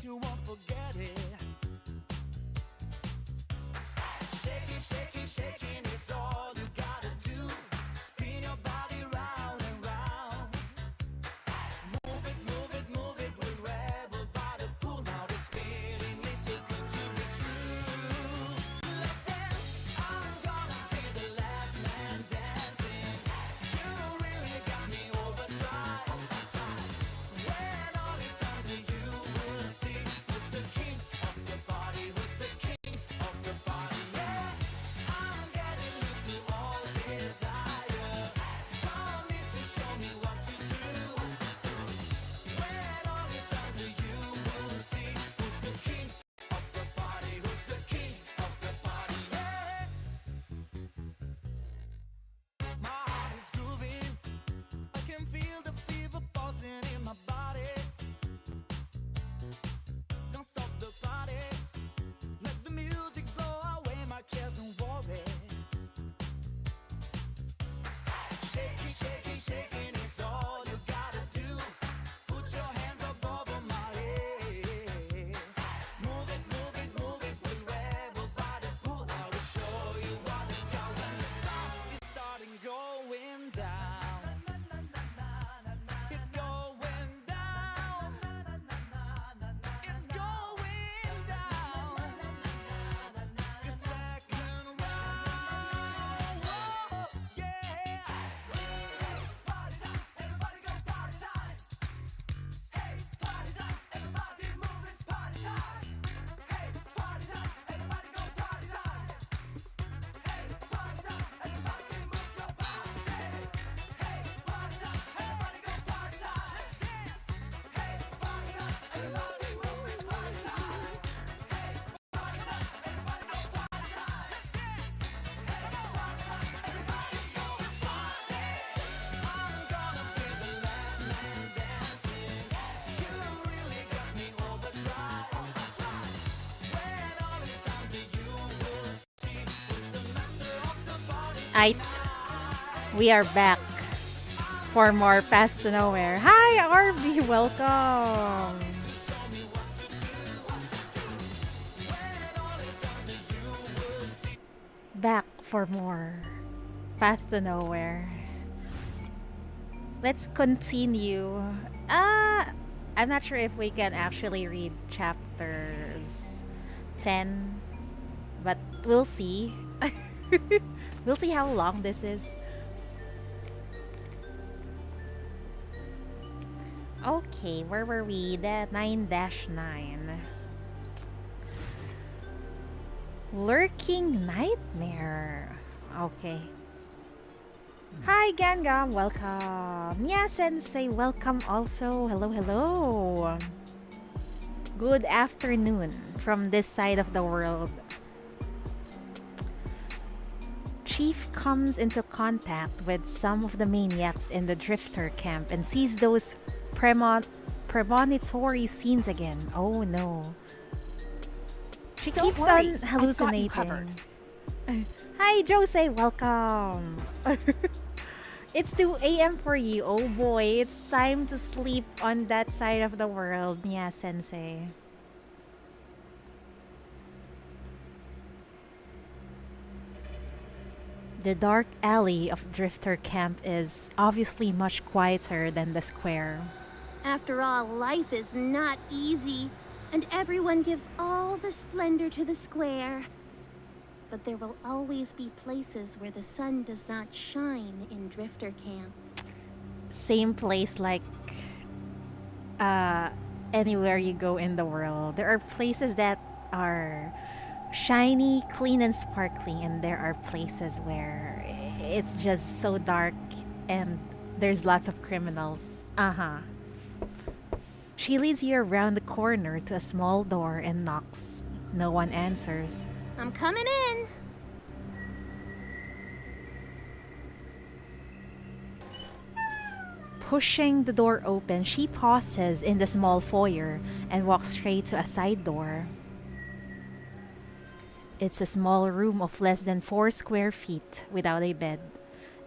you won't forget it. Shaking, shaking, shaking is all you gotta do. Spin your body round and round. Move it, we'll rebel by the pool. Now this feeling is too good to be true. Let's dance, I'm gonna be the last man dancing. You really got me overdrive. When all is done to you, will see who's the king of the party, who's the king of the party. Yeah, I'm getting used to all desire. Don't need to show me what to do. When all is done to you, will see who's the king of the party, who's the king of the party. Yeah, my heart is grooving. I can feel the fever pulsing in my body. Don't stop the party. Let the music blow away my cares and worries. Shaking, shaking, shaking is all you gotta do. Put your hands above my head. Move it, we'll rebel by the pool. I will show you what we got when the sun is starting going down. It's going down. It's going down. The second round. Whoa, yeah. Party time, everybody go party time. Hey, party time, everybody move, it's party time. Hey, party time, everybody go party time. Hey, party time, everybody move your body. Hey, party time, everybody go party time. Let's dance. Hey, party time, everybody move, it's party time. Hey, party time, everybody go party time. Let's dance. Hey, party time, everybody move, it's party. I'm gonna be the last man dancing. You really got me overdrive. When all is done to you, will see who's the master of the party. Aight, we are back for more Paths to Nowhere. Hi, Arby, welcome. Back for more Paths to Nowhere. Let's continue. I'm not sure if we can actually read chapters 10, but we'll see. We'll see how long this is. Okay, where were we? The 9-9. Lurking Nightmare. Okay. Hi, Gangam. Welcome. Yeah, Sensei. Welcome also. Hello, hello. Good afternoon from this side of the world. Chief comes into contact with some of the maniacs in the Drifter camp and sees those premonitory scenes again. Oh no. She Don't keeps worry, on I've got you covered. hallucinating. Hi, Jose. Welcome. It's 2 a.m. for you. Oh boy, it's time to sleep on that side of the world, Mia Sensei. The dark alley of Drifter Camp is obviously much quieter than the square. After all, life is not easy, and everyone gives all the splendor to the square. But there will always be places where the sun does not shine in Drifter Camp. Same place like anywhere you go in the world. There are places that are shiny, clean, and sparkling, and there are places where it's just so dark and there's lots of criminals. She leads you around the corner to a small door and knocks. No one answers. I'm coming in. Pushing the door open, she pauses in the small foyer and walks straight to a side door. It's a small room of less than 4 square feet without a bed,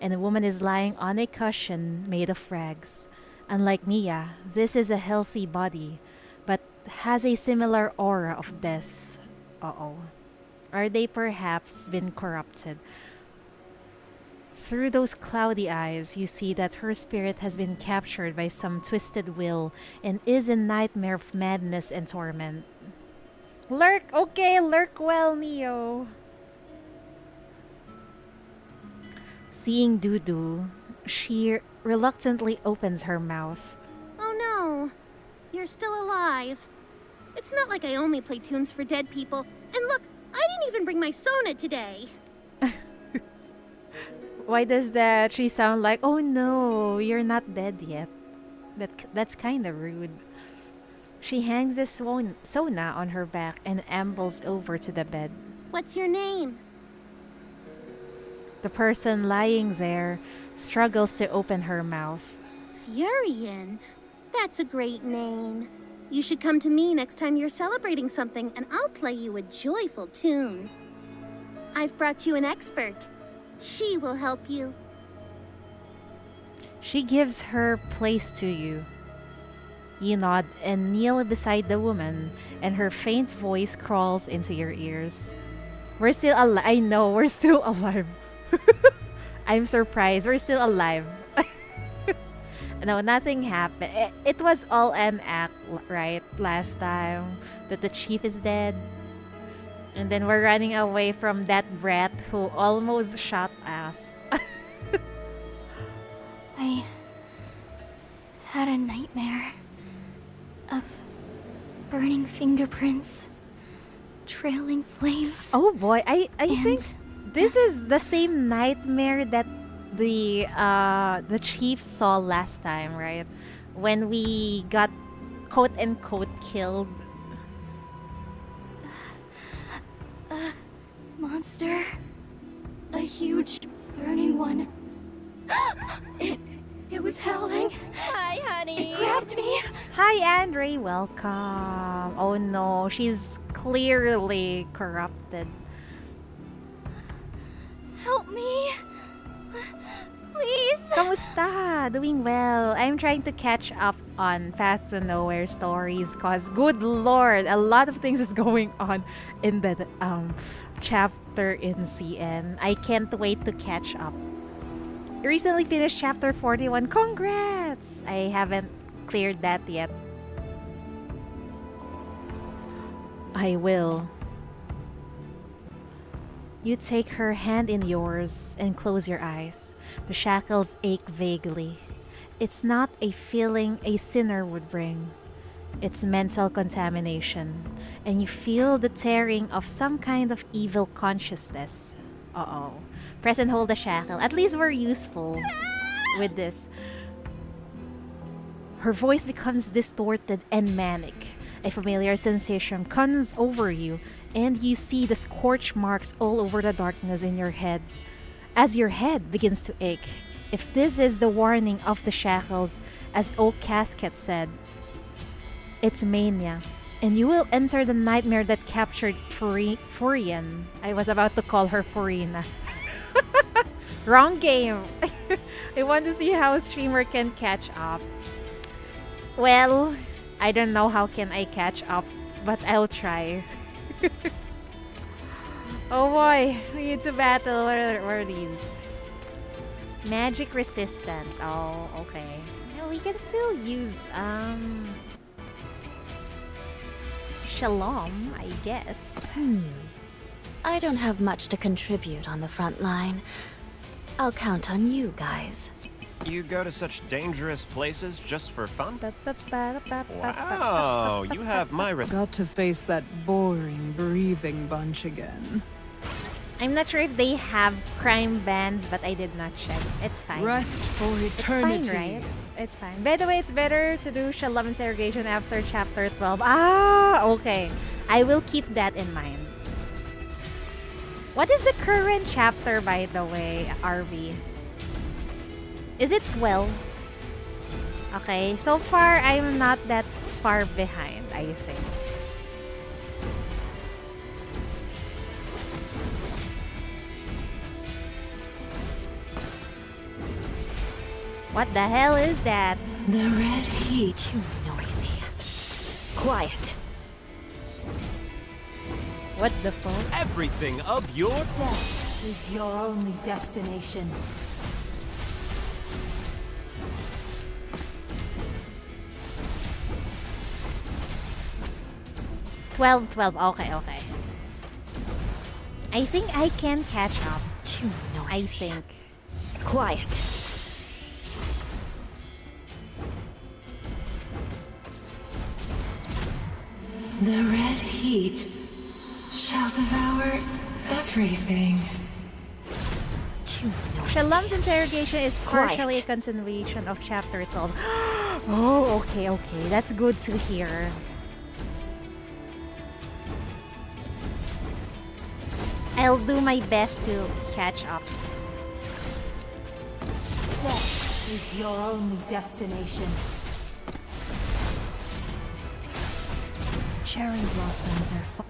and a woman is lying on a cushion made of rags. Unlike Mia, this is a healthy body, but has a similar aura of death. Uh-oh. Are they perhaps been corrupted? Through those cloudy eyes, you see that her spirit has been captured by some twisted will and is in nightmare of madness and torment. Lurk! Okay, lurk well, Neo. Seeing Dudu, she reluctantly opens her mouth. Oh no, you're still alive. It's not like I only play tunes for dead people. And look, I didn't even bring my Sona today. Why does that she sound like, oh no, you're not dead yet? That's kind of rude. She hangs the Sona on her back and ambles over to the bed. What's your name? The person lying there struggles to open her mouth. Furion. That's a great name. You should come to me next time you're celebrating something and I'll play you a joyful tune. I've brought you an expert. She will help you. She gives her place to you. You nod and kneel beside the woman, and her faint voice crawls into your ears. We're still alive. I know, we're still alive. I'm surprised. We're still alive. No, nothing happened. It was all an act, right? Last time that the chief is dead. And then we're running away from that brat who almost shot us. I had a nightmare of burning fingerprints, trailing flames. Oh boy, I think and this is the same nightmare that the chief saw last time, right? When we got quote unquote killed. a monster, a huge burning one. It was howling. Hi, honey. It grabbed me. Hi Andre, welcome. Oh no, she's clearly corrupted. Help me. Please. Kamusta? Doing well. I'm trying to catch up on Path to Nowhere stories cause good lord, a lot of things is going on in the chapter in CN. I can't wait to catch up. You recently finished chapter 41. Congrats! I haven't cleared that yet. I will. You take her hand in yours and close your eyes. The shackles ache vaguely. It's not a feeling a sinner would bring. It's mental contamination, and you feel the tearing of some kind of evil consciousness. Uh-oh. Press and hold the shackle. At least we're useful with this. Her voice becomes distorted and manic. A familiar sensation comes over you, and you see the scorch marks all over the darkness in your head. As your head begins to ache, if this is the warning of the shackles, as Oak Casket said, it's mania, and you will enter the nightmare that captured Furion. I was about to call her Furina. Wrong game. I want to see how a streamer can catch up. Well, I don't know how can I catch up, but I'll try. Oh boy, we need to battle. What are these? Magic resistant. Oh, okay. Yeah, we can still use Shalom, I guess. I don't have much to contribute on the front line. I'll count on you guys. You go to such dangerous places just for fun? Wow, Wow, you have my Got to face that boring, breathing bunch again. I'm not sure if they have crime bans, but I did not check. It's fine. Rest for It's eternity. fine, right? It's fine. By the way, it's better to do Shalom interrogation after chapter 12. Ah, okay. I will keep that in mind. What is the current chapter, by the way, RV? Is it 12? Okay, so far I'm not that far behind, I think. What the hell is that? The red heat. Too noisy. Quiet. What the fuck? Everything of your Death is your only destination. 12. Okay, okay. I think I can catch up. Too noisy. I think. Quiet. The red heat shall devour everything. Too noisy. Shalom's interrogation is partially Quiet. a continuation of chapter 12. Oh, okay. That's good to hear. I'll do my best to catch up. Death is your only destination. Cherry blossoms are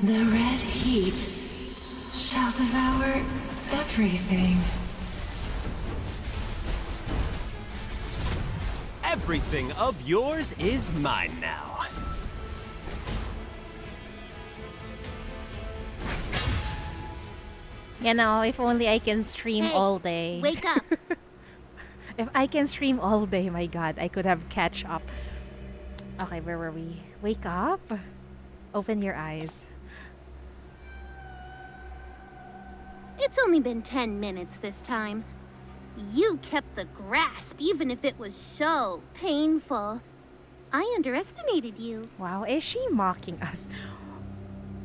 The red heat shall devour everything. everything of yours is mine now. You know, if only I can stream Hey, all day. Wake up. If I can stream all day, my god, I could have catch up. Okay, where were we? Wake up. Open your eyes. It's only been 10 minutes this time. You kept the grasp, even if it was so painful. I underestimated you. Wow, is she mocking us?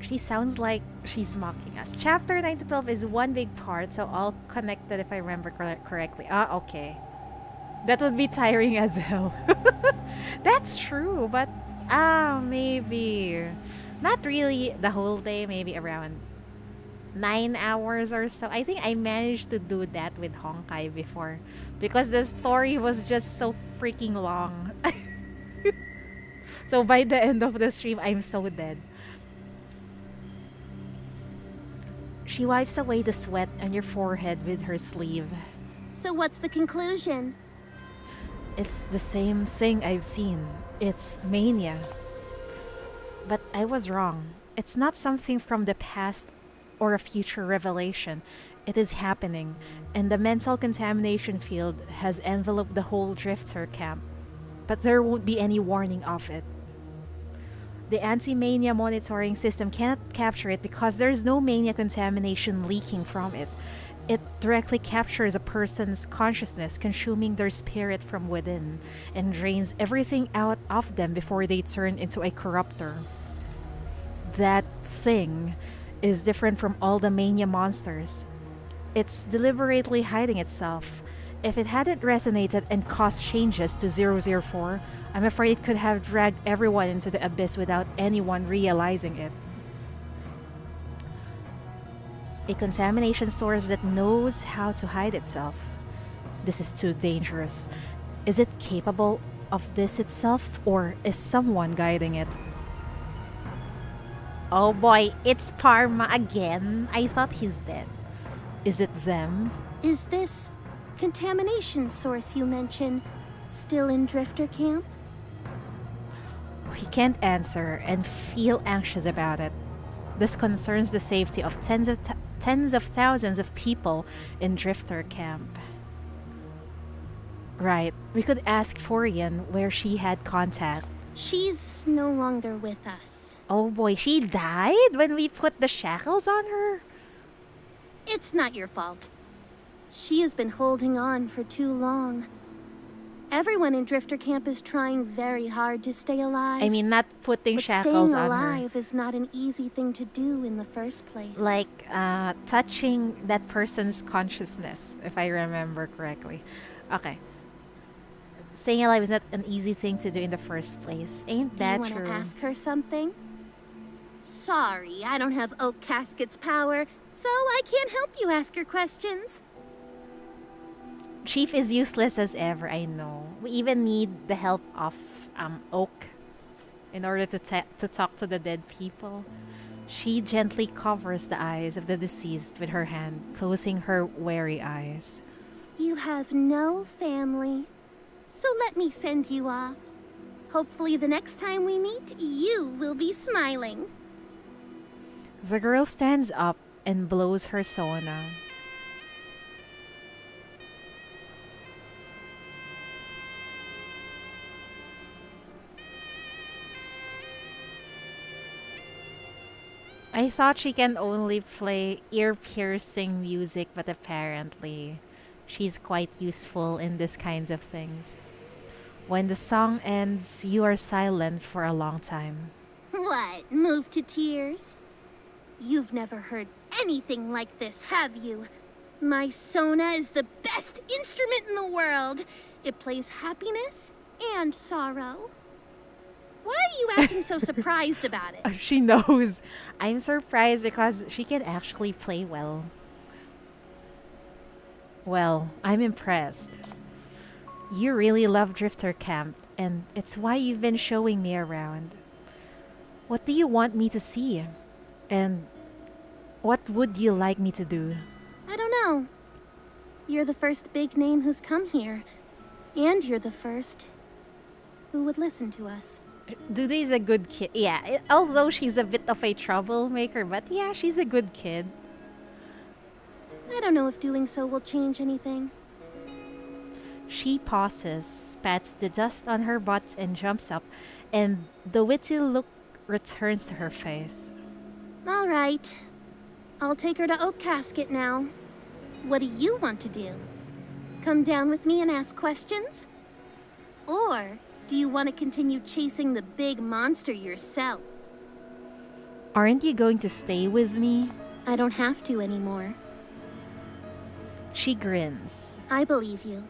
She sounds like she's mocking us. Chapter 9 to 12 is one big part, so all connected if I remember correctly. Ah, okay. That would be tiring as hell. That's true, but maybe. Not really the whole day, maybe around 9 hours or so. I think I managed to do that with Honkai before because the story was just so freaking long. So by the end of the stream, I'm so dead. She wipes away the sweat on your forehead with her sleeve. So what's the conclusion? It's the same thing I've seen. It's mania. But I was wrong. It's not something from the past or a future revelation. It is happening, and the mental contamination field has enveloped the whole Drifter camp. But there won't be any warning of it. The anti-mania monitoring system cannot capture it because there's no mania contamination leaking from it. It directly captures a person's consciousness, consuming their spirit from within, and drains everything out of them before they turn into a corruptor. That thing is different from all the mania monsters. It's deliberately hiding itself. If it hadn't resonated and caused changes to 004, I'm afraid it could have dragged everyone into the abyss without anyone realizing it. A contamination source that knows how to hide itself. This is too dangerous. Is it capable of this itself, or is someone guiding it? Oh boy, it's Parma again. I thought he's dead. Is it them? Is this contamination source you mentioned still in Drifter Camp? He can't answer and feel anxious about it. This concerns the safety of tens of thousands of people in Drifter Camp. Right, we could ask Forian where she had contact. She's no longer with us. Oh boy, she died when we put the shackles on her? It's not your fault. She has been holding on for too long. Everyone in Drifter Camp is trying very hard to stay alive. I mean, not putting but shackles staying on her. alive is not an easy thing to do in the first place. Like, touching that person's consciousness, if I remember correctly. Okay. Staying alive is not an easy thing to do in the first place. Ain't do you that want true? to ask her something? Sorry, I don't have Oak Casket's power, so I can't help you ask her questions. Chief is useless as ever, I know. We even need the help of Oak in order to talk to the dead people. She gently covers the eyes of the deceased with her hand, closing her wary eyes. You have no family, so let me send you off. Hopefully the next time we meet, you will be smiling. The girl stands up and blows her sona. I thought she can only play ear-piercing music, but apparently she's quite useful in these kinds of things. When the song ends, you are silent for a long time. What, moved to tears? You've never heard anything like this, have you? My sona is the best instrument in the world. It plays happiness and sorrow. Why are you acting so surprised about it? She knows. I'm surprised because she can actually play well. Well, I'm impressed. You really love Drifter Camp, and it's why you've been showing me around. What do you want me to see? And what would you like me to do? I don't know. You're the first big name who's come here. And you're the first who would listen to us. Dudu's a good kid. Yeah, although she's a bit of a troublemaker, but yeah, she's a good kid. I don't know if doing so will change anything. She pauses, pats the dust on her butt, and jumps up, and the witty look returns to her face. All right. I'll take her to Oak Casket now. What do you want to do? Come down with me and ask questions? Or do you want to continue chasing the big monster yourself? Aren't you going to stay with me? I don't have to anymore. She grins. I believe you.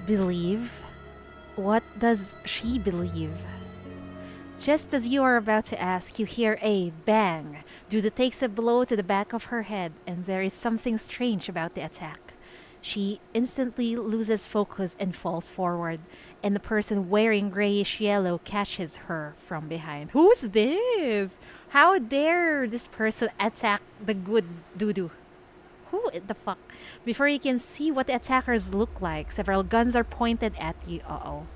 Believe? What does she believe? Just as you are about to ask, you hear a bang. Duda takes a blow to the back of her head, and there is something strange about the attack. She instantly loses focus and falls forward, and the person wearing grayish yellow catches her from behind. Who's this? How dare this person attack the good Dudu? Who the fuck? Before you can see what the attackers look like, several guns are pointed at you. Uh-oh.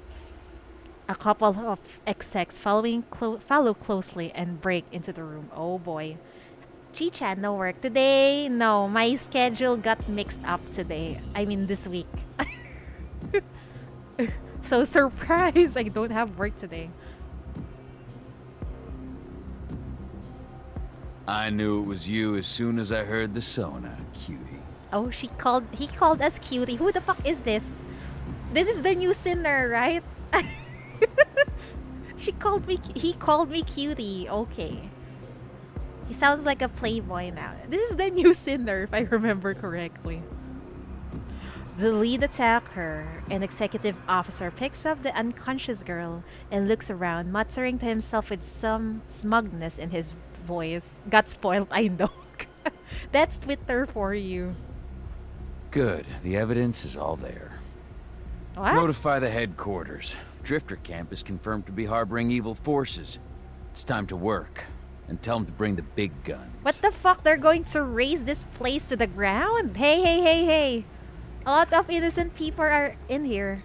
A couple of execs follow closely and break into the room. Oh boy. Chicha, no work today. No, my schedule got mixed up today. I mean, this week. So surprise, I don't have work today. I knew it was you as soon as I heard the sona, cutie. Oh, he called us cutie. Who the fuck is this? This is the new sinner, right? He called me cutie. Okay. He sounds like a playboy now. This is the new sinner, if I remember correctly. The lead attacker, an executive officer, picks up the unconscious girl and looks around, muttering to himself with some smugness in his voice. Got spoiled, I know. That's Twitter for you. Good. The evidence is all there. What? Notify the headquarters. Drifter Camp is confirmed to be harboring evil forces. It's time to work. And tell them to bring the big guns. What the fuck? They're going to raze this place to the ground? Hey. A lot of innocent people are in here.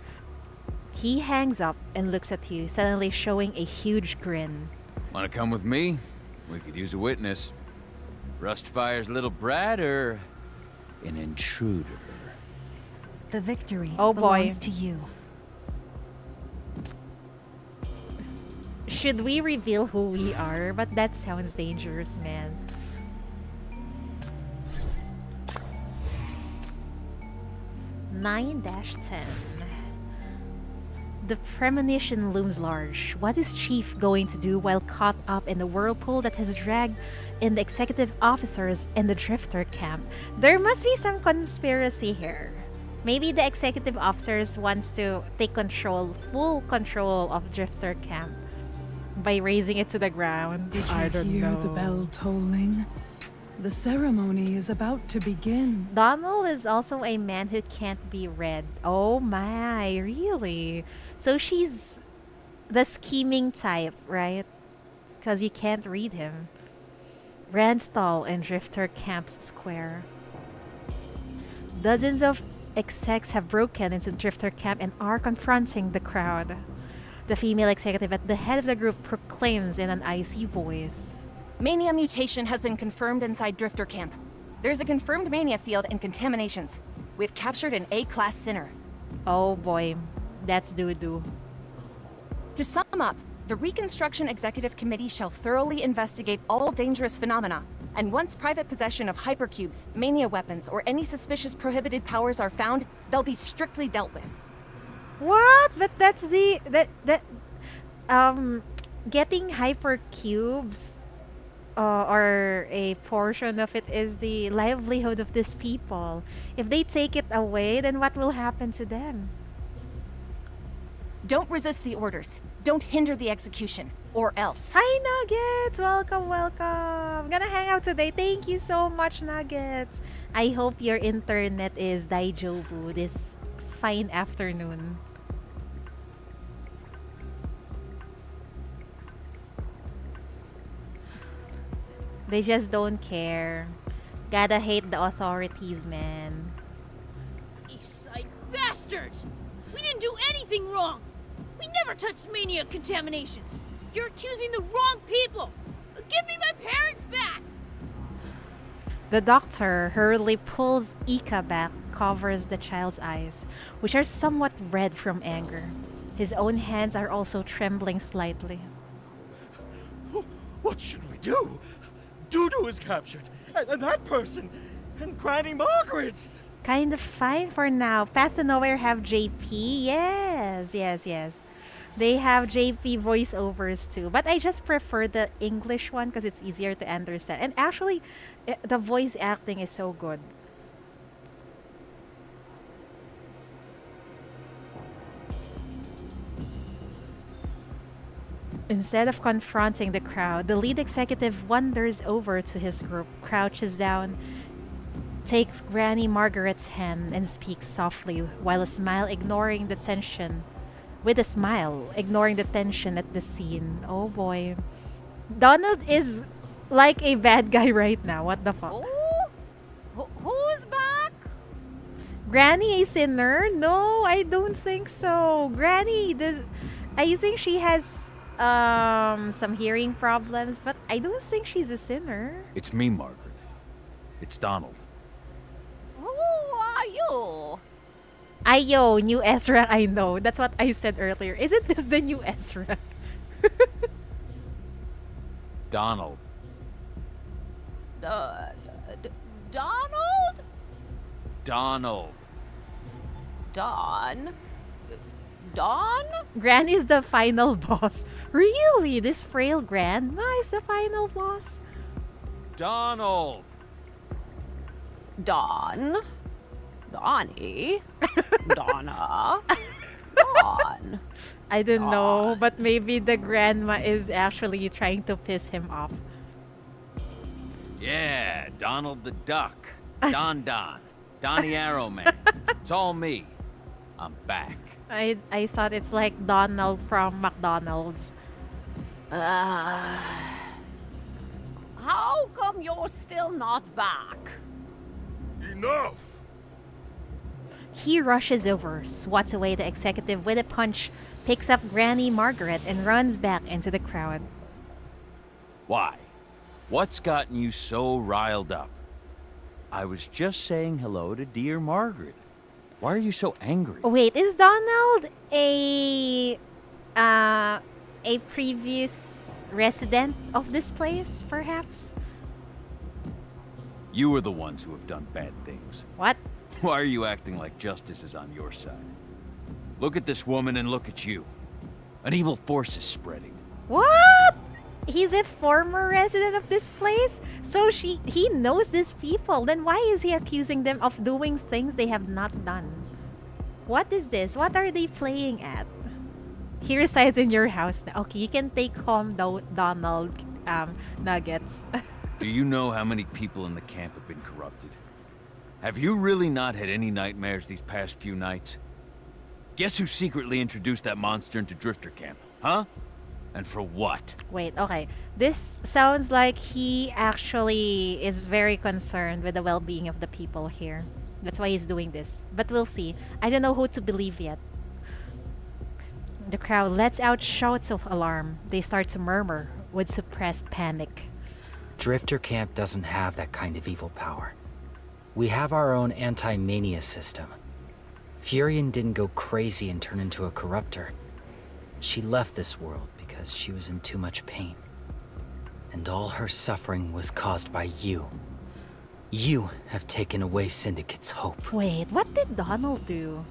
He hangs up and looks at you, suddenly showing a huge grin. Wanna come with me? We could use a witness. Rustfire's little brat or an intruder? The victory Oh, boy. belongs to you. Should we reveal who we are? But that sounds dangerous, man. (9-10). The premonition looms large. What is Chief going to do while caught up in the whirlpool that has dragged in the executive officers in the Drifter Camp? There must be some conspiracy here. Maybe the executive officers wants to take full control of Drifter Camp by raising it to the ground. Did you I don't hear know. the bell tolling? The ceremony is about to begin. Donald is also a man who can't be read. Oh my, really? So she's the scheming type, right? Because you can't read him. Randstall and Drifter Camp's Square. Dozens of execs have broken into Drifter Camp and are confronting the crowd. The female executive at the head of the group proclaims in an icy voice. Mania mutation has been confirmed inside Drifter Camp. There's a confirmed mania field and contaminations. We've captured an A-class sinner. Oh boy, that's doo-doo. To sum up, the Reconstruction Executive Committee shall thoroughly investigate all dangerous phenomena, and once private possession of hypercubes, mania weapons, or any suspicious prohibited powers are found, they'll be strictly dealt with. What? But that's getting hypercubes or a portion of it is the livelihood of these people. If they take it away, then what will happen to them? Don't resist the orders. Don't hinder the execution, or else. Hi Nuggets! Welcome, welcome! Gonna hang out today. Thank you so much, Nuggets. I hope your internet is daijobu this fine afternoon. They just don't care. Gotta hate the authorities, man. East Side bastards! We didn't do anything wrong! We never touched mania contaminations! You're accusing the wrong people! Give me my parents back! The doctor hurriedly pulls Ika back, covers the child's eyes, which are somewhat red from anger. His own hands are also trembling slightly. What should we do? Dudu is captured, and that person, and Granny Margaret. Kind of fine for now. Path to Nowhere have JP. Yes, yes, yes. They have JP voiceovers too. But I just prefer the English one because it's easier to understand. And actually, the voice acting is so good. Instead of confronting the crowd, the lead executive wanders over to his group, crouches down, takes Granny Margaret's hand, and speaks softly, while a smile ignoring the tension. With a smile, ignoring the tension at the scene. Oh boy. Donald is like a bad guy right now. What the fuck? Who's back? Granny a sinner? No, I don't think so. Granny does. I think she has some hearing problems, but I don't think she's a sinner. It's me, Margaret. It's Donald. Who are you? Ayo, new Ezra, I know. That's what I said earlier. Isn't this the new Ezra? Donald. Donald? Donald. Don? Gran is the final boss. Really? This frail grandma is the final boss? Donald. Donnie? Donna? Don? I don't know, but maybe the grandma is actually trying to piss him off. Yeah, Donald the Duck. Don. Donnie Arrowman. It's all me. I'm back. I thought it's like Donald from McDonald's. How come you're still not back? Enough! He rushes over, swats away the executive with a punch, picks up Granny Margaret, and runs back into the crowd. Why? What's gotten you so riled up? I was just saying hello to dear Margaret. Why are you so angry? Wait, is Donald a previous resident of this place, perhaps? You are the ones who have done bad things. What? Why are you acting like justice is on your side? Look at this woman and look at you. An evil force is spreading. What? He's a former resident of this place? So he knows these people. Then why is he accusing them of doing things they have not done? What is this? What are they playing at? He resides in your house now. Okay, you can take home Donald Nuggets. Do you know how many people in the camp have been corrupted? Have you really not had any nightmares these past few nights? Guess who secretly introduced that monster into Drifter Camp, huh? And for what? Wait, okay. This sounds like he actually is very concerned with the well-being of the people here. That's why he's doing this. But we'll see. I don't know who to believe yet. The crowd lets out shouts of alarm. They start to murmur with suppressed panic. Drifter Camp doesn't have that kind of evil power. We have our own anti-mania system. Furion didn't go crazy and turn into a corruptor. She left this world because she was in too much pain. And all her suffering was caused by you. You have taken away Syndicate's hope. Wait, what did Donald do?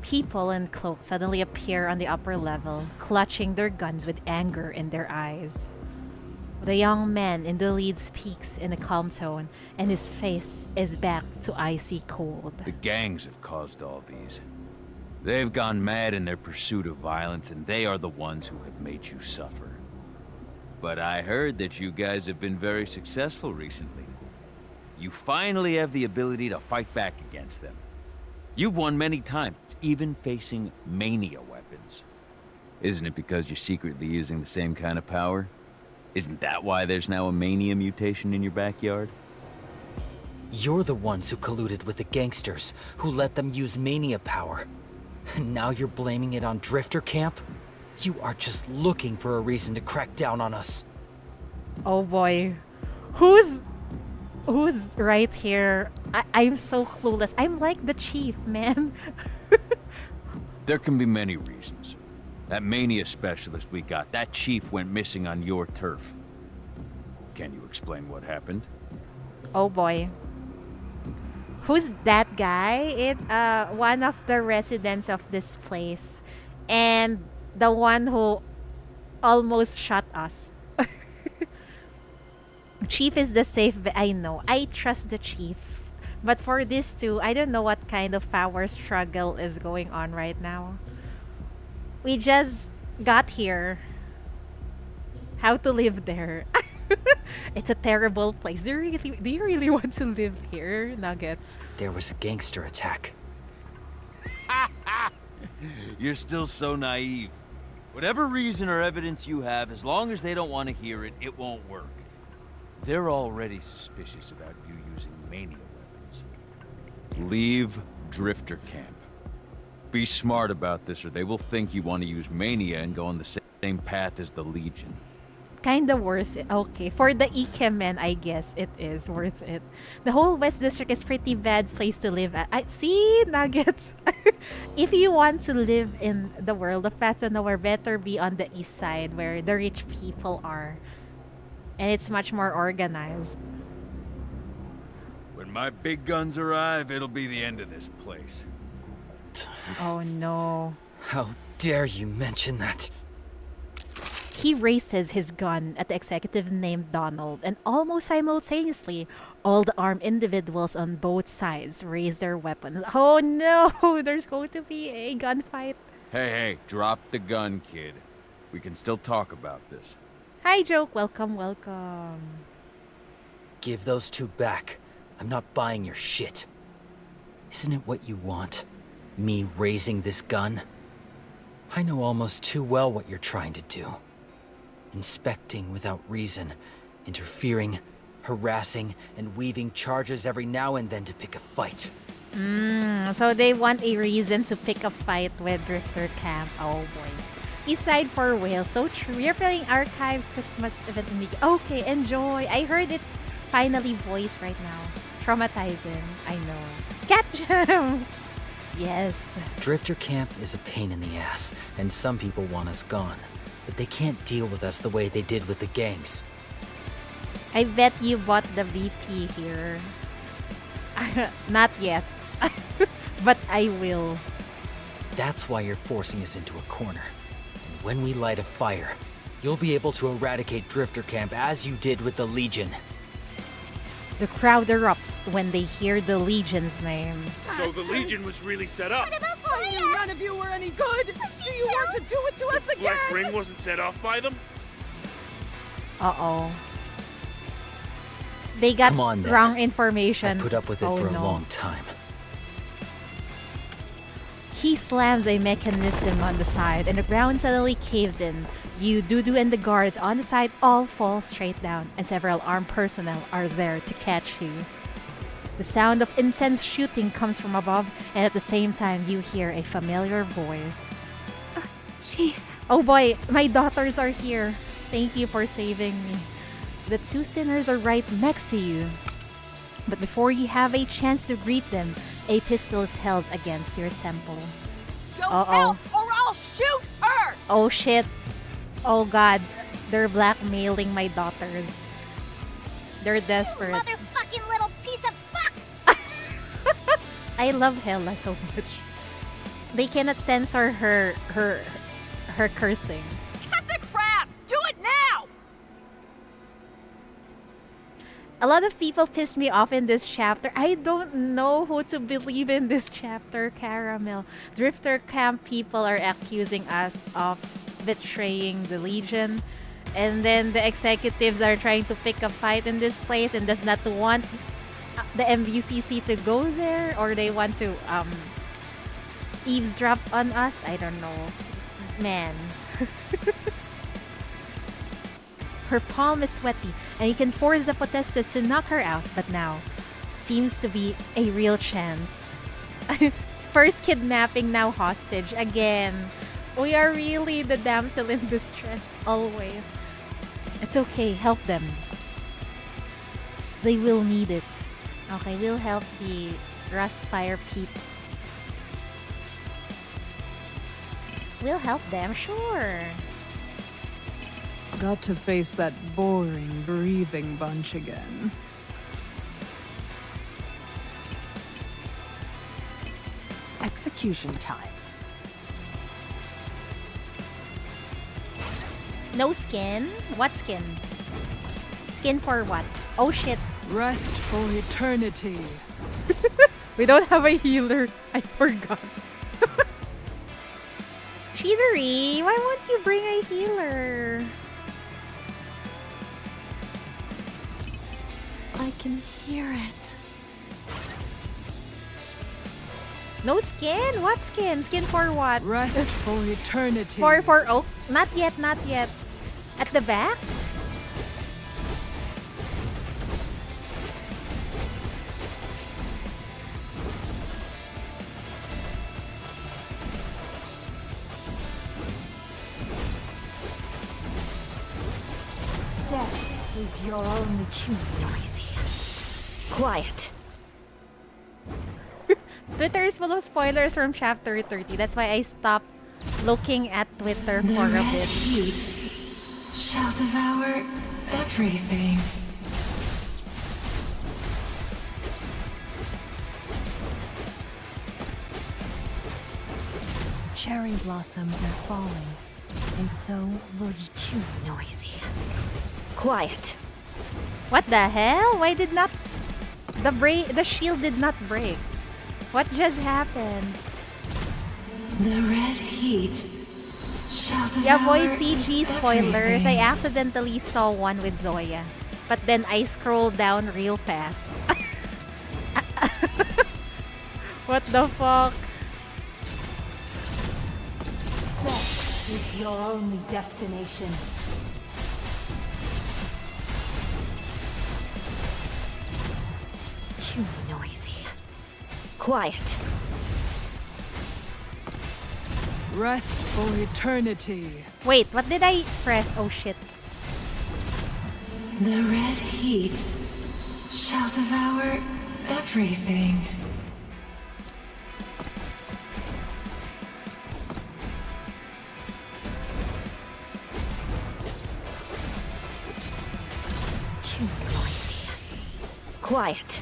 People in cloaks suddenly appear on the upper level, clutching their guns with anger in their eyes. The young man in the lead speaks in a calm tone, and his face is back to icy cold. The gangs have caused all these. They've gone mad in their pursuit of violence, and they are the ones who have made you suffer. But I heard that you guys have been very successful recently. You finally have the ability to fight back against them. You've won many times, even facing mania weapons. Isn't it because you're secretly using the same kind of power? Isn't that why there's now a mania mutation in your backyard? You're the ones who colluded with the gangsters, who let them use mania power. And now you're blaming it on Drifter Camp? You are just looking for a reason to crack down on us. Oh boy. Who's right here? I'm so clueless. I'm like the chief, man. There can be many reasons. That mania specialist we got, that chief went missing on your turf. Can you explain what happened? Oh boy. Who's that guy? One of the residents of this place. And the one who almost shot us. Chief is the safe I know. I trust the chief. But for these two, I don't know what kind of power struggle is going on right now. We just got here. How to live there? It's a terrible place. Do you really want to live here, Nuggets? There was a gangster attack. You're still so naive. Whatever reason or evidence you have, as long as they don't want to hear it, it won't work. They're already suspicious about you using mania weapons. Leave Drifter Camp. Be smart about this, or they will think you want to use mania and go on the same path as the Legion. Kinda worth it. Okay, for the Ike men, I guess it is worth it. The whole West District is pretty bad place to live at. I see, Nuggets. If you want to live in the world of Path to Nowhere, better be on the east side where the rich people are. And it's much more organized. When my big guns arrive, it'll be the end of this place. Oh no. How dare you mention that? He raises his gun at the executive named Donald, and almost simultaneously, all the armed individuals on both sides raise their weapons. Oh no! There's going to be a gunfight. Hey, drop the gun, kid. We can still talk about this. Hi, Joke. Welcome, welcome. Give those two back. I'm not buying your shit. Isn't it what you want? Me raising this gun? I know almost too well what you're trying to do. Inspecting without reason, interfering, harassing, and weaving charges every now and then to pick a fight. So they want a reason to pick a fight with Drifter Camp. Oh boy. East Side for Whale. So true. We're playing Archive Christmas event in the... Okay, enjoy. I heard it's finally voiced right now. Traumatizing. I know. Catch him! Yes. Drifter Camp is a pain in the ass, and some people want us gone. But they can't deal with us the way they did with the gangs. I bet you bought the VP here. Not yet. But I will. That's why you're forcing us into a corner. And when we light a fire, you'll be able to eradicate Drifter Camp as you did with the Legion. The crowd erupts when they hear the Legion's name. So the Legion was really set up. None of you were any good! Do you want to do it to us again? Black Ring wasn't set off by them? Uh-oh. They got Come on, then. wrong information. I put up with it Oh, for a no. long time. He slams a mechanism on the side and the ground suddenly caves in. You, Dudu, and the guards on the side all fall straight down, and several armed personnel are there to catch you. The sound of intense shooting comes from above, and at the same time you hear a familiar voice. Chief. Oh boy, my daughters are here. Thank you for saving me. The two sinners are right next to you. But before you have a chance to greet them, a pistol is held against your temple. Don't Uh-oh. help or I'll shoot her! Oh shit. Oh god. They're blackmailing my daughters. They're desperate. Motherfucking little piece of fuck! I love Hella so much. They cannot censor her cursing. Cut the crap! Do it now! A lot of people pissed me off in this chapter. I don't know who to believe in this chapter, Caramel. Drifter camp people are accusing us of betraying the Legion. And then the executives are trying to pick a fight in this place and does not want the MVCC to go there, or they want to eavesdrop on us. I don't know. Man. Her palm is sweaty, and you can force the Potestas to knock her out, but now seems to be a real chance. First kidnapping, now hostage again. We are really the damsel in distress, always. It's okay, help them. They will need it. Okay, we'll help the Rustfire peeps. We'll help them, sure. Got to face that boring, breathing bunch again. Execution time. No skin? What skin? Skin for what? Oh shit. Rest for eternity. We don't have a healer. I forgot. Chidori, why won't you bring a healer? I can hear it. No skin? What skin? Skin for what? Rest for eternity. For oh, not yet, not yet. At the back? Death is your only Too noisy. Quiet. Twitter is full of spoilers from chapter 30. That's why I stopped looking at Twitter The for a red bit. heat shall devour everything. Cherry blossoms are falling, and so will you. Too noisy. Quiet. What the hell? Why did not the shield did not break? What just happened? The red heat shall devour Yeah, avoid CG spoilers. everything. I accidentally saw one with Zoya, but then I scrolled down real fast. What the fuck? Death is your only destination. Too noisy. Quiet. Rest for eternity. Wait, what did I press? Oh shit. The red heat shall devour everything. Too noisy. Quiet.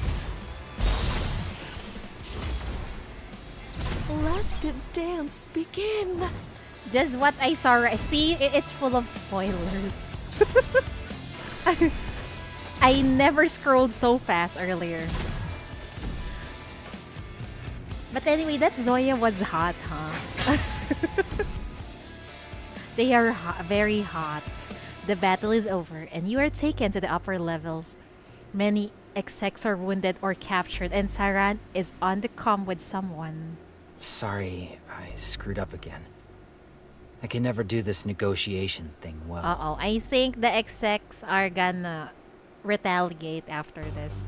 Let the dance begin. Just what I saw. See, it's full of spoilers. I never scrolled so fast earlier. But anyway, that Zoya was hot, huh? They are very hot. The battle is over, and you are taken to the upper levels. Many execs are wounded or captured, and Saran is on the comm with someone. Sorry, I screwed up again. I can never do this negotiation thing well. Uh-oh, I think the execs are gonna retaliate after this.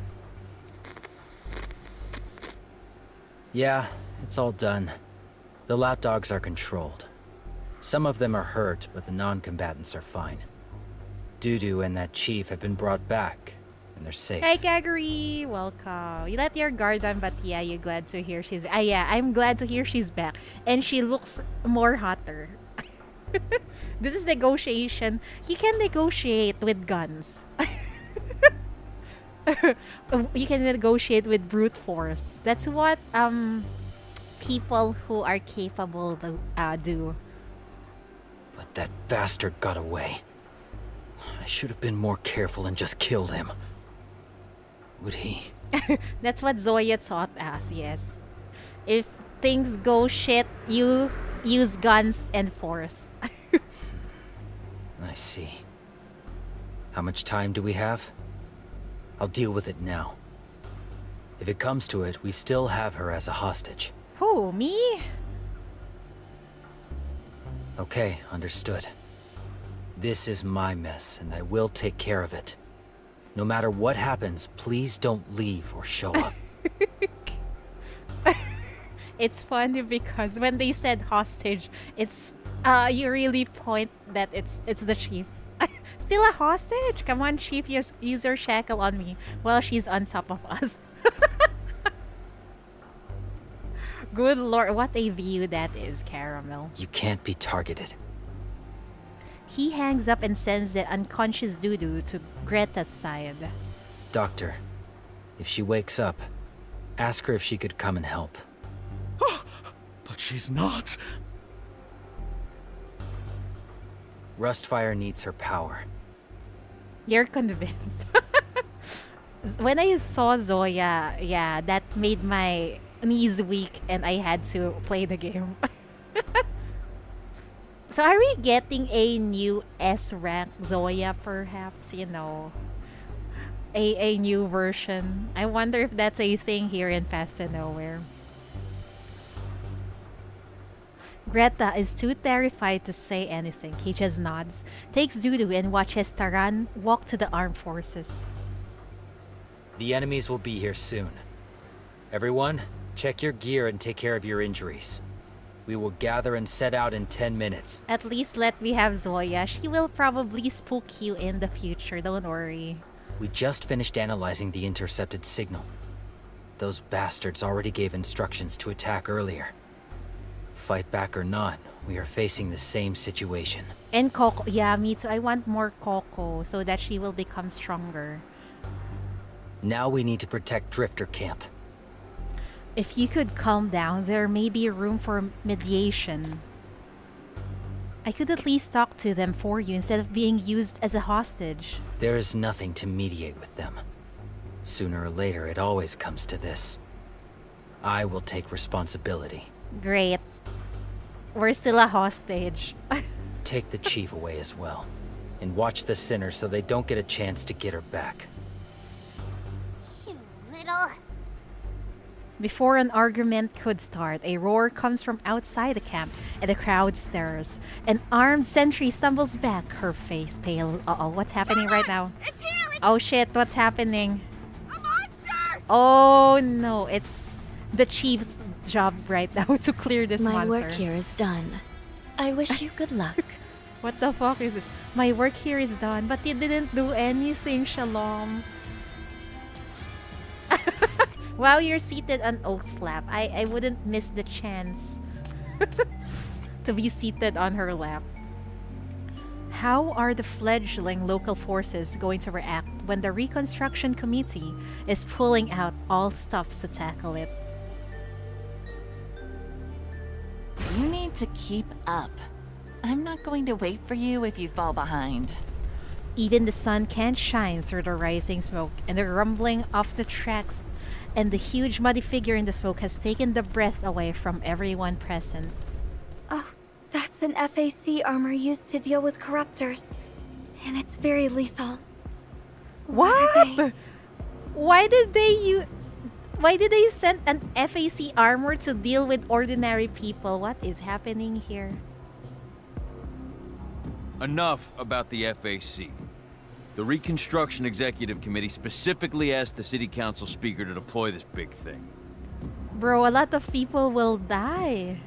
Yeah, it's all done. The lapdogs are controlled. Some of them are hurt, but the non-combatants are fine. Dudu and that chief have been brought back, and they're safe. Hi, Kaguri! Welcome. You let your guard down, but yeah, you're glad to hear she's... yeah, I'm glad to hear she's back. And she looks more hotter. This is negotiation. You can negotiate with guns. You can negotiate with brute force. That's what people who are capable do. But that bastard got away. I should have been more careful and just killed him. Would he? That's what Zoya taught us, yes. If things go shit, you use guns and force. I see. How much time do we have? I'll deal with it now. If it comes to it, we still have her as a hostage. Who, me? Okay, understood. This is my mess, and I will take care of it. No matter what happens, please don't leave or show up. It's funny because when they said hostage, it's you really point that it's the chief. Still a hostage? Come on, chief, use your shackle on me while she's on top of us. Good lord, what a view that is, Caramel. You can't be targeted. He hangs up and sends the unconscious Dudu to Greta's side. Doctor, if she wakes up, ask her if she could come and help. But she's not. Rustfire needs her power. You're convinced. When I saw Zoya, yeah, that made my knees weak and I had to play the game. So are we getting a new S-rank Zoya perhaps, you know? A new version. I wonder if that's a thing here in Path to Nowhere. Greta is too terrified to say anything. He just nods, takes Dudu and watches Taran walk to the armed forces. The enemies will be here soon. Everyone, check your gear and take care of your injuries. We will gather and set out in 10 minutes. At least let me have Zoya. She will probably spook you in the future, don't worry. We just finished analyzing the intercepted signal. Those bastards already gave instructions to attack earlier. Fight back or not, we are facing the same situation. And Coco, yeah, me too. I want more Coco so that she will become stronger. Now we need to protect Drifter Camp. If you could calm down, there may be room for mediation. I could at least talk to them for you instead of being used as a hostage. There is nothing to mediate with them. Sooner or later, it always comes to this. I will take responsibility. Great. We're still a hostage. Take the chief away as well. And watch the sinners so they don't get a chance to get her back. You little... Before an argument could start, a roar comes from outside the camp, and the crowd stirs. An armed sentry stumbles back, her face pale. Uh-oh, what's happening right now? It's here! Oh shit, what's happening? A monster! Oh no, it's the chief's job right now to clear this My monster. work here is done. I wish you good luck. What the fuck is this? My work here is done, but you didn't do anything, Shalom. While you're seated on Oak's lap, I wouldn't miss the chance to be seated on her lap. How are the fledgling local forces going to react when the Reconstruction Committee is pulling out all stops to tackle it? You need to keep up. I'm not going to wait for you if you fall behind. Even the sun can't shine through the rising smoke, and the rumbling of the tracks and the huge muddy figure in the smoke has taken the breath away from everyone present. Oh, that's an FAC armor used to deal with corruptors. And it's very lethal. What? Why did they send an FAC armor to deal with ordinary people? What is happening here? Enough about the FAC. The Reconstruction Executive Committee specifically asked the City Council speaker to deploy this big thing. Bro, a lot of people will die.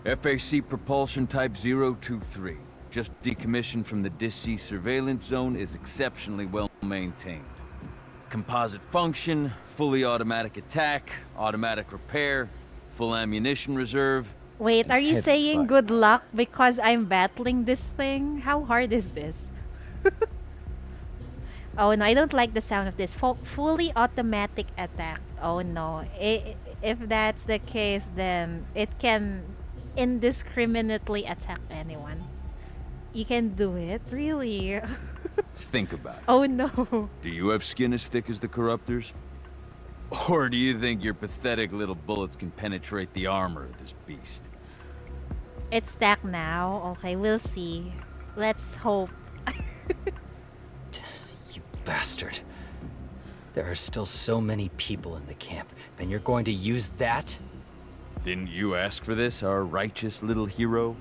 FAC propulsion type 023. Just decommissioned from the DISC surveillance zone, is exceptionally well maintained. Composite function, fully automatic attack, automatic repair, full ammunition reserve. Wait, are you heavy saying fire. good luck because I'm battling this thing? How hard is this? Oh no, I don't like the sound of this. Fully automatic attack. Oh no. If that's the case, then it can indiscriminately attack anyone. You can do it? Really? Think about it. Oh no. Do you have skin as thick as the Corruptors? Or do you think your pathetic little bullets can penetrate the armor of this beast? It's stacked now. Okay, we'll see. Let's hope. You bastard. There are still so many people in the camp, and you're going to use that? Didn't you ask for this, our righteous little hero?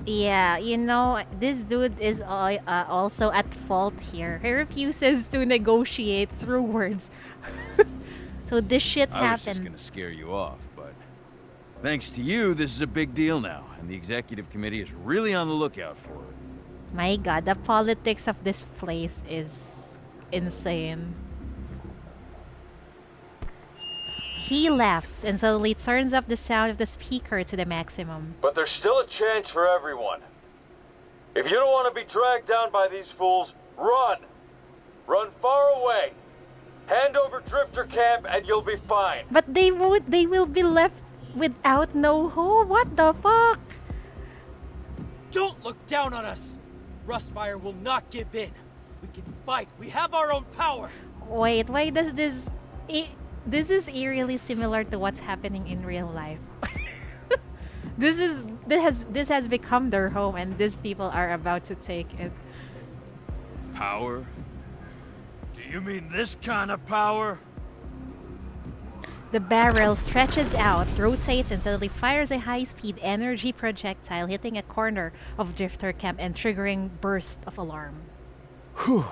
Yeah, you know, this dude is also at fault here. He refuses to negotiate through words. So this shit I was just happened. gonna scare you off, but thanks to you, this is a big deal now, and the executive committee is really on the lookout for it. My god, the politics of this place is insane. He laughs and suddenly turns up the sound of the speaker to the maximum. But there's still a chance for everyone. If you don't want to be dragged down by these fools, run! Run far away! Hand over Drifter Camp and you'll be fine. But they will be left without no home. What the fuck? Don't look down on us! Rustfire will not give in. We can fight. We have our own power. Wait, why does this... This is eerily similar to what's happening in real life. This has become their home and these people are about to take it. Power? Do you mean this kind of power? The barrel stretches out, rotates, and suddenly fires a high-speed energy projectile hitting a corner of Drifter Camp and triggering burst of alarm. Whew.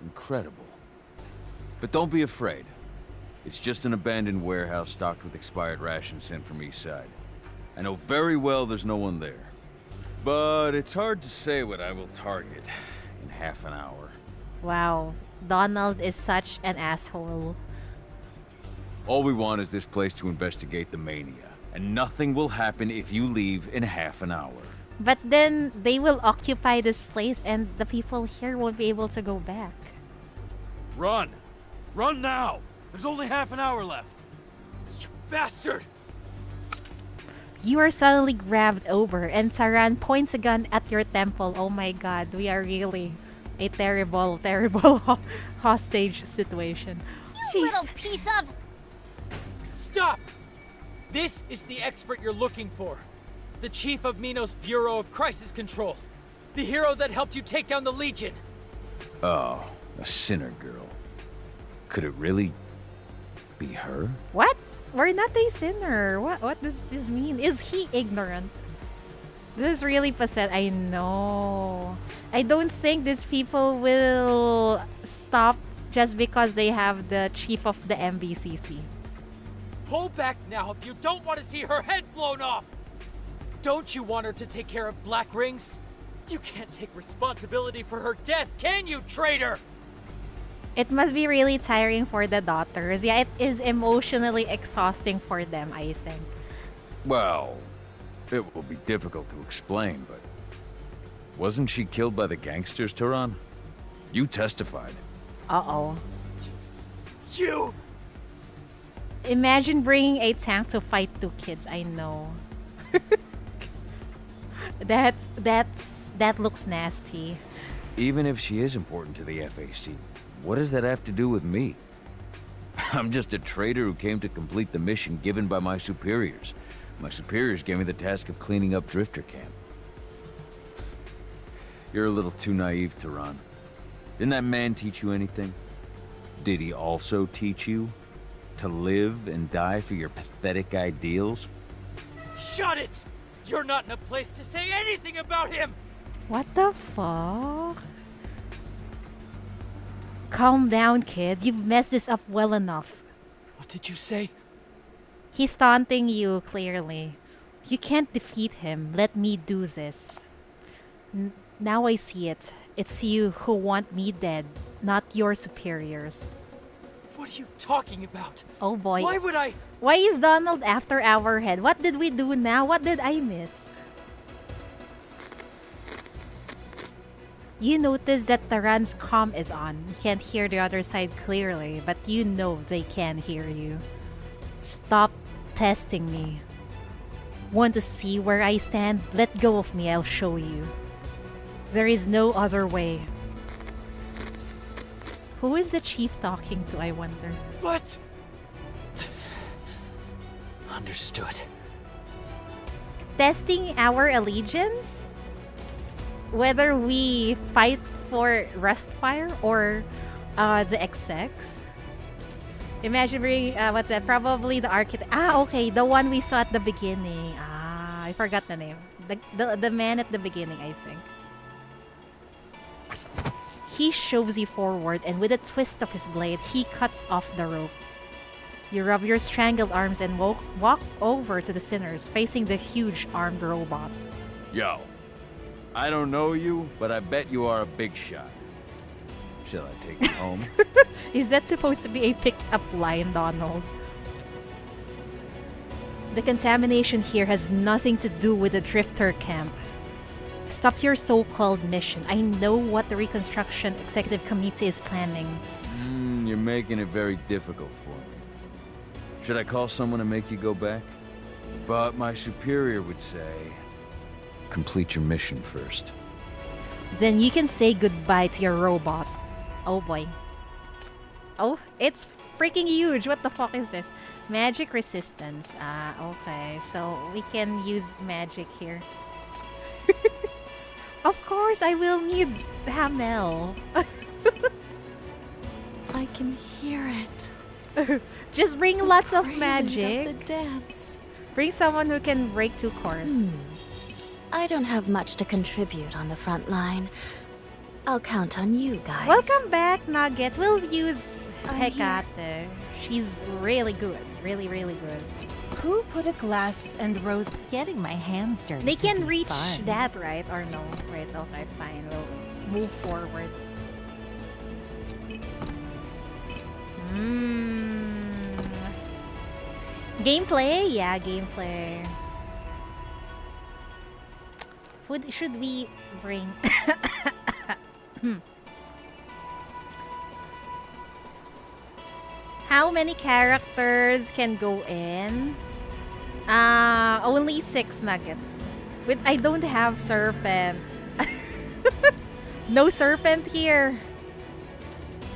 Incredible. But don't be afraid. It's just an abandoned warehouse stocked with expired rations sent from east side. I know very well there's no one there. But it's hard to say what I will target in half an hour. Wow, Donald is such an asshole. All we want is this place to investigate the mania. And nothing will happen if you leave in half an hour. But then they will occupy this place and the people here won't be able to go back. Run! Run now! There's only half an hour left. You bastard! You are suddenly grabbed over and Saran points a gun at your temple. Oh my god, we are really a terrible, terrible hostage situation. You little piece of... Stop! This is the expert you're looking for. The chief of Minos Bureau of Crisis Control. The hero that helped you take down the Legion. Oh, a sinner girl. Could it really be her? What? We're not a sinner. What does this mean? Is he ignorant? This is really pathetic. I know. I don't think these people will stop just because they have the chief of the MBCC. Pull back now if you don't want to see her head blown off! Don't you want her to take care of Black Rings? You can't take responsibility for her death, can you, traitor? It must be really tiring for the daughters. Yeah, it is emotionally exhausting for them, I think. Well, it will be difficult to explain, but... Wasn't she killed by the gangsters, Turan? You testified. Uh-oh. You! Imagine bringing a tank to fight two kids. I know. That looks nasty. Even if she is important to the FAC, what does that have to do with me? I'm just a traitor who came to complete the mission given by my superiors. My superiors gave me the task of cleaning up Drifter Camp. You're a little too naive, Turan. Didn't that man teach you anything? Did he also teach you to live and die for your pathetic ideals? Shut it! You're not in a place to say anything about him! What the fuck? Calm down, kid. You've messed this up well enough. What did you say? He's taunting you, clearly. You can't defeat him. Let me do this. Now I see it. It's you who want me dead, not your superiors. What are you talking about? Oh boy. Why would I? Why is Donald after our head? What did we do now? What did I miss? You notice that Taran's comm is on. You can't hear the other side clearly, but you know they can hear you. Stop testing me. Want to see where I stand? Let go of me, I'll show you. There is no other way. Who is the chief talking to, I wonder? What? Understood. Testing our allegiance? Whether we fight for Rustfire or the execs? Imagine bringing, what's that? Probably the architect. Ah, okay, the one we saw at the beginning. Ah, I forgot the name. The man at the beginning, I think. He shoves you forward, and with a twist of his blade, he cuts off the rope. You rub your strangled arms and walk over to the sinners, facing the huge armed robot. Yo, I don't know you, but I bet you are a big shot. Shall I take you home? Is that supposed to be a picked-up line, Donald? The contamination here has nothing to do with the Drifter camp. Stop your so-called mission. I know what the Reconstruction Executive Committee is planning. You're making it very difficult for me. Should I call someone to make you go back? But my superior would say, complete your mission first. Then you can say goodbye to your robot. Oh boy. Oh, it's freaking huge. What the fuck is this? Magic resistance. Ah, okay. So we can use magic here. Of course, I will need Hamel. I can hear it. Just bring lots of Railing magic. up the dance. Bring someone who can break 2 cores. I don't have much to contribute on the front line. I'll count on you guys. Welcome back, Nuggets. We'll use I'm here. Hecate. She's really good. Really, really good. Who put a glass and rose? Getting my hands dirty. They can could be reach fun. that, right? Or no? Right, okay, fine. We'll move forward. Gameplay? Yeah, gameplay. What should we bring? How many characters can go in? Only 6 nuggets. But I don't have Serpent. No Serpent here.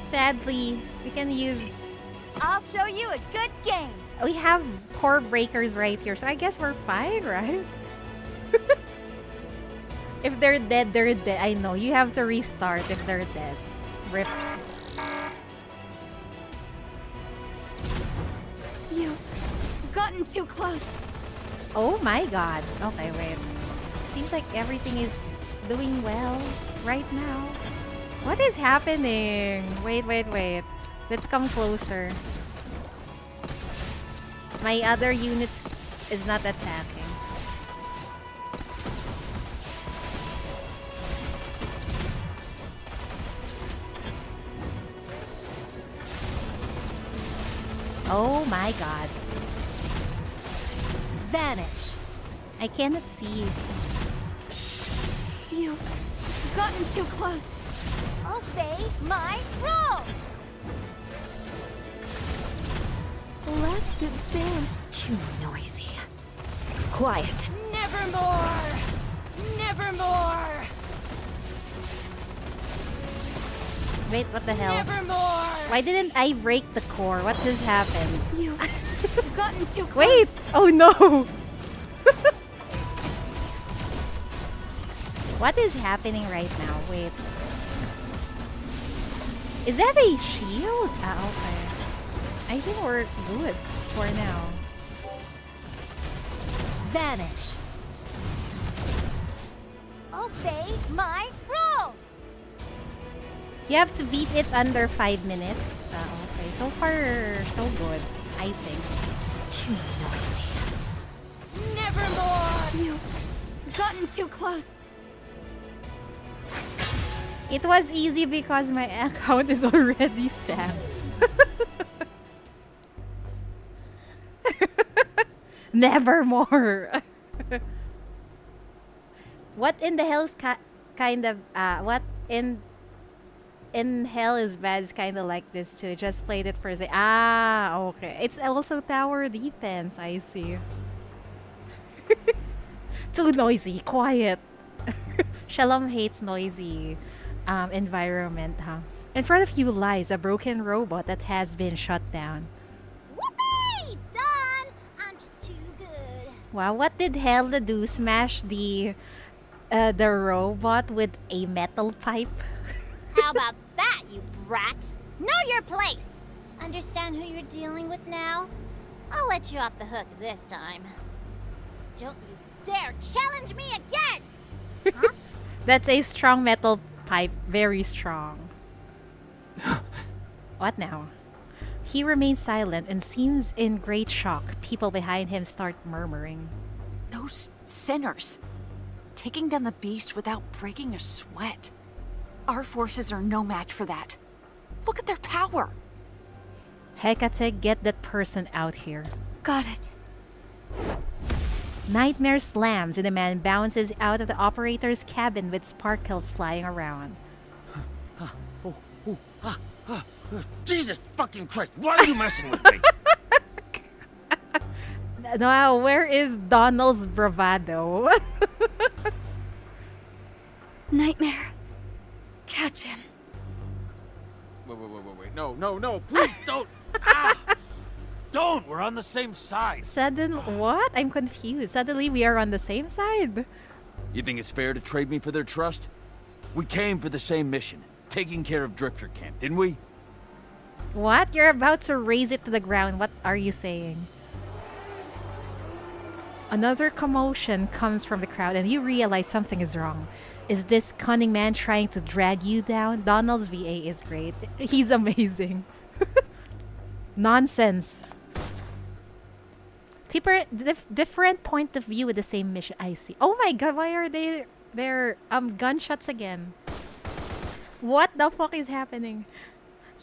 Sadly, we can use... I'll show you a good game. We have core breakers right here, so I guess we're fine, right? If they're dead, they're dead. I know, you have to restart if they're dead. Rip. You've gotten too close. Oh my god. Okay, wait. Seems like everything is doing well right now. What is happening? Wait. Let's come closer. My other units is not attacking. Oh my god. Vanish. I cannot see. You've gotten too close. Obey my rules. Let the dance. Too noisy. Quiet. Nevermore! Nevermore! Wait, what the hell? Nevermore! Why didn't I break the core? What just happened? You've gotten too close. Wait! Oh no! What is happening right now? Wait. Is that a shield? Ah, okay. I think we're good for now. Vanish. Obey my rules. You have to beat it under 5 minutes. Ah, okay. So far, so good. I think. Too noisy. You've gotten too close. It was easy because my account is already stamped. Nevermore. What in the hell is kind of what in hell is bad is kind of like this too. Just played it for a second. Ah, okay. It's also tower defense. I see. Too noisy. Quiet. Shalom hates noisy environment, huh? In front of you lies a broken robot that has been shut down. Whoopee! Done! I'm just too good. Wow, what did Helda do? Smash the robot with a metal pipe? How about that, you brat? Know your place! Understand who you're dealing with now? I'll let you off the hook this time. Don't you dare challenge me again! Huh? That's a strong metal pipe, very strong. What now? He remains silent and seems in great shock. People behind him start murmuring. Those sinners. Taking down the beast without breaking a sweat. Our forces are no match for that. Look at their power. Hecate, get that person out here. Got it. Nightmare slams and the man bounces out of the operator's cabin with sparkles flying around. Jesus fucking Christ, why are you messing with me? Now, where is Donald's bravado? Nightmare. Catch him. Wait. No, please don't. Ah! Don't, we're on the same side. What? I'm confused. Suddenly we are on the same side. You think it's fair to trade me for their trust? We came for the same mission, taking care of Drifter Camp, didn't we? What? You're about to raise it to the ground. What are you saying? Another commotion comes from the crowd and you realize something is wrong. Is this cunning man trying to drag you down? Donald's VA is great. He's amazing. Nonsense. Different point of view with the same mission. I see. Oh my god, why are there gunshots again? What the fuck is happening?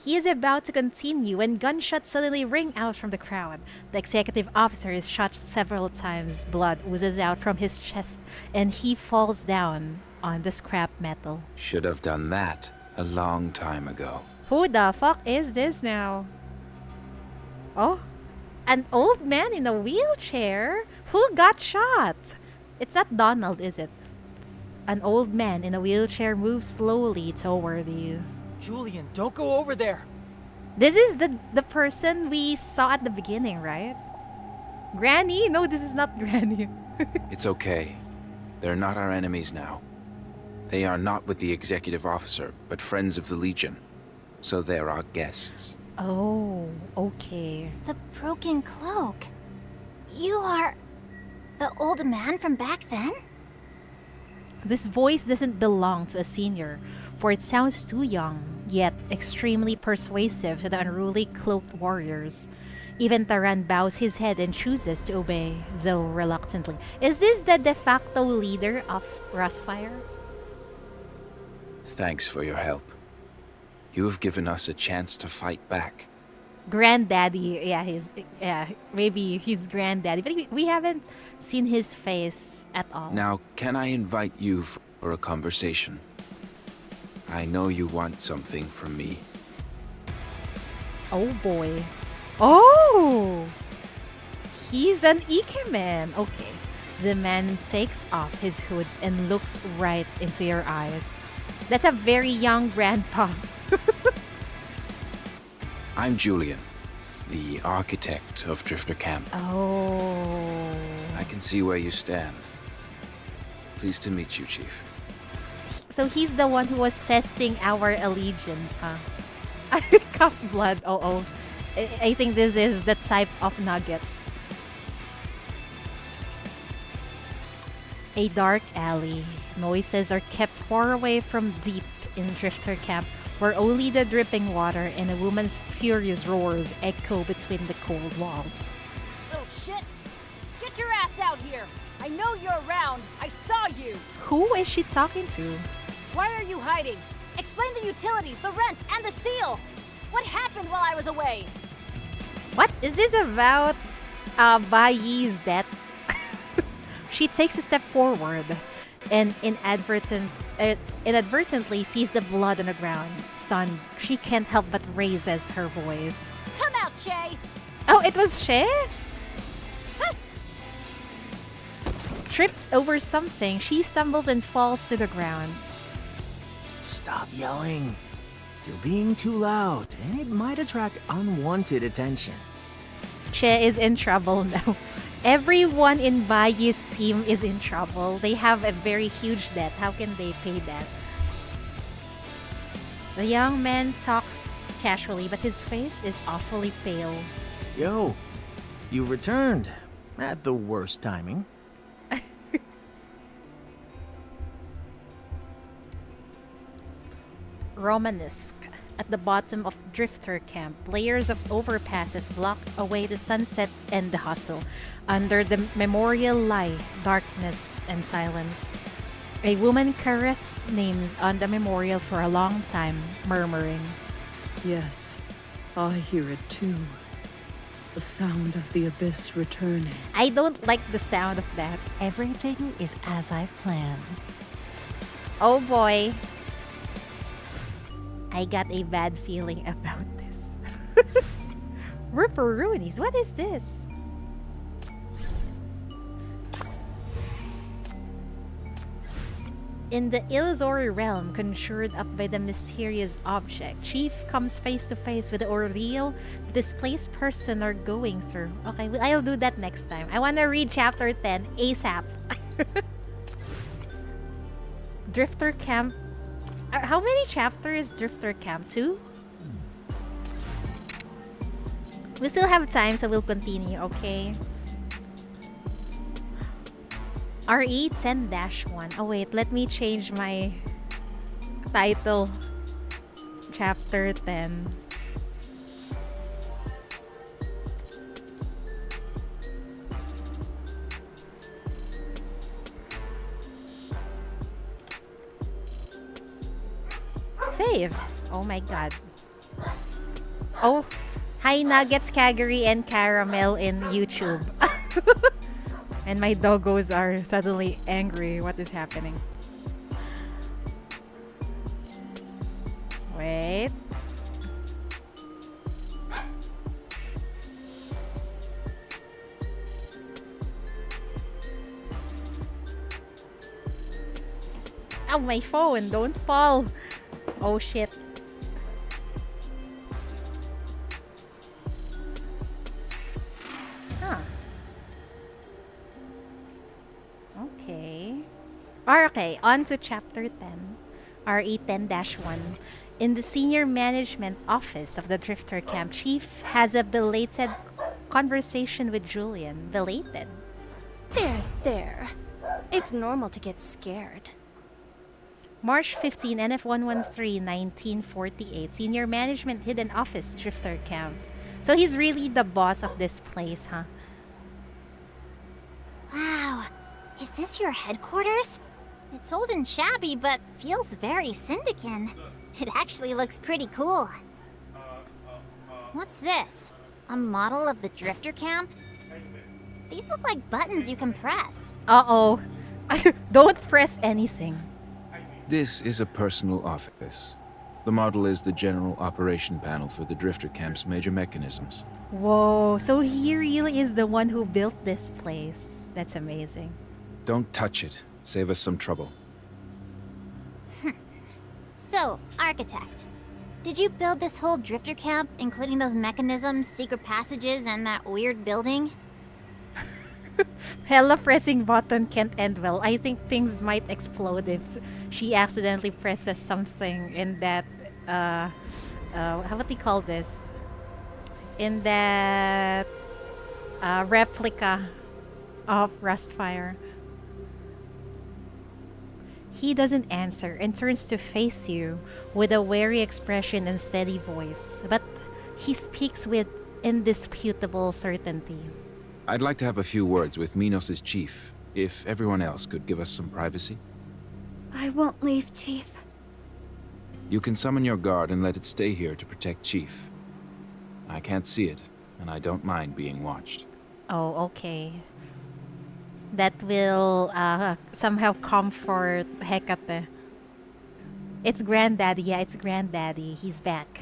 He is about to continue when gunshots suddenly ring out from the crowd. The executive officer is shot several times. Blood oozes out from his chest and he falls down on the scrap metal. Should have done that a long time ago. Who the fuck is this now? Oh, an old man in a wheelchair? Who got shot? It's not Donald, is it? An old man in a wheelchair moves slowly toward you. Julian, don't go over there. This is the person we saw at the beginning, right? Granny? No, this is not Granny. It's okay. They're not our enemies now. They are not with the executive officer, but friends of the Legion. So they're our guests. Oh, okay. The broken cloak. You are the old man from back then? This voice doesn't belong to a senior, for it sounds too young, yet extremely persuasive to the unruly cloaked warriors. Even Taran bows his head and chooses to obey, though reluctantly. Is this the de facto leader of Rustfire? Thanks for your help. You have given us a chance to fight back. Granddaddy, maybe he's granddaddy, but we haven't seen his face at all. Now, can I invite you for a conversation? I know you want something from me. Oh boy. Oh! He's an Ikemen. Okay. The man takes off his hood and looks right into your eyes. That's a very young grandpa. I'm Julian, the architect of Drifter Camp. Oh. I can see where you stand. Pleased to meet you, Chief. So he's the one who was testing our allegiance, huh? Cop's blood. Oh. I think this is the type of nuggets. A dark alley. Noises are kept far away from deep in Drifter Camp, where only the dripping water and a woman's furious roars echo between the cold walls. Oh shit! Get your ass out here! I know you're around. I saw you. Who is she talking to? Why are you hiding? Explain the utilities, the rent, and the seal. What happened while I was away? What is this about? Baiyi's death. She takes a step forward and inadvertently sees the blood on the ground. Stunned, she can't help but raises her voice. Come out, Che. Oh, it was Che? Tripped over something, she stumbles and falls to the ground. Stop yelling. You're being too loud, and it might attract unwanted attention. Che is in trouble now. Everyone in Baiyi's team is in trouble. They have a very huge debt. How can they pay that? The young man talks casually, but his face is awfully pale. Yo, you returned at the worst timing. Romanesque. At the bottom of Drifter Camp, layers of overpasses block away the sunset and the hustle. Under the memorial lie darkness and silence. A woman caressed names on the memorial for a long time, murmuring. Yes, I hear it too. The sound of the abyss returning. I don't like the sound of that. Everything is as I've planned. Oh boy. I got a bad feeling about this. Ripperoonies, what is this? In the illusory realm conjured up by the mysterious object, Chief comes face to face with the ordeal the displaced person are going through. Okay, I'll do that next time. I want to read chapter 10 ASAP. Drifter Camp. How many chapters is Drifter Camp? 2? We still have time, so we'll continue, okay? RE 10-1. Oh wait, let me change my title. Chapter 10. Save. Oh my god. Oh, hi Nuggets, Kagari, and Caramel in YouTube. And my doggos are suddenly angry. What is happening? Wait. Oh, my phone, don't fall. Oh shit. Huh. Okay. Okay, on to chapter 10. RE 10-1. In the senior management office of the Drifter Camp, Chief has a belated conversation with Julian. Belated? There. It's normal to get scared. March 15, NF113, 1948. Senior Management Hidden Office, Drifter Camp. So he's really the boss of this place, huh? Wow. Is this your headquarters? It's old and shabby, but feels very Syndican. It actually looks pretty cool. What's this? A model of the Drifter Camp? These look like buttons you can press. Uh-oh. Don't press anything. This is a personal office. The model is the general operation panel for the Drifter Camp's major mechanisms. Whoa, so he really is the one who built this place. That's amazing. Don't touch it. Save us some trouble. So, architect, did you build this whole Drifter Camp, including those mechanisms, secret passages, and that weird building? Hella pressing button can't end well. I think things might explode if she accidentally presses something in that, how would you call this? In that replica of Rustfire. He doesn't answer and turns to face you with a wary expression and steady voice, but he speaks with indisputable certainty. I'd like to have a few words with Minos' chief, If everyone else could give us some privacy. I won't leave, Chief. You can summon your guard and let it stay here to protect Chief. I can't see it, and I don't mind being watched. Oh, okay. That will somehow comfort Hecate. It's Granddaddy. Yeah, it's Granddaddy. He's back.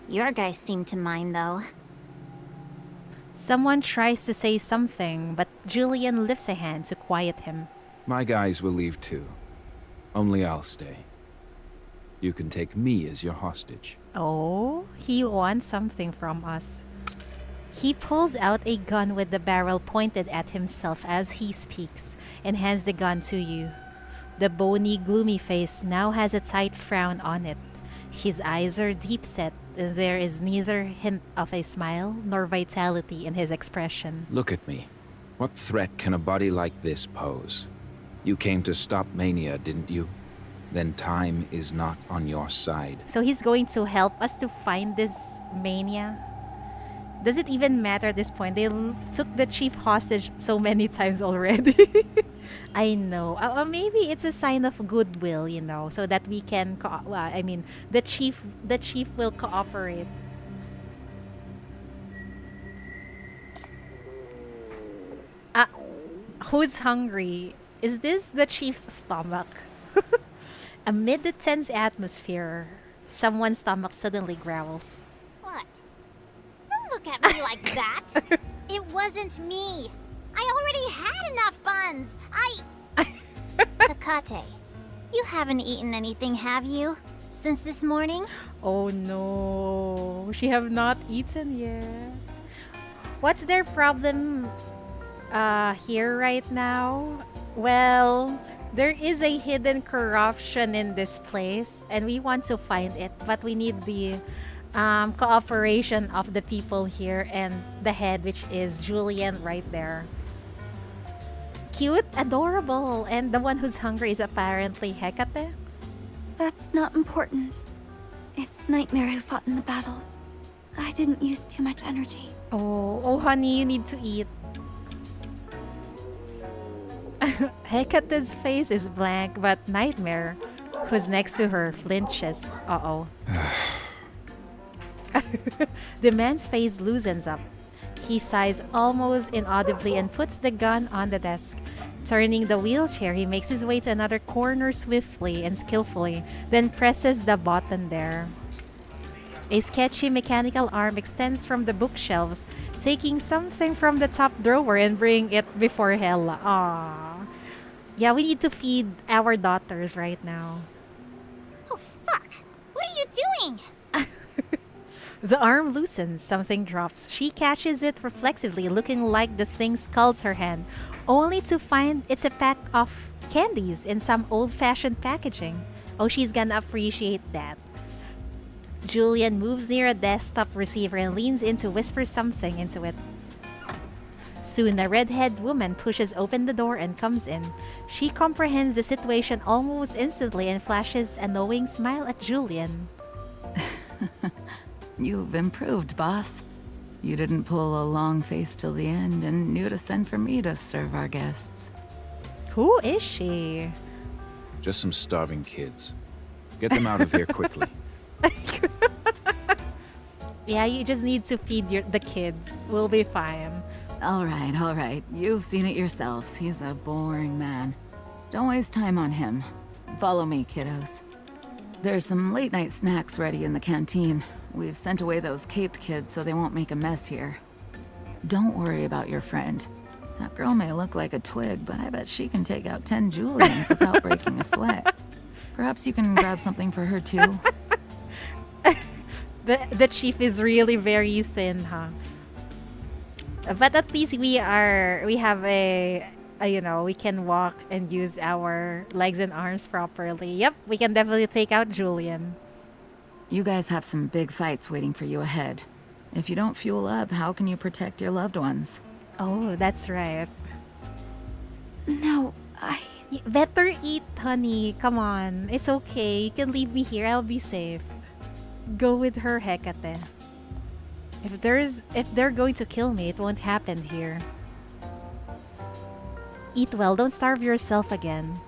Your guys seem to mind, though. Someone tries to say something, but Julian lifts a hand to quiet him. My guys will leave too. Only I'll stay. You can take me as your hostage. Oh, he wants something from us. He pulls out a gun with the barrel pointed at himself as he speaks and hands the gun to you. The bony, gloomy face now has a tight frown on it. His eyes are deep set. There is neither hint of a smile nor vitality in his expression. Look at me. What threat can a body like this pose? You came to stop Mania, didn't you? Then time is not on your side. So he's going to help us to find this Mania? Does it even matter at this point? They took the chief hostage so many times already. I know. Maybe it's a sign of goodwill, you know, so that we can. The chief will cooperate. Who's hungry? Is this the chief's stomach? Amid the tense atmosphere, someone's stomach suddenly growls. What? Don't look at me like that. It wasn't me. I already had enough buns. Hecate, you haven't eaten anything, have you? Since this morning? Oh no, she have not eaten yet. What's their problem here right now? Well, there is a hidden corruption in this place and we want to find it, but we need the cooperation of the people here and the head, which is Julian right there. Cute, adorable, and the one who's hungry is apparently Hecate. That's not important. It's Nightmare who fought in the battles. I didn't use too much energy. Oh, honey, you need to eat. Hecate's face is blank, but Nightmare, who's next to her, flinches. Uh-oh. The man's face loosens up. He sighs almost inaudibly and puts the gun on the desk. Turning the wheelchair, he makes his way to another corner swiftly and skillfully, then presses the button there. A sketchy mechanical arm extends from the bookshelves, taking something from the top drawer and bringing it before Hella. Aww. Yeah, we need to feed our daughters right now. Oh, fuck! What are you doing? The arm loosens, something drops. She catches it reflexively, looking like the thing scalds her hand, only to find it's a pack of candies in some old-fashioned packaging. Oh, she's gonna appreciate that. Julian moves near a desktop receiver and leans in to whisper something into it. Soon, a red-haired woman pushes open the door and comes in. She comprehends the situation almost instantly and flashes a knowing smile at Julian. You've improved, boss. You didn't pull a long face till the end and knew to send for me to serve our guests. Who is she? Just some starving kids. Get them out of here quickly. Yeah, you just need to feed the kids. We'll be fine. All right. You've seen it yourselves. He's a boring man. Don't waste time on him. Follow me, kiddos. There's some late-night snacks ready in the canteen. We've sent away those caped kids so they won't make a mess here. Don't worry about your friend. That girl may look like a twig, but I bet she can take out 10 Julians without breaking a sweat. Perhaps you can grab something for her too. The chief is really very thin, huh? But at least we have a we can walk and use our legs and arms properly. Yep, we can definitely take out Julian. You guys have some big fights waiting for you ahead. If you don't fuel up, how can you protect your loved ones? Oh, that's right. No, You better eat, honey. Come on. It's okay. You can leave me here. I'll be safe. Go with her, Hecate. If they're going to kill me, it won't happen here. Eat well, don't starve yourself again.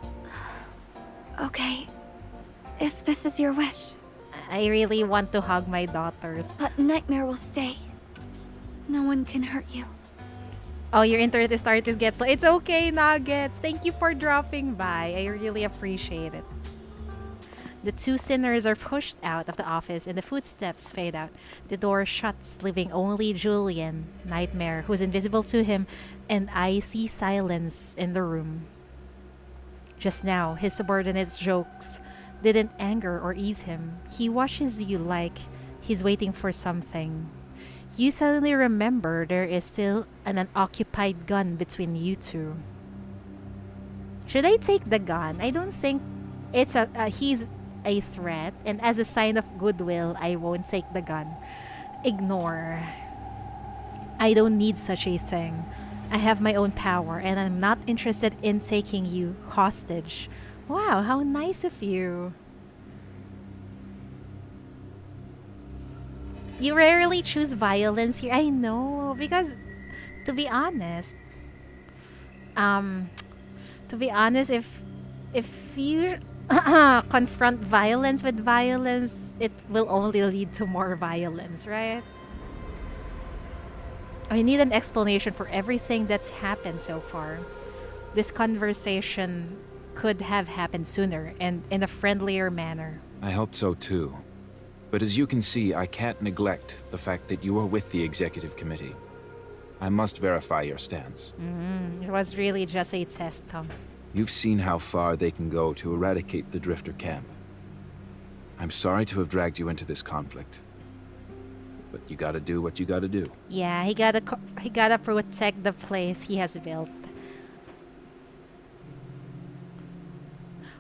Okay. If this is your wish. I really want to hug my daughters. But Nightmare will stay. No one can hurt you. Oh, your internet is starting to get slow. It's okay, Nuggets. Thank you for dropping by. I really appreciate it. The two sinners are pushed out of the office and the footsteps fade out. The door shuts, leaving only Julian, Nightmare, who's invisible to him, and I see silence in the room. Just now, his subordinate's jokes didn't anger or ease him. He watches you like he's waiting for something. You suddenly remember there is still an unoccupied gun between you two. Should I take the gun? I don't think it's he's a threat, and as a sign of goodwill, I won't take the gun. Ignore. I don't need such a thing. I have my own power, and I'm not interested in taking you hostage. Wow, how nice of you. You rarely choose violence here. I know, because to be honest, if you confront violence with violence, it will only lead to more violence, right? I need an explanation for everything that's happened so far. This conversation could have happened sooner and in a friendlier manner. I hope so too. But as you can see, I can't neglect the fact that you are with the executive committee. I must verify your stance. It was really just a test, Tom. You've seen how far they can go to eradicate the Drifter camp. I'm sorry to have dragged you into this conflict. But you gotta do what you gotta do. Yeah, he gotta protect the place he has built.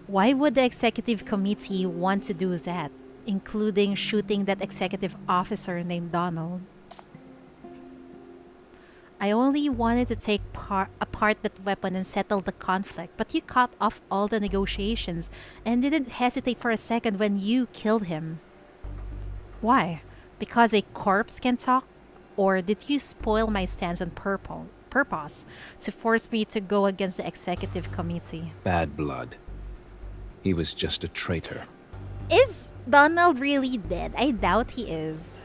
Why would the executive committee want to do that, including shooting that executive officer named Donald? I only wanted to take apart that weapon and settle the conflict, but you cut off all the negotiations and didn't hesitate for a second when you killed him. Why? Because a corpse can talk? Or did you spoil my stance on purpose to force me to go against the executive committee? Bad blood. He was just a traitor. Is Donald really dead? I doubt he is.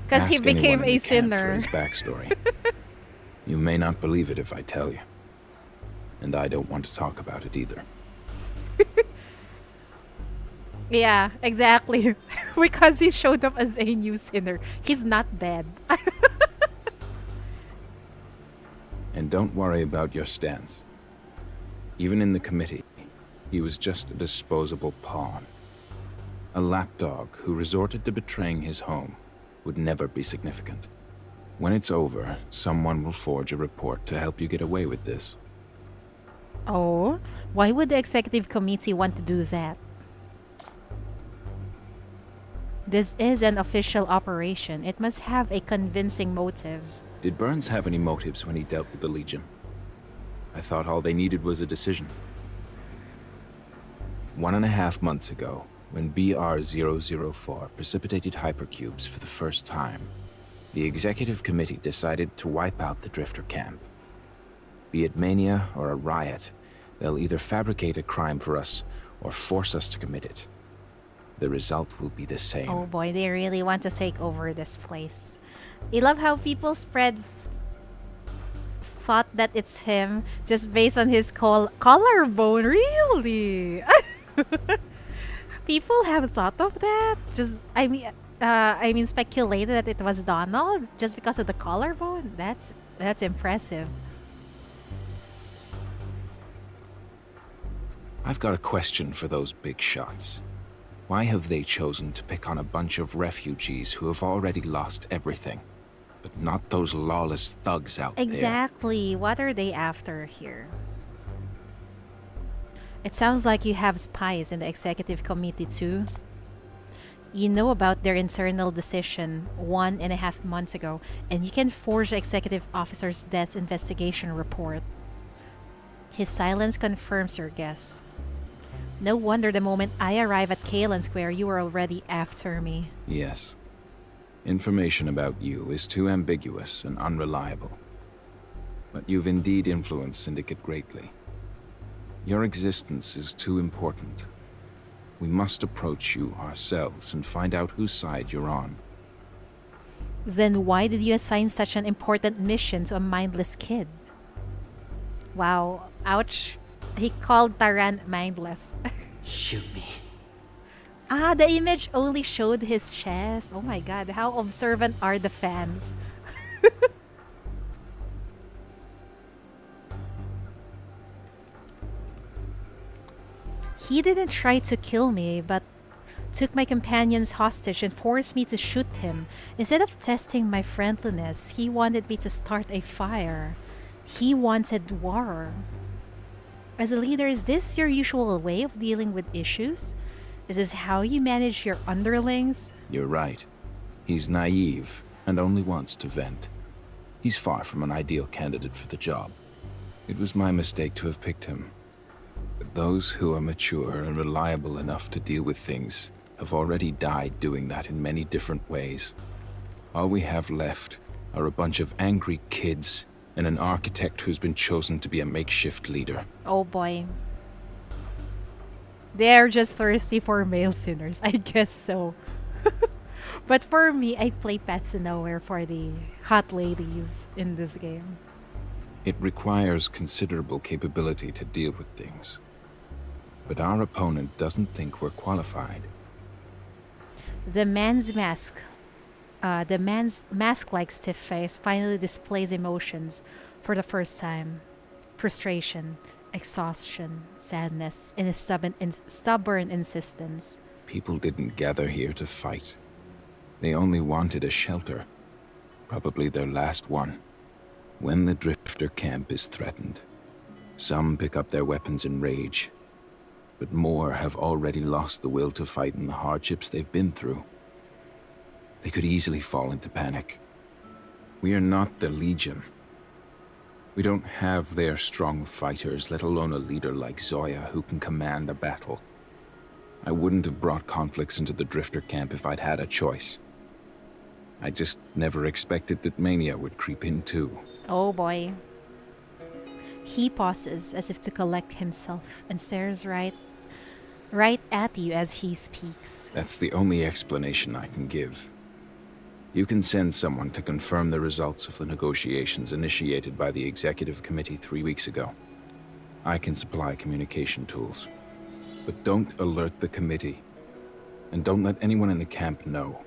Because he Ask anyone became in a the camp for sinner. his backstory. You may not believe it if I tell you. And I don't want to talk about it either. Yeah, exactly. Because he showed up as a new sinner. He's not dead. And don't worry about your stance. Even in the committee, he was just a disposable pawn. A lapdog who resorted to betraying his home would never be significant. When it's over, someone will forge a report to help you get away with this. Oh, why would the executive committee want to do that? This is an official operation. It must have a convincing motive. Did Burns have any motives when he dealt with the Legion? I thought all they needed was a decision. 1.5 months ago, when BR-004 precipitated hypercubes for the first time, the executive committee decided to wipe out the Drifter camp. Be it mania or a riot, they'll either fabricate a crime for us or force us to commit it. The result will be the same. Oh boy, they really want to take over this place. I love how people spread thought that it's him just based on his collarbone. Really? People have thought of that? Just, I mean, speculated that it was Donald just because of the collarbone? That's impressive. I've got a question for those big shots. Why have they chosen to pick on a bunch of refugees who have already lost everything, but not those lawless thugs out there? Exactly. What are they after here? It sounds like you have spies in the executive committee too. You know about their internal decision 1.5 months ago, and you can forge the executive officer's death investigation report. His silence confirms your guess. No wonder the moment I arrive at Kalen Square, you were already after me. Yes. Information about you is too ambiguous and unreliable. But you've indeed influenced Syndicate greatly. Your existence is too important. We must approach you ourselves and find out whose side you're on. Then why did you assign such an important mission to a mindless kid? Wow, ouch. He called Taran mindless. Shoot me. Ah, the image only showed his chest. Oh my god, how observant are the fans? He didn't try to kill me, but took my companions hostage and forced me to shoot him. Instead of testing my friendliness, he wanted me to start a fire. He wanted war. As a leader, is this your usual way of dealing with issues? Is this how you manage your underlings? You're right. He's naive and only wants to vent. He's far from an ideal candidate for the job. It was my mistake to have picked him. But those who are mature and reliable enough to deal with things have already died doing that in many different ways. All we have left are a bunch of angry kids and an architect who's been chosen to be a makeshift leader. Oh boy. They're just thirsty for male sinners, I guess so. But for me, I play Path to Nowhere for the hot ladies in this game. It requires considerable capability to deal with things. But our opponent doesn't think we're qualified. The man's mask-like stiff face finally displays emotions for the first time. Frustration, exhaustion, sadness, and a stubborn insistence. People didn't gather here to fight. They only wanted a shelter. Probably their last one. When the Drifter camp is threatened, some pick up their weapons in rage. But more have already lost the will to fight in the hardships they've been through. They could easily fall into panic. We are not the Legion. We don't have their strong fighters, let alone a leader like Zoya who can command a battle. I wouldn't have brought conflicts into the Drifter camp if I'd had a choice. I just never expected that Mania would creep in too. Oh boy. He pauses as if to collect himself and stares right at you as he speaks. That's the only explanation I can give. You can send someone to confirm the results of the negotiations initiated by the Executive Committee 3 weeks ago. I can supply communication tools. But don't alert the committee. And don't let anyone in the camp know.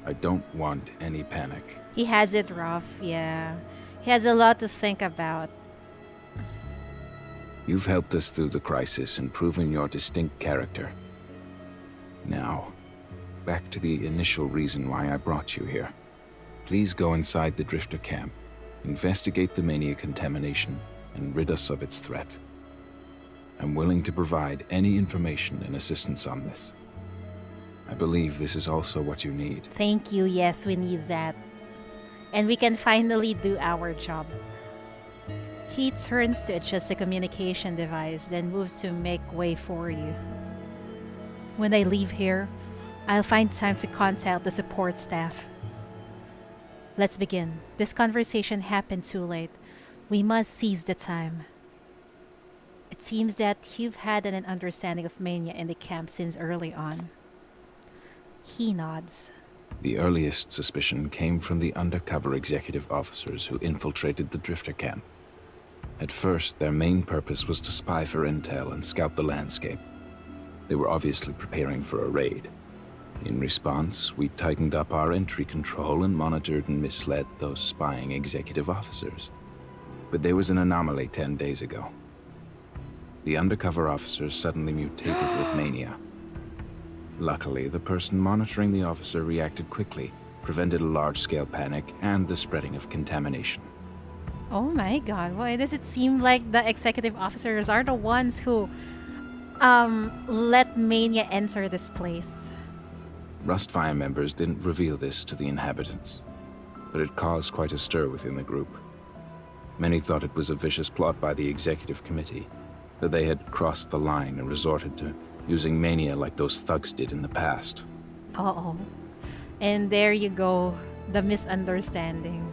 I don't want any panic. He has it rough, yeah. He has a lot to think about. You've helped us through the crisis and proven your distinct character. Now, back to the initial reason why I brought you here. Please go inside the Drifter camp, investigate the Mania contamination, and rid us of its threat. I'm willing to provide any information and assistance on this. I believe this is also what you need. Thank you, yes, we need that. And we can finally do our job. He turns to adjust the communication device, then moves to make way for you. When I leave here, I'll find time to contact the support staff. Let's begin. This conversation happened too late. We must seize the time. It seems that you've had an understanding of Mania in the camp since early on. He nods. The earliest suspicion came from the undercover executive officers who infiltrated the Drifter camp. At first, their main purpose was to spy for intel and scout the landscape. They were obviously preparing for a raid. In response, we tightened up our entry control and monitored and misled those spying executive officers. But there was an anomaly 10 days ago. The undercover officers suddenly mutated with Mania. Luckily, the person monitoring the officer reacted quickly, prevented a large-scale panic and the spreading of contamination. Oh my god, why does it seem like the executive officers are the ones who let Mania enter this place? Rustfire members didn't reveal this to the inhabitants, but it caused quite a stir within the group. Many thought it was a vicious plot by the Executive Committee, that they had crossed the line and resorted to using Mania like those thugs did in the past. Uh-oh. And there you go, the misunderstanding.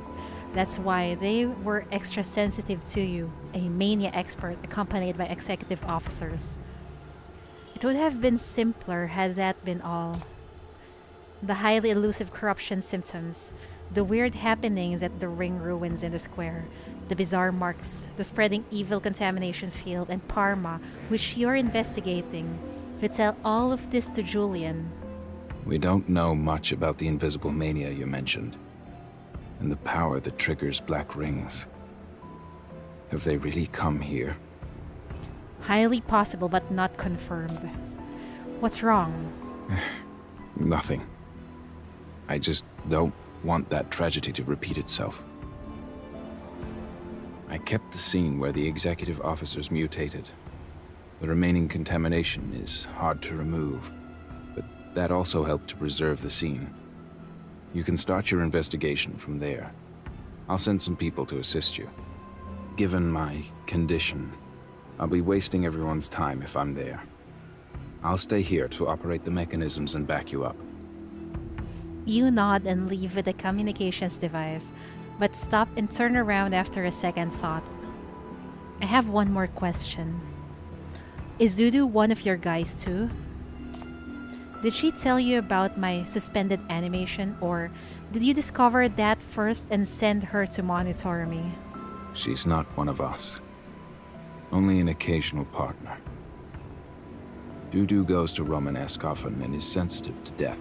That's why they were extra sensitive to you, a mania expert accompanied by executive officers. It would have been simpler had that been all. The highly elusive corruption symptoms, the weird happenings at the ring ruins in the square, the bizarre marks, the spreading evil contamination field, and Parma, which you're investigating, would tell all of this to Julian. We don't know much about the invisible mania you mentioned, and the power that triggers black rings. Have they really come here? Highly possible, but not confirmed. What's wrong? Nothing. I just don't want that tragedy to repeat itself. I kept the scene where the executive officers mutated. The remaining contamination is hard to remove, but that also helped to preserve the scene. You can start your investigation from there. I'll send some people to assist you. Given my condition, I'll be wasting everyone's time if I'm there. I'll stay here to operate the mechanisms and back you up. You nod and leave with the communications device, but stop and turn around after a second thought. I have one more question. Is Dudu one of your guys too? Did she tell you about my suspended animation, or did you discover that first and send her to monitor me? She's not one of us. Only an occasional partner. Dudu goes to Romanesque often and is sensitive to death.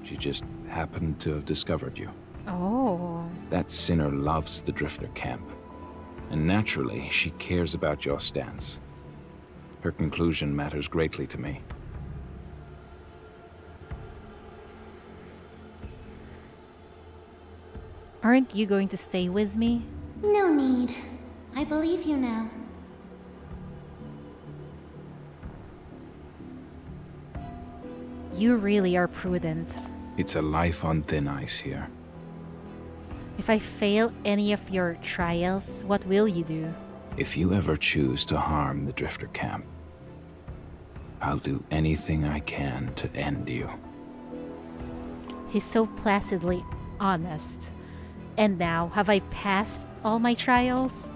She just happened to have discovered you. Oh. That sinner loves the Drifter Camp, and naturally, she cares about your stance. Her conclusion matters greatly to me. Aren't you going to stay with me? No need. I believe you now. You really are prudent. It's a life on thin ice here. If I fail any of your trials, what will you do? If you ever choose to harm the Drifter Camp, I'll do anything I can to end you. He's so placidly honest. And now, have I passed all my trials?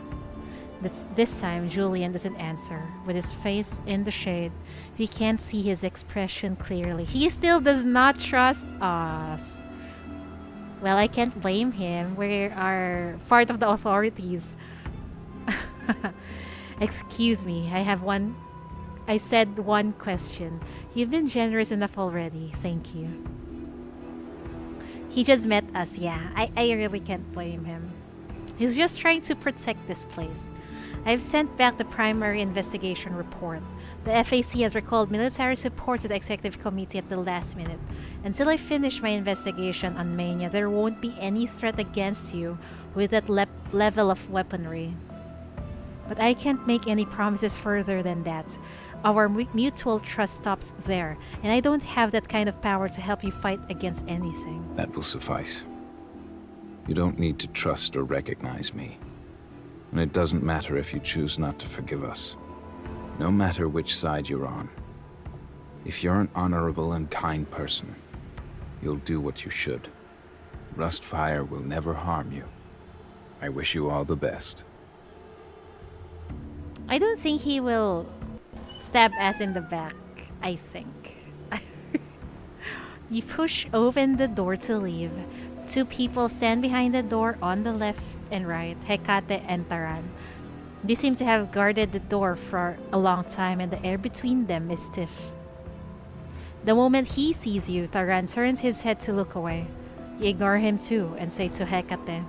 This time, Julian doesn't answer. With his face in the shade, we can't see his expression clearly. He still does not trust us. Well, I can't blame him. We are part of the authorities. Excuse me, I said one question. You've been generous enough already. Thank you. He just met us, yeah. I really can't blame him. He's just trying to protect this place. I've sent back the primary investigation report. The FAC has recalled military support to the executive committee at the last minute. Until I finish my investigation on Mania, there won't be any threat against you with that level of weaponry. But I can't make any promises further than that. Our mutual trust stops there, and I don't have that kind of power to help you fight against anything. That will suffice. You don't need to trust or recognize me. And it doesn't matter if you choose not to forgive us. No matter which side you're on. If you're an honorable and kind person, you'll do what you should. Rustfire will never harm you. I wish you all the best. I don't think he will stab us in the back, I think. You push open the door to leave. Two people stand behind the door on the left and right, Hecate and Taran. They seem to have guarded the door for a long time, and the air between them is stiff. The moment he sees you, Taran turns his head to look away. You ignore him too and say to Hecate,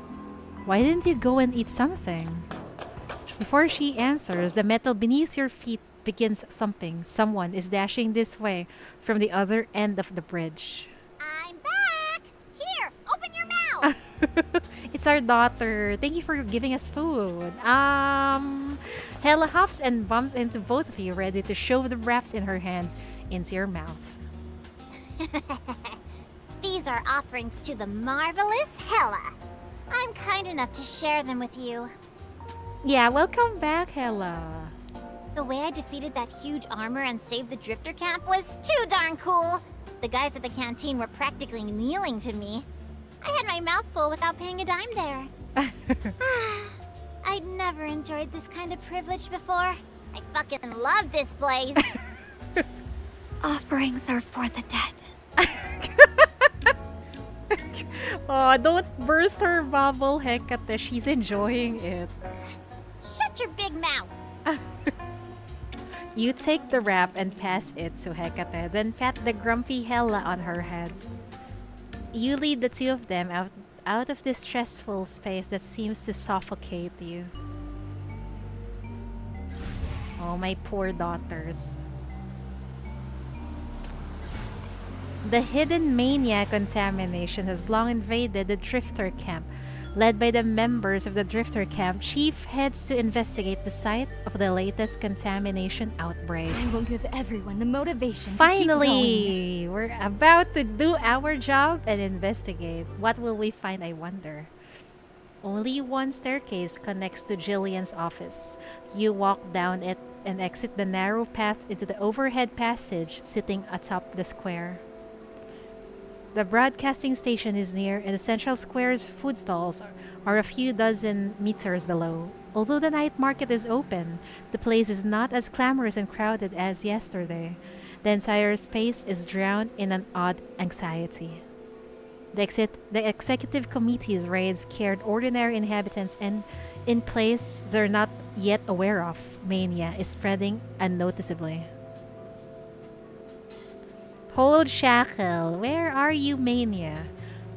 "Why didn't you go and eat something?" Before she answers, the metal beneath your feet begins thumping. Someone is dashing this way from the other end of the bridge. I'm back! Here, open your mouth! It's our daughter. Thank you for giving us food. Hella huffs and bumps into both of you, ready to shove the wraps in her hands into your mouths. These are offerings to the marvelous Hella. I'm kind enough to share them with you. Yeah, welcome back, Hella. The way I defeated that huge armor and saved the Drifter Camp was too darn cool. The guys at the canteen were practically kneeling to me. I had my mouth full without paying a dime there. I'd never enjoyed this kind of privilege before. I fucking love this place. Offerings are for the dead. Oh, don't burst her bubble, Hecate. She's enjoying it. Shut your big mouth. You take the wrap and pass it to Hecate, then pat the grumpy Hela on her head. You lead the two of them out of this stressful space that seems to suffocate you. Oh, my poor daughters. The hidden mania contamination has long invaded the Drifter camp. Led by the members of the Drifter camp, Chief heads to investigate the site of the latest contamination outbreak. I will give everyone the motivation Finally, to keep going. we're about to do our job and investigate. What will we find, I wonder? Only one staircase connects to Jillian's office. You walk down it and exit the narrow path into the overhead passage sitting atop the square. The broadcasting station is near, and the central square's food stalls are a few dozen meters below. Although the night market is open, the place is not as clamorous and crowded as yesterday. The entire space is drowned in an odd anxiety. The executive committee's raids scared ordinary inhabitants, and in place they're not yet aware of, mania is spreading unnoticeably. Hold Shackle, where are you, Mania?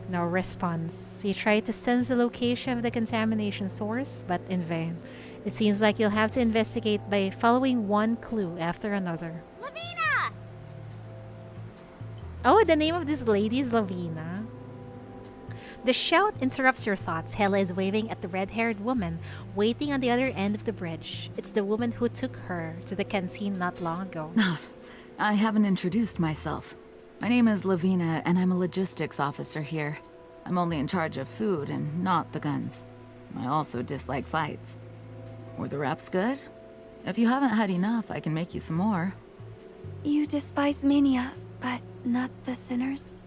No response. You try to sense the location of the contamination source, but in vain. It seems like you'll have to investigate by following one clue after another. Lavina! Oh, the name of this lady is Lavina. The shout interrupts your thoughts. Hela is waving at the red-haired woman waiting on the other end of the bridge. It's the woman who took her to the canteen not long ago. I haven't introduced myself. My name is Lavina, and I'm a logistics officer here. I'm only in charge of food and not the guns. I also dislike fights. Were the wraps good? If you haven't had enough, I can make you some more. You despise Mania, but not the sinners?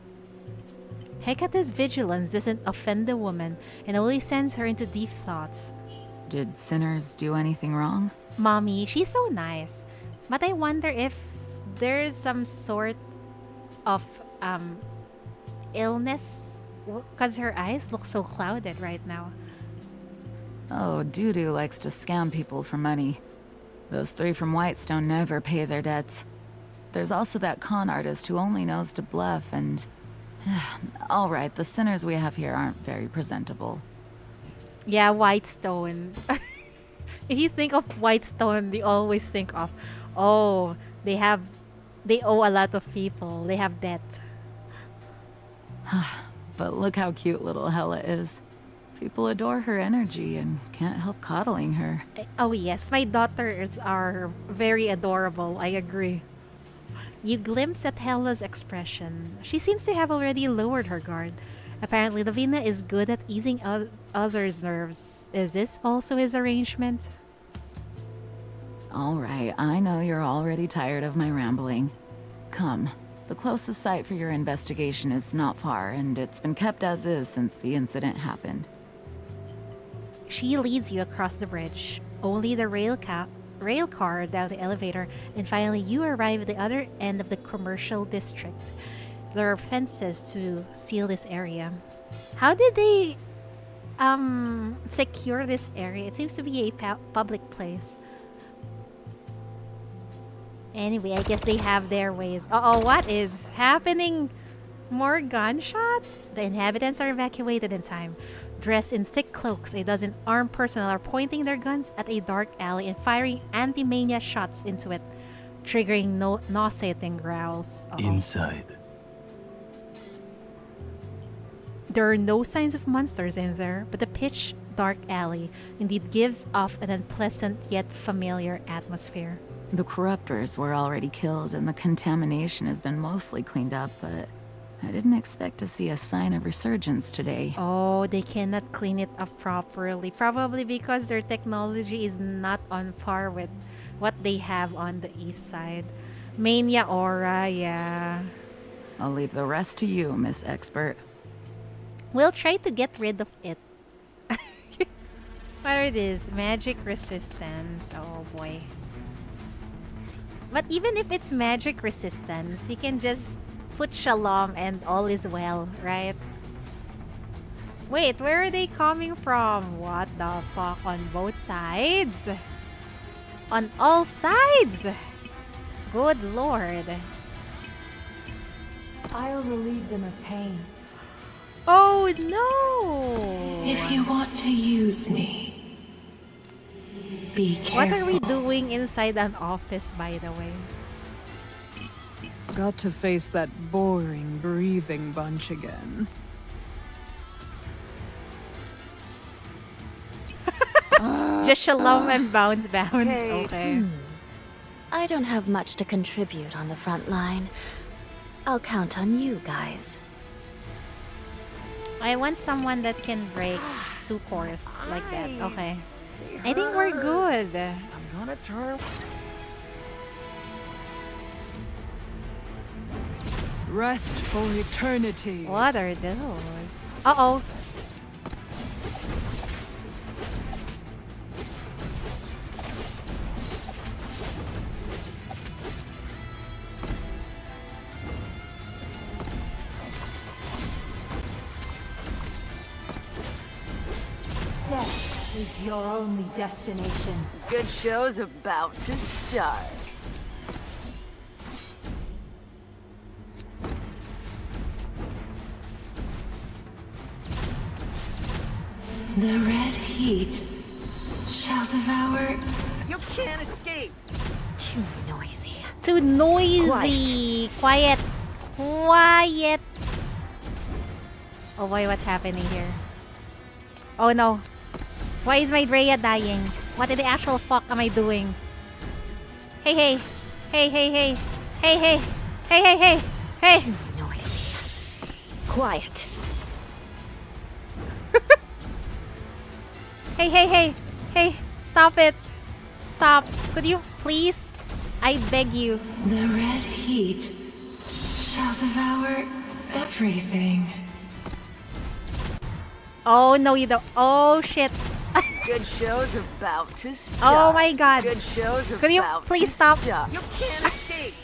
Hecate's vigilance doesn't offend the woman and only sends her into deep thoughts. Did sinners do anything wrong? Mommy, she's so nice. But I wonder if there's some sort of illness because her eyes look so clouded right now. Oh, Dudu likes to scam people for money. Those three from Whitestone never pay their debts. There's also that con artist who only knows to bluff and... All right, the sinners we have here aren't very presentable. Yeah, Whitestone. If you think of Whitestone, they always think of, oh, they owe a lot of people. They have debt. But look how cute little Hela is. People adore her energy and can't help coddling her. Oh yes, my daughters are very adorable. I agree. You glimpse at Hela's expression. She seems to have already lowered her guard. Apparently, Lavina is good at easing others' nerves. Is this also his arrangement? All right, I know you're already tired of my rambling. Come, the closest site for your investigation is not far, and it's been kept as is since the incident happened. She leads you across the bridge. Only the rail car down the elevator, and finally you arrive at the other end of the commercial district. There are fences to seal this area. How did they secure this area? It seems to be a public place. Anyway, I guess they have their ways. Uh-oh, what is happening? More gunshots? The inhabitants are evacuated in time. Dressed in thick cloaks, a dozen armed personnel are pointing their guns at a dark alley and firing anti-mania shots into it, triggering nauseating growls. Inside. There are no signs of monsters in there, but the pitch dark alley indeed gives off an unpleasant yet familiar atmosphere. The corruptors were already killed and the contamination has been mostly cleaned up, but I didn't expect to see a sign of resurgence today. Oh, they cannot clean it up properly. Probably because their technology is not on par with what they have on the east side. Mania aura, yeah. I'll leave the rest to you, Miss Expert. We'll try to get rid of it. What are these? Magic resistance. Oh boy. But even if it's magic resistance, you can just put Shalom and all is well, right? Wait, where are they coming from? What the fuck? On both sides? On all sides? Good lord. I'll relieve them of pain. Oh no! If you want to use me, be careful. What are we doing inside an office, by the way? Got to face that boring, breathing bunch again. Just Shalom and bounce. Okay. I don't have much to contribute on the front line. I'll count on you guys. I want someone that can break 2 cores like that. Okay. I think we're good. I'm gonna turn. Rest for eternity. What are those? Uh-oh. Death is your only destination. Good show's about to start. The red heat shall devour. You can't escape. Too noisy. Too noisy. Quiet. Quiet. Oh boy, what's happening here? Oh no. Why is my Drea dying? What in the actual fuck am I doing? Hey, hey. Hey, hey, hey. Hey, hey. Hey, hey, hey. Hey. Too noisy. Quiet. Hey, hey, hey. Hey, stop it. Stop. Could you please? I beg you. The red heat shall devour everything. Oh no, you don't. Oh shit. Good show's about to start. Oh my god. Good show's Could you about please to stop? start. You can't escape.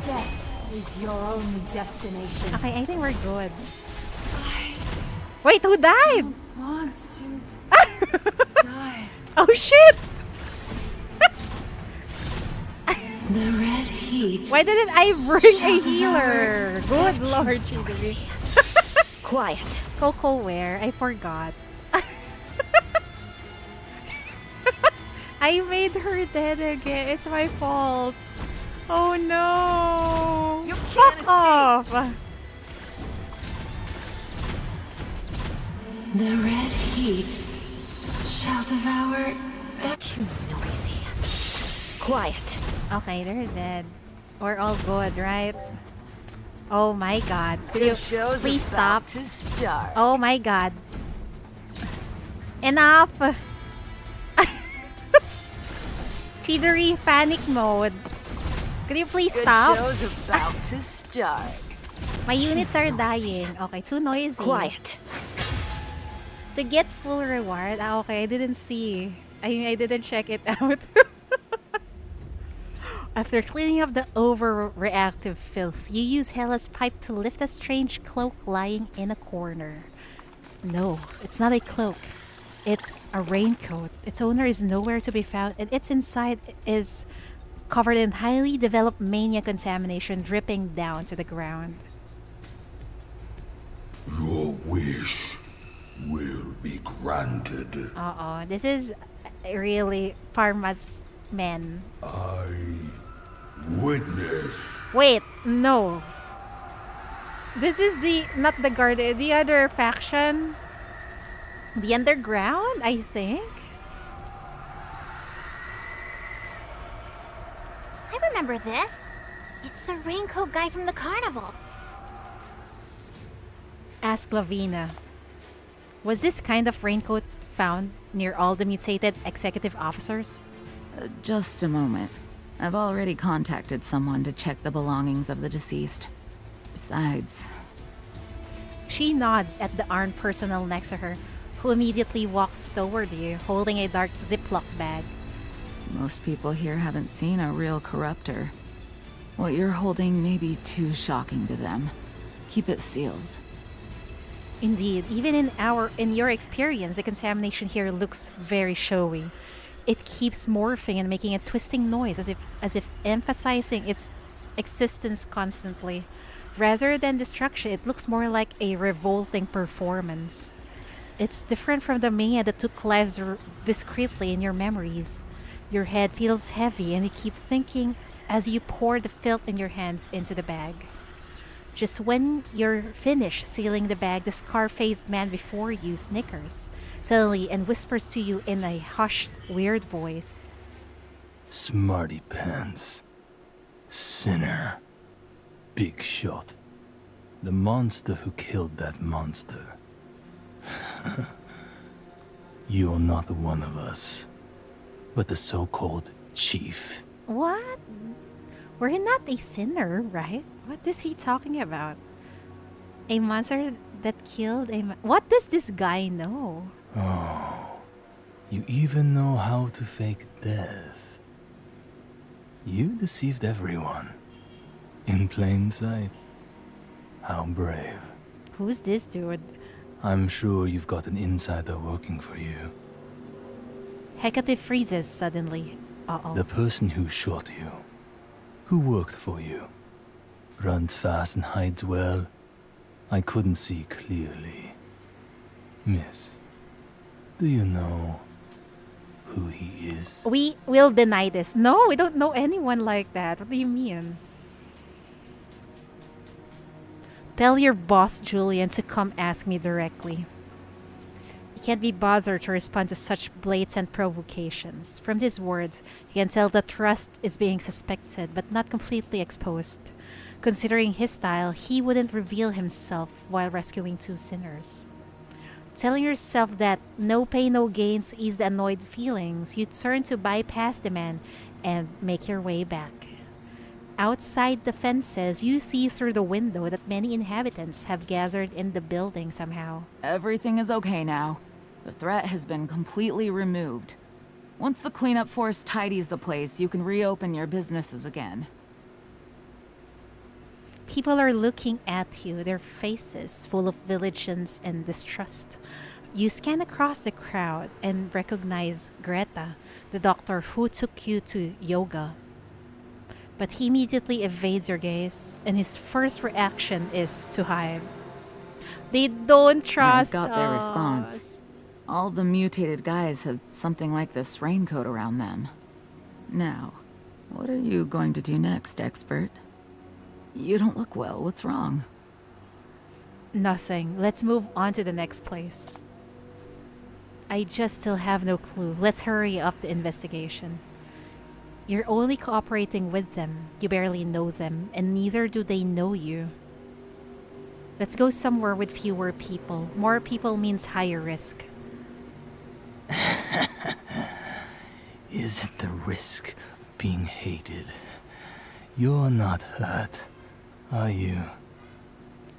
Death is your only destination. Okay, I think we're good. Wait, who died? Wants to die. Oh shit! The red heat. Why didn't I bring a healer? Good lord, Chibi. Quiet. Coco where? I forgot. I made her dead again. It's my fault. Oh no! You can't Fuck escape. off! The red heat shall devour. Too noisy. Quiet. Okay, they're dead. We're all good, right? Oh my god. Could you Good show's please stop? about to start. Oh my god. Enough! Chidori panic mode. Could you please Good stop? show's about to start. My units are dying. Okay, too noisy. Quiet. To get full reward? Ah, okay, I didn't see. I didn't check it out. After cleaning up the overreactive filth, you use Hela's pipe to lift a strange cloak lying in a corner. No, it's not a cloak. It's a raincoat. Its owner is nowhere to be found, and its inside is covered in highly developed mania contamination dripping down to the ground. Your wish will be granted. Uh-oh, this is really Parma's men. I witness. Wait, no. This is not the guard, the other faction. The underground, I think. I remember this. It's the raincoat guy from the carnival. Ask Lavina. Was this kind of raincoat found near all the mutated executive officers? Just a moment. I've already contacted someone to check the belongings of the deceased. Besides, She nods at the armed personnel next to her, who immediately walks toward you, holding a dark Ziploc bag. Most people here haven't seen a real corruptor. What you're holding may be too shocking to them. Keep it sealed. Indeed, even in your experience, the contamination here looks very showy. It keeps morphing and making a twisting noise as if emphasizing its existence constantly. Rather than destruction, it looks more like a revolting performance. It's different from the mania that took lives discreetly in your memories. Your head feels heavy and you keep thinking as you pour the filth in your hands into the bag. Just when you're finished sealing the bag, the scar-faced man before you snickers suddenly and whispers to you in a hushed, weird voice. Smarty pants. Sinner. Big shot. The monster who killed that monster. You're not one of us, but the so-called chief. What? We're not a sinner, right? What is he talking about? A monster that killed a What does this guy know? Oh, you even know how to fake death. You deceived everyone. In plain sight. How brave. Who's this dude? I'm sure you've got an insider working for you. Hecate freezes suddenly. Uh-oh. The person who shot you. Who worked for you. Runs fast and hides well. I couldn't see clearly. Miss, do you know who he is? We will deny this. No, we don't know anyone like that. What do you mean? Tell your boss, Julian, to come ask me directly. He can't be bothered to respond to such blatant provocations. From these words, you can tell that Trust is being suspected, but not completely exposed. Considering his style, he wouldn't reveal himself while rescuing two sinners. Telling yourself that no pain, no gain to ease the annoyed feelings, you turn to bypass the man and make your way back. Outside the fences, you see through the window that many inhabitants have gathered in the building somehow. Everything is okay now. The threat has been completely removed. Once the cleanup force tidies the place, you can reopen your businesses again. People are looking at you, their faces full of vigilance and distrust. You scan across the crowd and recognize Greta, the doctor who took you to yoga. But he immediately evades your gaze, and his first reaction is to hide. They don't trust I got their us. response. All the mutated guys had something like this raincoat around them. Now, what are you going to do next, expert? You don't look well. What's wrong? Nothing. Let's move on to the next place. I just still have no clue. Let's hurry up the investigation. You're only cooperating with them. You barely know them, and neither do they know you. Let's go somewhere with fewer people. More people means higher risk. Isn't the risk of being hated? You're not hurt, are you?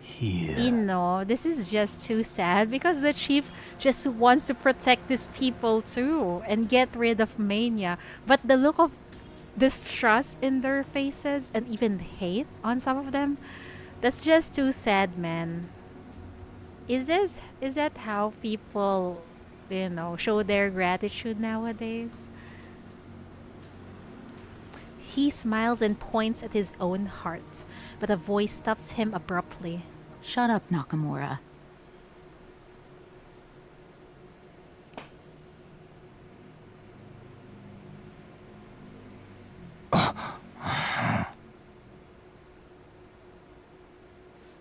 Here. You know, this is just too sad because the chief just wants to protect these people too and get rid of mania. But the look of distrust in their faces and even hate on some of them, that's just too sad, man. Is that how people, show their gratitude nowadays? He smiles and points at his own heart, but a voice stops him abruptly. Shut up, Nakamura.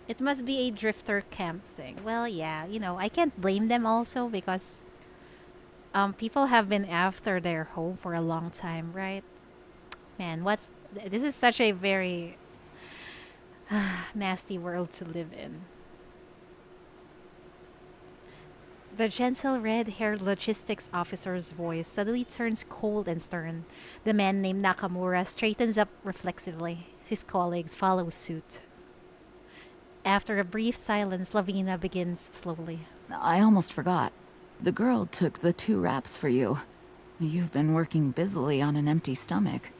It must be a drifter camp thing. Well, yeah, I can't blame them also because people have been after their home for a long time, right? Man, this is such a very nasty world to live in. The gentle red-haired logistics officer's voice suddenly turns cold and stern. The man named Nakamura straightens up reflexively. His colleagues follow suit. After a brief silence, Lavina begins slowly. I almost forgot. The girl took the 2 wraps for you. You've been working busily on an empty stomach.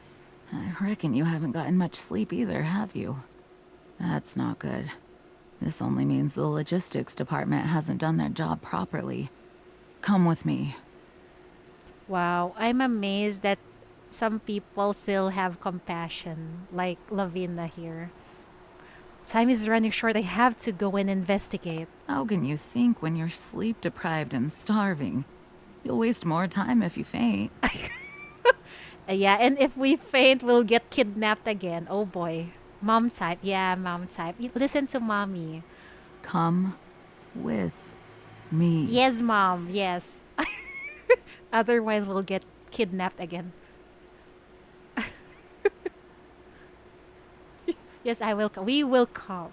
I reckon you haven't gotten much sleep either, have you? That's not good. This only means the logistics department hasn't done their job properly. Come with me. Wow, I'm amazed that some people still have compassion, like Lavina here. Time is running short. I have to go and investigate. How can you think when you're sleep deprived and starving? You'll waste more time if you faint. Yeah, and if we faint, we'll get kidnapped again. Oh boy. Mom type. Yeah, mom type. Listen to mommy. Come with me. Yes, mom. Yes. Otherwise, we'll get kidnapped again. Yes, I will come. We will come.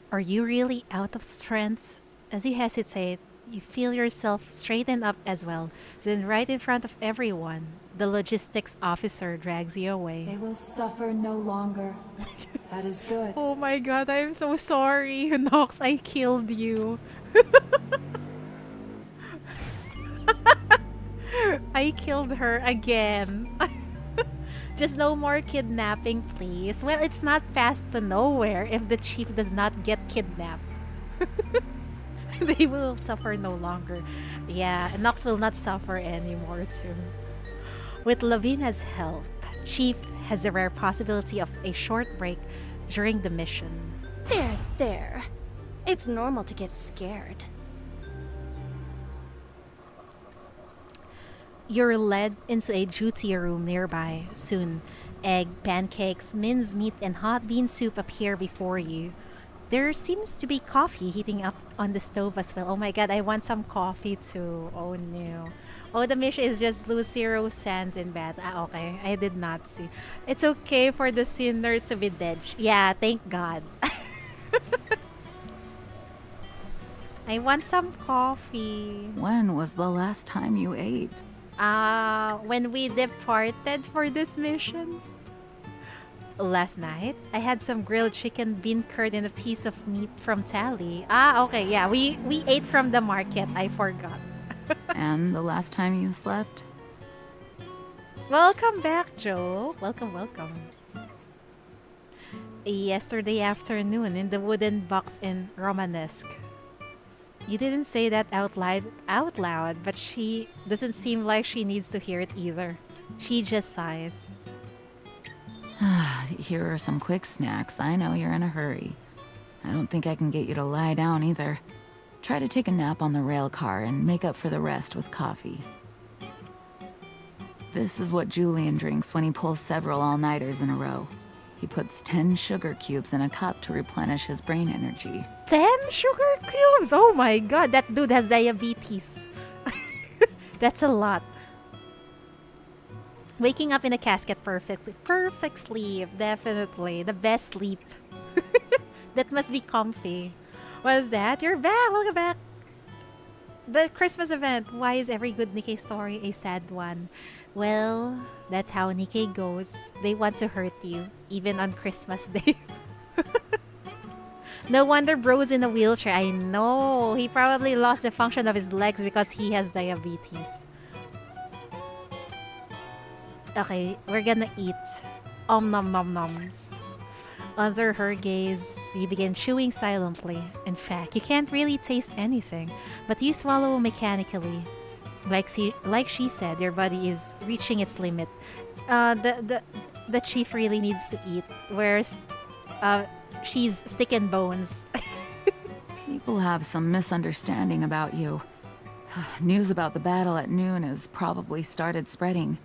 Are you really out of strength? As you hesitate, you feel yourself straighten up as well. Then right in front of everyone, the logistics officer drags you away. They will suffer no longer. That is good. Oh my god, I'm so sorry. Nox, I killed you. I killed her again. Just no more kidnapping, please. Well, it's not fast to nowhere if the chief does not get kidnapped. They will suffer no longer. Yeah, Nox will not suffer anymore too. With Lavina's help, Chief has a rare possibility of a short break during the mission. There. It's normal to get scared. You're led into a duty room nearby. Soon, egg, pancakes, minced meat, and hot bean soup appear before you. There seems to be coffee heating up on the stove as well. Oh my god, I want some coffee too. Oh no. Oh, the mission is just lose 0 cents in bed. Ah, okay. I did not see. It's okay for the sinner to be dead. Yeah, thank God. I want some coffee. When was the last time you ate? When we departed for this mission. Last night, I had some grilled chicken, bean curd, and a piece of meat from Tally. Ah, okay, yeah, we ate from the market. I forgot. And the last time you slept? Welcome back, Joe. Welcome. Yesterday afternoon in the wooden box in Romanesque. You didn't say that out loud, but she doesn't seem like she needs to hear it either. She just sighs. Here are some quick snacks. I know you're in a hurry. I don't think I can get you to lie down either. Try to take a nap on the rail car and make up for the rest with coffee. This is what Julian drinks when he pulls several all-nighters in a row. He puts 10 sugar cubes in a cup to replenish his brain energy. 10 sugar cubes? Oh my god, that dude has diabetes. That's a lot. Waking up in a casket perfectly. Perfect sleep, definitely. The best sleep. That must be comfy. What is that? You're back! Welcome back! The Christmas event. Why is every good Nikkei story a sad one? Well, that's how Nikkei goes. They want to hurt you, even on Christmas Day. No wonder bro's in a wheelchair. I know. He probably lost the function of his legs because he has diabetes. Okay, we're gonna eat. Nom nom noms. Under her gaze, you begin chewing silently. In fact, you can't really taste anything, but you swallow mechanically. Like she said, your body is reaching its limit. The chief really needs to eat, whereas she's stick and bones. People have some misunderstanding about you. News about the battle at noon has probably started spreading.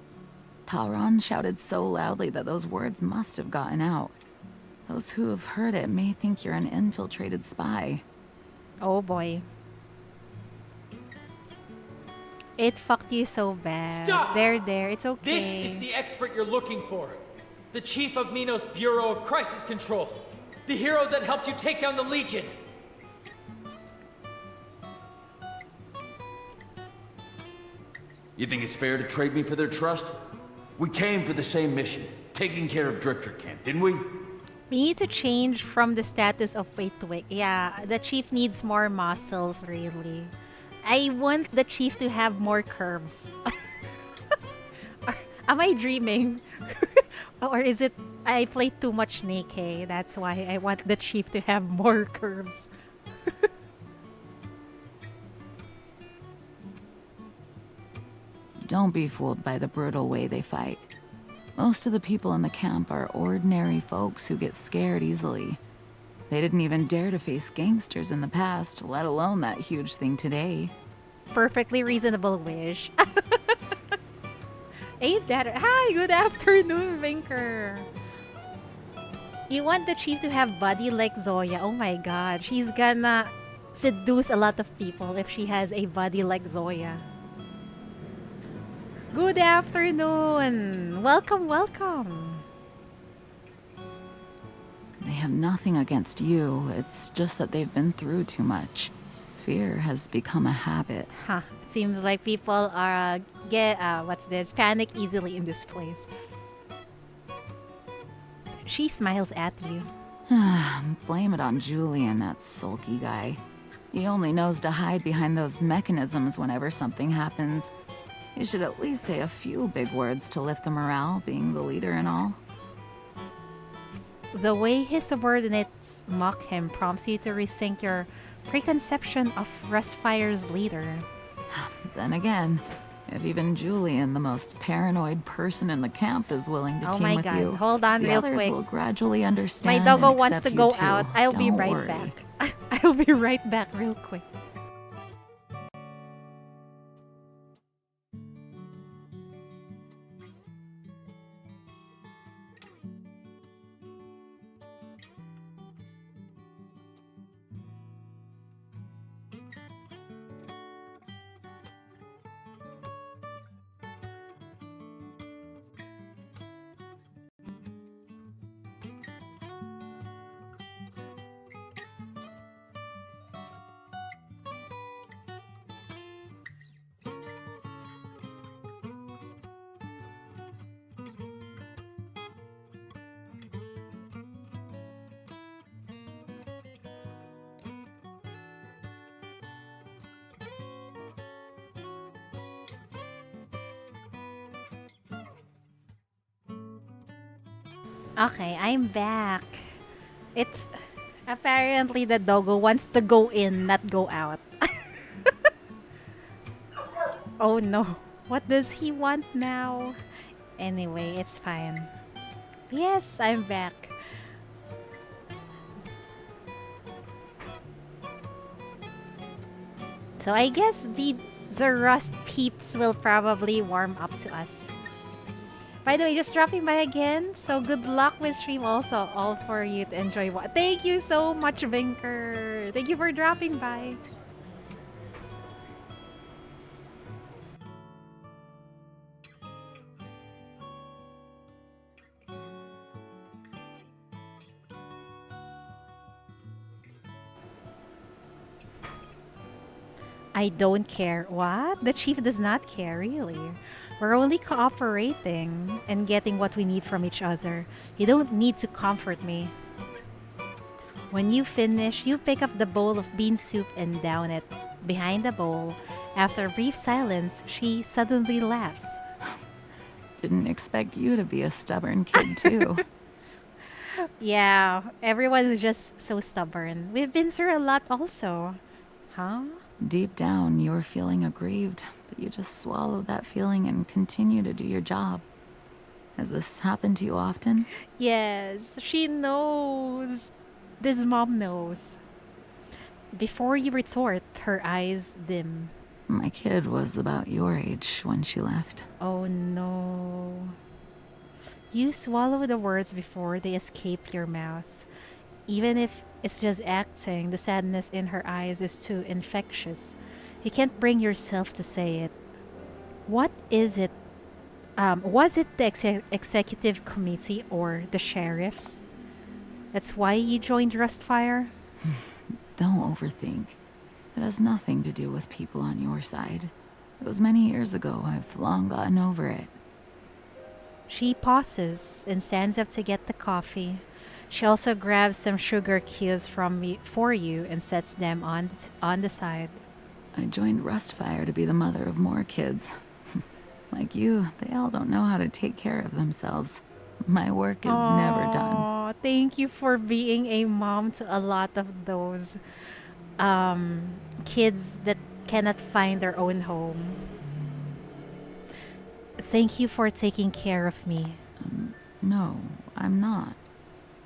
Talron shouted so loudly that those words must have gotten out. Those who have heard it may think you're an infiltrated spy. Oh boy. It fucked you so bad. Stop! There, it's okay. This is the expert you're looking for. The chief of Minos Bureau of Crisis Control. The hero that helped you take down the Legion. You think it's fair to trade me for their trust? We came for the same mission, taking care of Drifter Camp, didn't we? We need to change from the status of weight to weight. Yeah, the chief needs more muscles, really. I want the chief to have more curves. Am I dreaming? Or is it I play too much Nikkei? That's why I want the chief to have more curves. Don't be fooled by the brutal way they fight. Most of the people in the camp are ordinary folks who get scared easily. They didn't even dare to face gangsters in the past, let alone that huge thing today. Perfectly reasonable wish. Ain't that... Hi, good afternoon, Vinker. You want the chief to have body like Zoya. Oh my god, she's gonna seduce a lot of people if she has a body like Zoya. Good afternoon. Welcome, welcome. They have nothing against you, it's just that they've been through too much. Fear has become a habit. Huh. It seems like people are panic easily in this place. She smiles at you. Blame it on Julian, that sulky guy. He only knows to hide behind those mechanisms whenever something happens. You should at least say a few big words to lift the morale, being the leader and all. The way his subordinates mock him prompts you to rethink your preconception of Rustfire's leader. Then again, if even Julian, the most paranoid person in the camp, is willing to team with you, oh my god, hold on the real others quick. will gradually understand. My doggo and wants accept to go you too. out. I'll be Don't right worry. back. I'll be right back real quick. Okay, I'm back. It's apparently the doggo wants to go in, not go out. Oh no, what does he want now? Anyway, it's fine. Yes, I'm back. So I guess the Rust peeps will probably warm up to us. By the way, just dropping by again. So good luck with stream also. All for you to enjoy. Thank you so much, Vinker. Thank you for dropping by. I don't care. What? The chief does not care, really. We're only cooperating and getting what we need from each other. You don't need to comfort me. When you finish, you pick up the bowl of bean soup and down it. Behind the bowl, after a brief silence, she suddenly laughs. Didn't expect you to be a stubborn kid, too. Yeah, everyone's just so stubborn. We've been through a lot also. Huh? Deep down, you're feeling aggrieved, but you just swallow that feeling and continue to do your job. Has this happened to you often? Yes, she knows. This mom knows. Before you retort, her eyes dim. My kid was about your age when she left. Oh no. You swallow the words before they escape your mouth. Even if it's just acting, the sadness in her eyes is too infectious. You can't bring yourself to say it. What is it? Was it the executive committee or the sheriffs? That's why you joined Rustfire? Don't overthink. It has nothing to do with people on your side. It was many years ago. I've long gotten over it. She pauses and stands up to get the coffee. She also grabs some sugar cubes from me for you and sets them on the side. I joined Rustfire to be the mother of more kids. Like you, they all don't know how to take care of themselves. My work is never done. Aw, thank you for being a mom to a lot of those kids that cannot find their own home. Thank you for taking care of me. No, I'm not.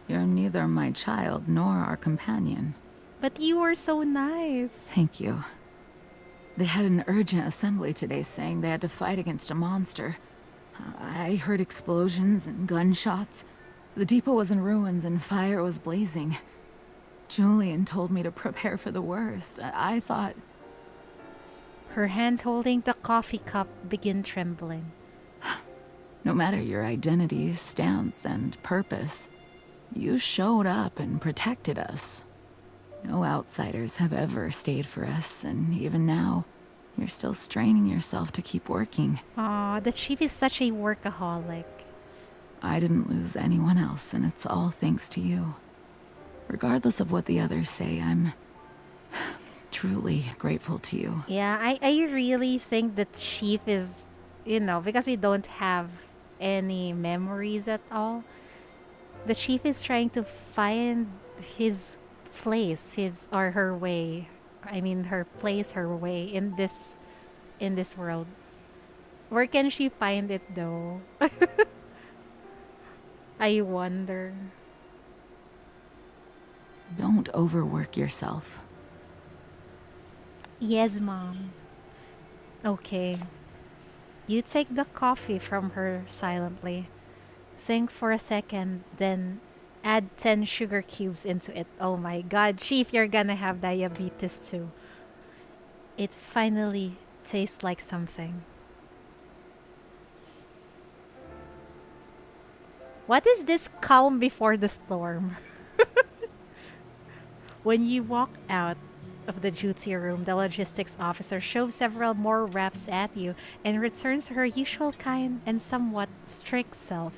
You're neither my child nor our companion. But you were so nice. Thank you. They had an urgent assembly today saying they had to fight against a monster. I heard explosions and gunshots. The depot was in ruins and fire was blazing. Julian told me to prepare for the worst. I thought... Her hands holding the coffee cup begin trembling. No matter your identity, stance, and purpose, you showed up and protected us. No outsiders have ever stayed for us, and even now, you're still straining yourself to keep working. Aw, the chief is such a workaholic. I didn't lose anyone else, and it's all thanks to you. Regardless of what the others say, I'm truly grateful to you. Yeah, I really think the chief is, because we don't have any memories at all, the chief is trying to find his place, his or her way. I mean, her place, her way in this world. Where can she find it though? I wonder. Don't overwork yourself. Yes, Mom. Okay. You take the coffee from her silently. Think for a second, then add 10 sugar cubes into it. Oh my god, Chief, you're gonna have diabetes too. It finally tastes like something. What is this calm before the storm? When you walk out of the duty room, the logistics officer shoves several more reps at you and returns to her usual kind and somewhat strict self.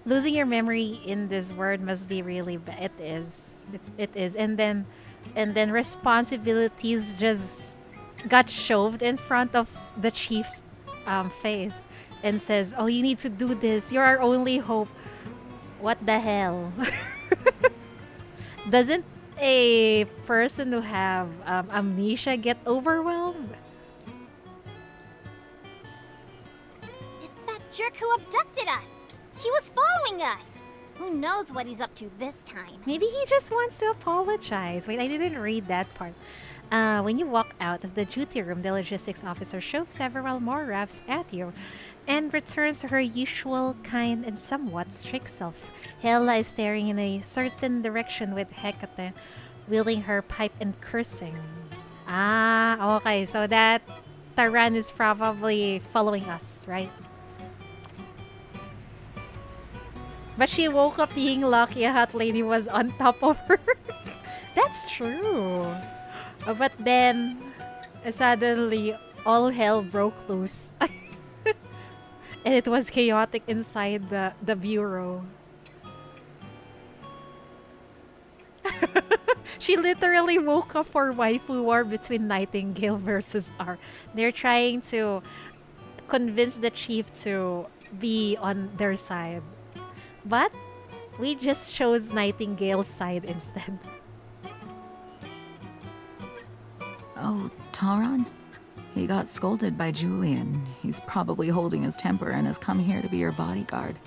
Losing your memory in this world must be really bad. It is. It is. And then responsibilities just got shoved in front of the chief's face and says, "Oh, you need to do this. You're our only hope." What the hell? Doesn't a person who have amnesia get overwhelmed? It's that jerk who abducted us. He was following us. Who knows what he's up to this time? Maybe he just wants to apologize. Wait, I didn't read that part. When you walk out of the duty room, the logistics officer shoves several more reps at you and returns to her usual kind and somewhat strict self. Hela is staring in a certain direction with Hecate wielding her pipe and cursing. Ah, okay. So that Taran is probably following us, right? But she woke up being lucky a hot lady was on top of her. That's true. But then, suddenly, all hell broke loose. And it was chaotic inside the bureau. She literally woke up for waifu war between Nightingale versus R. They're trying to convince the chief to be on their side. But we just chose Nightingale's side instead. Oh, Taran? He got scolded by Julian. He's probably holding his temper and has come here to be your bodyguard.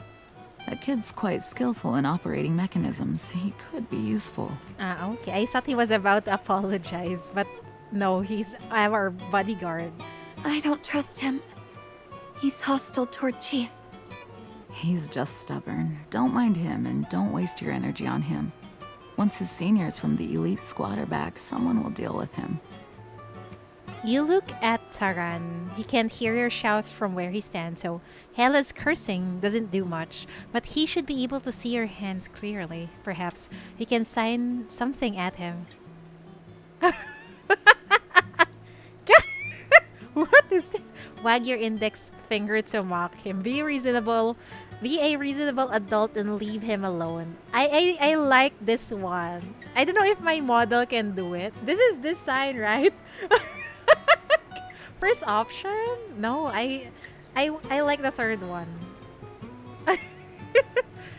That kid's quite skillful in operating mechanisms. He could be useful. Ah, okay. I thought he was about to apologize, but no, he's our bodyguard. I don't trust him. He's hostile toward Chief. He's just stubborn. Don't mind him and don't waste your energy on him. Once his seniors from the elite squad are back, someone will deal with him. You look at Taran. He can't hear your shouts from where he stands, so Hela's cursing doesn't do much. But he should be able to see your hands clearly. Perhaps he can sign something at him. What What is this? Wag your index finger to mock him. Be reasonable. Be a reasonable adult and leave him alone. I like this one. I don't know if my model can do it. This is this sign, right? First option? No, I like the third one.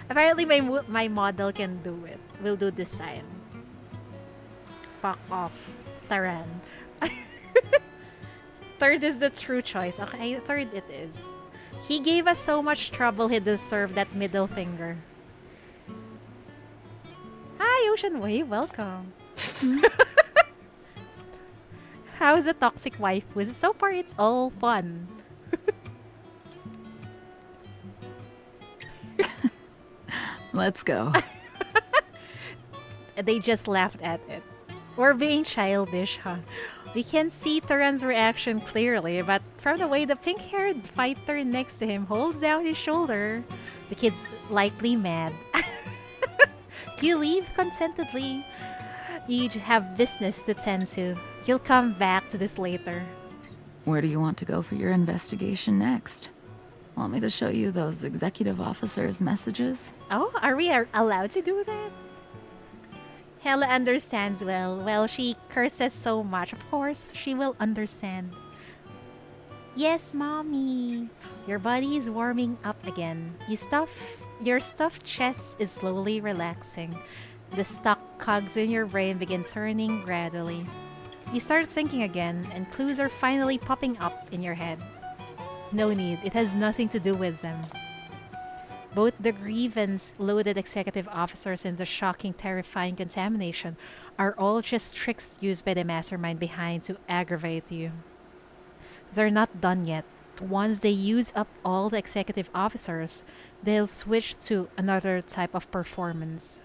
Apparently my model can do it. We'll do this sign. Fuck off, Taran. Third is the true choice. Okay, third it is. He gave us so much trouble, he deserved that middle finger. Hi, Ocean Wave, welcome. How's the toxic wife? So far, it's all fun. Let's go. They just laughed at it. We're being childish, huh? We can see Taran's reaction clearly, but from the way the pink-haired fighter next to him holds down his shoulder, the kid's likely mad. You leave contentedly. You have business to tend to. You'll come back to this later. Where do you want to go for your investigation next? Want me to show you those executive officers' messages? Oh, are we allowed to do that? Hella understands well. Well, she curses so much. Of course, she will understand. Yes, mommy. Your body is warming up again. Your stuffed chest is slowly relaxing. The stuck cogs in your brain begin turning gradually. You start thinking again, and clues are finally popping up in your head. No need, it has nothing to do with them. Both the grievance-loaded executive officers and the shocking, terrifying contamination are all just tricks used by the mastermind behind to aggravate you. They're not done yet. Once they use up all the executive officers, they'll switch to another type of performance.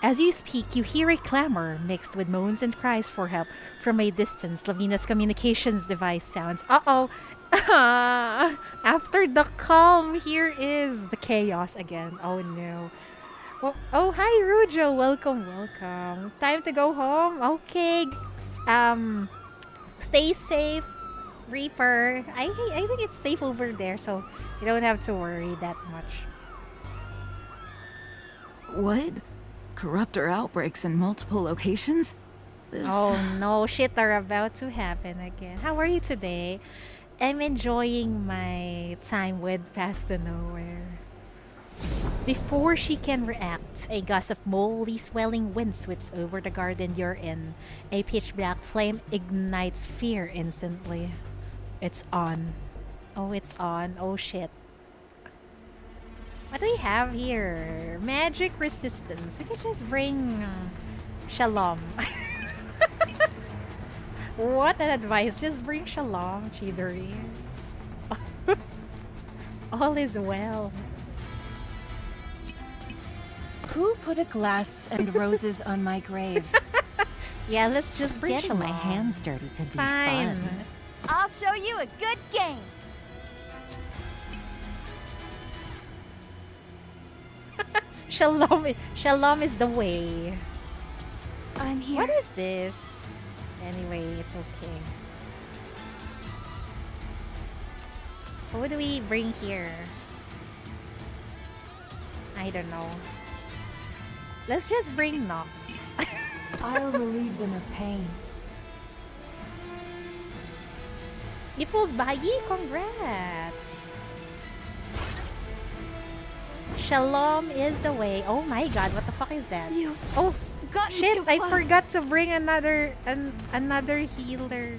As you speak, you hear a clamor mixed with moans and cries for help from a distance. Lavina's communications device sounds. Uh-oh! After the calm, here is the chaos again. Oh no. Oh, hi Rujo. Welcome, welcome. Time to go home. Okay. Stay safe, Reaper. I think it's safe over there, so you don't have to worry that much. What? Corruptor outbreaks in multiple locations? Oh no, shit are about to happen again. How are you today? I'm enjoying my time with Path to Nowhere. Before she can react, a gust of moldy swelling wind sweeps over the garden you're in. A pitch black flame ignites fear instantly. It's on. Oh, it's on. Oh shit. What do we have here? Magic resistance. We can just bring Shalom. What an advice. Just bring Shalom, Chidori. All is well. Who put a glass and roses on my grave? Yeah, let's just bring Getting Shalom. my hands dirty could be Fine. fun. I'll show you a good game. Shalom is the way. I'm here. What is this? Anyway, it's okay. Who do we bring here? I don't know. Let's just bring Nox. I'll relieve them of pain. You pulled Bayi? Congrats! Shalom is the way. Oh my god, what the fuck is that? Oh shit, I forgot to bring another healer.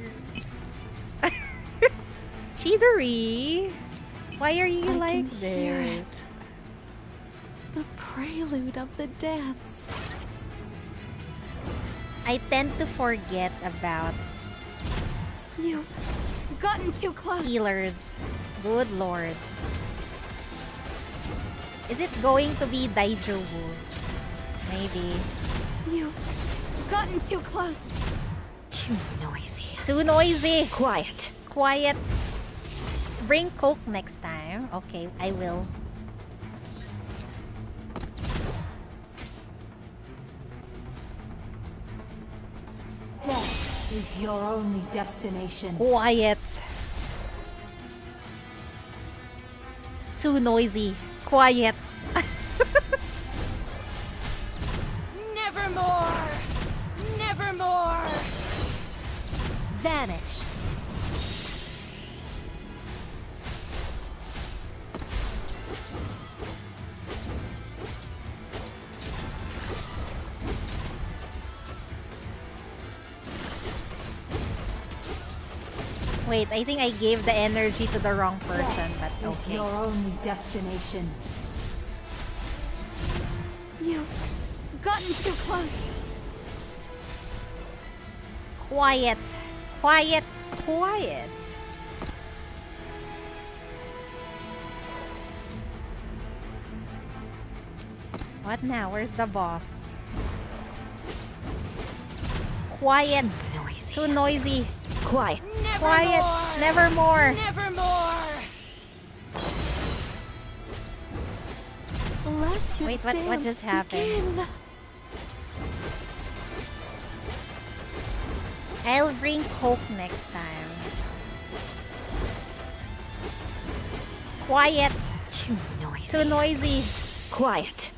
Chidori, why are you like this? The prelude of the dance. I tend to forget about You've gotten too close. healers. Good lord. Is it going to be Daijobu? Maybe. You've gotten too close. Too noisy. Too noisy. Quiet. Quiet. Bring Coke next time. Okay, I will. Death is your only destination. Quiet. Too noisy. Quiet. Nevermore! Nevermore! Vanish. Wait, I think I gave the energy to the wrong person, but Is okay. your only destination. You've gotten too close. Quiet. Quiet. Quiet. What now? Where's the boss? Quiet. Too noisy. Quiet. Quiet. Nevermore. Nevermore! Let the Wait, what dance just happened? begin. I'll bring Coke next time. Quiet. Too noisy. Too noisy. Quiet.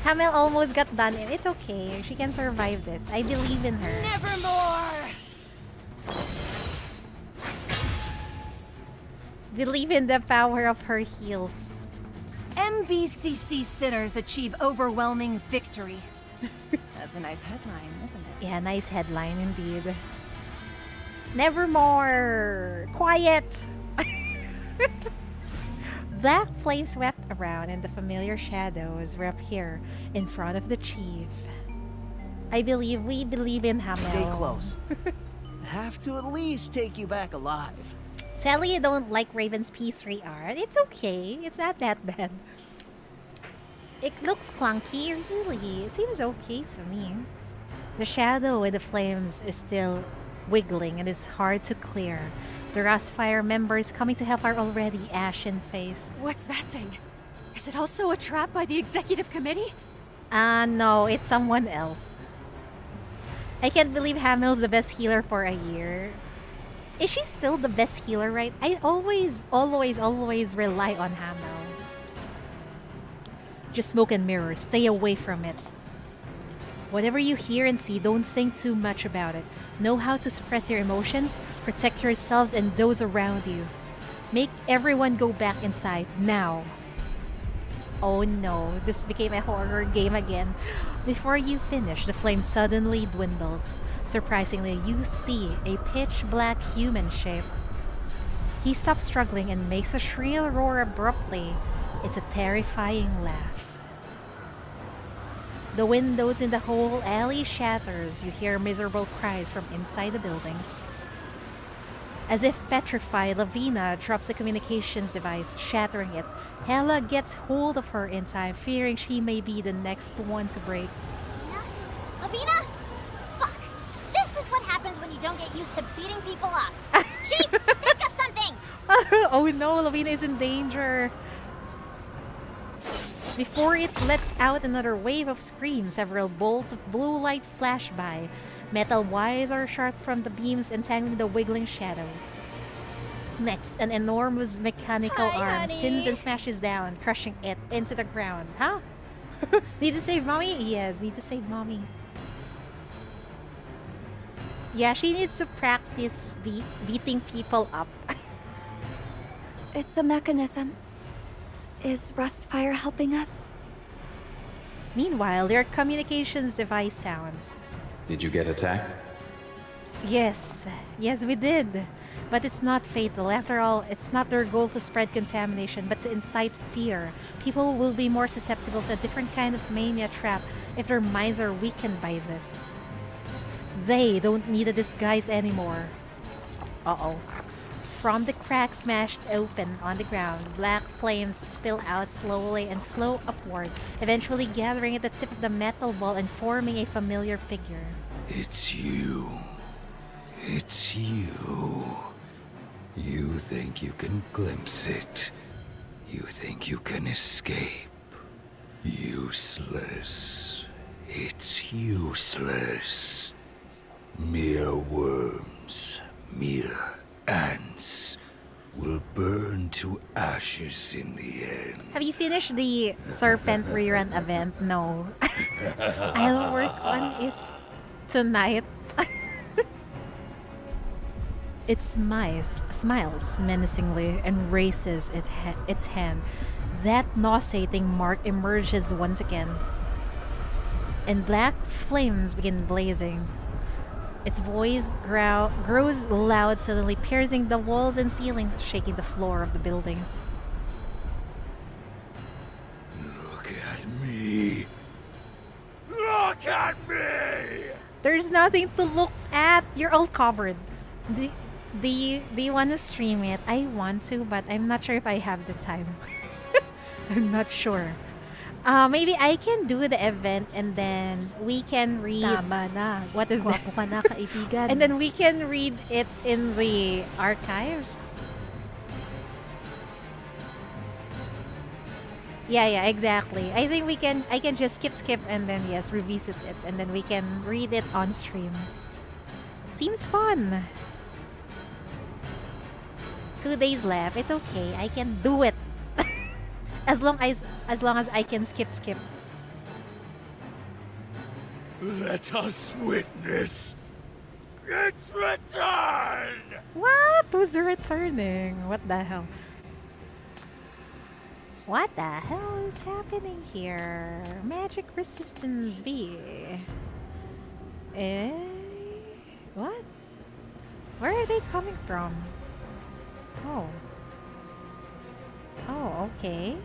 Hamel almost got done in. It's okay. She can survive this. I believe in her. Nevermore! Believe in the power of her heels. MBCC sinners achieve overwhelming victory. That's a nice headline, isn't it? Yeah, nice headline indeed. Nevermore! Quiet! Black flames swept around and the familiar shadows reappear in front of the chief. We believe in Hamel. Stay close. Have to at least take you back alive. Sadly, you don't like Raven's P3 art. It's okay. It's not that bad. It looks clunky, really. It seems okay to me. The shadow in the flames is still wiggling and it's hard to clear. The Rustfire members coming to help are already ashen-faced. What's that thing? Is it also a trap by the executive committee? No, it's someone else. I can't believe Hamel's the best healer for a year. Is she still the best healer, right? I always rely on Hamel. Just smoke and mirrors. Stay away from it. Whatever you hear and see, don't think too much about it. Know how to suppress your emotions, protect yourselves and those around you. Make everyone go back inside, now. Oh no, this became a horror game again. Before you finish, the flame suddenly dwindles. Surprisingly, you see a pitch-black human shape. He stops struggling and makes a shrill roar abruptly. It's a terrifying laugh. The windows in the whole alley shatters. You hear miserable cries from inside the buildings. As if petrified, Lavina drops the communications device, shattering it. Hela gets hold of her in time, fearing she may be the next one to break. Lavina? Fuck. This is what happens when you don't get used to beating people up. Chief, think of something! Oh no, Lavina is in danger. Before it lets out another wave of screams, several bolts of blue light flash by. Metal wires are shot from the beams, entangling the wiggling shadow. Next, an enormous mechanical arm spins and smashes down, crushing it into the ground. Huh? Need to save mommy? Yes, need to save mommy. Yeah, she needs to practice beating people up. It's a mechanism. Is Rustfire helping us? Meanwhile, their communications device sounds. Did you get attacked? Yes, we did. But it's not fatal. After all, it's not their goal to spread contamination, but to incite fear. People will be more susceptible to a different kind of mania trap if their minds are weakened by this. They don't need a disguise anymore. Uh-oh. From the crack smashed open on the ground, black flames spill out slowly and flow upward, eventually gathering at the tip of the metal ball and forming a familiar figure. It's you. It's you. You think you can glimpse it. You think you can escape. Useless. It's useless. Mere worms, mere ants, will burn to ashes in the end. Have you finished the Serpent rerun event? No. I'll work on it tonight. It smiles menacingly and raises its hand. That nauseating mark emerges once again, and black flames begin blazing. Its voice grows loud, suddenly piercing the walls and ceilings, shaking the floor of the buildings. Look at me. Look at me! There's nothing to look at. You're all covered. Do you want to stream it? I want to, but I'm not sure if I have the time. I'm not sure. Maybe I can do the event and then we can read. Tama na. What is that? Gwapo ka na, kaibigan. And then we can read it in the archives. Yeah, exactly. I think I can just skip and then yes, revisit it and then we can read it on stream. Seems fun. 2 days left. It's okay. I can do it. as long as I can skip. Let us witness its return! What? Who's returning? What the hell? What the hell is happening here? Magic resistance B. What? Where are they coming from? Oh, okay.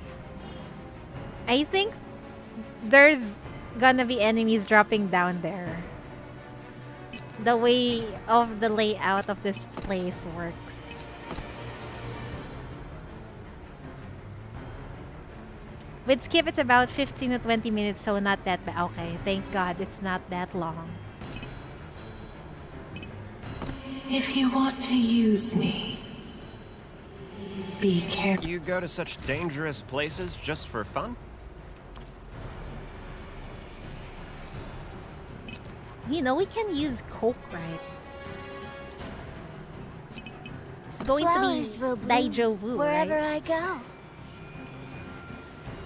I think there's gonna be enemies dropping down there. The way of the layout of this place works. With skip, it's about 15 to 20 minutes, so not that bad. Okay, thank God it's not that long. If you want to use me, be careful. You go to such dangerous places just for fun? You know, we can use Coke, right? It's going Flowers to will be bloom Daijo Wu, wherever right? I go.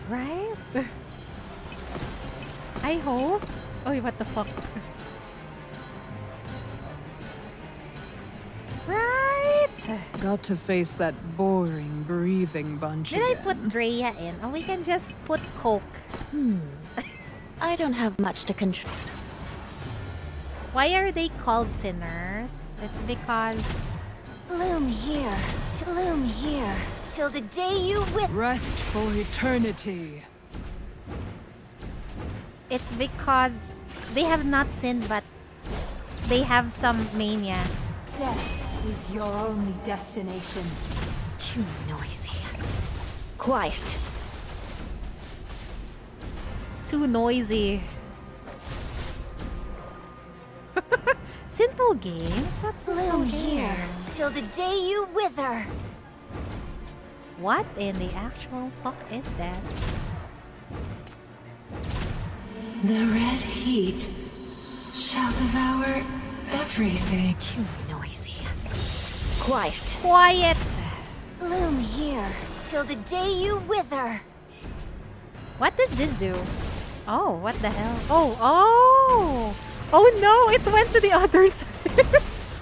Right? I hope. Oh, what the fuck? Right? Got to face that boring breathing bunch Did I again. put Drea in? Oh, we can just put Coke. I don't have much to control. Why are they called sinners? It's because... Bloom here, till the day you Rest for eternity. It's because they have not sinned, but they have some mania. Death is your only destination. Too noisy. Quiet. Too noisy. Sinful game? It's not sinful Bloom game. here, till the day you wither. What in the actual fuck is that? The red heat shall devour everything. Too noisy. Quiet. Quiet! Bloom here, till the day you wither. What does this do? Oh, what the hell? Oh! Oh no, it went to the other side.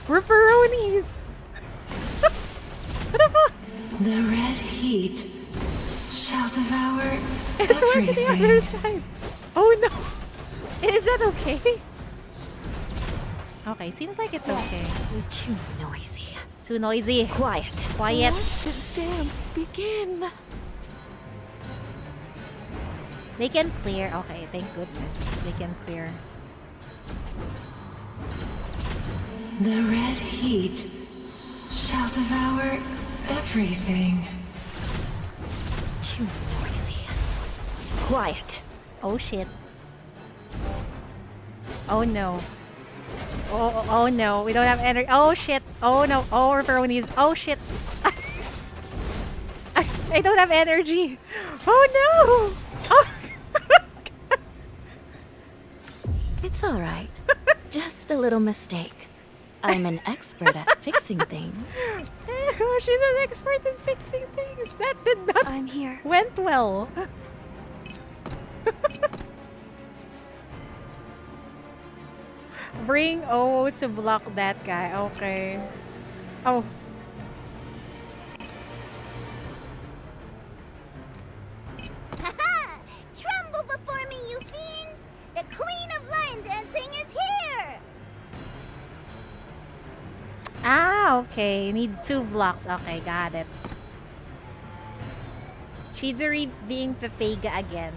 Ripperonis! What the fuck? The red heat shall devour It went to the other everything. side. Oh no! Is that okay? Okay, seems like it's okay. Too noisy. Too noisy. Quiet. Quiet. Let the dance begin. They can clear. Okay, thank goodness. They can clear. The red heat shall devour everything. Too noisy. Quiet. Oh shit. Oh no. Oh no, we don't have energy. Oh shit. Oh no. Oh, Ripperonis. Oh shit. I don't have energy. Oh no. Oh. It's all right. Just a little mistake. I'm an expert at fixing things. She's an expert in fixing things. That did not. I'm here. Went well. Bring O to block that guy. Okay. Oh. Haha! Tremble before me, you fiends! The Queen of Lion Dancing is here! Ah, okay. Need 2 blocks. Okay, got it. Chidori being Pepega again.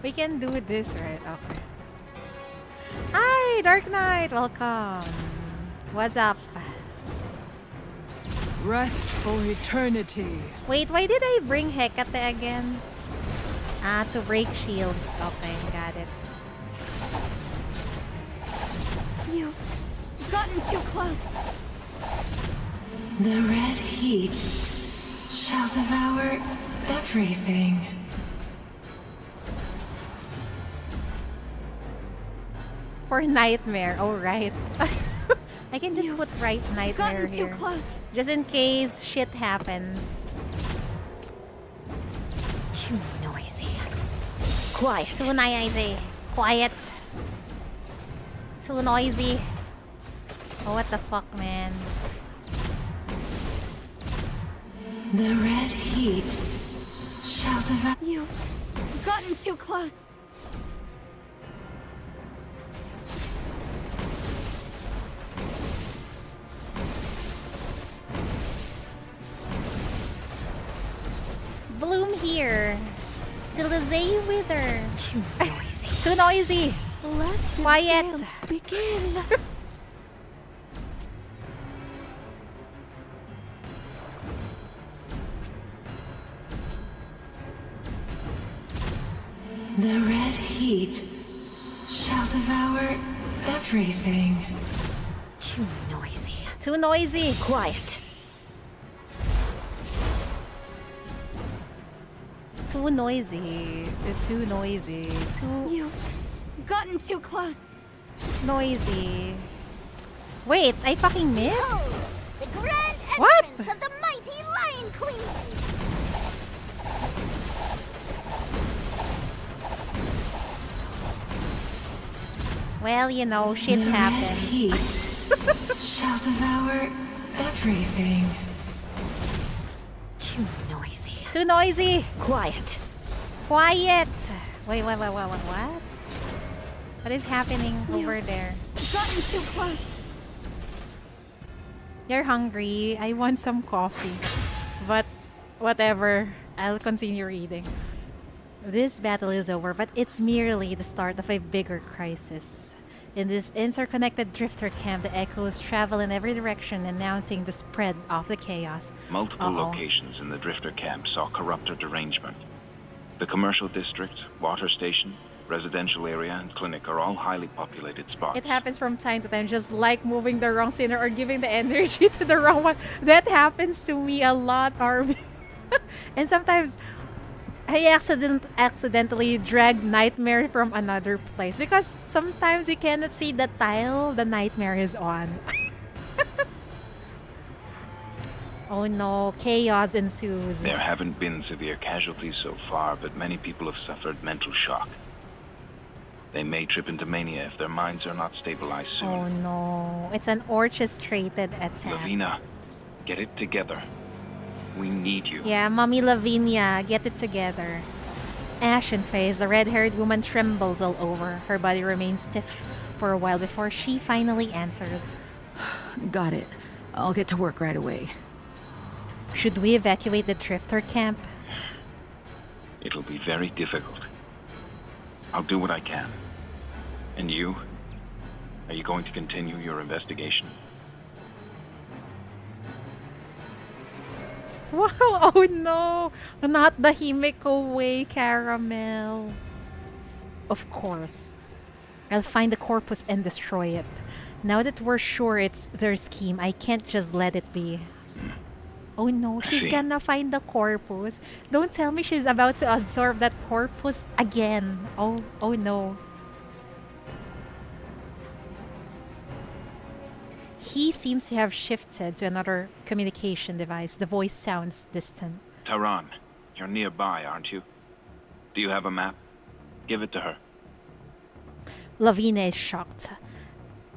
We can do this, right? Okay. Hi, Dark Knight! Welcome. What's up? Rest for eternity. Wait, why did I bring Hecate again? Ah, to break shields. Okay, got it. You've gotten too close. The red heat shall devour everything. For Nightmare. Oh, right. I can just put right Nightmare gotten here. too close. Just in case shit happens. Too noisy. Quiet. Too noisy. Quiet. Too noisy. Oh, what the fuck, man? The red heat shall devour. You've gotten too close. Bloom here. Till the day wither. Too noisy. Too noisy. Let the Quiet. dance begin. The red heat shall devour everything. Too noisy. Too noisy. Quiet. Too noisy. Too noisy. Too You've gotten too close. noisy. Wait, I fucking missed? Behold, the grand What? entrance of the mighty Lion Queen! Well, you know, shit The red happens. heat shall devour everything. Too noisy. Too noisy. Quiet. Quiet. Wait, what? What is happening over there? Gotten too close. You're hungry. I want some coffee. But whatever. I'll continue reading. This battle is over, but it's merely the start of a bigger crisis. In this interconnected drifter camp, the echoes travel in every direction, announcing the spread of the chaos. Multiple locations in the Drifter camp saw corruptor derangement. The commercial district, water station, residential area, and clinic are all highly populated spots. It happens from time to time, just like moving the wrong sinner or giving the energy to the wrong one. That happens to me a lot, Arby. And sometimes I accidentally drag Nightmare from another place because sometimes you cannot see the tile the Nightmare is on. Oh no, chaos ensues. There haven't been severe casualties so far, but many people have suffered mental shock. They may trip into mania if their minds are not stabilized soon. Oh no, it's an orchestrated attack. Lavina, get it together. We need you. Yeah, Mommy Lavinia, get it together. Ashen face, the red-haired woman trembles all over. Her body remains stiff for a while before she finally answers. Got it. I'll get to work right away. Should we evacuate the drifter camp? It'll be very difficult. I'll do what I can. And you? Are you going to continue your investigation? Wow, oh no! Not the Himeko way, Caramel. Of course. I'll find the corpus and destroy it. Now that we're sure it's their scheme, I can't just let it be. Oh no, she's gonna find the corpus. Don't tell me she's about to absorb that corpus again. Oh no. He seems to have shifted to another communication device. The voice sounds distant. Tehran, you're nearby, aren't you? Do you have a map? Give it to her. Lavina is shocked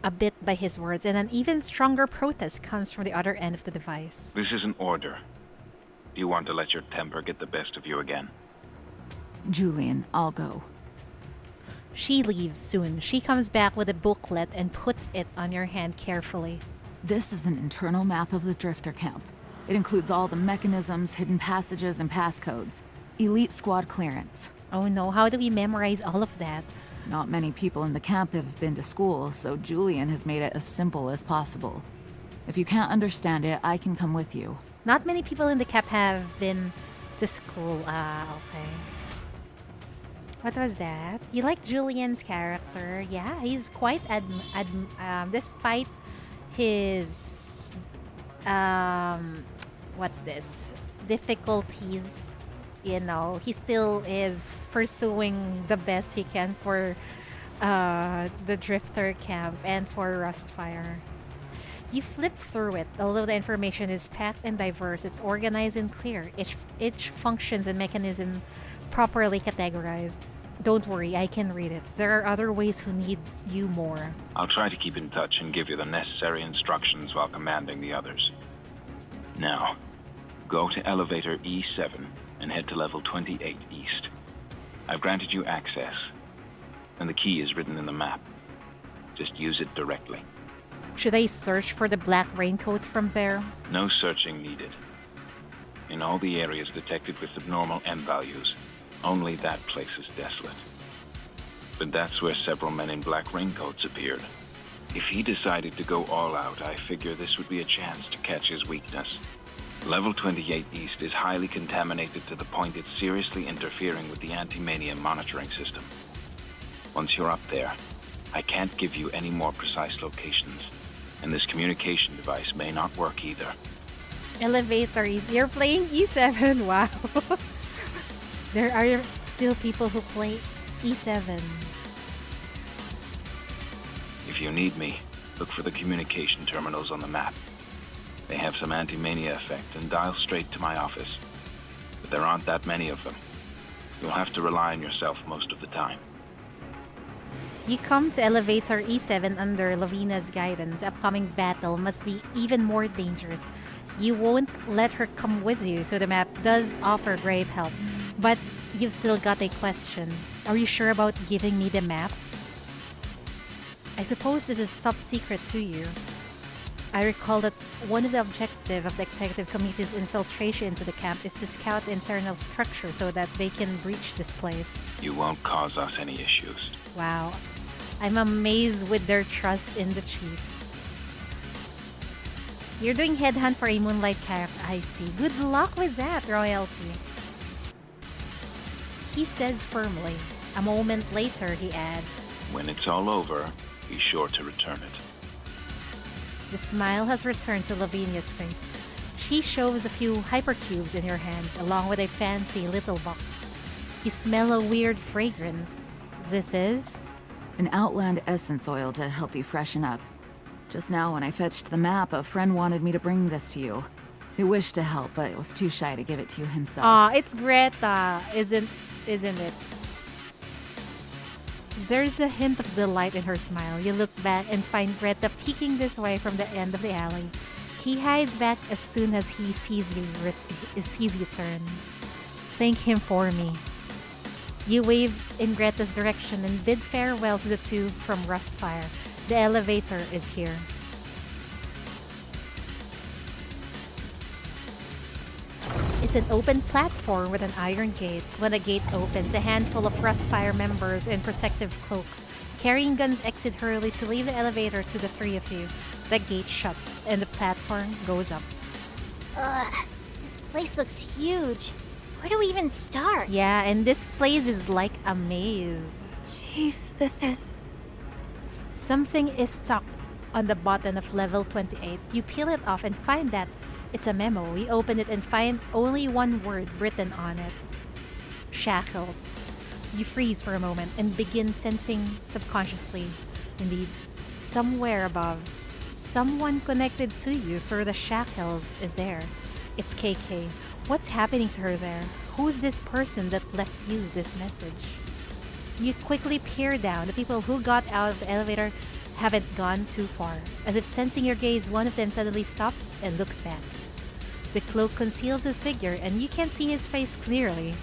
a bit by his words, and an even stronger protest comes from the other end of the device. This is an order. Do you want to let your temper get the best of you again? Julian, I'll go. She leaves soon. She comes back with a booklet and puts it on your hand carefully. This is an internal map of the Drifter Camp. It includes all the mechanisms, hidden passages, and passcodes. Elite squad clearance. Oh no, how do we memorize all of that? Not many people in the camp have been to school, so Julian has made it as simple as possible. If you can't understand it, I can come with you. Not many people in the camp have been to school. Okay. What was that? You like Julian's character? Yeah, he's quite despite his what's this? Difficulties, you know, he still is pursuing the best he can for the Drifter Camp and for Rustfire. You flip through it. Although the information is packed and diverse, it's organized and clear. Each functions and mechanism properly categorized. Don't worry, I can read it. There are other ways who need you more. I'll try to keep in touch and give you the necessary instructions while commanding the others. Now, go to elevator E7 and head to level 28 east. I've granted you access, and the key is written in the map. Just use it directly. Should I search for the black raincoats from there? No searching needed. In all the areas detected with abnormal M values, only that place is desolate. But that's where several men in black raincoats appeared. If he decided to go all out, I figure this would be a chance to catch his weakness. Level 28 East is highly contaminated to the point it's seriously interfering with the Anti-Mania monitoring system. Once you're up there, I can't give you any more precise locations, and this communication device may not work either. Elevator you're playing E7, wow. There are still people who play E7. If you need me, look for the communication terminals on the map. They have some anti-mania effect and dial straight to my office. But there aren't that many of them. You'll have to rely on yourself most of the time. You come to Elevator E7 under Lavina's guidance. Upcoming battle must be even more dangerous. You won't let her come with you, so the map does offer great help. But you've still got a question. Are you sure about giving me the map? I suppose this is top secret to you. I recall that one of the objectives of the Executive Committee's infiltration into the camp is to scout the internal structure so that they can breach this place. You won't cause us any issues. Wow. I'm amazed with their trust in the chief. You're doing headhunt for a Moonlight character, I see. Good luck with that, royalty. He says firmly. A moment later, he adds, When it's all over, be sure to return it. The smile has returned to Lavinia's face. She shows a few hypercubes in your hands, along with a fancy little box. You smell a weird fragrance. This is? An Outland essence oil to help you freshen up. Just now when I fetched the map, a friend wanted me to bring this to you. He wished to help, but was too shy to give it to you himself. Aw, it's Greta, isn't it? There's a hint of delight in her smile. You look back and find Greta peeking this way from the end of the alley. He hides back as soon as he sees you turn. Thank him for me. You wave in Greta's direction and bid farewell to the two from Rustfire. The elevator is here. It's an open platform with an iron gate. When the gate opens, a handful of Rustfire members in protective cloaks carrying guns exit hurriedly to leave the elevator to the three of you. The gate shuts and the platform goes up. Ugh, this place looks huge. Where do we even start? Yeah, and this place is like a maze. Chief, this is... Something is stuck on the button of level 28. You peel it off and find that it's a memo. We open it and find only one word written on it. Shackles. You freeze for a moment and begin sensing subconsciously, indeed, somewhere above, someone connected to you through the shackles is there. It's KK. What's happening to her there? Who's this person that left you this message? You quickly peer down. The people who got out of the elevator haven't gone too far. As if sensing your gaze, one of them suddenly stops and looks back. The cloak conceals his figure and you can see his face clearly.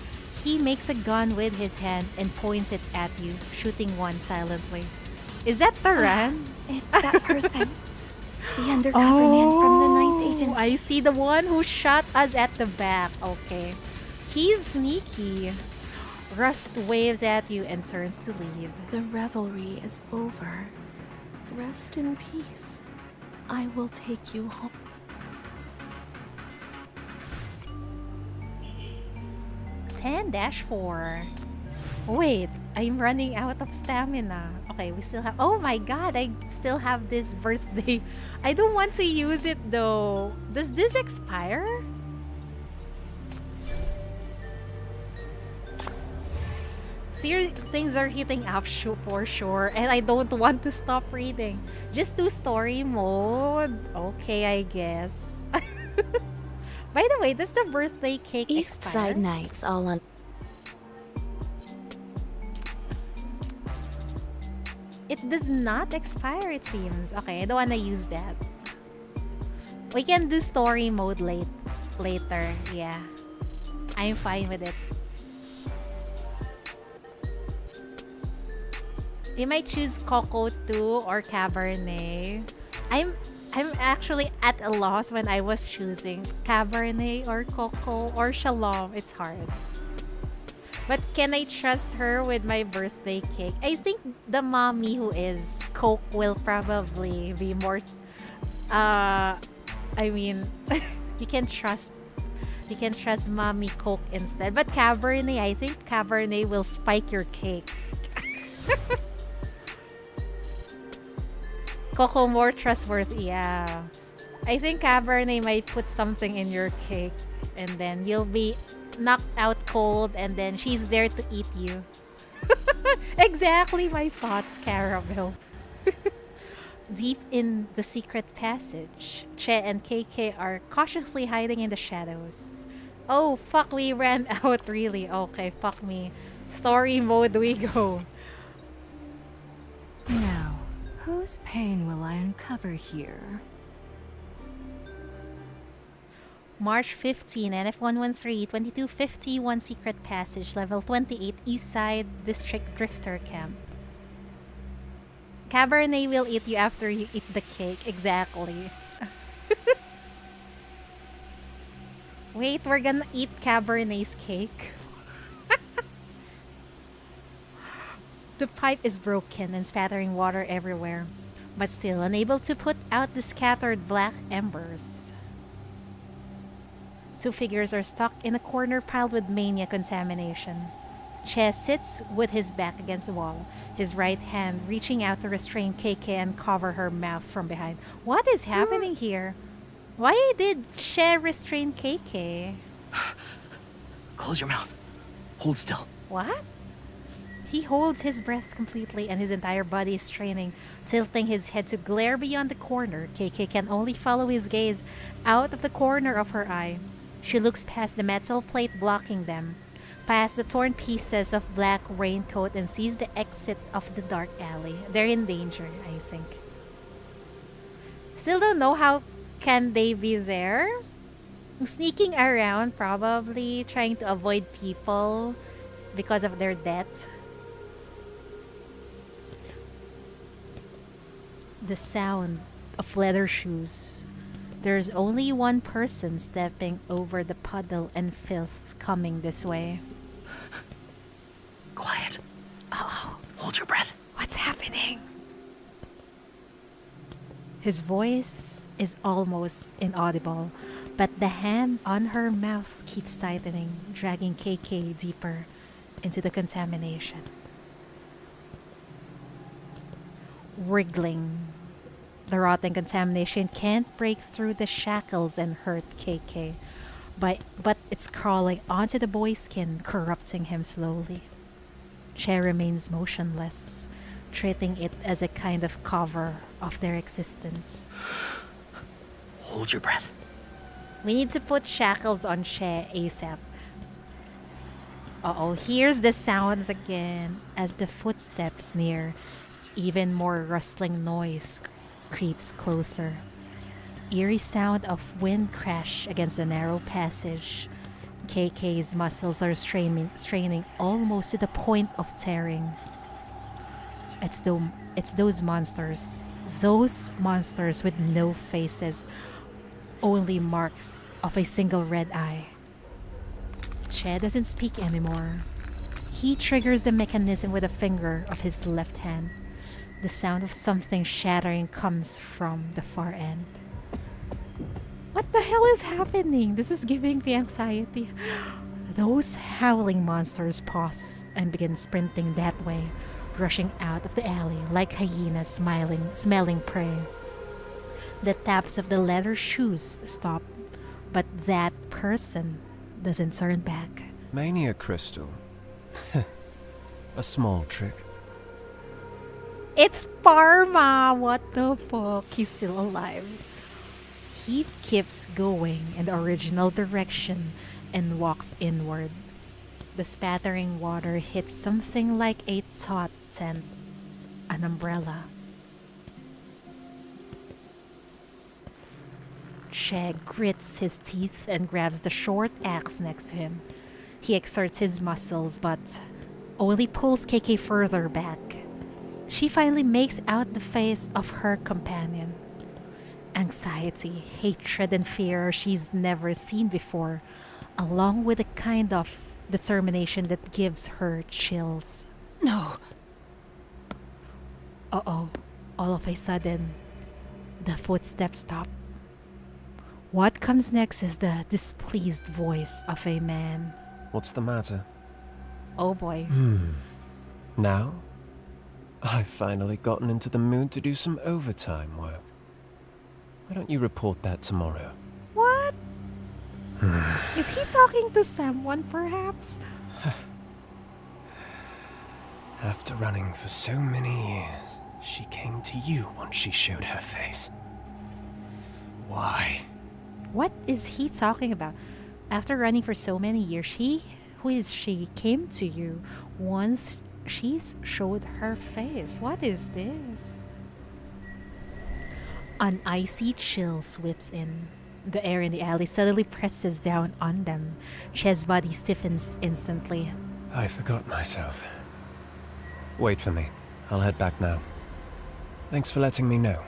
He makes a gun with his hand and points it at you, shooting one silently. Is that Taran? It's that person. The undercover man from the 9th Agency. I see the one who shot us at the back. Okay. He's sneaky. Rust waves at you and turns to leave. The revelry is over. Rest in peace. I will take you home. -4. Wait, I'm running out of stamina. Okay, we still have... Oh my god, I still have this birthday. I don't want to use it though. Does this expire? Things are heating up for sure, and I don't want to stop reading. Just do story mode. Okay, I guess. By the way, does the birthday cake East expire? Side Nights all on. It does not expire, it seems. Okay, I don't want to use that. We can do story mode later. Yeah, I'm fine with it. You might choose Coco too or Cabernet. I'm actually at a loss when I was choosing Cabernet or Coco or Shalom. It's hard. But can I trust her with my birthday cake? I think the mommy who is Coke will probably be more... I mean, you can trust mommy Coke instead. But Cabernet, I think Cabernet will spike your cake. Coco more trustworthy, yeah. I think Cabernet might put something in your cake and then you'll be knocked out cold and then she's there to eat you. Exactly my thoughts, Caramel. Deep in the secret passage, Che and KK are cautiously hiding in the shadows. Oh, fuck, we ran out really. Okay, fuck me. Story mode we go. Now, whose pain will I uncover here? March 15, NF113, 2251 Secret Passage, Level 28, Eastside District Drifter Camp. Cabernet will eat you after you eat the cake, exactly. Wait, we're gonna eat Cabernet's cake? The pipe is broken and spattering water everywhere, but still unable to put out the scattered black embers. Two figures are stuck in a corner piled with mania contamination. Che sits with his back against the wall, his right hand reaching out to restrain KK and cover her mouth from behind. What is happening here? Why did Che restrain KK? Close your mouth. Hold still. What? He holds his breath completely and his entire body is straining, tilting his head to glare beyond the corner. KK can only follow his gaze out of the corner of her eye. She looks past the metal plate blocking them, past the torn pieces of black raincoat and sees the exit of the dark alley. They're in danger, I think. Still don't know how can they be there? Sneaking around, probably trying to avoid people because of their debt. The sound of leather shoes. There's only one person stepping over the puddle and filth coming this way. Quiet. Oh, hold your breath. What's happening? His voice is almost inaudible, but the hand on her mouth keeps tightening, dragging KK deeper into the contamination. Wriggling. The rotten contamination can't break through the shackles and hurt KK, but it's crawling onto the boy's skin, corrupting him slowly. Che remains motionless, treating it as a kind of cover of their existence. Hold your breath. We need to put shackles on Che ASAP. Uh-oh, here's the sounds again as the footsteps near. Even more rustling noise creeps closer. Eerie sound of wind crash against the narrow passage. KK's muscles are straining almost to the point of tearing. It's those monsters. Those monsters with no faces. Only marks of a single red eye. Che doesn't speak anymore. He triggers the mechanism with a finger of his left hand. The sound of something shattering comes from the far end. What the hell is happening? This is giving me anxiety. Those howling monsters pause and begin sprinting that way, rushing out of the alley like hyenas smelling prey. The taps of the leather shoes stop, but that person doesn't turn back. Mania crystal. A small trick. It's Parma! What the fuck? He's still alive. He keeps going in the original direction and walks inward. The spattering water hits something like a taut tent, an umbrella. Che grits his teeth and grabs the short axe next to him. He exerts his muscles but only pulls KK further back. She finally makes out the face of her companion. Anxiety, hatred, and fear she's never seen before, along with a kind of determination that gives her chills. No. Uh-oh. All of a sudden, the footsteps stop. What comes next is the displeased voice of a man. What's the matter? Oh boy. Now? I've finally gotten into the mood to do some overtime work. Why don't you report that tomorrow? What? Is he talking to someone, perhaps? After running for so many years, she came to you once she showed her face. Why? What is he talking about? After running for so many years, who is she, came to you once she's showed her face. What is this? An icy chill sweeps in. The air in the alley suddenly presses down on them. Che's body stiffens instantly. I forgot myself. Wait for me. I'll head back now. Thanks for letting me know.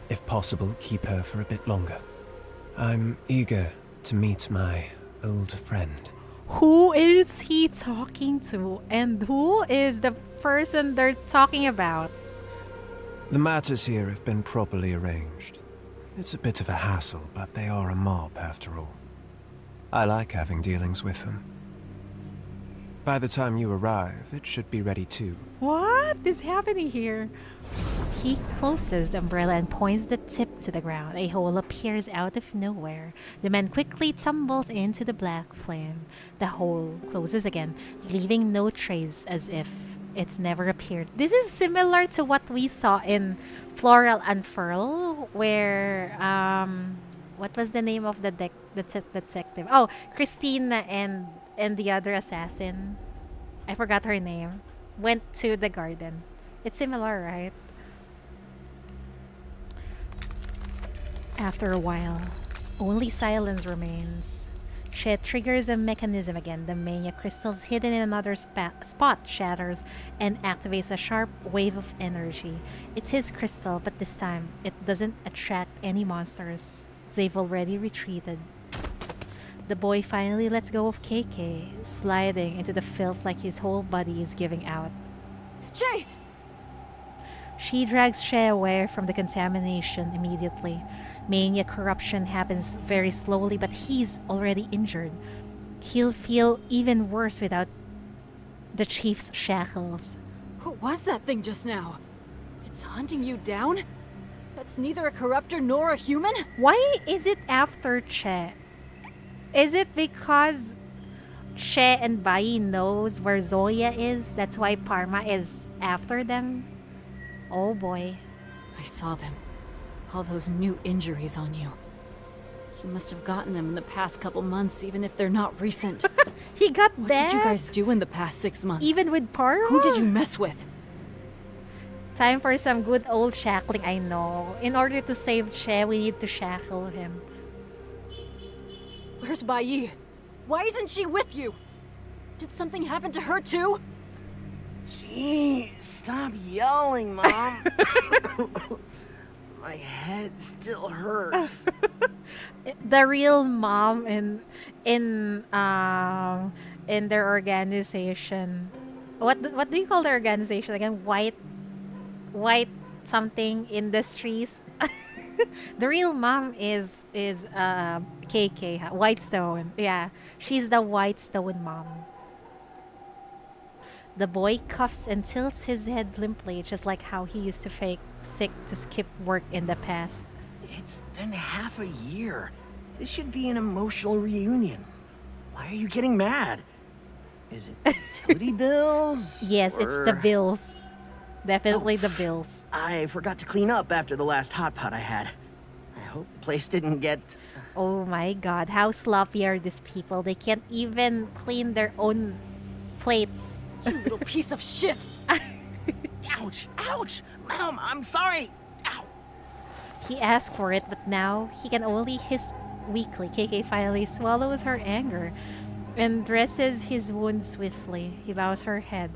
If possible, keep her for a bit longer. I'm eager to meet my old friend. Who is he talking to? And who is the person they're talking about? The matters here have been properly arranged. It's a bit of a hassle, but they are a mob after all. I like having dealings with them. By the time you arrive, it should be ready too. What is happening here? He closes the umbrella and points the tip to the ground. A hole appears out of nowhere. The man quickly tumbles into the black flame. The hole closes again, leaving no trace as if it's never appeared. This is similar to what we saw in Floral Unfurl, where what was the name of the detective? Oh, Christina and the other assassin. I forgot her name. Went to the garden. It's similar, right? After a while, only silence remains. Che triggers a mechanism again. The mania crystals hidden in another spot shatters and activates a sharp wave of energy. It's his crystal, but this time it doesn't attract any monsters. They've already retreated. The boy finally lets go of KK, sliding into the filth like his whole body is giving out. Che! She drags Che away from the contamination immediately. Mania corruption happens very slowly, but he's already injured. He'll feel even worse without the chief's shackles. What was that thing just now? It's hunting you down? That's neither a corruptor nor a human? Why is it after Che? Is it because Che and Bai knows where Zoya is? That's why Parma is after them. Oh boy. I saw them. All those new injuries on you. You must have gotten them in the past couple months, even if they're not recent. He got What that? did you guys do in the past 6 months? Even with Paro? Who did you mess with? Time for some good old shackling, I know. In order to save Che, we need to shackle him. Where's Bai? Why isn't she with you? Did something happen to her too? Gee, stop yelling, Mom. My head still hurts. The real mom in their organization. What do you call their organization again? White something industries. The real mom is KK, Whitestone. Yeah, she's the Whitestone mom. The boy cuffs and tilts his head limply, just like how he used to fake sick to skip work in the past. It's been half a year. This should be an emotional reunion. Why are you getting mad? Is it utility bills? Yes, it's the or- bills. Definitely the bills. I forgot to clean up after the last hot pot I had. I hope the place didn't get... Oh my god, how sloppy are these people? They can't even clean their own plates. You little piece of shit! Ouch! Ouch! Mom, I'm sorry! He asked for it, but now he can only hiss weakly. KK finally swallows her anger and dresses his wound swiftly. He bows her head.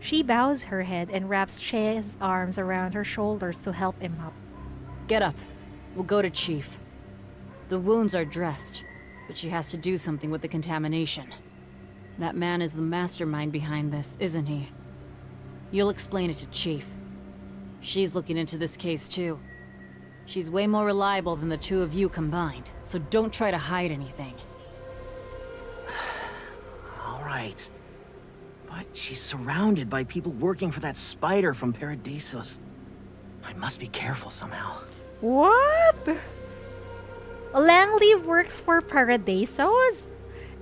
She bows her head and wraps Che's arms around her shoulders to help him up. Get up. We'll go to Chief. The wounds are dressed, but she has to do something with the contamination. That man is the mastermind behind this, isn't he? You'll explain it to Chief. She's looking into this case too. She's way more reliable than the two of you combined, so don't try to hide anything. All right. But she's surrounded by people working for that spider from Paradisos. I must be careful somehow. What? Langley works for Paradisos?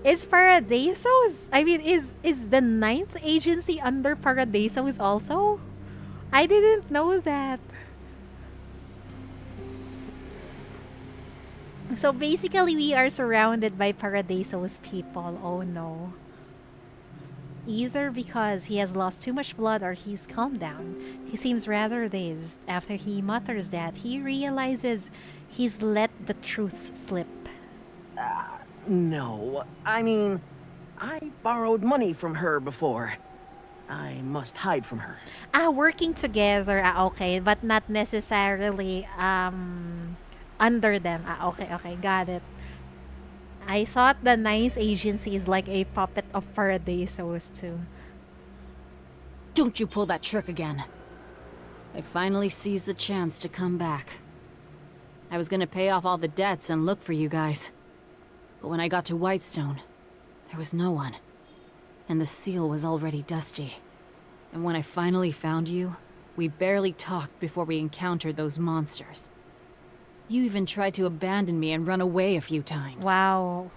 Is Paradisos? I mean, is the ninth agency under Paradisos also? I didn't know that. So basically, we are surrounded by Paradisos people. Oh no. Either because he has lost too much blood or he's calmed down. He seems rather dazed. After he mutters that, he realizes he's let the truth slip. No, I mean, I borrowed money from her before. I must hide from her. Working together, okay, but not necessarily under them. Okay, got it. I thought the ninth agency is like a puppet of Paradisos too. Don't you pull that trick again. I finally seized the chance to come back. I was gonna pay off all the debts and look for you guys. But when I got to Whitestone, there was no one. And the seal was already dusty. And when I finally found you, we barely talked before we encountered those monsters. You even tried to abandon me and run away a few times. Wow.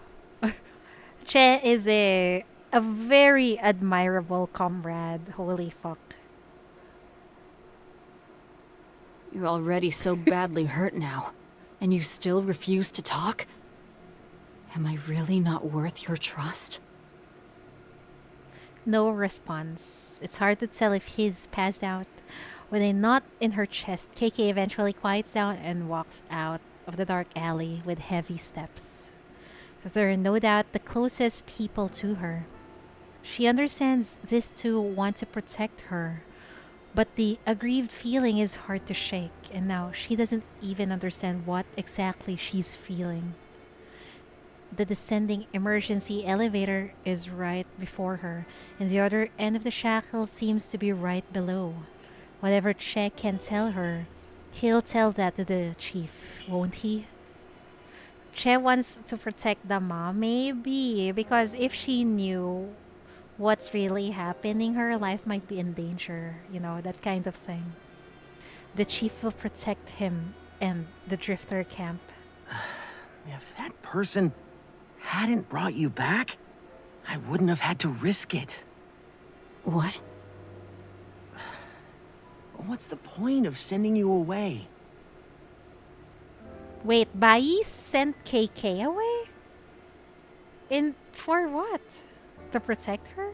Che is a very admirable comrade. Holy fuck. You're already so badly hurt now, and you still refuse to talk? Am I really not worth your trust? No response. It's hard to tell if he's passed out. With a knot in her chest, KK eventually quiets down and walks out of the dark alley with heavy steps. They're no doubt the closest people to her. She understands these two want to protect her, but the aggrieved feeling is hard to shake, and now she doesn't even understand what exactly she's feeling. The descending emergency elevator is right before her, and the other end of the shackle seems to be right below. Whatever Che can tell her, he'll tell that to the chief, won't he? Che wants to protect the mom, maybe, because if she knew what's really happening, her life might be in danger, you know, that kind of thing. The chief will protect him and the drifter camp. If that person hadn't brought you back, I wouldn't have had to risk it. What? What's the point of sending you away? Wait, Bai sent KK away? For what? To protect her?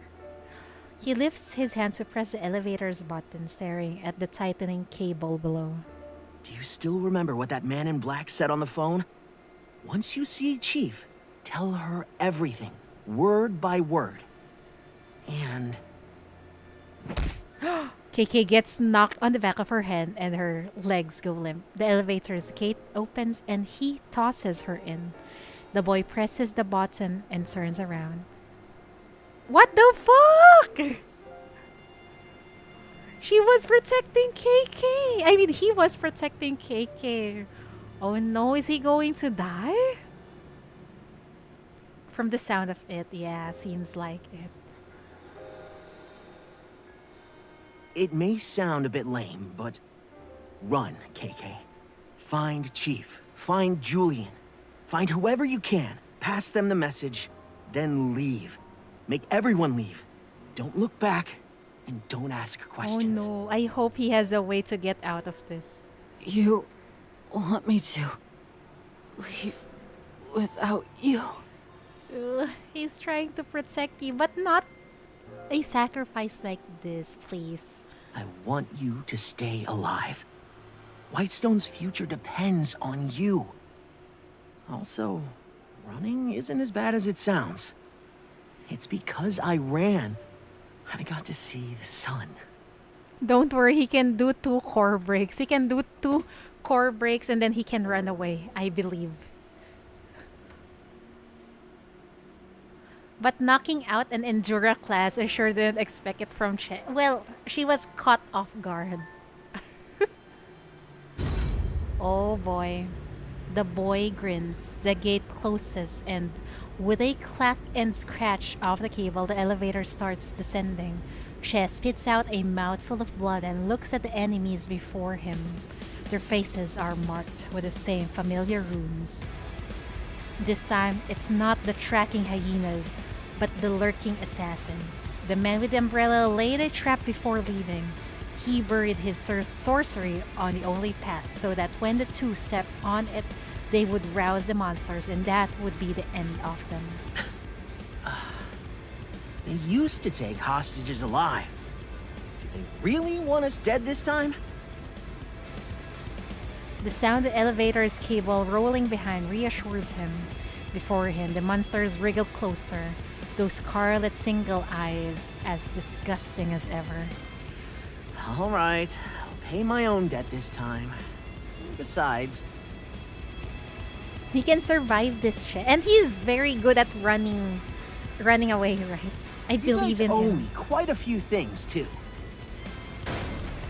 He lifts his hand to press the elevator's button, staring at the tightening cable below. Do you still remember what that man in black said on the phone? Once you see Chief, tell her everything, word by word. And... KK gets knocked on the back of her head and her legs go limp. The elevator's gate opens and he tosses her in. The boy presses the button and turns around. What the fuck? She was protecting KK. I mean, he was protecting KK. Oh no, is he going to die? From the sound of it, yeah, seems like it. it may sound a bit lame, but run, KK. Find Chief. Find Julian. Find whoever you can. Pass them the message. Then leave. Make everyone leave. Don't look back. And don't ask questions. Oh no, I hope he has a way to get out of this. You want me to leave without you? He's trying to protect you, but not a sacrifice like this, please. I want you to stay alive. Whitestone's future depends on you. Also, running isn't as bad as it sounds. It's because I ran. I got to see the sun. Don't worry, he can do 2 core breaks. He can do 2 core breaks and then he can run away, I believe. But knocking out an Endura class, I sure didn't expect it from Che. Well, she was caught off guard. Oh boy. The boy grins. The gate closes and with a clack and scratch off the cable, the elevator starts descending. Che spits out a mouthful of blood and looks at the enemies before him. Their faces are marked with the same familiar runes. This time, it's not the tracking hyenas, but the lurking assassins. The man with the umbrella laid a trap before leaving. He buried his sorcery on the only path so that when the two stepped on it, they would rouse the monsters and that would be the end of them. They used to take hostages alive. Do they really want us dead this time? The sound of the elevator's cable rolling behind reassures him. Before him, the monsters wriggle closer, those scarlet single eyes as disgusting as ever. All right, I'll pay my own debt this time. Besides, he can survive this shit, and he's very good at running away, right? I believe in him. You guys owe me quite a few things too.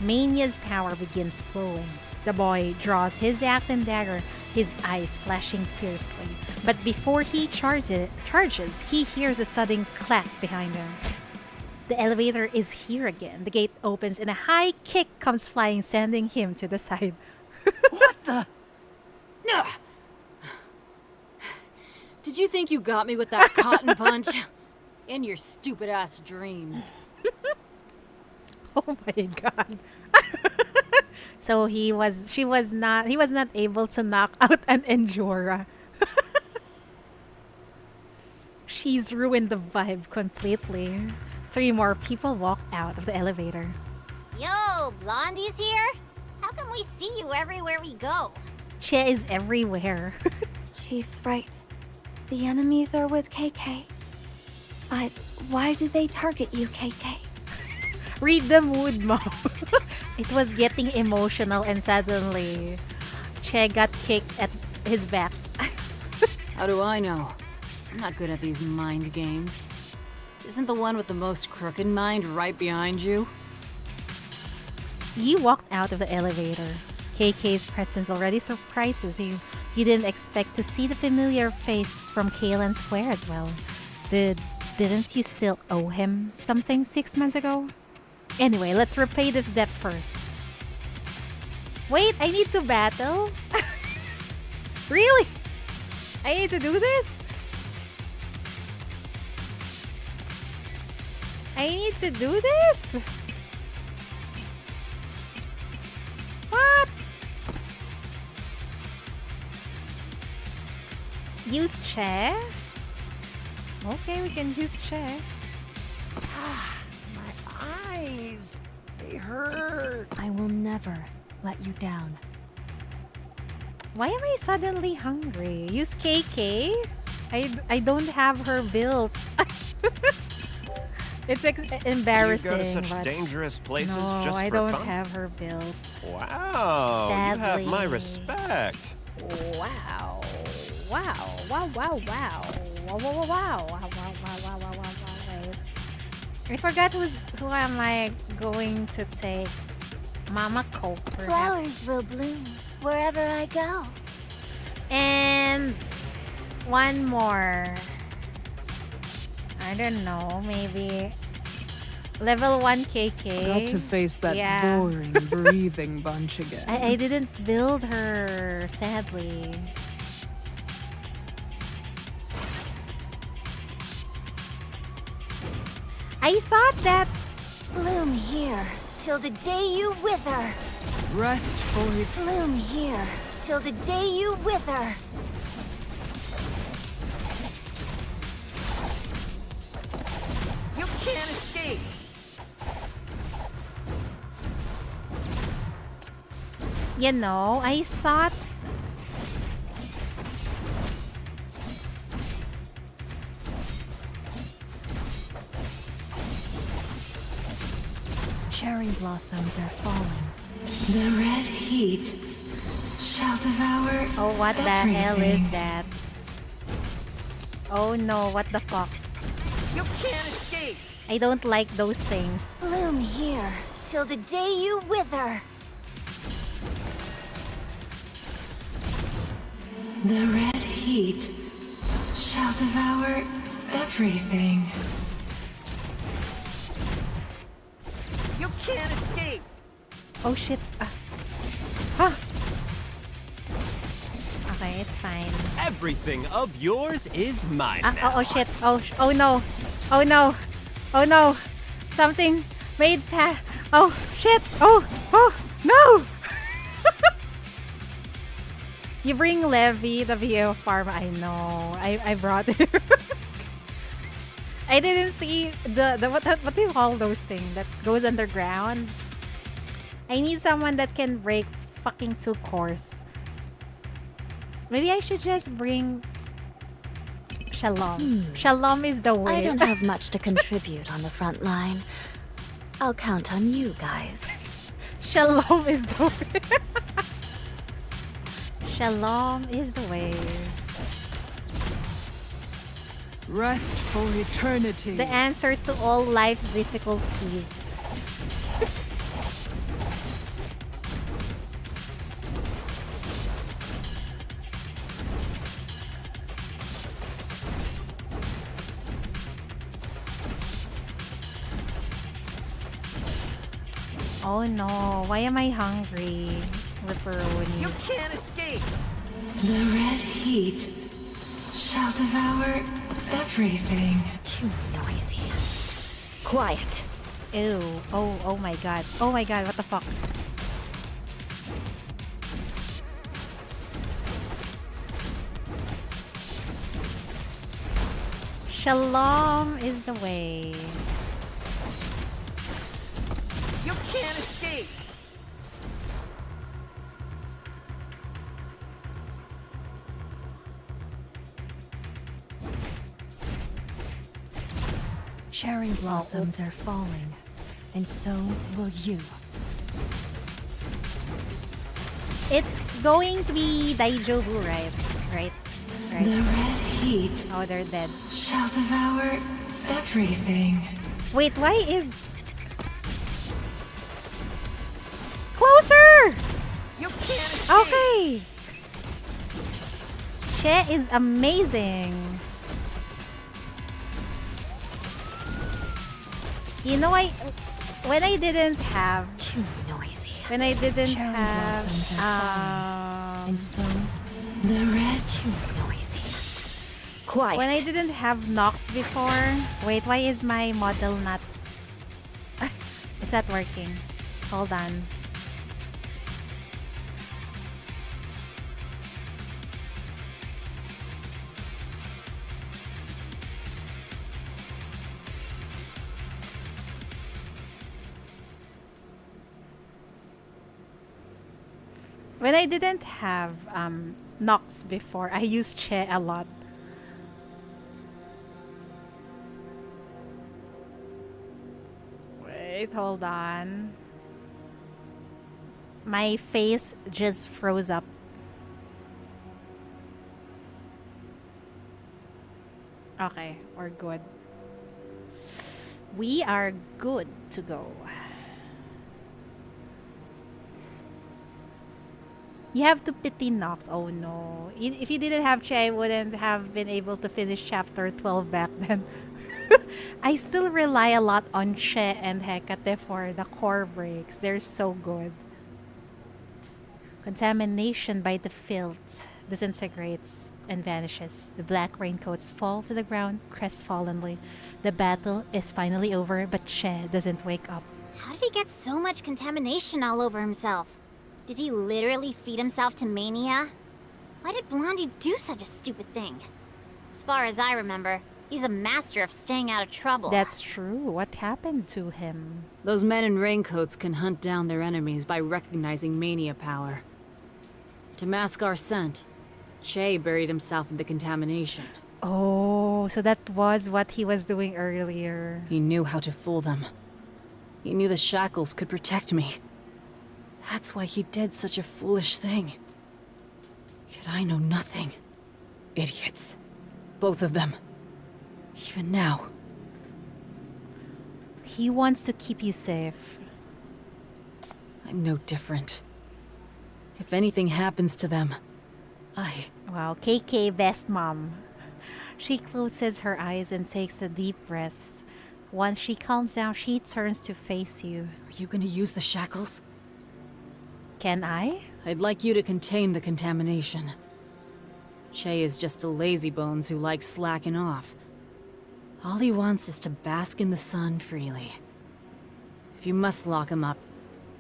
Mania's power begins flowing. The boy draws his axe and dagger, his eyes flashing fiercely. But before he charges, he hears a sudden clap behind him. The elevator is here again. The gate opens and a high kick comes flying, sending him to the side. What the? Did you think you got me with that cotton punch? In your stupid ass dreams. Oh my god. So he was not able to knock out an Endura. She's ruined the vibe completely. 3 more people walk out of the elevator. Yo, Blondie's here? How come we see you everywhere we go? Che is everywhere. Chief's right. The enemies are with KK. But why do they target you, KK? Read the mood, Mom. It was getting emotional and suddenly Che got kicked at his back. How do I know? I'm not good at these mind games. Isn't the one with the most crooked mind right behind you? He walked out of the elevator. KK's presence already surprises you. You didn't expect to see the familiar face from Kalen Square as well. Didn't you still owe him something 6 months ago? Anyway, let's repay this debt first. Wait, I need to battle? Really? I need to do this? I need to do this? use Che? Okay, we can use Che. My eyes, they hurt. I will never let you down. Why am I suddenly hungry? Use KK? I don't have her built. It's embarrassing. You go to such but dangerous places no, just I for don't fun? have her built. Wow, you have my Sadly. respect. Wow. Wow. Wow, wow, wow. Wow, wow, wow, wow. Wow, wow, wow, wow, wow, wow. Wait. I forgot who am I going to take. Mama Coke, perhaps. Flowers will bloom wherever I go. And one more. I don't know, maybe level 1 KK. Got to face that boring, breathing bunch again. I didn't build her, sadly. I thought that... Bloom here till the day you wither. Rest for it. Bloom here till the day you wither. You can't escape. You know, I thought... Cherry blossoms are falling. The red heat shall devour. Oh, what the hell is everything. that? Oh no, what the fuck? You can't escape. I don't like those things. Bloom here till the day you wither. The red heat shall devour everything. You can't escape. Oh shit. Huh. Okay, it's fine. Everything of yours is mine now. Oh shit. Oh no. Oh no. Oh no. Something made oh shit. Oh no. You bring Levi, the VO farm. I know. I brought it. I didn't see the what do you call those things that goes underground? I need someone that can break fucking 2 cores. Maybe I should just bring Shalom. Shalom is the way. I don't have much to contribute on the front line. I'll count on you guys. Shalom is the way. Shalom is the way. Rest for eternity. The answer to all life's difficulties. Oh no, why am I hungry? Ripperoni. You can't escape. The red heat shall devour everything. Too noisy. Quiet. Ew. Oh my god. Oh my god, what the fuck? Shalom is the way. You can't escape. Cherry blossoms are falling, and so will you. It's going to be Daijobu, right? Right? The red heat Oh, they're dead. shall devour everything. Wait, why is... Closer! You can't escape. Okay! Che is amazing. You know, when I didn't have... Too noisy. When I didn't Cherry have... blossoms are and so the red Too noisy. Quiet. When I didn't have Nox before... Wait, why is my model not... It's not working. Hold on. When I didn't have Nox before, I used Che a lot. Wait, hold on. My face just froze up. Okay, we're good. We are good to go. You have to pity Nox. Oh no. If you didn't have Che, I wouldn't have been able to finish chapter 12 back then. I still rely a lot on Che and Hecate for the core breaks. They're so good. Contamination by the filth disintegrates and vanishes. The black raincoats fall to the ground crestfallenly. The battle is finally over, but Che doesn't wake up. How did he get so much contamination all over himself? Did he literally feed himself to mania? Why did Blondie do such a stupid thing? As far as I remember, he's a master of staying out of trouble. That's true. What happened to him? Those men in raincoats can hunt down their enemies by recognizing mania power. To mask our scent, Che buried himself in the contamination. Oh, so that was what he was doing earlier. He knew how to fool them. He knew the shackles could protect me. That's why he did such a foolish thing. Yet I know nothing. Idiots. Both of them. Even now. He wants to keep you safe. I'm no different. If anything happens to them, Wow, KK, best mom. She closes her eyes and takes a deep breath. Once she calms down, she turns to face you. Are you gonna use the shackles? Can I? I'd like you to contain the contamination. Che is just a lazybones who likes slacking off. All he wants is to bask in the sun freely. If you must lock him up,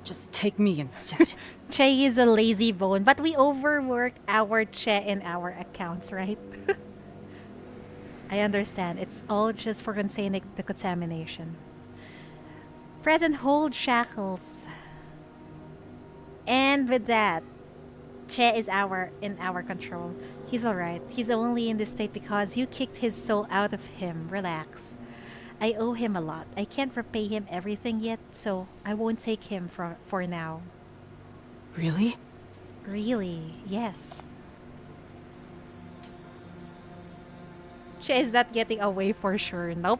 just take me instead. Che is a lazy bone, but we overwork our Che in our accounts, right? I understand. It's all just for containing the contamination. Press and hold shackles. And with that, Che is in our control. He's alright. He's only in this state because you kicked his soul out of him. Relax. I owe him a lot. I can't repay him everything yet, so I won't take him for now. Really? Really, yes. Che is not getting away for sure. Nope.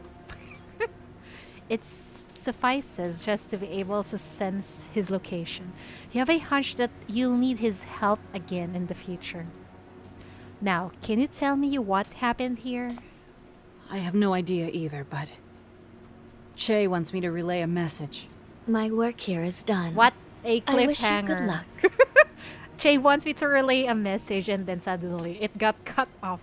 It suffices just to be able to sense his location. You have a hunch that you'll need his help again in the future. Now, can you tell me what happened here? I have no idea either, but Che wants me to relay a message. My work here is done. What a cliffhanger. I wish you good luck. Che wants me to relay a message and then suddenly it got cut off.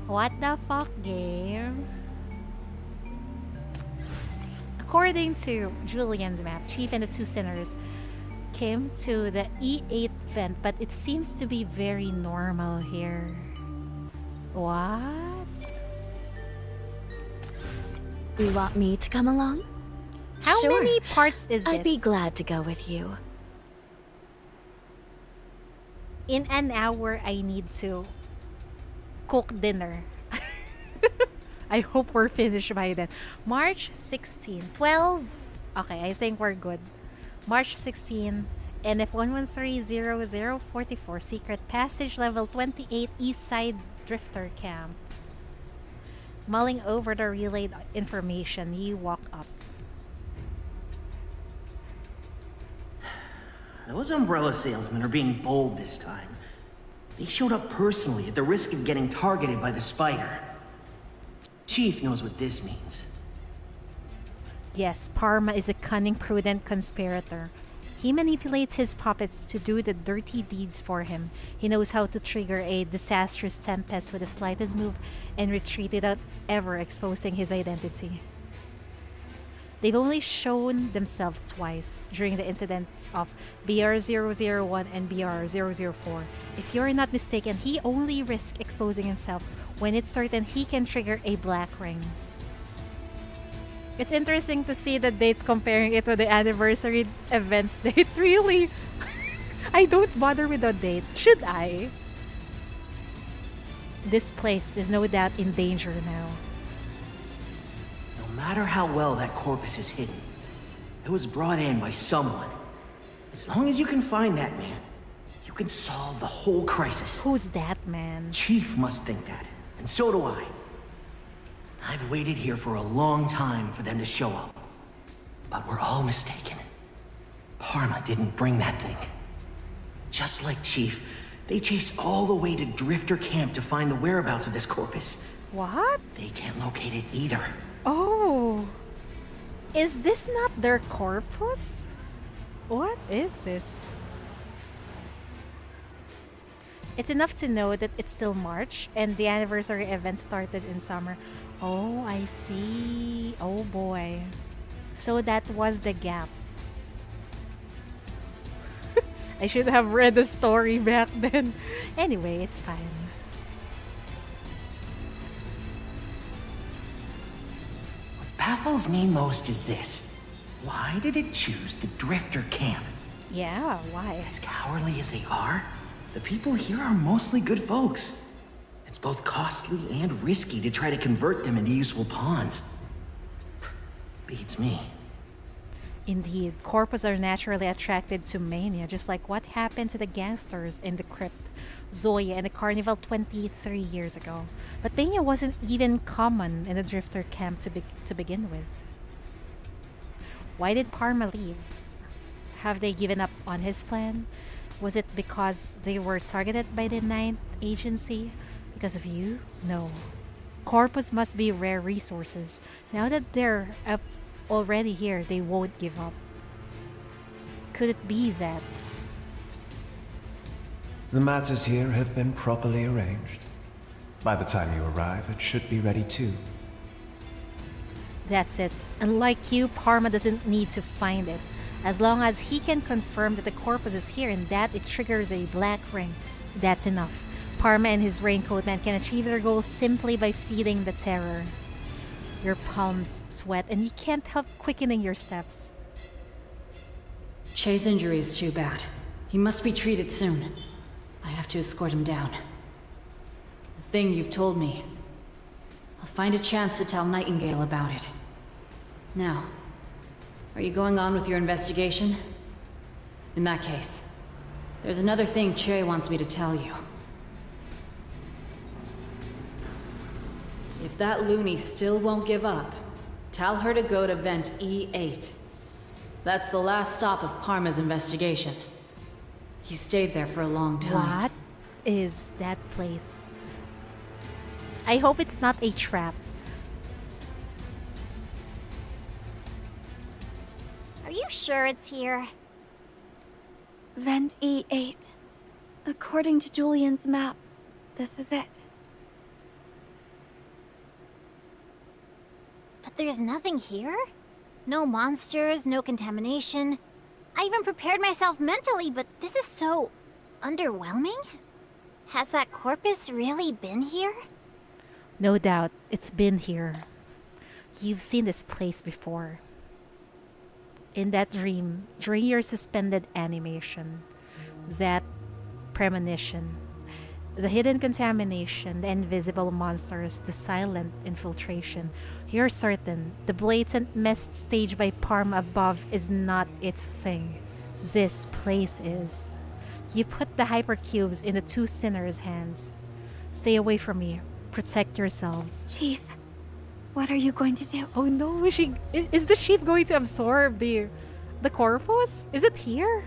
What the fuck, game? According to Julian's map, Chief and the two sinners came to the E8 vent, but it seems to be very normal here. What? You want me to come along? How Sure. many parts is this? I'd be glad to go with you. In an hour, I need to cook dinner. I hope we're finished by then. March 16, 12. Okay, I think we're good. March 16, NF 1130044, Secret Passage, level 28, East Side Drifter Camp. Mulling over the relayed information, you walk up. Those umbrella salesmen are being bold this time. They showed up personally at the risk of getting targeted by the spider. Chief knows what this means. Yes, Parma is a cunning, prudent conspirator. He manipulates his puppets to do the dirty deeds for him. He knows how to trigger a disastrous tempest with the slightest move and retreat without ever exposing his identity. They've only shown themselves twice during the incidents of BR-001 and BR-004. If you're not mistaken, he only risks exposing himself when it's certain he can trigger a black ring. It's interesting to see the dates comparing it with the anniversary events dates. Really? I don't bother with the dates. Should I? This place is no doubt in danger now. No matter how well that corpus is hidden, it was brought in by someone. As long as you can find that man, you can solve the whole crisis. Who's that man? Chief must think that, and so do I. I've waited here for a long time for them to show up. But we're all mistaken. Parma didn't bring that thing. Just like Chief, they chased all the way to Drifter Camp to find the whereabouts of this corpus. What? They can't locate it either. Oh. Is this not their corpus? What is this? It's enough to know that it's still March and the anniversary event started in summer. Oh, I see. Oh boy. So that was the gap. I should have read the story back then. Anyway, it's fine. What baffles me most is this. Why did it choose the Drifter Camp? Yeah, why? As cowardly as they are, the people here are mostly good folks. It's both costly and risky to try to convert them into useful pawns. Beats me. Indeed, corpus are naturally attracted to mania, just like what happened to the gangsters in the crypt, Zoya, and the carnival 23 years ago. But mania wasn't even common in the Drifter Camp to begin with. Why did Parma leave? Have they given up on his plan? Was it because they were targeted by the Ninth Agency? Because of you? No. Corpus must be rare resources. Now that they're up already here, they won't give up. Could it be that? The matters here have been properly arranged. By the time you arrive, it should be ready too. That's it. Unlike you, Parma doesn't need to find it. As long as he can confirm that the corpus is here and that it triggers a black ring, that's enough. Parma and his Raincoat Man can achieve their goal simply by feeding the terror. Your palms sweat and you can't help quickening your steps. Che's injury is too bad. He must be treated soon. I have to escort him down. The thing you've told me. I'll find a chance to tell Nightingale about it. Now, are you going on with your investigation? In that case, there's another thing Che wants me to tell you. If that loony still won't give up, tell her to go to vent E8. That's the last stop of Parma's investigation. He stayed there for a long time. What is that place? I hope it's not a trap. Are you sure it's here? Vent E8. According to Julian's map, this is it. But there's nothing here? No monsters, no contamination. I even prepared myself mentally, but this is so underwhelming. Has that corpus really been here? No doubt, it's been here. You've seen this place before. In that dream, during your suspended animation, that premonition, the hidden contamination, the invisible monsters, the silent infiltration, you're certain the blatant mess staged by Parma above is not its thing. This place is. You put the hypercubes in the two sinners' hands. Stay away from me. Protect yourselves. Chief, what are you going to do? Oh no, is the chief going to absorb the corpus? Is it here?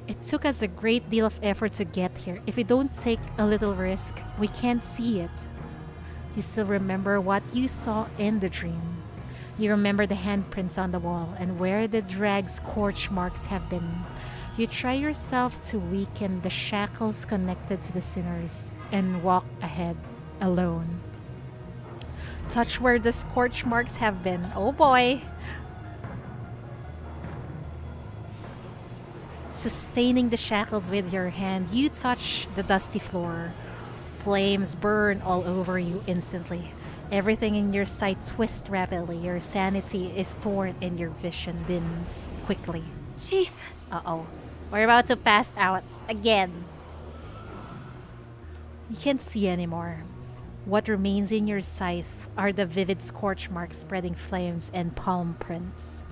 It took us a great deal of effort to get here. If we don't take a little risk, we can't see it. You still remember what you saw in the dream. You remember the handprints on the wall and where the drag scorch marks have been. You try yourself to weaken the shackles connected to the sinners and walk ahead alone. Touch where the scorch marks have been. Oh boy! Sustaining the shackles with your hand, you touch the dusty floor. Flames burn all over you instantly. Everything in your sight twists rapidly. Your sanity is torn and your vision dims quickly. Chief. Uh-oh. We're about to pass out again. You can't see anymore. What remains in your sight are the vivid scorch marks spreading flames and palm prints.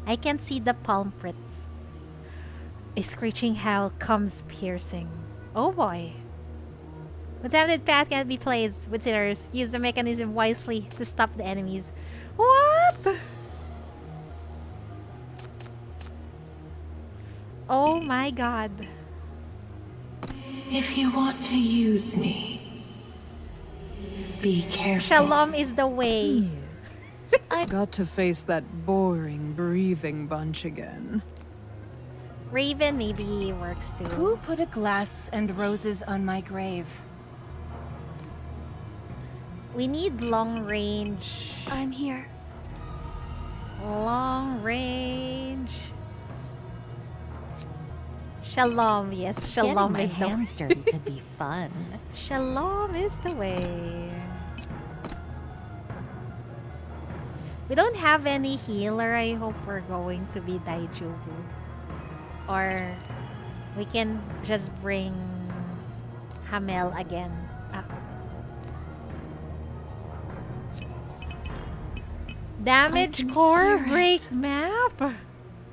I can't see the palm prints. A screeching howl comes piercing. Oh boy. Contaminated path can't be placed with sinners. Use the mechanism wisely to stop the enemies. What? Oh my god. If you want to use me, be careful. Shalom is the way. I got to face that boring, breathing bunch again. Raven maybe works too. Who put a glass and roses on my grave? We need long range. I'm here. Long range. Shalom, yes, Shalom Getting is my the hands dirty could be fun. Shalom is the way. We don't have any healer. I hope we're going to be Daijubu. Or we can just bring Hamel again. Damage core break map.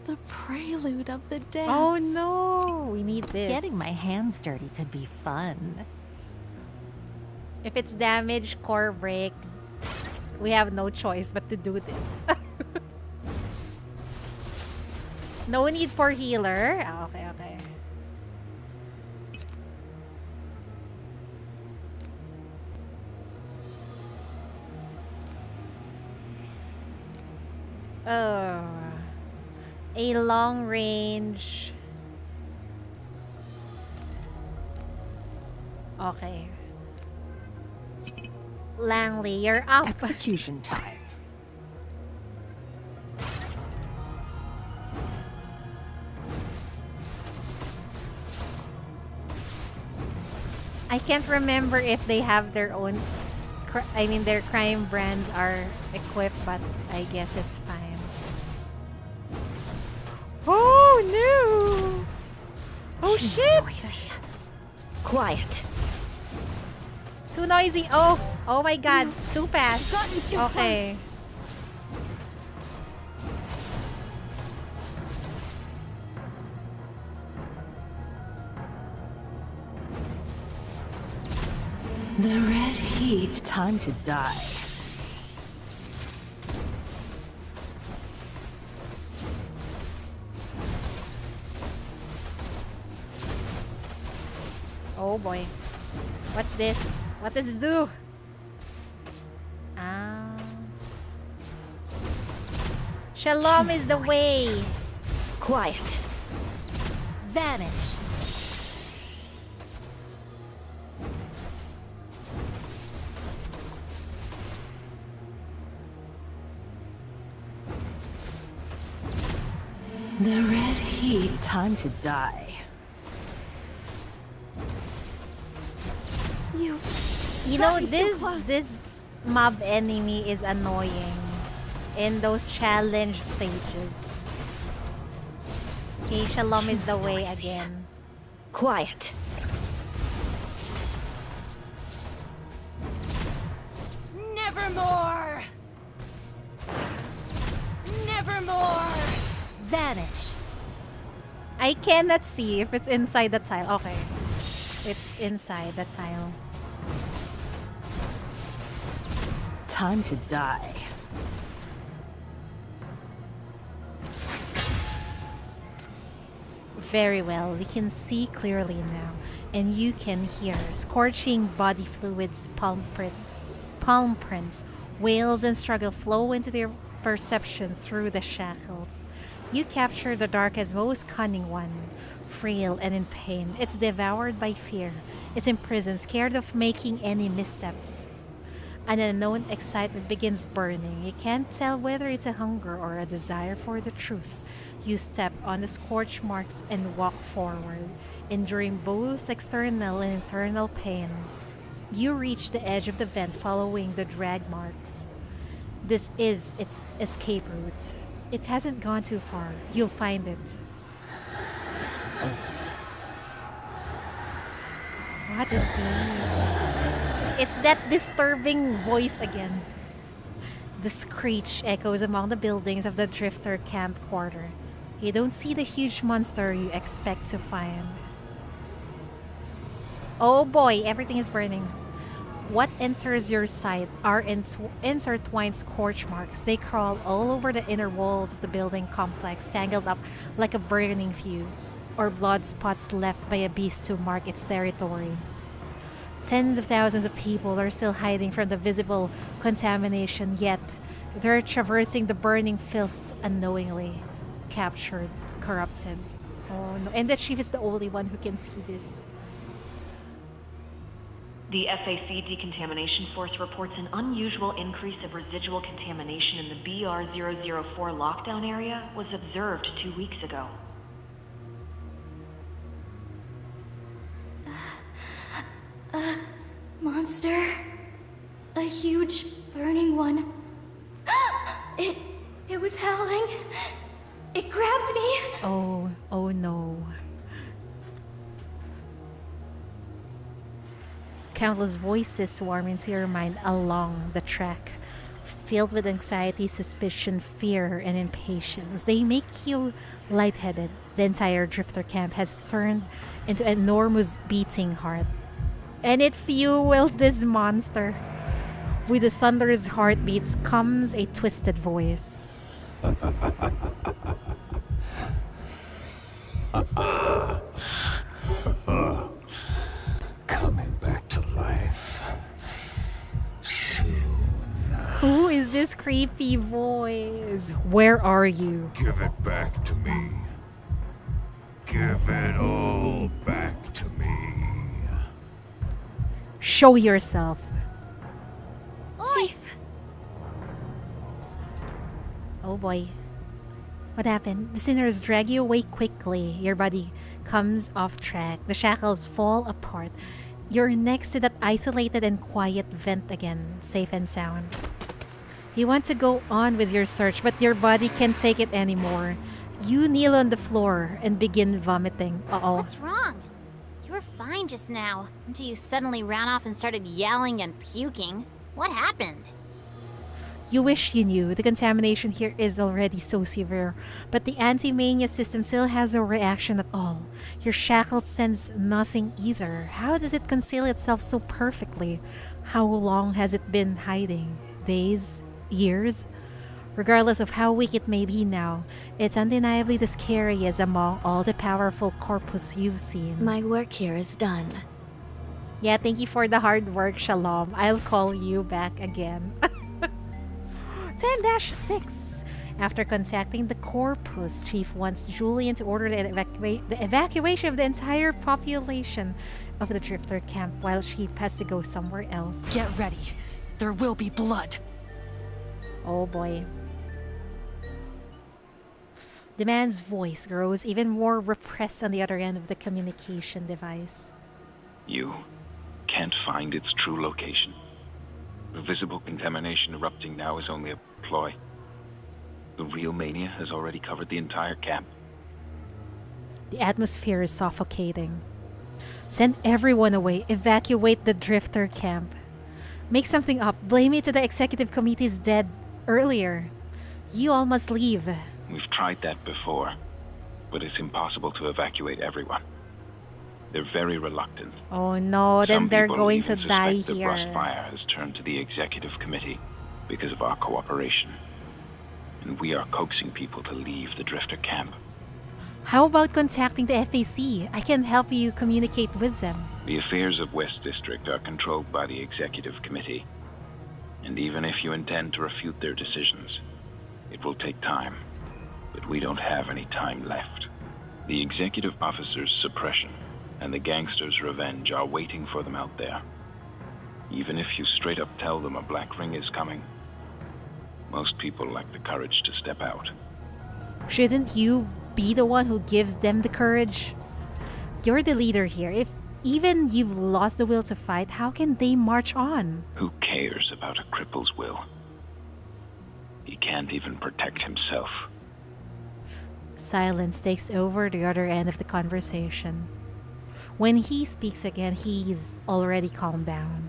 The prelude of the dance. Oh no, we need this. Getting my hands dirty could be fun. If it's damage core break, we have no choice but to do this. No need for healer. Ah, okay, okay. Oh, a long range. Okay. Langley, you're up. Execution time. I can't remember if they have their own. I mean, their crime brands are equipped, but I guess it's fine. Oh no! Oh Too shit! noisy. Quiet. Too noisy. Oh, oh my god. Too fast. Okay. The red heat. Time to die. Oh boy. What's this? What does this do? Shalom is the way. Quiet. Vanish. The red heat. Time to die. You know, this mob enemy is annoying in those challenge stages. Okay, Shalom is the way again. Quiet. Nevermore! Nevermore! Vanish. I cannot see if it's inside the tile. Okay. It's inside the tile. Time to die. Very well. We can see clearly now. And you can hear scorching body fluids, palm prints, wails and struggle flow into their perception through the shackles. You capture the darkest, most cunning one. Frail and in pain, it's devoured by fear. It's imprisoned, scared of making any missteps. An unknown excitement begins burning. You can't tell whether it's a hunger or a desire for the truth. You step on the scorch marks and walk forward, enduring both external and internal pain. You reach the edge of the vent following the drag marks. This is its escape route. It hasn't gone too far. You'll find it. What is this? It's that disturbing voice again. The screech echoes among the buildings of the Drifter camp quarter. You don't see the huge monster you expect to find. Oh boy, everything is burning. What enters your sight are intertwined scorch marks. They crawl all over the inner walls of the building complex, tangled up like a burning fuse, or blood spots left by a beast to mark its territory. Tens of thousands of people are still hiding from the visible contamination, yet they're traversing the burning filth unknowingly. Captured, corrupted. Oh no. And the chief is the only one who can see this. The FAC Decontamination Force reports an unusual increase of residual contamination in the BR-004 lockdown area was observed 2 weeks ago. Monster. A huge, burning one. It was howling. It grabbed me. Oh no. Countless voices swarm into your mind along the track, filled with anxiety, suspicion, fear, and impatience. They make you lightheaded. The entire Drifter camp has turned into an enormous beating heart. And it fuels this monster. With the thunderous heartbeats comes a twisted voice. Coming back to life soon. Who is this creepy voice? Where are you? Give it back to me. Give it all back to me. Show yourself. Chief. Oh boy. What happened? The sinners drag you away quickly. Your body comes off track. The shackles fall apart. You're next to that isolated and quiet vent again, safe and sound. You want to go on with your search, but your body can't take it anymore. You kneel on the floor and begin vomiting. Uh-oh. What's wrong? You were fine just now, until you suddenly ran off and started yelling and puking. What happened? You wish you knew. The contamination here is already so severe, but the anti-mania system still has no reaction at all. Your shackle sense nothing either. How does it conceal itself so perfectly? How long has it been hiding? Days? Years? Regardless of how weak it may be now, it's undeniably the scariest among all the powerful corpus you've seen. My work here is done. Yeah, thank you for the hard work, Shalom. I'll call you back again. 10-6. After contacting the corpus, Chief wants Julian to order the evacuation of the entire population of the Drifter camp while Chief has to go somewhere else. Get ready. There will be blood. Oh boy. The man's voice grows even more repressed on the other end of the communication device. You can't find its true location. The visible contamination erupting now is only a ploy. The real mania has already covered the entire camp. The atmosphere is suffocating. Send everyone away. Evacuate the Drifter camp. Make something up. Blame it to the executive committee's dead earlier. You all must leave. We've tried that before, but it's impossible to evacuate everyone. They're very reluctant. Oh no, then Some they're people going to even die suspect here. The Rust Fire has turned to the executive committee because of our cooperation. And we are coaxing people to leave the Drifter camp. How about contacting the FAC? I can help you communicate with them. The affairs of West District are controlled by the executive committee. And even if you intend to refute their decisions, it will take time. But we don't have any time left. The executive officer's suppression and the gangsters' revenge are waiting for them out there. Even if you straight up tell them a black ring is coming, most people lack the courage to step out. Shouldn't you be the one who gives them the courage? You're the leader here. Even you've lost the will to fight, how can they march on? Who cares about a cripple's will? He can't even protect himself. Silence takes over the other end of the conversation. When he speaks again, he's already calmed down.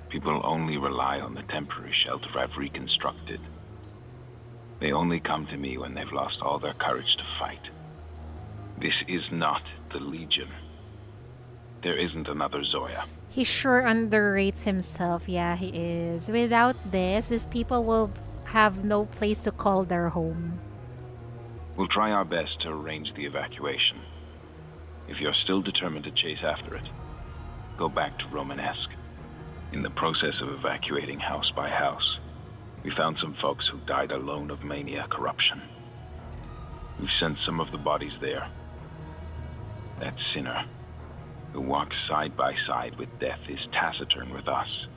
People only rely on the temporary shelter I've reconstructed. They only come to me when they've lost all their courage to fight. This is not the Legion. There isn't another Zoya. He sure underrates himself. Yeah, he is. Without this, these people will have no place to call their home. We'll try our best to arrange the evacuation. If you're still determined to chase after it, go back to Romanesque. In the process of evacuating house by house, we found some folks who died alone of mania corruption. We've sent some of the bodies there. That sinner, who walks side by side with death, is taciturn with us.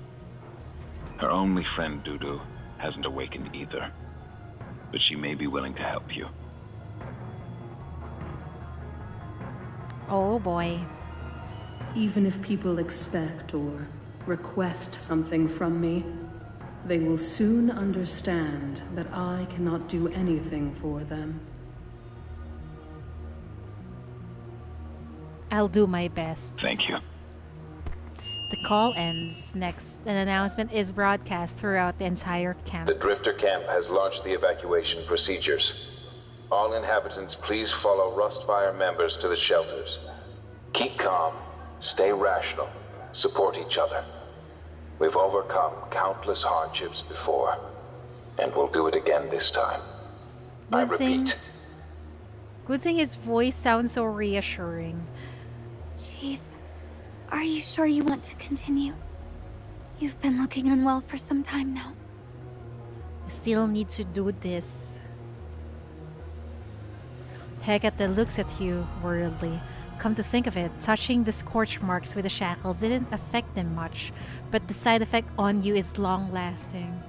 Her only friend, Dudu, hasn't awakened either, but she may be willing to help you. Oh boy. Even if people expect or request something from me, they will soon understand that I cannot do anything for them. I'll do my best. Thank you. The call ends. Next, an announcement is broadcast throughout the entire camp. The Drifter Camp has launched the evacuation procedures. All inhabitants, please follow Rustfire members to the shelters. Keep calm, stay rational, support each other. We've overcome countless hardships before, and we'll do it again this time. I repeat. Good thing his voice sounds so reassuring. Chief, are you sure you want to continue? You've been looking unwell for some time now. I still need to do this. Hecate looks at you worriedly. Come to think of it, touching the scorch marks with the shackles didn't affect them much, but the side effect on you is long-lasting.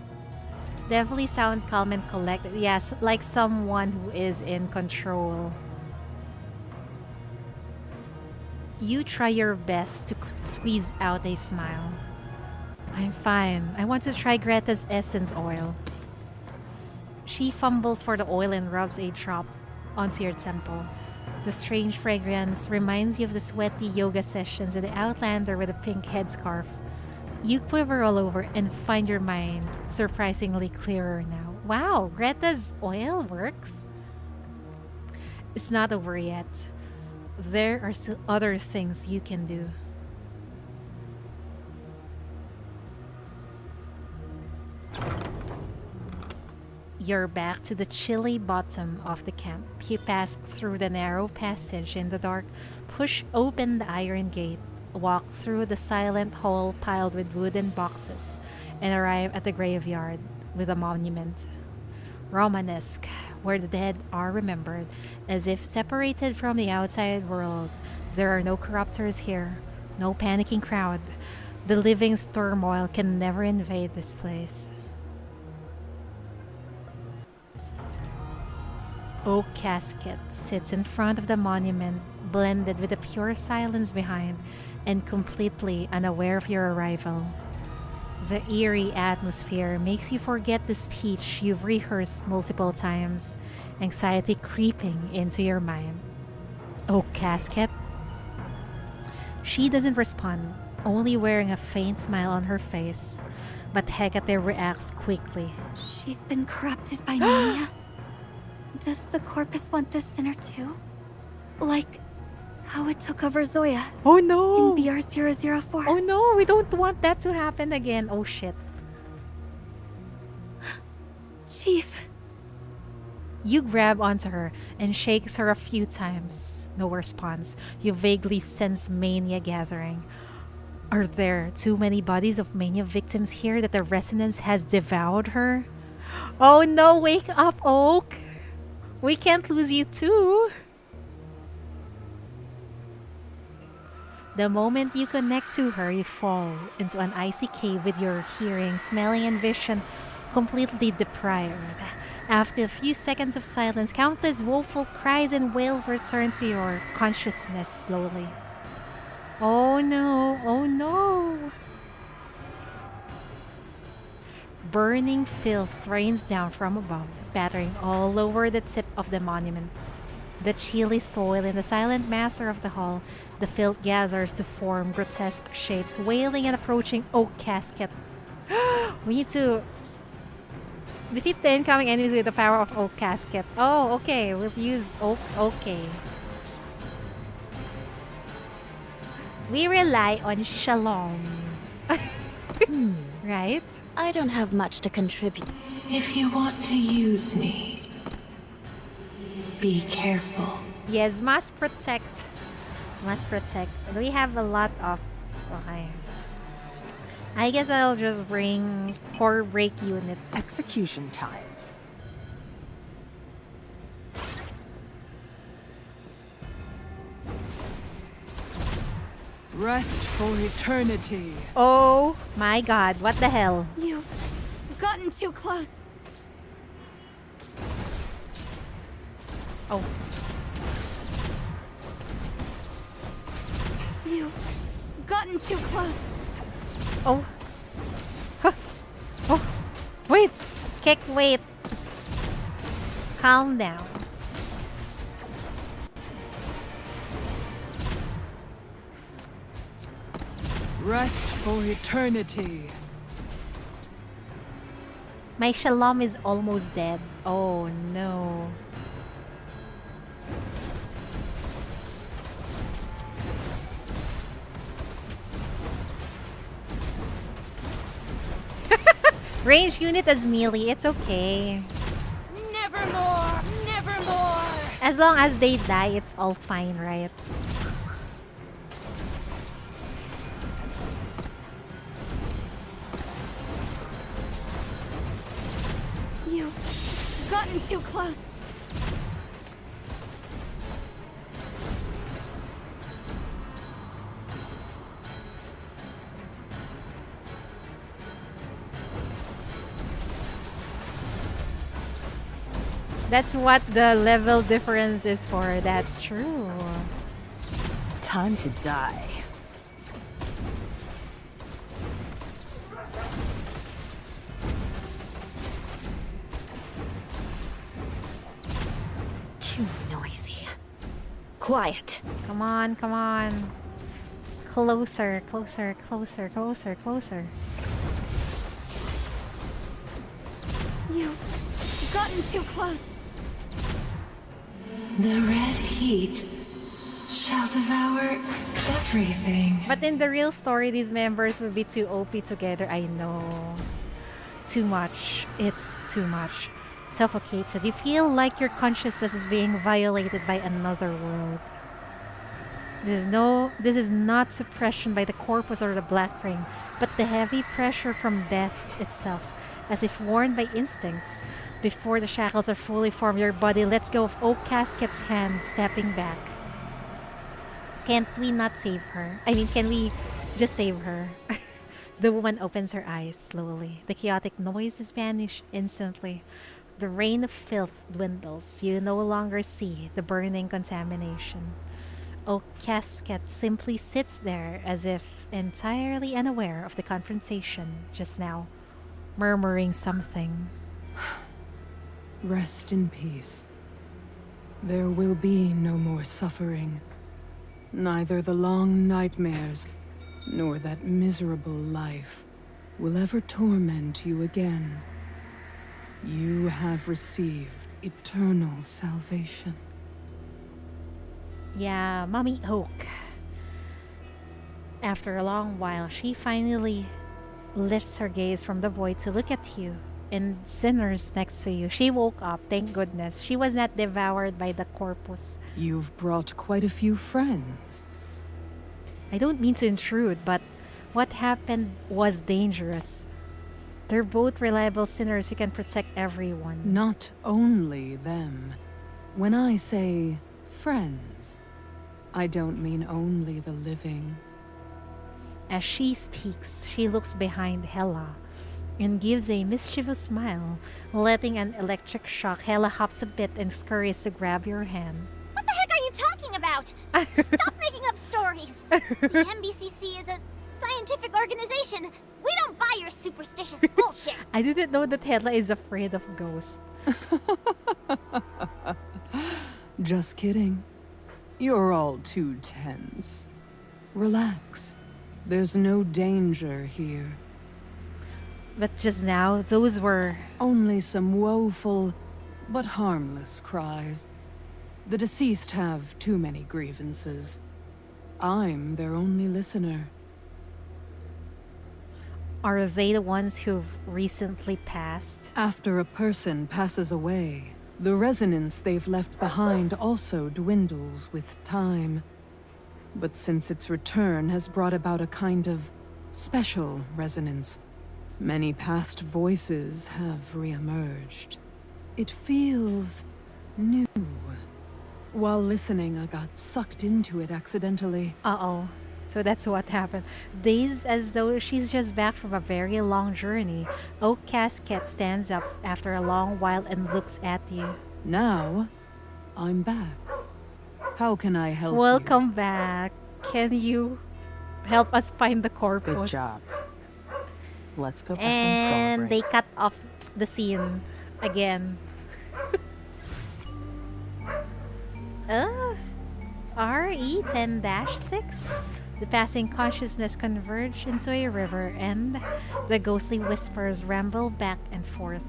Definitely sound calm and collected. Yes, like someone who is in control. You try your best to squeeze out a smile. I'm fine. I want to try Greta's essence oil. She fumbles for the oil and rubs a drop onto your temple. The strange fragrance reminds you of the sweaty yoga sessions in the Outlander with a pink headscarf. You quiver all over and find your mind surprisingly clearer now. Wow, Greta's oil works? It's not over yet. There are still other things you can do. You're back to the chilly bottom of the camp. You pass through the narrow passage in the dark, push open the iron gate, walk through the silent hall piled with wooden boxes, and arrive at the graveyard with a monument. Romanesque, where the dead are remembered, as if separated from the outside world. There are no corruptors here, no panicking crowd. The living's turmoil can never invade this place. Oak casket sits in front of the monument, blended with the pure silence behind, and completely unaware of your arrival. The eerie atmosphere makes you forget the speech you've rehearsed multiple times, anxiety creeping into your mind. Oak casket? She doesn't respond, only wearing a faint smile on her face, but Hecate reacts quickly. She's been corrupted by mania? Does the Corpus want this sinner too? Like how it took over Zoya? Oh no! In BR004? Oh no, we don't want that to happen again. Oh shit. Chief. You grab onto her and shakes her a few times. No response. You vaguely sense mania gathering. Are there too many bodies of mania victims here that the resonance has devoured her? Oh no, wake up, Oak! We can't lose you too! The moment you connect to her, you fall into an icy cave with your hearing, smelling, and vision completely deprived. After a few seconds of silence, countless woeful cries and wails return to your consciousness slowly. Oh no, oh no. Burning filth rains down from above, spattering all over the tip of the monument. The chilly soil and the silent master of the hall, the filth gathers to form grotesque shapes, wailing and approaching Oak Casket. We need to defeat the incoming enemies with the power of Oak Casket. Oh, okay, we'll use Oak. Okay. We rely on Shalom. Right? I don't have much to contribute. If you want to use me, be careful. Yes, must protect. Must protect. We have a lot of... Okay. I guess I'll just bring core break units. Execution time. Rest for eternity. Oh my god, what the hell? You've gotten too close. Oh. You've gotten too close. Oh. Huh. Oh. Wait. Kick, wait. Calm down. Rest for eternity. My Shalom is almost dead. Oh no. Range unit as melee, it's okay. Nevermore! Nevermore! As long as they die, it's all fine, right? You've gotten too close. That's what the level difference is for. That's true. Time to die. Too noisy. Quiet. Come on, come on. Closer, closer, closer, closer, closer. You've gotten too close. The red heat shall devour everything. But in the real story, these members will be too OP together. I know. Too much. It's too much. Suffocates it. You feel like your consciousness is being violated by another world. This is not suppression by the corpus or the black ring, but the heavy pressure from death itself, as if worn by instincts. Before the shackles are fully formed, your body lets go of Oak Casket's hand, stepping back. Can't we not save her? I mean, can we just save her? The woman opens her eyes slowly. The chaotic noises vanish instantly. The rain of filth dwindles. You no longer see the burning contamination. Oak Casket simply sits there as if entirely unaware of the confrontation just now, murmuring something. Rest in peace. There will be no more suffering. Neither the long nightmares, nor that miserable life will ever torment you again. You have received eternal salvation. Yeah, Mommy Oak. After a long while, she finally lifts her gaze from the void to look at you and sinners next to you. She woke up, thank goodness. She was not devoured by the corpus. You've brought quite a few friends. I don't mean to intrude, but what happened was dangerous. They're both reliable sinners who can protect everyone. Not only them. When I say friends, I don't mean only the living. As she speaks, she looks behind Hela and gives a mischievous smile, letting an electric shock. Hela hops a bit and scurries to grab your hand. What the heck are you talking about? about. Stop making up stories. The MBCC is a scientific organization. We don't buy your superstitious bullshit. I didn't know that Hela is afraid of ghosts. Just kidding. You're all too tense. Relax. There's no danger here. But just now, those were... Only some woeful, but harmless cries. The deceased have too many grievances. I'm their only listener. Are they the ones who've recently passed? After a person passes away, the resonance they've left behind also dwindles with time. But since its return has brought about a kind of special resonance, many past voices have re-emerged. It feels new. While listening, I got sucked into it accidentally. Uh-oh. So that's what happened. Dazed as though she's just back from a very long journey, Oak Casket stands up after a long while and looks at you. Now, I'm back. How can I help Welcome back. Can you help us find the corpus? Good job. Let's go back And celebrate. they cut off the scene again. RE10-6. The passing consciousness converge into a river, and the ghostly whispers ramble back and forth.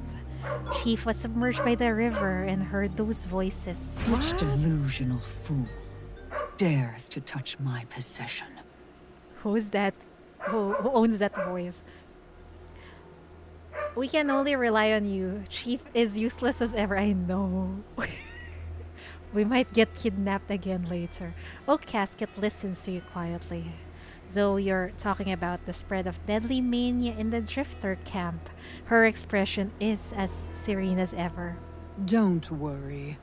Chief was submerged by the river and heard those voices. Which delusional fool dares to touch my possession? Who's that? Who owns that voice? We can only rely on you. Chief is useless as ever, I know. We might get kidnapped again later. Oak Casket listens to you quietly. Though you're talking about the spread of deadly mania in the Drifter camp, her expression is as serene as ever. Don't worry.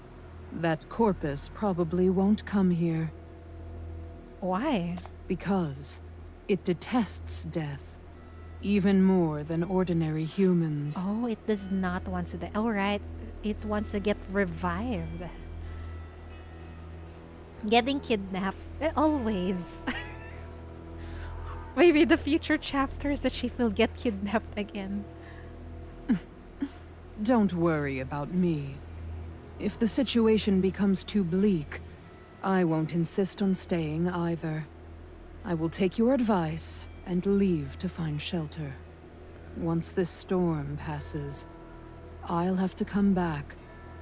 That corpus probably won't come here. Why? Because it detests death, even more than ordinary humans. Oh, it does not want to die. Alright, it wants to get revived. Getting kidnapped. Always. Maybe the future chapters that she will get kidnapped again. Don't worry about me. If the situation becomes too bleak, I won't insist on staying either. I will take your advice and leave to find shelter. Once this storm passes, I'll have to come back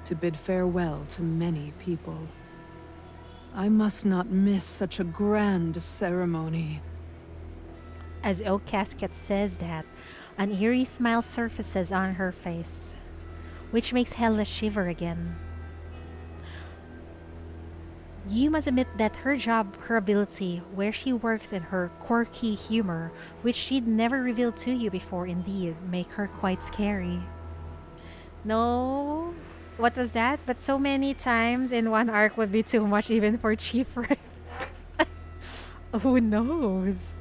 to bid farewell to many people. I must not miss such a grand ceremony. As Oak Casket says that, an eerie smile surfaces on her face, which makes Hela shiver again. You must admit that her job, her ability, where she works, and her quirky humor, which she'd never revealed to you before, indeed make her quite scary. No, what was that? But so many times in one arc would be too much even for Chief, right? Who knows?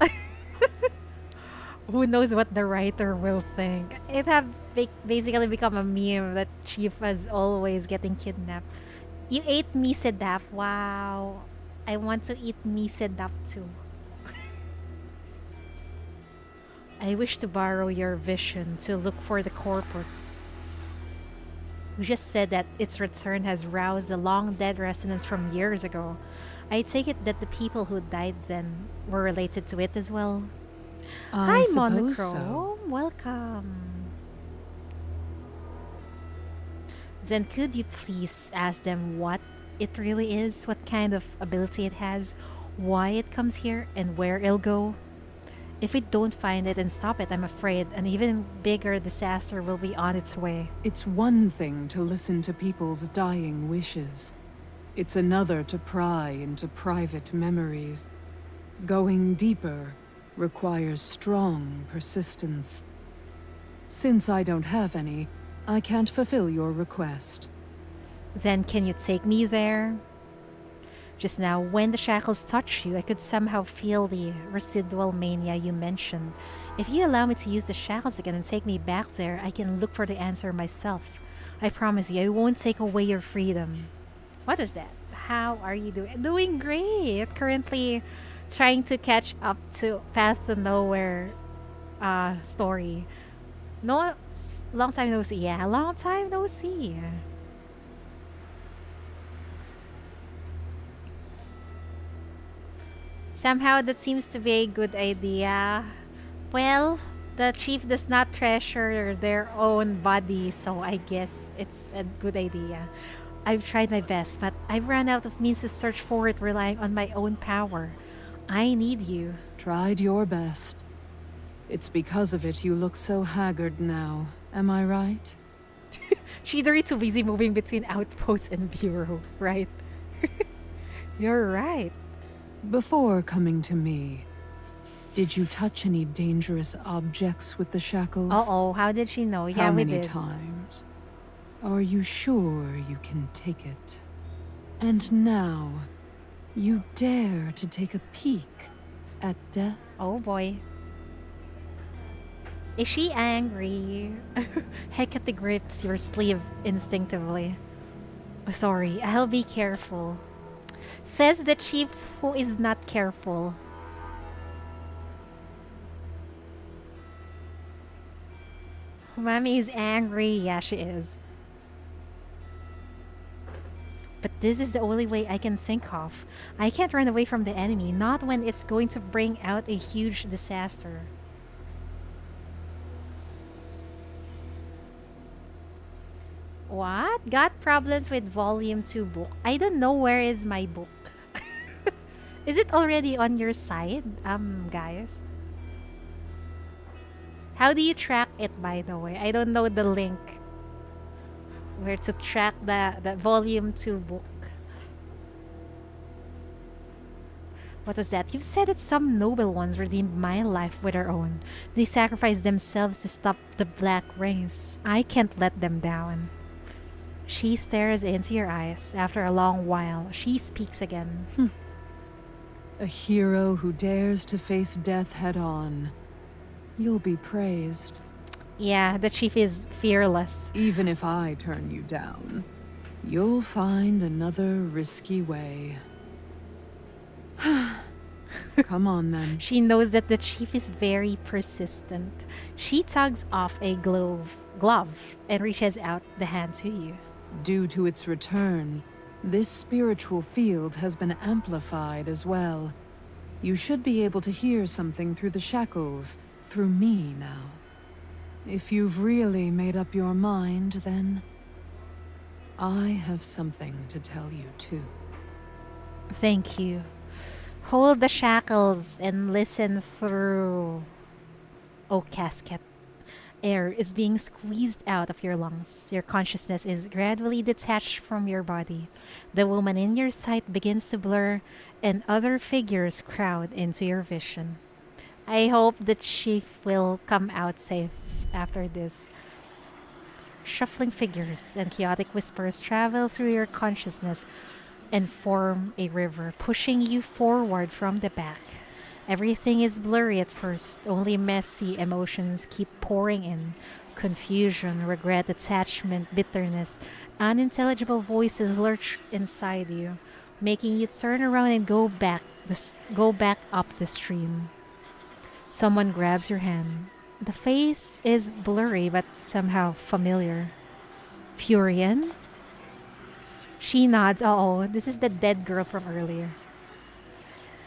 Who knows what the writer will think? It have basically become a meme that Chief is always getting kidnapped. You ate me sedap. Wow. I want to eat me sedap too. I wish to borrow your vision to look for the corpus. You just said that its return has roused the long-dead resonance from years ago. I take it that the people who died then were related to it as well. I Hi, suppose Monochrome. so. Welcome. Then could you please ask them what it really is, what kind of ability it has, why it comes here, and where it'll go? If we don't find it and stop it, I'm afraid an even bigger disaster will be on its way. It's one thing to listen to people's dying wishes. It's another to pry into private memories. Going deeper requires strong persistence. Since I don't have any, I can't fulfill your request. Then can you take me there? Just now, when the shackles touched you, I could somehow feel the residual mania you mentioned. If you allow me to use the shackles again and take me back there, I can look for the answer myself. I promise you, I won't take away your freedom. What is that? How are you doing? Doing great. Currently trying to catch up to Path to Nowhere story. No, long time no see. Yeah, long time no see. Somehow that seems to be a good idea. Well, the chief does not treasure their own body, so I guess it's a good idea. I've tried my best, but I've run out of means to search for it relying on my own power. I need you. Tried your best. It's because of it you look so haggard now. Am I right? Chidori too busy moving between outpost and bureau, right? You're right. Before coming to me, did you touch any dangerous objects with the shackles? Uh-oh, how did she know? Yeah, How we many did. times? Are you sure you can take it? And now, you dare to take a peek at death? Oh boy. Is she angry? Hecate grips your sleeve instinctively. Sorry, I'll be careful. Says the chief who is not careful. Mommy is angry. Yeah, she is. But this is the only way I can think of. I can't run away from the enemy, not when it's going to bring out a huge disaster. What? Got problems with volume 2 book. I don't know where is my book. Is it already on your side, guys? How do you track it, by the way? I don't know the link. Where to track the volume 2 book. What was that? You've said that some noble ones redeemed my life with their own. They sacrificed themselves to stop the Black Race. I can't let them down. She stares into your eyes. After a long while, she speaks again. A hero who dares to face death head on. You'll be praised. Yeah, the chief is fearless. Even if I turn you down, you'll find another risky way. Come on then. She knows that the chief is very persistent. She tugs off a glove and reaches out the hand to you. Due to its return, this spiritual field has been amplified as well. You should be able to hear something through the shackles, through me now. If you've really made up your mind, then I have something to tell you too. Thank you. Hold the shackles and listen through. Oh, casket. Air is being squeezed out of your lungs. Your consciousness is gradually detached from your body. The woman in your sight begins to blur, and other figures crowd into your vision. I hope the chief will come out safe after this. Shuffling figures and chaotic whispers travel through your consciousness and form a river, pushing you forward from the back. Everything is blurry at first, only messy emotions keep pouring in. Confusion, regret, attachment, bitterness, unintelligible voices lurch inside you, making you turn around and go back up the stream. Someone grabs your hand. The face is blurry but somehow familiar. Furion? She nods. Oh, this is the dead girl from earlier.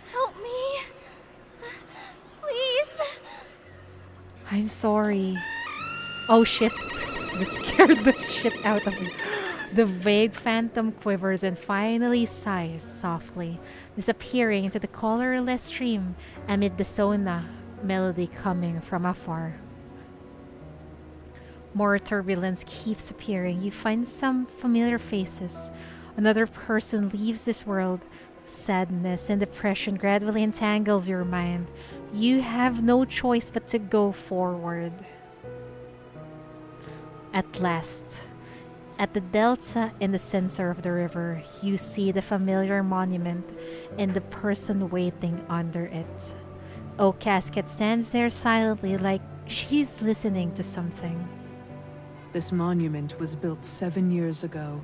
Help me. Please. I'm sorry. Oh shit. That scared the shit out of me. The vague phantom quivers and finally sighs softly, disappearing into the colorless stream amid the Sona melody coming from afar. More turbulence keeps appearing. You find some familiar faces. Another person leaves this world. Sadness and depression gradually entangles your mind. You have no choice but to go forward. At last, at the delta in the center of the river, you see the familiar monument and the person waiting under it. Oh, Casket stands there silently like she's listening to something. This monument was built 7 years ago.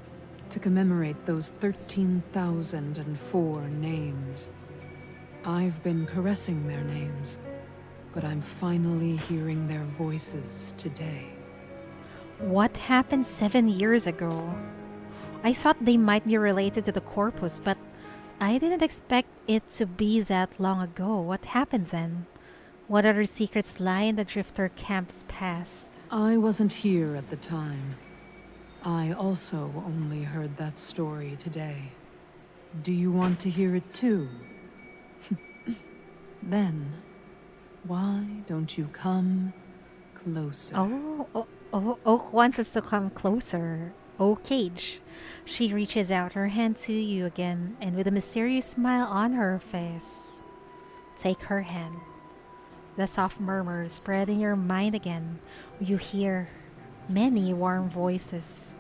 to commemorate those 13,004 names. I've been caressing their names, but I'm finally hearing their voices today. What happened 7 years ago? I thought they might be related to the Corpus, but I didn't expect it to be that long ago. What happened then? What other secrets lie in the Drifter camp's past? I wasn't here at the time. I also only heard that story today. Do you want to hear it too? Then, why don't you come closer? Oak wants us to come closer. Oh, Cage. She reaches out her hand to you again, and with a mysterious smile on her face. Take her hand. The soft murmur spread in your mind again. You hear many warm voices.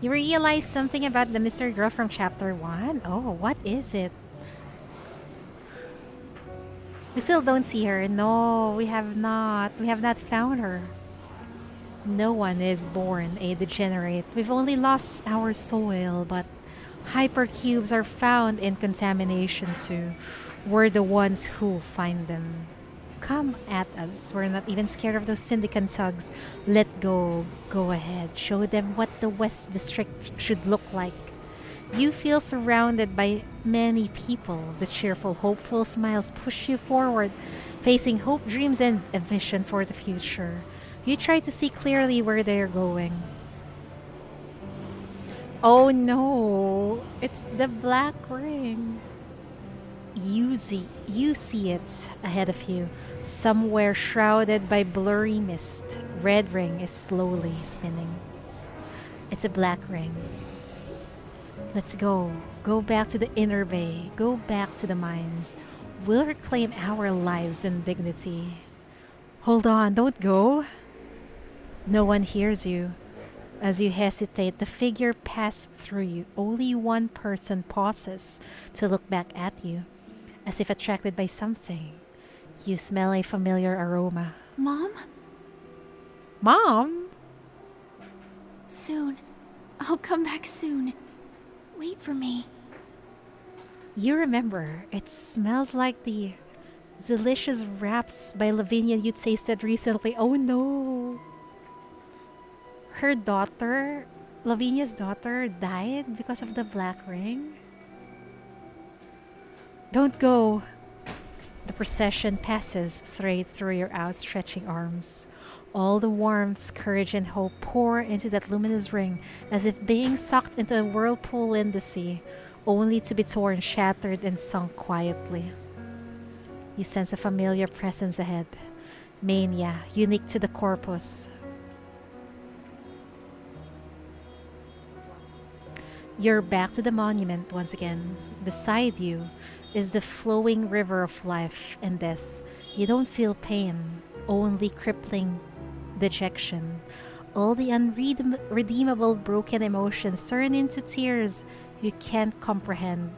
You realize something about the mystery girl from chapter 1? Oh, what is it? We still don't see her. No, we have not. We have not found her. No one is born a degenerate. We've only lost our soil, but hypercubes are found in contamination too. We're the ones who find them. Come at us. We're not even scared of those syndicate thugs. Let go. Go ahead. Show them what the West District should look like. You feel surrounded by many people. The cheerful, hopeful smiles push you forward, facing hope, dreams, and a vision for the future. You try to see clearly where they're going. Oh no! It's the Black Ring. You see it ahead of you. Somewhere shrouded by blurry mist, red ring is slowly spinning. It's a black ring. Let's go. Go back to the inner bay. Go back to the mines. We'll reclaim our lives and dignity. Hold on, don't go. No one hears you. As you hesitate, the figure passes through you. Only one person pauses to look back at you, as if attracted by something. You smell a familiar aroma. Mom? Mom? Soon. I'll come back soon. Wait for me. You remember, it smells like the delicious wraps by Lavinia you tasted recently. Oh no! Her daughter, Lavinia's daughter, died because of the Black Ring? Don't go! The procession passes straight through your outstretching arms. All the warmth, courage, and hope pour into that luminous ring as if being sucked into a whirlpool in the sea, only to be torn, shattered, and sunk quietly. You sense a familiar presence ahead. Mania, unique to the Corpus. You're back to the monument once again. Beside you is the flowing river of life and death. You don't feel pain, only crippling dejection. All the unredeemable broken emotions turn into tears you can't comprehend,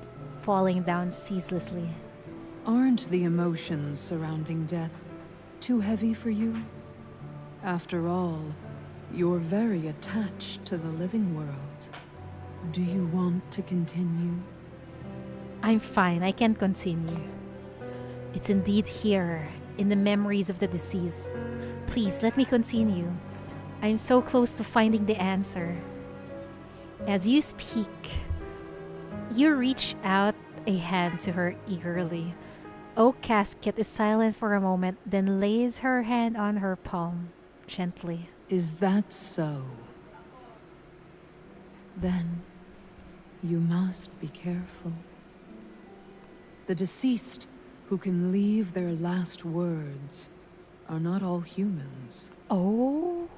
falling down ceaselessly. Aren't the emotions surrounding death too heavy for you? After all, you're very attached to the living world. Do you want to continue? I'm fine, I can continue. It's indeed here, in the memories of the deceased. Please, let me continue. I'm so close to finding the answer. As you speak, you reach out a hand to her eagerly. Oak Casket is silent for a moment, then lays her hand on her palm, gently. Is that so? Then you must be careful. The deceased who can leave their last words are not all humans. Oh?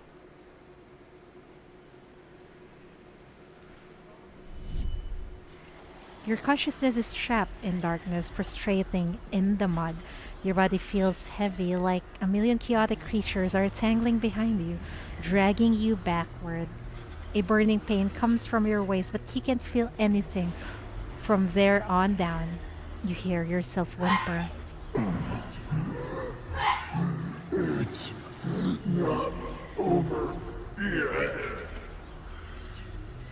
Your consciousness is trapped in darkness, prostrating in the mud. Your body feels heavy, like a million chaotic creatures are tangling behind you, dragging you backward. A burning pain comes from your waist, but you can't feel anything from there on down. You hear yourself whimper. It's not over yet.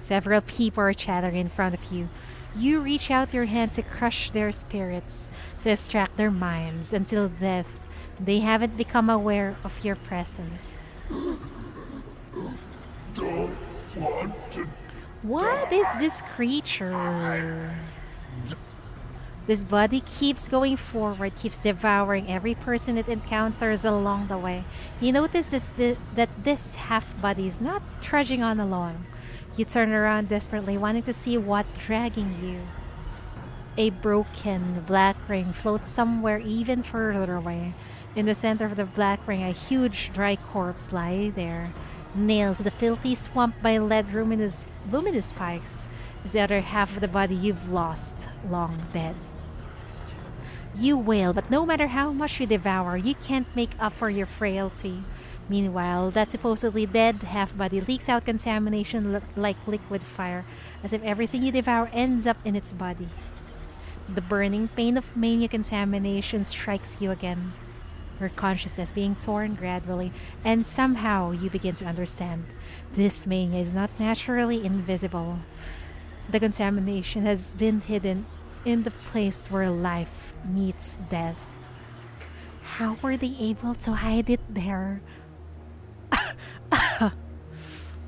Several people are chattering in front of you. You reach out your hand to crush their spirits, to distract their minds until death. They haven't become aware of your presence. Don't want to. What is this creature? This body keeps going forward, keeps devouring every person it encounters along the way. You notice that this half-body is not trudging on alone. You turn around desperately, wanting to see what's dragging you. A broken black ring floats somewhere even further away. In the center of the black ring, a huge dry corpse lies there, nailed to the filthy swamp by lead luminous spikes. Is the other half of the body you've lost, long dead. You wail, but no matter how much you devour, you can't make up for your frailty. Meanwhile, that supposedly dead half-body leaks out contamination like liquid fire, as if everything you devour ends up in its body. The burning pain of mania contamination strikes you again, your consciousness being torn gradually, and somehow you begin to understand. This mania is not naturally invisible. The contamination has been hidden in the place where life meets death. How were they able to hide it there?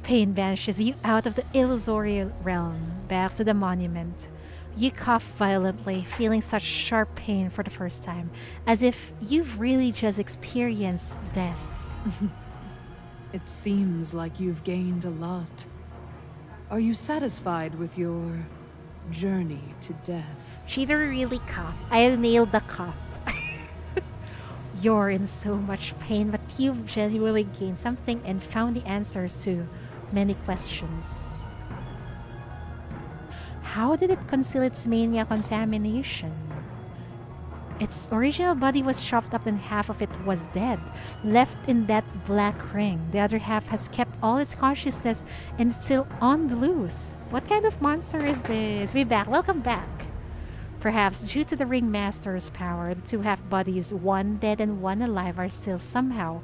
Pain vanishes you out of the illusory realm, back to the monument. You cough violently, feeling such sharp pain for the first time, as if you've really just experienced death. It seems like you've gained a lot. Are you satisfied with your journey to death? She didn't really cough. I nailed the cough. You're in so much pain, but you've genuinely gained something and found the answers to many questions. How did it conceal its mania contamination? Its original body was chopped up and half of it was dead, left in that black ring. The other half has kept all its consciousness and is still on the loose. What kind of monster is this? Welcome back. Perhaps due to the Ringmaster's power, the two half-bodies, one dead and one alive, are still somehow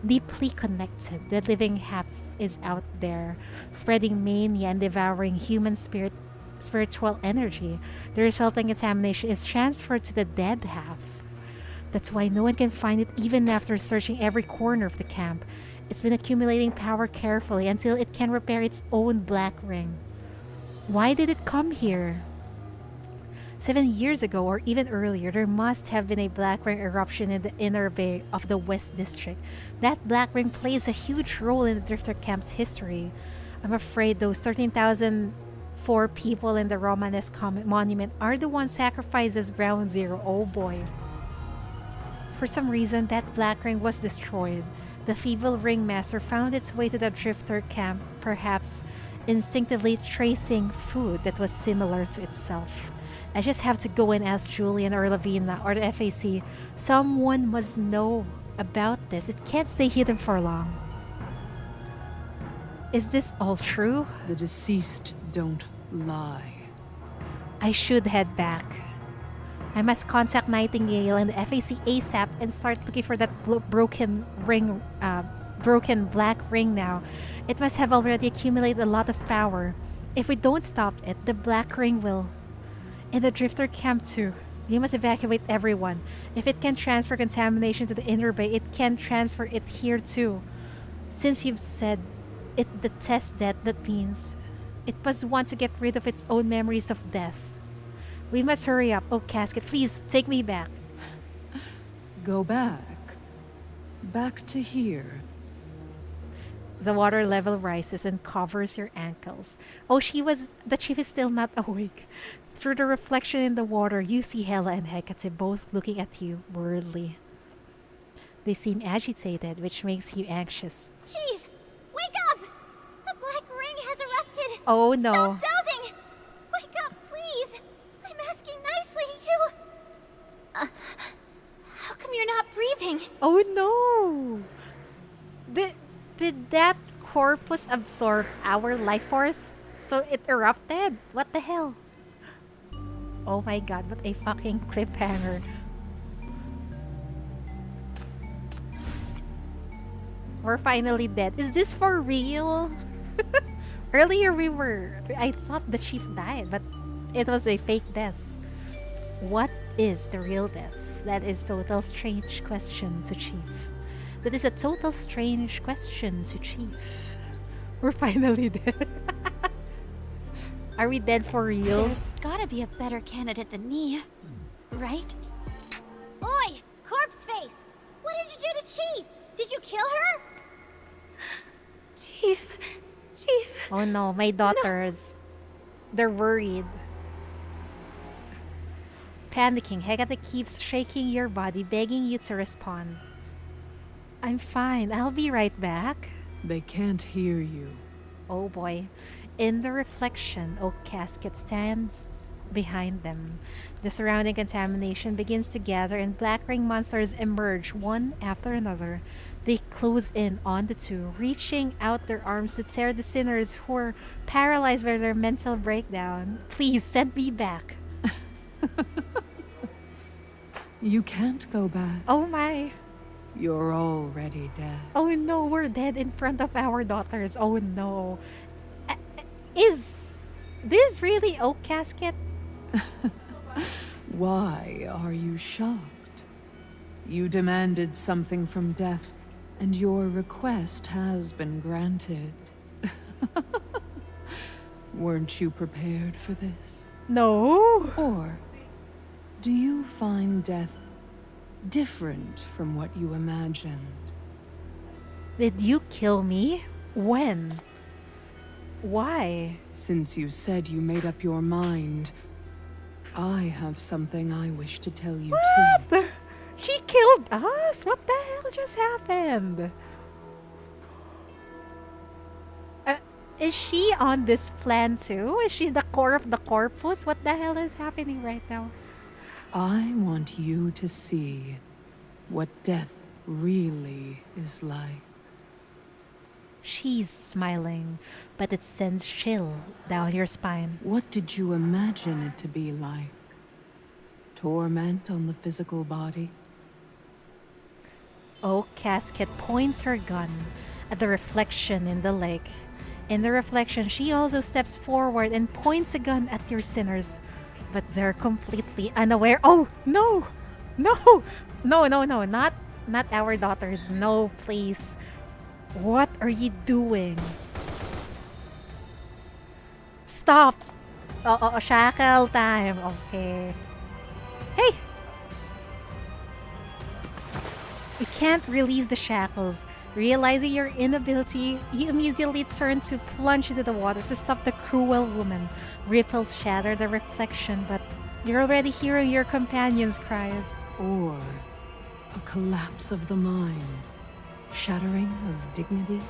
deeply connected. The living half is out there, spreading mania and devouring human spiritual energy. The resulting contamination is transferred to the dead half. That's why no one can find it even after searching every corner of the camp. It's been accumulating power carefully until it can repair its own black ring. Why did it come here? 7 years ago or even earlier, there must have been a black ring eruption in the inner bay of the West District. That black ring plays a huge role in the Drifter Camp's history. I'm afraid those 13,004 people in the Romanesque monument are the ones sacrificed as ground zero. Oh boy. For some reason, that black ring was destroyed. The feeble ringmaster found its way to the Drifter Camp, perhaps instinctively tracing food that was similar to itself. I just have to go and ask Julian or Lavina or the FAC. Someone must know about this. It can't stay hidden for long. Is this all true? The deceased don't lie. I should head back. I must contact Nightingale and the FAC ASAP and start looking for that broken black ring now. It must have already accumulated a lot of power. If we don't stop it, the black ring will. In the Drifter Camp too. You must evacuate everyone. If it can transfer contamination to the inner bay, it can transfer it here too. Since you've said it detests death, that means it must want to get rid of its own memories of death. We must hurry up. Oh, Casket, please take me back. Go back. Back to here. The water level rises and covers your ankles. Oh, the chief is still not awake. Through the reflection in the water, you see Hela and Hecate both looking at you worriedly. They seem agitated, which makes you anxious. Chief, wake up! The black ring has erupted! Oh no. Stop dozing! Wake up, please! I'm asking nicely, you... how come you're not breathing? Oh no! Did that corpus absorb our life force? So it erupted? What the hell? Oh my god, what a fucking cliffhanger. We're finally dead. Is this for real? Earlier I thought the chief died, but it was a fake death. What is the real death? That is total strange question to Chief. That is a total strange question to Chief. We're finally dead. Are we dead for real? There's gotta be a better candidate than me, right? Oi! Corpse face! What did you do to Chief? Did you kill her? Chief. Oh no, my daughters. They're worried. Panicking, Hecate keeps shaking your body, begging you to respond. I'm fine, I'll be right back. They can't hear you. Oh boy. In the reflection, Oak Casket stands behind them. The surrounding contamination begins to gather and black ring monsters emerge one after another. They close in on the two, reaching out their arms to tear the sinners who are paralyzed by their mental breakdown. Please send me back. You can't go back. Oh my. You're already dead. Oh no, we're dead in front of our daughters. Oh no. Is this really Oak Casket? Why are you shocked? You demanded something from death, and your request has been granted. Weren't you prepared for this? No. Or do you find death different from what you imagined? Did you kill me? When? Why? Since you said you made up your mind, I have something I wish to tell you too. She killed us? What the hell just happened? Is she on this plan too? Is she the core of the corpus? What the hell is happening right now? I want you to see what death really is like. She's smiling, but it sends chill down your spine. What did you imagine it to be like? Torment on the physical body? Oak Casket points her gun at the reflection in the lake. In the reflection, she also steps forward and points a gun at your sinners, but they're completely unaware. Oh, no! No! No, no, no, not our daughters. No, please. What are you doing? Stop! Oh, shackle time. Okay. Hey! You can't release the shackles. Realizing your inability, you immediately turn to plunge into the water to stop the cruel woman. Ripples shatter the reflection, but you're already hearing your companion's cries. Or a collapse of the mind. Shattering of dignity?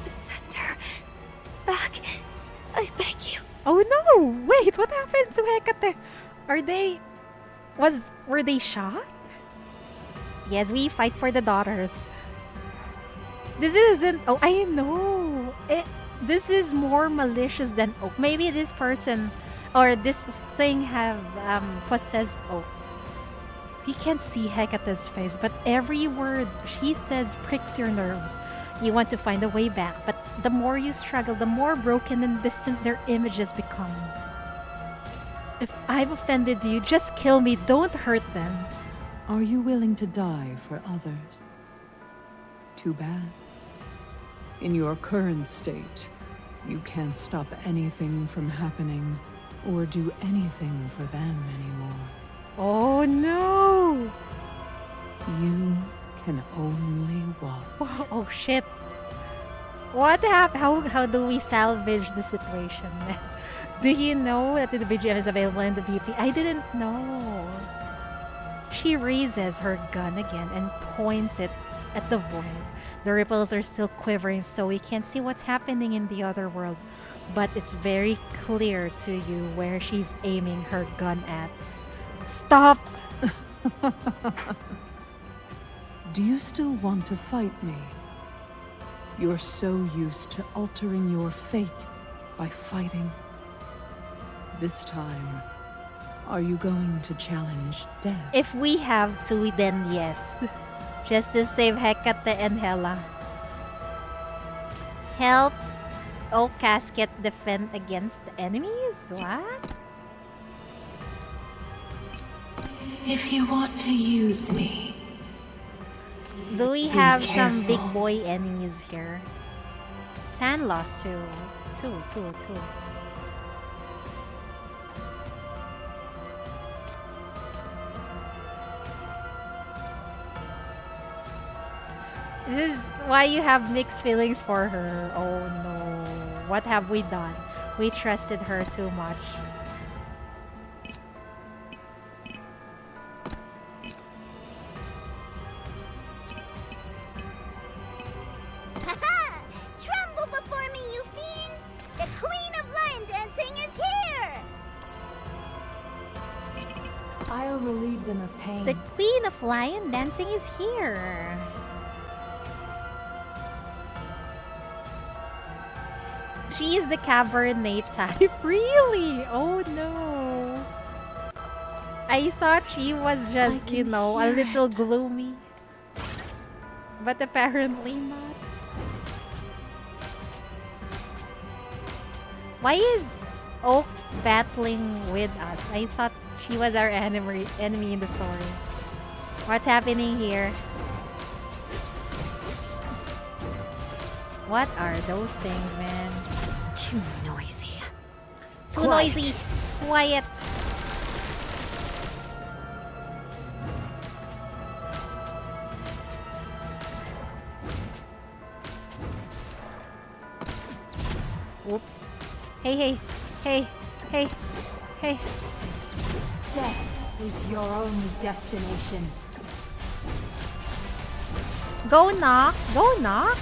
Send her back. I beg you. Oh no! Wait, what happened to Hecate? Were they shot? Yes, we fight for the daughters. This isn't... Oh, I know. This is more malicious than Oak. Maybe this person or this thing have possessed Oak. You can't see Hecate's face, but every word she says pricks your nerves. You want to find a way back, but the more you struggle, the more broken and distant their images become. If I've offended you, just kill me. Don't hurt them. Are you willing to die for others? Too bad. In your current state, you can't stop anything from happening or do anything for them anymore. Oh no! You can only walk. Oh shit. What happened? How do we salvage the situation? Do you know that the BGM is available in the VP? I didn't know. She raises her gun again and points it at the void. The ripples are still quivering, so we can't see what's happening in the other world. But it's very clear to you where she's aiming her gun at. Stop! Do you still want to fight me? You're so used to altering your fate by fighting. This time, Are you going to challenge death? If we have to, then yes. Just to save Hecate and Hela. Help Oak Casket defend against the enemies? What? If you want to use me, do we have some big boy enemies here? Sand lost two. This is why you have mixed feelings for her. Oh no. What have we done? We trusted her too much. Haha! Tremble before me, you fiends! The Queen of Lion Dancing is here! I'll relieve them of pain. The Queen of Lion Dancing is here. She is the Cabernet type. Really? Oh no. I thought she was just, you know, a little gloomy. But apparently not. Why is Oak battling with us? I thought she was our enemy in the story. What's happening here? What are those things, man? Too noisy. Too noisy. Quiet. Oops. Hey. Death is your only destination. Go Nox. Go Nox.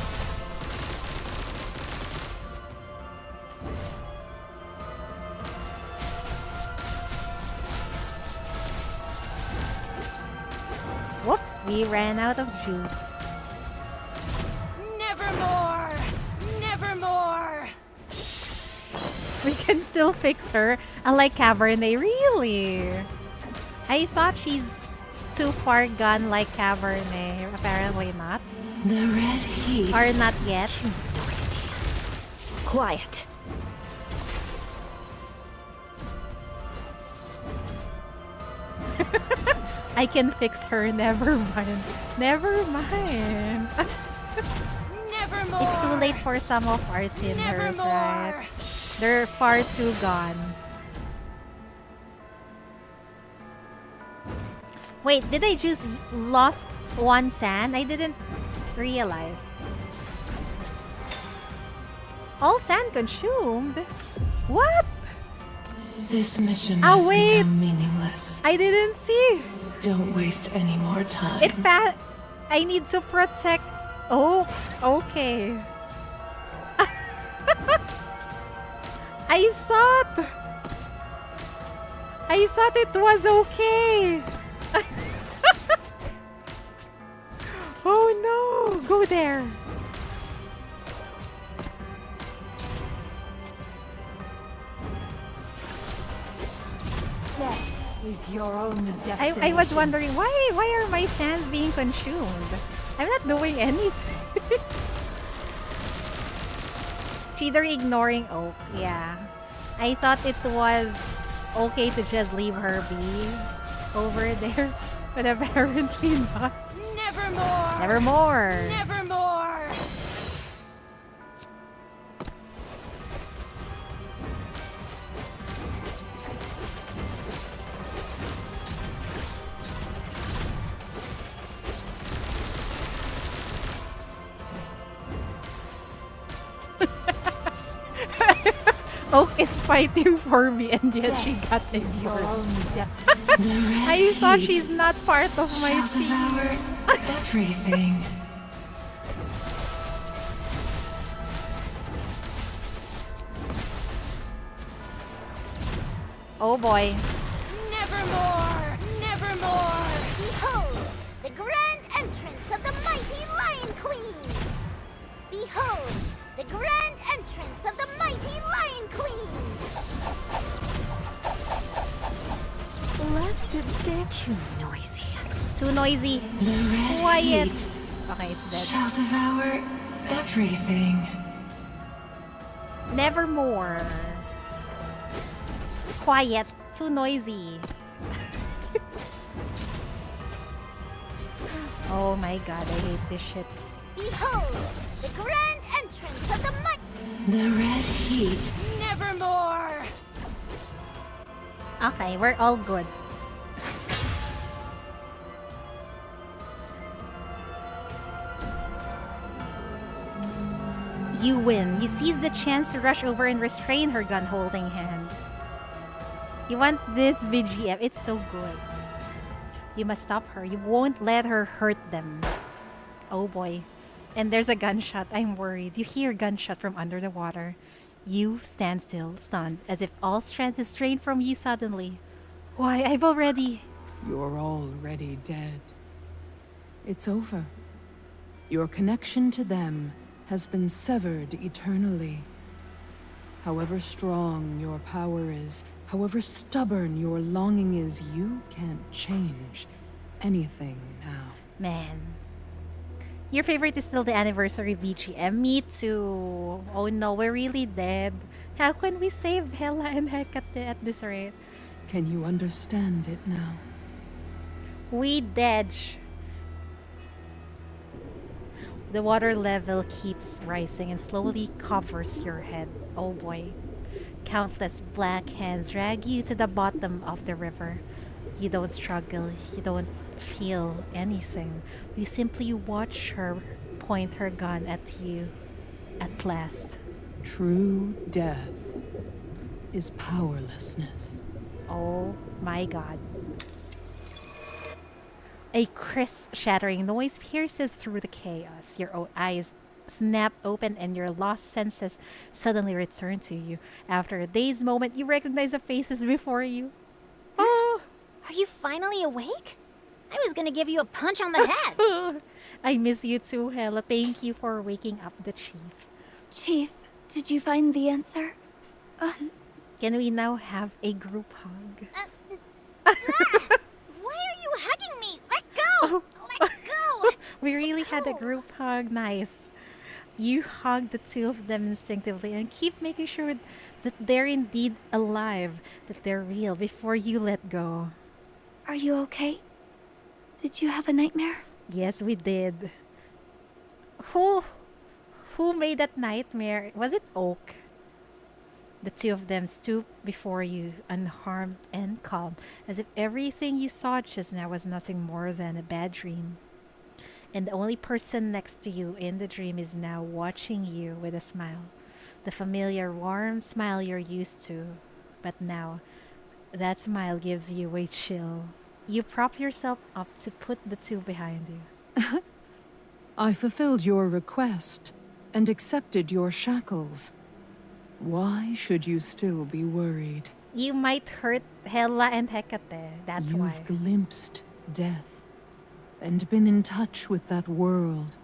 Whoops, we ran out of juice. Nevermore! Nevermore! We can still fix her, unlike Cabernet. Really? I thought she's too far gone like Cabernet. Apparently not. The red heat. Or not yet. Too noisy. Quiet. I can fix her. Never mind. Never mind. Nevermore! It's too late for some of our sinners, right? They're far too gone. Wait, did I just lost one sand? I didn't realize. All sand consumed? What? This mission has become meaningless. I didn't see. Don't waste any more time. I need to protect. Oh, okay. I thought it was okay. Oh no, go there. Death is your only destination. I was wondering why are my sands being consumed? I'm not doing anything. She's either ignoring Oak, yeah. I thought it was okay to just leave her be over there, but apparently not. Nevermore! Nevermore! Nevermore! Oak is fighting for me and yet she got this your first. only I thought she's not part of my team. Everything. Oh boy. Nevermore! Nevermore! Behold, the grand entrance of the mighty Lion Queen! Behold, the grand entrance of the mighty Lion Queen! noisy. The red Quiet. heat Okay, it's dead. shall devour everything. Nevermore. Quiet. Too noisy. Oh my god, I hate this shit. Behold, the grand entrance of the The red heat. Nevermore! Okay, we're all good. You win. You seize the chance to rush over and restrain her gun-holding hand. You want this VGF. It's so good. You must stop her. You won't let her hurt them. Oh boy. And there's a gunshot. I'm worried. You hear a gunshot from under the water. You stand still, stunned, as if all strength is drained from you suddenly. Why, I've already... You're already dead. It's over. Your connection to them has been severed eternally. However strong your power is, however stubborn your longing is, you can't change anything now. Man. Your favorite is still the anniversary BGM. Me too. Oh no, we're really dead. How can we save Hela and Hecate at this rate? Can you understand it now? We dead. The water level keeps rising and slowly covers your head. Oh boy. Countless black hands drag you to the bottom of the river. You don't struggle. You don't feel anything. You simply watch her point her gun at you at last. True death is powerlessness. Oh my god. A crisp, shattering noise pierces through the chaos. Your eyes snap open and your lost senses suddenly return to you. After a dazed moment, you recognize the faces before you. Oh! Are you finally awake? I was gonna give you a punch on the head. I miss you too, Hela. Thank you for waking up the chief. Chief, did you find the answer? Can we now have a group hug? Why are you hugging me? Let go! Let go! We really had a group hug. Nice. You hug the two of them instinctively and keep making sure that they're indeed alive, that they're real before you let go. Are you okay? Did you have a nightmare? Yes, we did. Who made that nightmare? Was it Oak? The two of them stoop before you, unharmed and calm, as if everything you saw just now was nothing more than a bad dream. And the only person next to you in the dream is now watching you with a smile. The familiar warm smile you're used to. But now, that smile gives you a chill. You prop yourself up to put the two behind you. I fulfilled your request and accepted your shackles. Why should you still be worried? You might hurt Hela and Hecate, that's why. You've glimpsed death and been in touch with that world.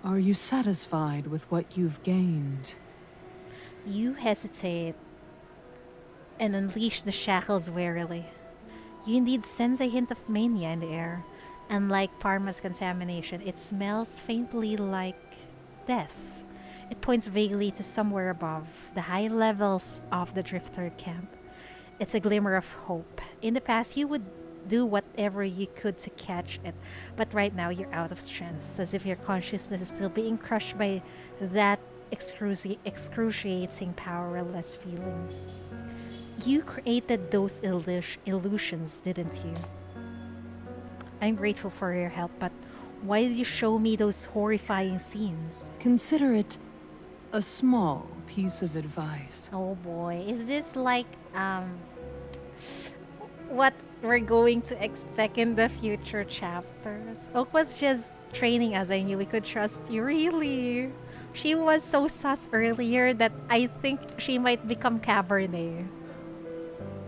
Are you satisfied with what you've gained? You hesitate and unleash the shackles warily. You indeed sense a hint of mania in the air. Unlike Parma's contamination, it smells faintly like death. It points vaguely to somewhere above, the high levels of the Drifter camp. It's a glimmer of hope. In the past, you would do whatever you could to catch it, but right now you're out of strength, as if your consciousness is still being crushed by that excruciating, powerless feeling. You created those illusions, didn't you? I'm grateful for your help, but why did you show me those horrifying scenes? Consider it a small piece of advice. Oh boy, is this like what we're going to expect in the future chapters? Oak was just training us. I knew we could trust you. Really? She was so sus earlier that I think she might become Cabernet.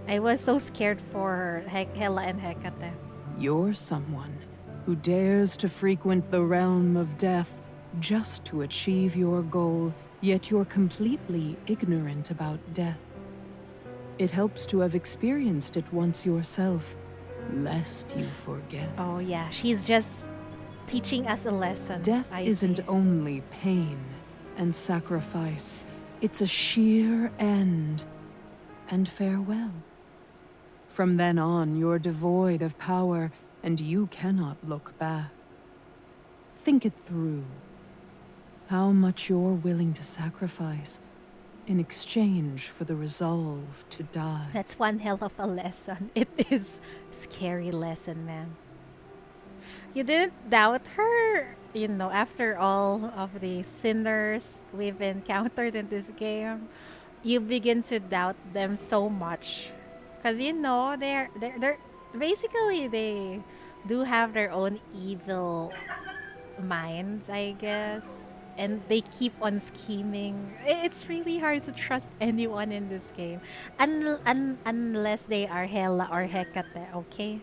I was so scared for Hela and Hecate. You're someone who dares to frequent the realm of death just to achieve your goal, yet you're completely ignorant about death. It helps to have experienced it once yourself. lest you forget. Oh yeah, she's just teaching us a lesson. Death I isn't see. only pain and sacrifice, it's a sheer end and farewell. From then on, you're devoid of power, and you cannot look back. Think it through. How much you're willing to sacrifice in exchange for the resolve to die. That's one hell of a lesson. It is scary lesson, man. You didn't doubt her, you know, after all of the sinners we've encountered in this game. You begin to doubt them so much. Because, you know, they're basically, they do have their own evil minds, I guess. And they keep on scheming. It's really hard to trust anyone in this game. Unless they are Hela or Hecate, okay?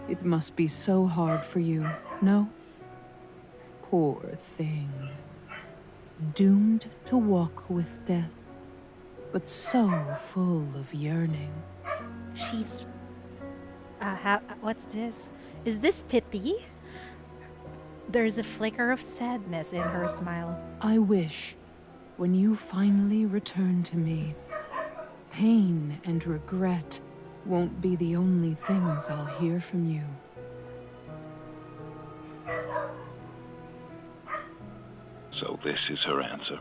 It must be so hard for you, no? Poor thing. Doomed to walk with death, but so full of yearning. She's... what's this? Is this pity? There's a flicker of sadness in her smile. I wish, when you finally return to me, pain and regret won't be the only things I'll hear from you. So this is her answer.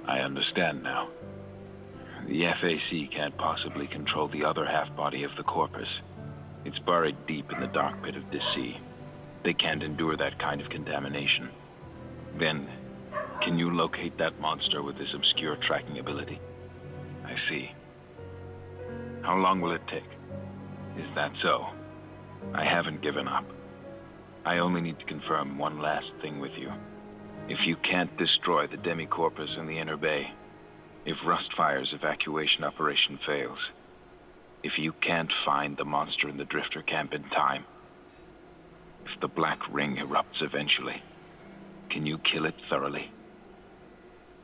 I understand now. The FAC can't possibly control the other half-body of the corpus. It's buried deep in the dark pit of this sea. They can't endure that kind of contamination. Then, can you locate that monster with this obscure tracking ability? I see. How long will it take? Is that so? I haven't given up. I only need to confirm one last thing with you. If you can't destroy the Demi-Corpus in the Inner Bay, if Rustfire's evacuation operation fails, if you can't find the monster in the Drifter camp in time, if the Black Ring erupts eventually, can you kill it thoroughly?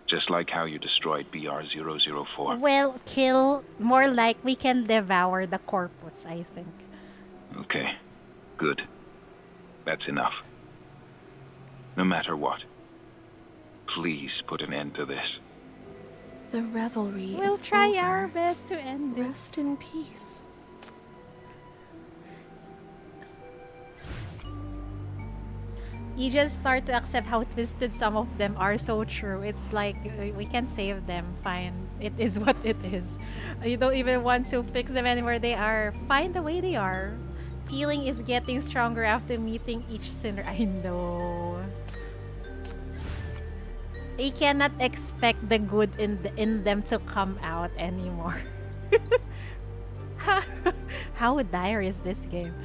Just like how you destroyed BR-004. Well, kill, more like we can devour the corpus, I think. Okay, good. That's enough. No matter what, please put an end to this. The revelry We'll is try over. our best to end it. Rest in peace. You just start to accept how twisted some of them are. So true. It's like, we can save them, fine. It is what it is. You don't even want to fix them anywhere they are. Fine the way they are. Feeling is getting stronger after meeting each sinner. I know. You cannot expect the good in them to come out anymore. How dire is this game?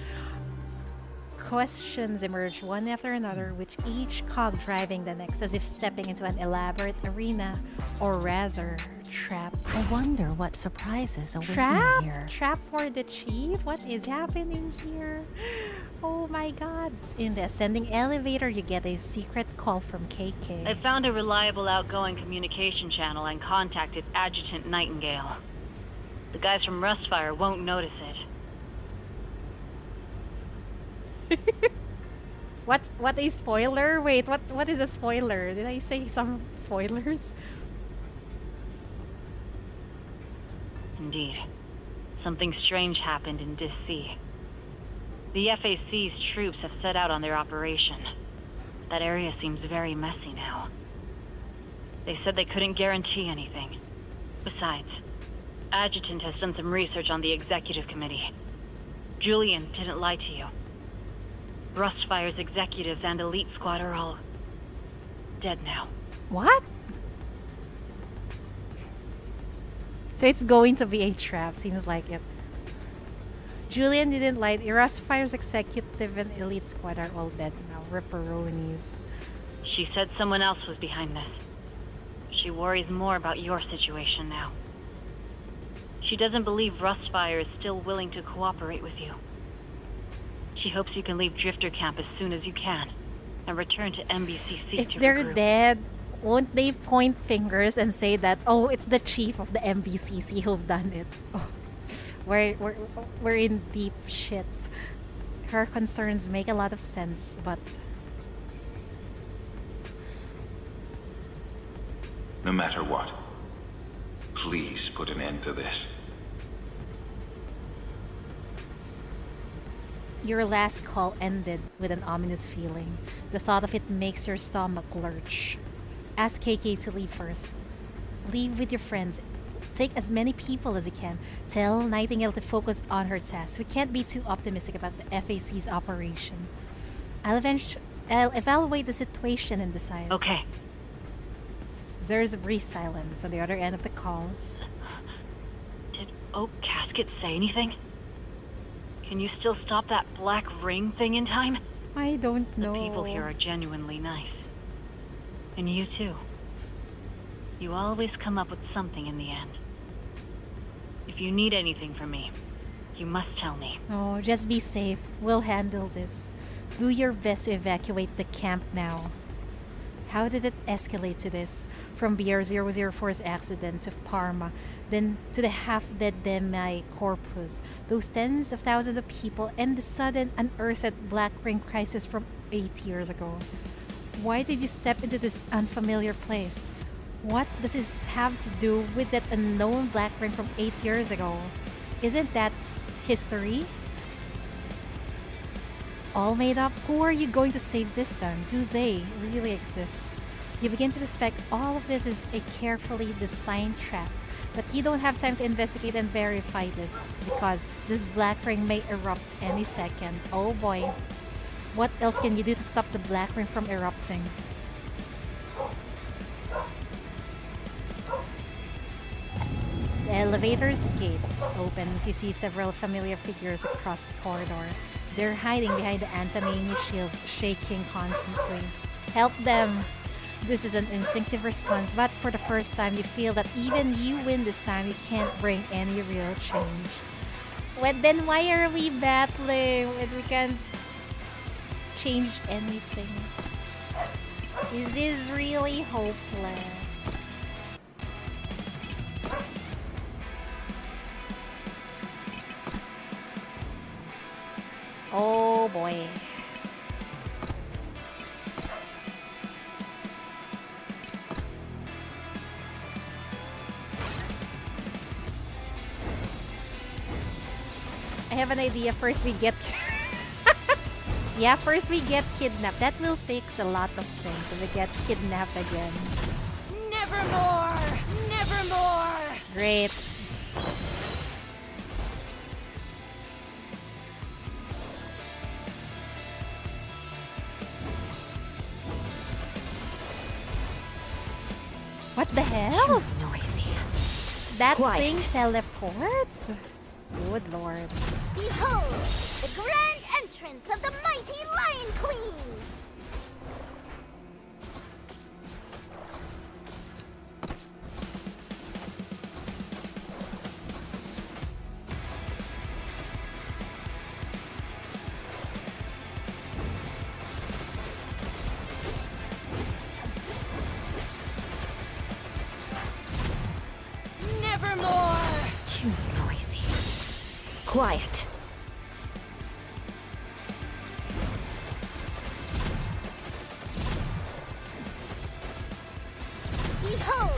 Questions emerge one after another, with each cog driving the next, as if stepping into an elaborate arena, or rather, trap. I wonder what surprises await me Trap? here. Trap for the chief? What is happening here? Oh my god. In the ascending elevator, you get a secret call from KK. I found a reliable outgoing communication channel and contacted Adjutant Nightingale. The guys from Rustfire won't notice it. What a spoiler? Wait, what is a spoiler? Did I say some spoilers? Indeed. Something strange happened in Dis Sea. The FAC's troops have set out on their operation. That area seems very messy now. They said they couldn't guarantee anything. Besides, Adjutant has done some research on the executive committee. Julian didn't lie to you. Rustfire's executives and elite squad are all dead now. What? So it's going to be a trap, seems like it. Julian didn't lie. Rustfire's executive and elite squad are all dead now. Ripperonis. She said someone else was behind this. She worries more about your situation now. She doesn't believe Rustfire is still willing to cooperate with you. She hopes you can leave Drifter Camp as soon as you can and return to MBCC If to they're regroup. dead, won't they point fingers and say that, oh, it's the chief of the MBCC who've done it? Oh, We're in deep shit. Her concerns make a lot of sense, but No matter what, please put an end to this. your last call ended with an ominous feeling. The thought of it makes your stomach lurch. Ask KK to leave first. Leave with your friends. Take as many people as you can. Tell Nightingale to focus on her task. We can't be too optimistic about the FAC's operation. I'll evaluate the situation and decide. Okay. There's a brief silence on the other end of the call. Did Oak Casket say anything? Can you still stop that black ring thing in time? I don't know. The people here are genuinely nice. And you too. You always come up with something in the end. If you need anything from me, you must tell me. Oh, just be safe. We'll handle this. Do your best to evacuate the camp now. How did it escalate to this? From BR-004's accident to Parma, then to the half-dead Demi Corpus, those tens of thousands of people, and the sudden unearthed Black Ring crisis from 8 years ago. Why did you step into this unfamiliar place? What does this have to do with that unknown Black Ring from 8 years ago? Isn't that history? All made up? Who are you going to save this time? Do they really exist? You begin to suspect all of this is a carefully designed trap, but you don't have time to investigate and verify this, because this Black Ring may erupt any second. Oh boy. What else can you do to stop the Black Ring from erupting? The elevator's gate opens. You see several familiar figures across the corridor. They're hiding behind the anti-mania shields, shaking constantly. Help them! This is an instinctive response, but for the first time you feel that even you win this time, you can't bring any real change. Well, then why are we battling when we can't change anything? Is this really hopeless? Oh boy. I have an idea. First we get yeah, first we get kidnapped. That will fix a lot of things if we get kidnapped again. Nevermore! Nevermore! Great. What the hell? Too noisy. That Quiet. thing teleports? Good lord. Behold, the grand entrance of the mighty Lion Queen! Nevermore! Too noisy. Quiet. Behold,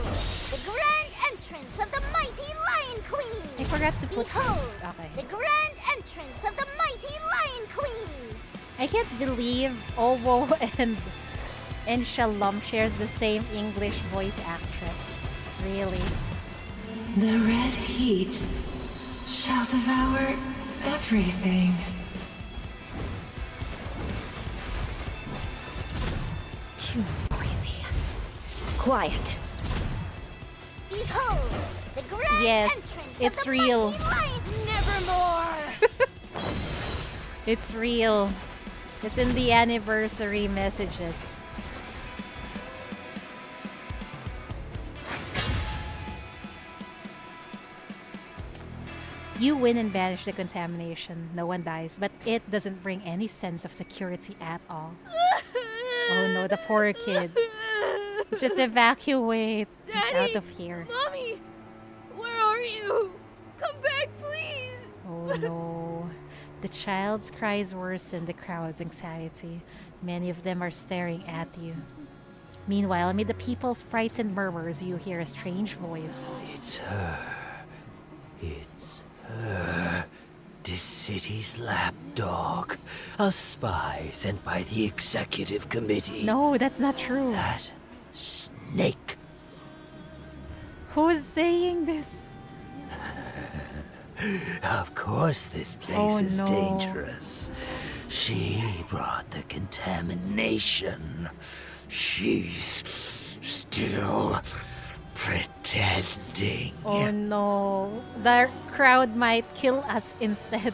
the grand entrance of the mighty Lion Queen! I forgot to put Behold, this. Okay. the grand entrance of the mighty Lion Queen! I can't believe Owo and Shalom shares the same English voice actress. Really? The red heat shall devour everything. Too noisy. Quiet. Behold, the grand Yes, entrance it's of the real. mighty Lion... Nevermore! It's real. It's in the anniversary messages. You win and banish the contamination. No one dies, but it doesn't bring any sense of security at all. Oh no, the poor kid. Just evacuate Daddy! out of here. Mommy! Where are you? Come back, please! Oh no. The child's cries worsen the crowd's anxiety. Many of them are staring at you. Meanwhile, amid the people's frightened murmurs, you hear a strange voice. It's her. It's her. This city's lapdog. A spy sent by the executive committee. No, that's not true. That snake. Who is saying this? Of course this place is no. dangerous. She brought the contamination. She's still pretending. Oh no. The crowd might kill us instead.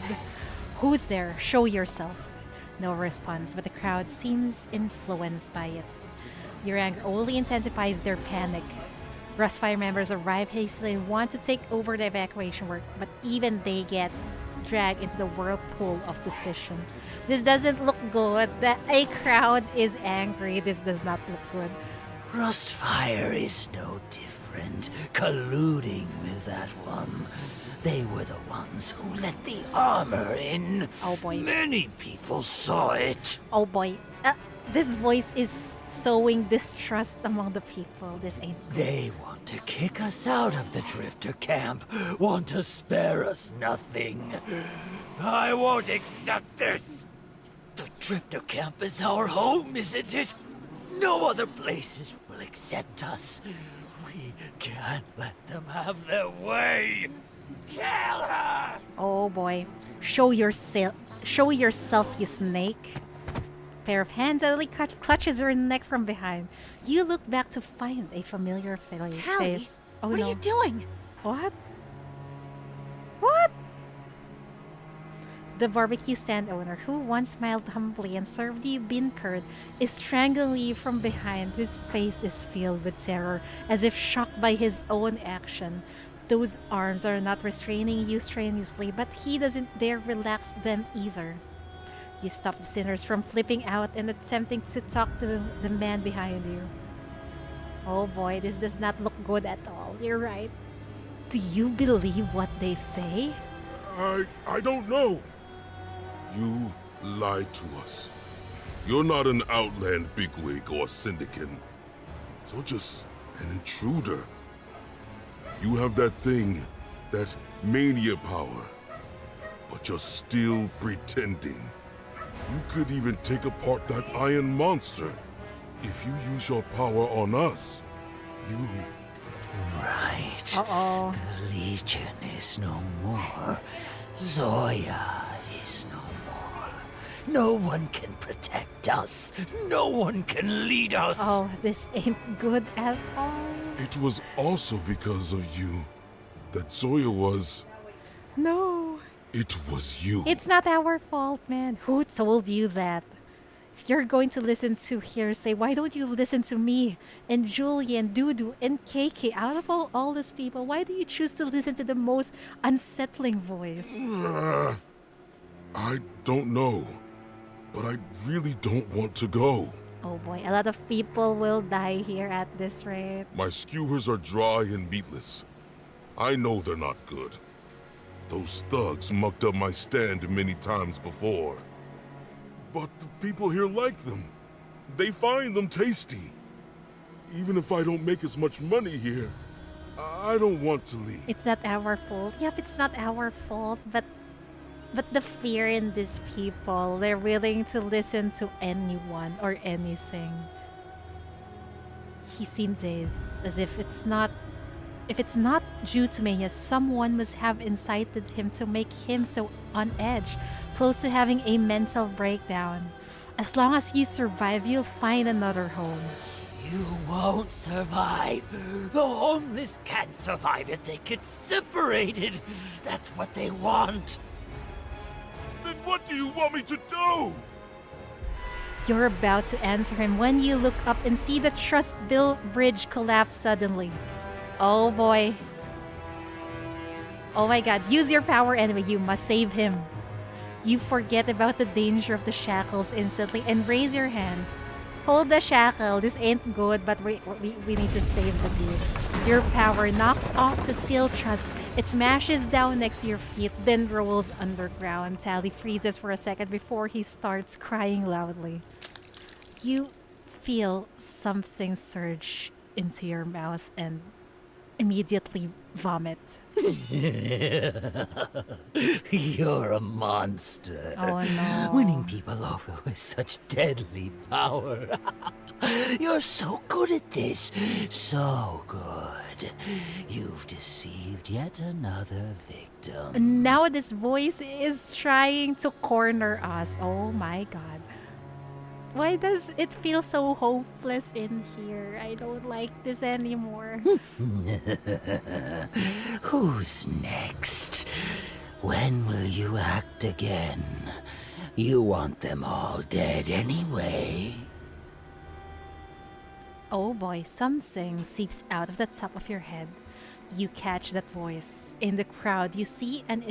Who's there? Show yourself. No response, but the crowd seems influenced by it. Your anger only intensifies their panic. Rustfire members arrive hastily and want to take over the evacuation work, but even they get dragged into the whirlpool of suspicion. This doesn't look good. A crowd is angry. This does not look good. Rustfire is no different, colluding with that one. They were the ones who let the armor in. Oh boy. Many people saw it. Oh boy. This voice is sowing distrust among the people. This ain't good. They want to kick us out of the Drifter camp, want to spare us nothing. I won't accept this. The Drifter camp is our home, isn't it? No other places will accept us. We can't let them have their way. Kill her! Oh boy. Show yourself, you snake. Pair of hands suddenly clutches her neck from behind. You look back to find a familiar Tally, face. Oh what no. are you doing? What? What? The barbecue stand owner, who once smiled humbly and served you bean curd, is strangling you from behind. His face is filled with terror, as if shocked by his own action. Those arms are not restraining you strenuously, but he doesn't dare relax them either. You stop the sinners from flipping out and attempting to talk to the man behind you. Oh boy, this does not look good at all. You're right. Do you believe what they say? I don't know. You lied to us. You're not an Outland bigwig or a syndicate. You're just an intruder. You have that thing, that mania power, but you're still pretending. You could even take apart that iron monster. If you use your power on us, you... Right. Uh-oh. The Legion is no more. Zoya is no more. No one can protect us. No one can lead us. Oh, this ain't good at all. It was also because of you that Zoya was... No. It was you. It's not our fault, man. Who told you that? If you're going to listen to hearsay, why don't you listen to me and Julie and Dudu and KK? Out of all these people, why do you choose to listen to the most unsettling voice? I don't know, but I really don't want to go. Oh boy, a lot of people will die here at this rate. My skewers are dry and meatless. I know they're not good. Those thugs mucked up my stand many times before. But the people here like them. They find them tasty. Even if I don't make as much money here, I don't want to leave. It's not our fault. Yep, it's not our fault, but the fear in these people, they're willing to listen to anyone or anything. He seemed dazed, as if it's not due to mania, someone must have incited him to make him so on edge, close to having a mental breakdown. As long as you survive, you'll find another home. You won't survive. The homeless can't survive if they get separated. That's what they want. Then what do you want me to do? You're about to answer him when you look up and see the Trust Bill Bridge collapse suddenly. Oh boy. Oh my god, use your power anyway, you must save him. You forget about the danger of the shackles instantly and raise your hand. Hold the shackle, this ain't good, but we need to save the dude. Your power knocks off the steel truss. It smashes down next to your feet, then rolls underground. Tally freezes for a second before he starts crying loudly. You feel something surge into your mouth and immediately vomit. You're a monster. Oh no. Winning people over with such deadly power. You're so good at this. So good. You've deceived yet another victim. Now this voice is trying to corner us. Oh my god. Why does it feel so hopeless in here? I don't like this anymore. Who's next? When will you act again? You want them all dead anyway. Oh boy, something seeps out of the top of your head. You catch that voice. In the crowd, you see an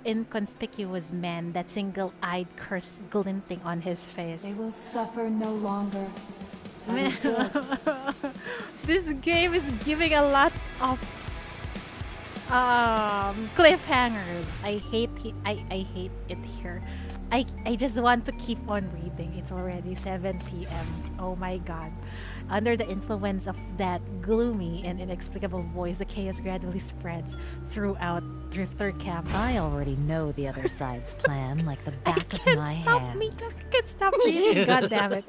inconspicuous man, that single-eyed curse glinting on his face. They will suffer no longer. That is good. This game is giving a lot of cliffhangers. I hate it here. I just want to keep on reading. It's already 7 p.m. Oh my god. Under the influence of that gloomy and inexplicable voice, the chaos gradually spreads throughout Drifter Camp. I already know the other side's plan like the back of my hand. I can't stop reading. God damn it.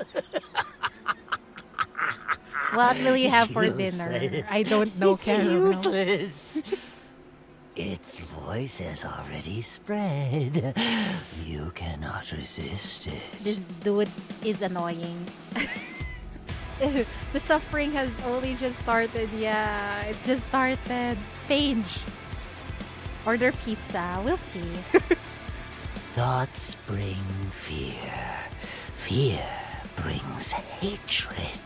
What will you have for dinner? I don't know, It's Caramel. useless. Its voice has already spread. You cannot resist it. This dude is annoying. The suffering has only just started. Yeah, it just started. Fange. Order pizza. We'll see. Thoughts bring fear. Fear brings hatred.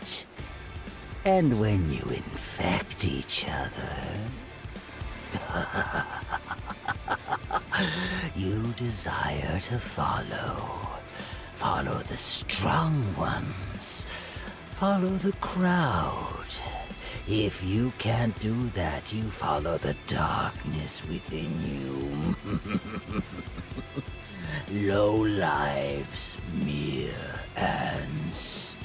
And when you infect each other, you desire to follow. Follow the strong ones. Follow the crowd. If you can't do that, you follow the darkness within you. Low lives, mere ants.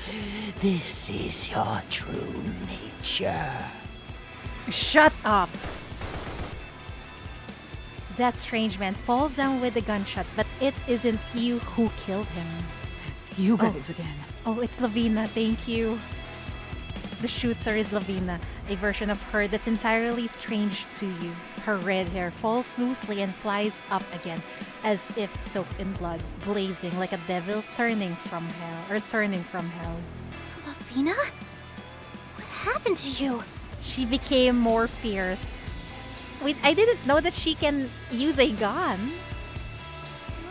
This is your true nature. Shut up! That strange man falls down with the gunshots, but it isn't you who killed him. It's you guys again. Oh, it's Lavina, thank you. The shooter is Lavina, a version of her that's entirely strange to you. Her red hair falls loosely and flies up again, as if soaked in blood, blazing like a devil turning from hell. Lavina? What happened to you? She became more fierce. Wait, I didn't know that she can use a gun.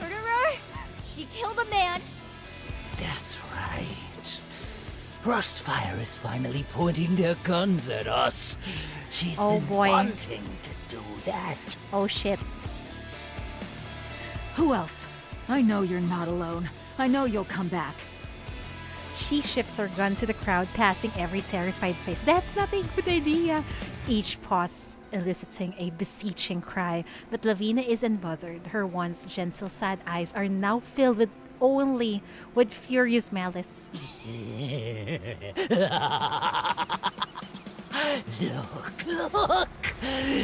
Murderer? She killed a man. That's right. Rustfire is finally pointing their guns at us. She's been wanting to do that. Oh shit. Who else? I know you're not alone. I know you'll come back. She shifts her gun to the crowd, passing every terrified face. That's not a good idea. Each pause eliciting a beseeching cry, but Lavina isn't bothered. Her once gentle, sad eyes are now filled with furious malice. Look!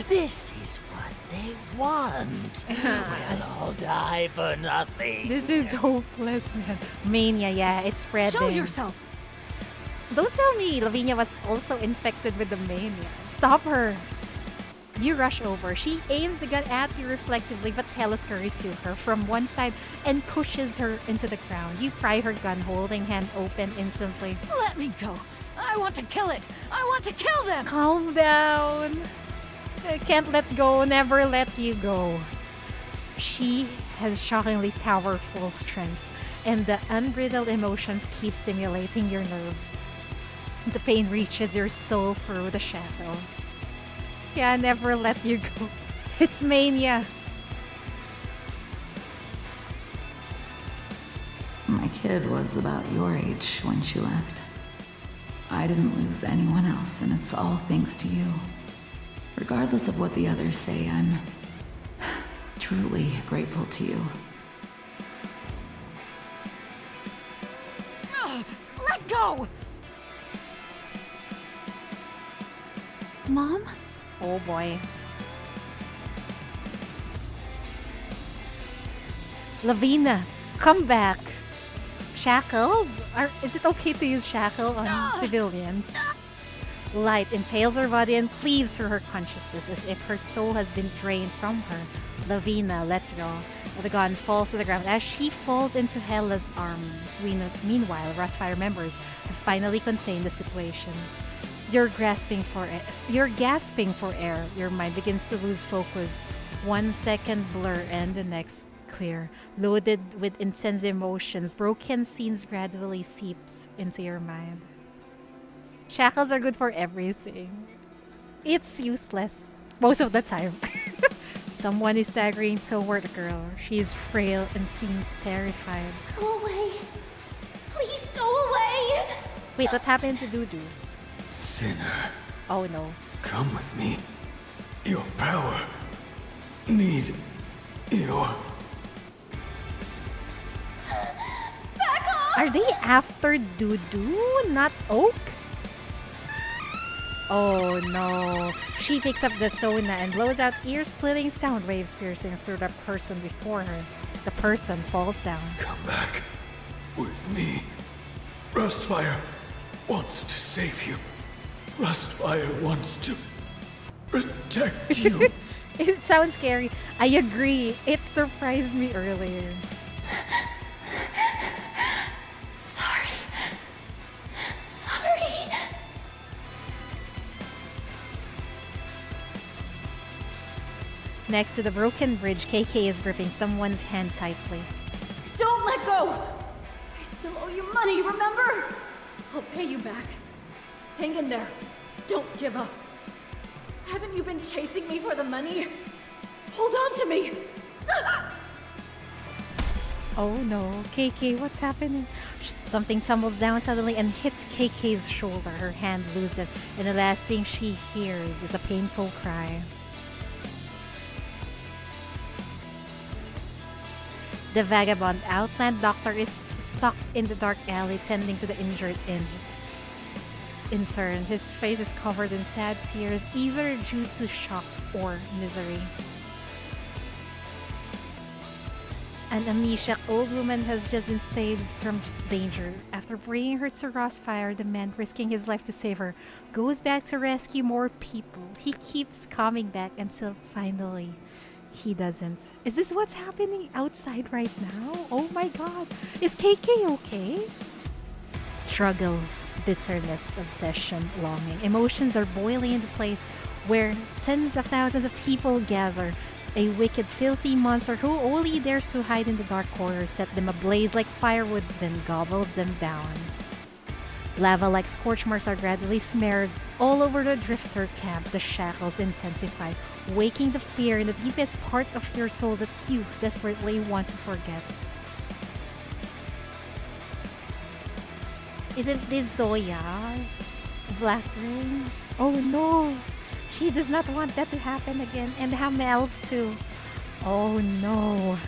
This is what they want. We'll all die for nothing. This is hopeless, man. Mania, yeah, it's spreading. Show yourself! Don't tell me Lavinia was also infected with the mania. Stop her! You rush over. She aims the gun at you reflexively, but Hela scurries to her from one side and pushes her into the ground. You pry her gun, holding hand open instantly. Let me go! I want to kill it! I want to kill them! Calm down. I can't let go, never let you go. She has shockingly powerful strength, and the unbridled emotions keep stimulating your nerves. The pain reaches your soul through the shadow. Yeah, never let you go. It's mania. My kid was about your age when she left. I didn't lose anyone else, and it's all thanks to you. Regardless of what the others say, I'm truly grateful to you. Let go! Mom? Oh boy. Lavina, come back. Shackles? Is it okay to use shackle on civilians? Light impales her body and cleaves through her consciousness as if her soul has been drained from her. Lavina lets go. The gun falls to the ground as she falls into Hela's arms. Meanwhile, Rustfire members have finally contained the situation. You're gasping for air. Your mind begins to lose focus. 1 second blur and the next clear. Loaded with intense emotions, broken scenes gradually seeps into your mind. Shackles are good for everything. It's useless most of the time. Someone is staggering toward the girl. She is frail and seems terrified. Go away. Please go away. Wait, what happened to Dudu? Sinner, Oh no. come with me. Your power. Need your... Are they after Dudu, not Oak? Oh no. She picks up the Sona and blows out ear-splitting sound waves piercing through the person before her. The person falls down. Come back with me. Rustfire wants to save you. Rustfire wants to protect you. It sounds scary. I agree. It surprised me earlier. Sorry. Next to the broken bridge, KK is gripping someone's hand tightly. Don't let go! I still owe you money, remember? I'll pay you back. Hang in there. Don't give up. Haven't you been chasing me for the money? Hold on to me! Oh no, KK, what's happening? Something tumbles down suddenly and hits KK's shoulder. Her hand loosens, and the last thing she hears is a painful cry. The vagabond Outland doctor is stuck in the dark alley tending to the injured intern. His face is covered in sad tears, either due to shock or misery. An amnesiac old woman has just been saved from danger. After bringing her to Rustfire, the man, risking his life to save her, goes back to rescue more people. He keeps coming back until finally he doesn't. Is this what's happening outside right now? Oh my god. Is KK okay? Struggle, bitterness, obsession, longing. Emotions are boiling into place where tens of thousands of people gather. A wicked, filthy monster who only dares to hide in the dark corners set them ablaze like firewood, then gobbles them down. Lava-like scorch marks are gradually smeared all over the Drifter camp. The shackles intensify, waking the fear in the deepest part of your soul that you desperately want to forget. Isn't this Zoya's Black Ring? Oh no! She does not want that to happen again, and Hamel's too. Oh no.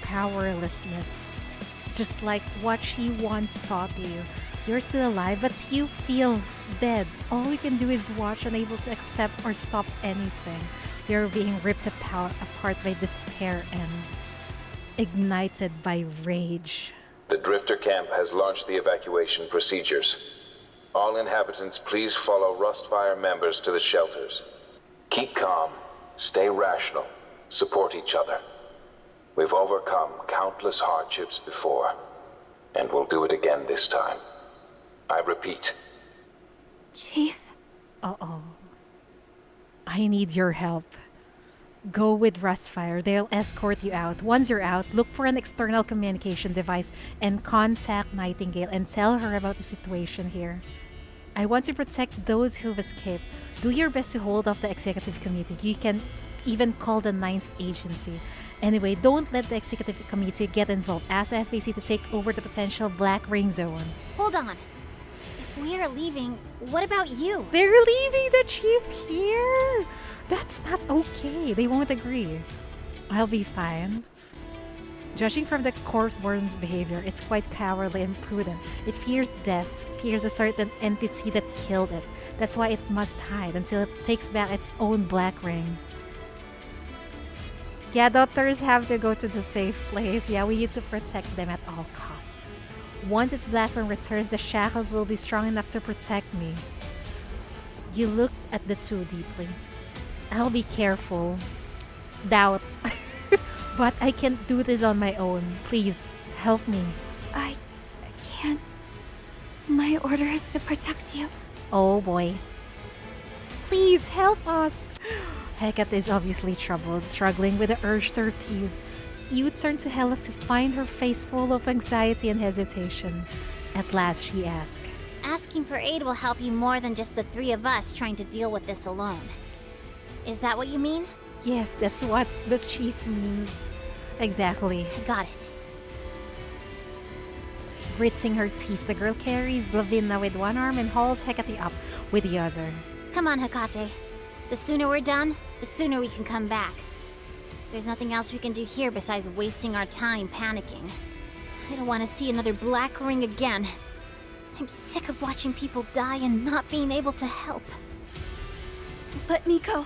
Powerlessness. Just like what she once taught you. You're still alive, but you feel dead. All you can do is watch, unable to accept or stop anything. You're being ripped apart by despair and ignited by rage. The Drifter camp has launched the evacuation procedures. All inhabitants, please follow Rustfire members to the shelters. Keep calm, stay rational, support each other. We've overcome countless hardships before, and we'll do it again this time. I repeat. Chief? Uh-oh. I need your help. Go with Rustfire. They'll escort you out. Once you're out, look for an external communication device and contact Nightingale and tell her about the situation here. I want to protect those who've escaped. Do your best to hold off the executive committee. You can even call the 9th agency. Anyway, don't let the executive committee get involved. Ask FAC to take over the potential Black Ring Zone. Hold on. If we're leaving, what about you? They're leaving the chief here. That's not okay. They won't agree. I'll be fine. Judging from the corpse-born's behavior, it's quite cowardly and prudent. It fears death, fears a certain entity that killed it. That's why it must hide until it takes back its own black ring. Yeah, daughters have to go to the safe place. Yeah, we need to protect them at all costs. Once its black ring returns, the shackles will be strong enough to protect me. You look at the two deeply. I'll be careful. Doubt. But I can't do this on my own. Please, help me. I can't. My order is to protect you. Oh boy. Please help us. Hecate is obviously troubled, struggling with the urge to refuse. You turn to Hela to find her face full of anxiety and hesitation. At last she asks, Asking for aid will help you more than just the three of us trying to deal with this alone. Is that what you mean? Yes, that's what the chief means. Exactly. I got it. Gritting her teeth, the girl carries Lavinia with one arm and hauls Hecate up with the other. Come on, Hecate. The sooner we're done, the sooner we can come back. There's nothing else we can do here besides wasting our time panicking. I don't want to see another black ring again. I'm sick of watching people die and not being able to help. Let me go.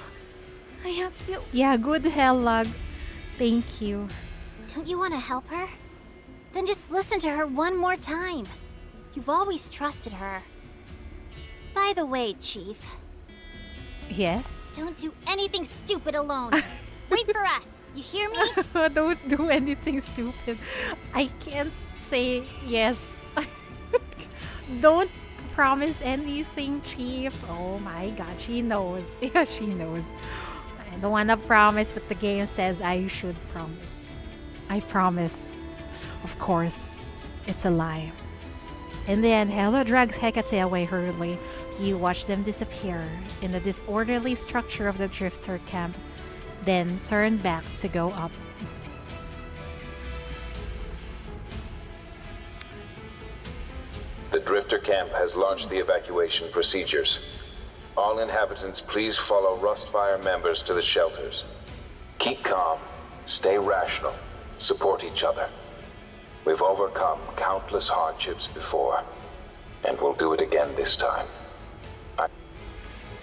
I have to. Yeah, good Hela. Thank you. Don't you want to help her? Then just listen to her one more time. You've always trusted her. By the way, Chief. Yes? Don't do anything stupid alone. Wait for us. You hear me? Don't do anything stupid. I can't say yes. Don't promise anything, Chief. Oh my god, she knows. Yeah, she knows. I don't want to promise, but the game says I should promise. I promise. Of course, it's a lie. In the end, Hela drags Hecate away hurriedly. You watch them disappear in the disorderly structure of the Drifter camp, then turn back to go up. The Drifter camp has launched the evacuation procedures. All inhabitants, please follow Rustfire members to the shelters. Keep calm, stay rational, support each other. We've overcome countless hardships before, and we'll do it again this time.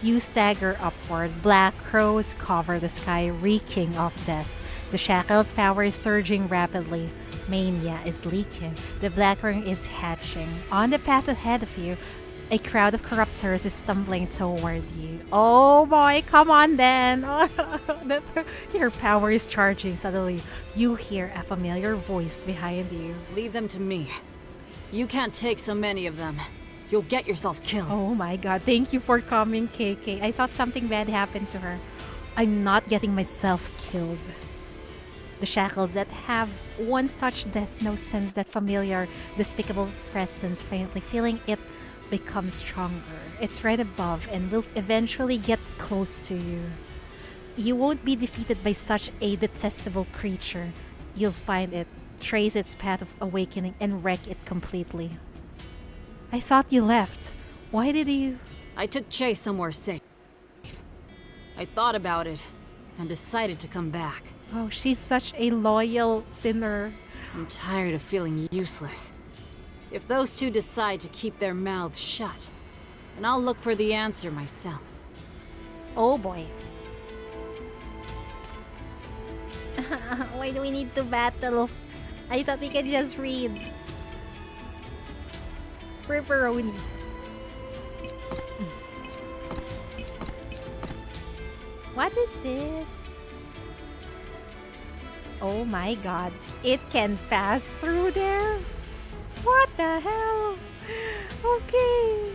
You stagger upward. Black crows cover the sky, reeking of death. The shackle's power is surging rapidly. Mania is leaking. The black ring is hatching. On the path ahead of you, a crowd of corruptors is stumbling toward you. Oh boy, come on then! Your power is charging. Suddenly, you hear a familiar voice behind you. Leave them to me. You can't take so many of them. You'll get yourself killed. Oh my god, thank you for coming, KK. I thought something bad happened to her. I'm not getting myself killed. The shackles that have once touched death now sense that familiar, despicable presence, faintly feeling it become stronger. It's right above and will eventually get close to you. You won't be defeated by such a detestable creature. You'll find it, trace its path of awakening, and wreck it completely. I thought you left. Why did you? I took Chase somewhere safe. I thought about it and decided to come back. Oh, she's such a loyal sinner. I'm tired of feeling useless. If those two decide to keep their mouths shut, then I'll look for the answer myself. Oh boy. Why do we need to battle? I thought we could just read. Pepperoni. What is this? Oh my god. It can pass through there? What the hell? Okay.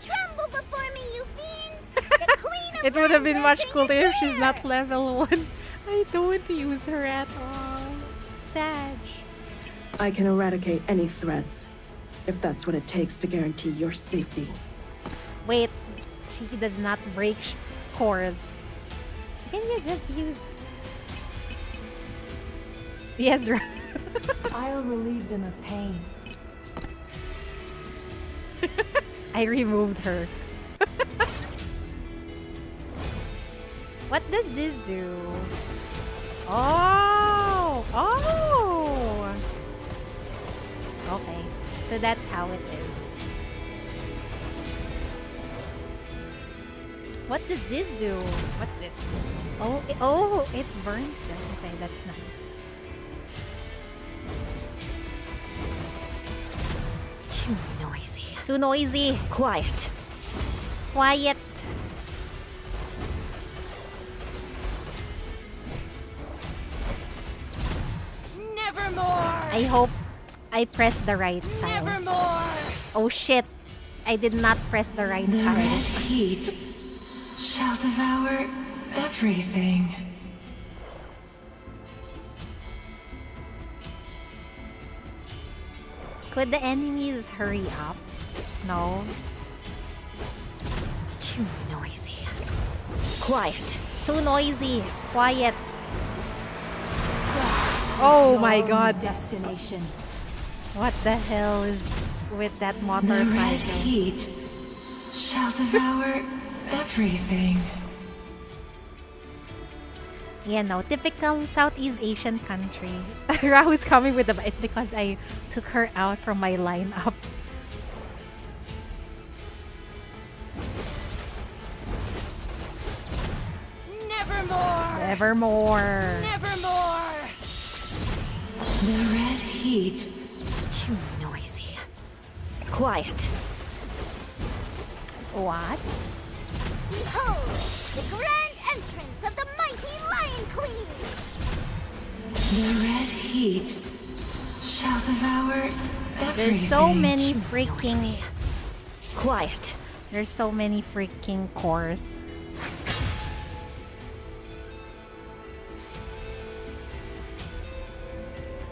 Tremble before me, you fiends! The Queen of It would have been much Dancing cooler is if she's here! not level 1. I don't use her at all. Sag. I can eradicate any threats, if that's what it takes to guarantee your safety. Wait, she does not break cores. Can you just use... Yes, I'll relieve them of pain. I removed her. What does this do? Oh! Oh! Okay, so that's how it is. What does this do? What's this? Oh, it burns them. Okay, that's nice. Too noisy. Too noisy. Quiet. Quiet. Nevermore! I hope I pressed the right time. Nevermore! Oh shit. I did not press the right The time. red heat shall devour everything. Could the enemies hurry up? No. Too noisy. Quiet. Too noisy. Quiet. Oh my god. Destination. What the hell is with that The motorcycle? red heat shall devour everything. Yeah, no, typical Southeast Asian country. Rahu's coming with the... It's because I took her out from my lineup. Nevermore! Nevermore. Nevermore! The red heat. Too noisy. Quiet. What? Behold, the grand entrance of the mighty Lion Queen! The red heat shall devour everything. There's so many freaking... Quiet. There's so many freaking cores.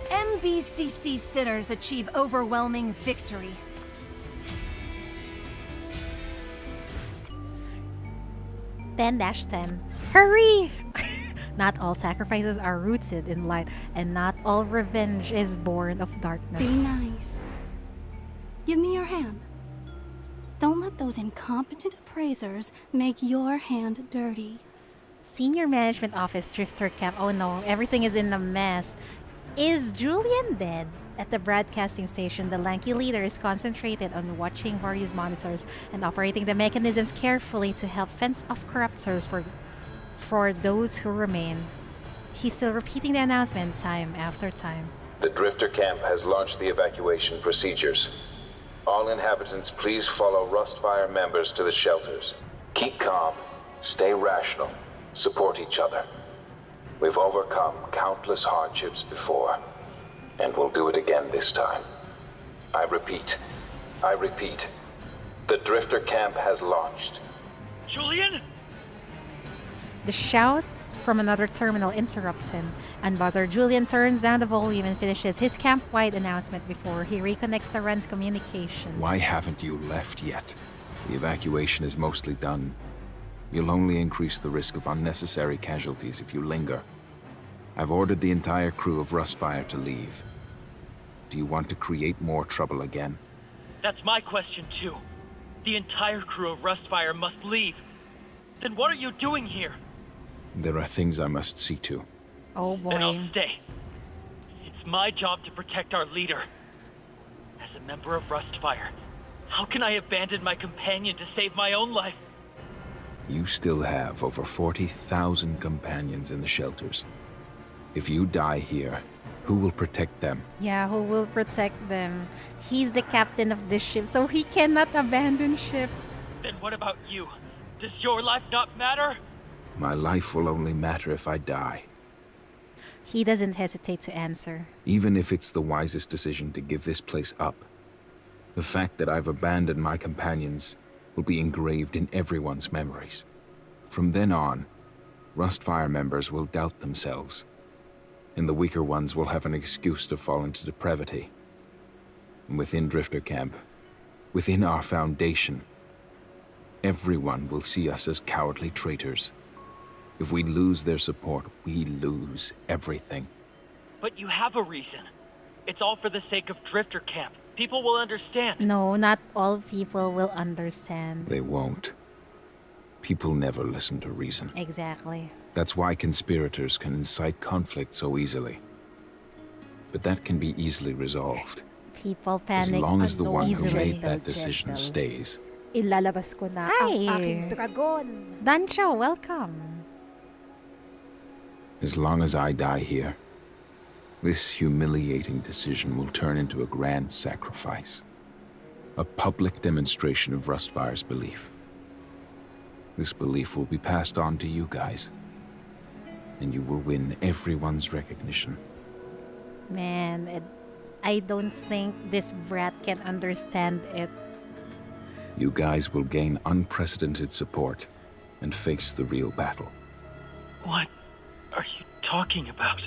MBCC sinners achieve overwhelming victory. -10. Hurry! Not all sacrifices are rooted in light, and not all revenge is born of darkness. Be nice. Give me your hand. Don't let those incompetent appraisers make your hand dirty. Senior Management Office, Drifter Camp. Oh no, everything is in a mess. Is Julian dead? At the broadcasting station, the lanky leader is concentrated on watching various monitors and operating the mechanisms carefully to help fence off corruptors for those who remain. He's still repeating the announcement time after time. The Drifter Camp has launched the evacuation procedures. All inhabitants, please follow Rustfire members to the shelters. Keep calm, stay rational, support each other. We've overcome countless hardships before, and we'll do it again this time. I repeat, the Drifter Camp has launched. Julian? The shout from another terminal interrupts him, and Brother Julian turns down the volume and finishes his camp-wide announcement before he reconnects the Ren's communication. Why haven't you left yet? The evacuation is mostly done. You'll only increase the risk of unnecessary casualties if you linger. I've ordered the entire crew of Rustfire to leave. Do you want to create more trouble again? That's my question too. The entire crew of Rustfire must leave. Then what are you doing here? There are things I must see to. Oh boy. Then I'll stay. It's my job to protect our leader. As a member of Rustfire, how can I abandon my companion to save my own life? You still have over 40,000 companions in the shelters. If you die here, who will protect them? Yeah, who will protect them? He's the captain of this ship, so he cannot abandon ship. Then what about you? Does your life not matter? My life will only matter if I die. He doesn't hesitate to answer. Even if it's the wisest decision to give this place up, the fact that I've abandoned my companions will be engraved in everyone's memories. From then on, Rustfire members will doubt themselves, and the weaker ones will have an excuse to fall into depravity. And within Drifter Camp, within our foundation, everyone will see us as cowardly traitors. If we lose their support, we lose everything. But you have a reason. It's all for the sake of Drifter Camp. People will understand. No, not all people will understand. They won't. People never listen to reason. Exactly. That's why conspirators can incite conflict so easily. But that can be easily resolved. People As panic long as the one who easily. made that decision stays. Ilalabas ko na ang aking dragon. Dancho, welcome. As long as I die here, this humiliating decision will turn into a grand sacrifice. A public demonstration of Rustfire's belief. This belief will be passed on to you guys. And you will win everyone's recognition. Man, I don't think this brat can understand it. You guys will gain unprecedented support and face the real battle. What are you talking about?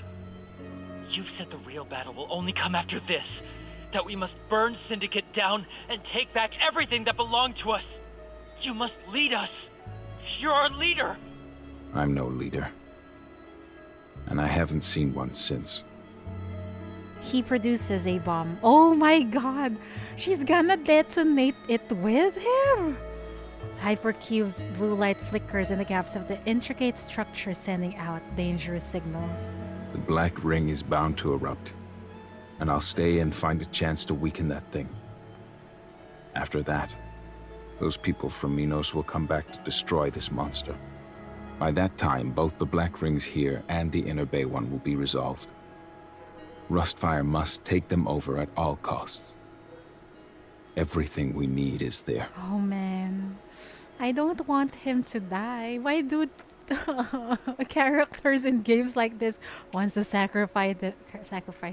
You've said the real battle will only come after this. That we must burn Syndicate down and take back everything that belonged to us. You must lead us. You're our leader. I'm no leader. And I haven't seen one since. He produces a bomb. Oh my god! She's gonna detonate it with him! Hypercube's blue light flickers in the gaps of the intricate structure, sending out dangerous signals. The Black Ring is bound to erupt. And I'll stay and find a chance to weaken that thing. After that, those people from Minos will come back to destroy this monster. By that time, both the Black Rings here and the Inner Bay one will be resolved. Rustfire must take them over at all costs. Everything we need is there. Oh man. I don't want him to die. Why do characters in games like this want to sacrifice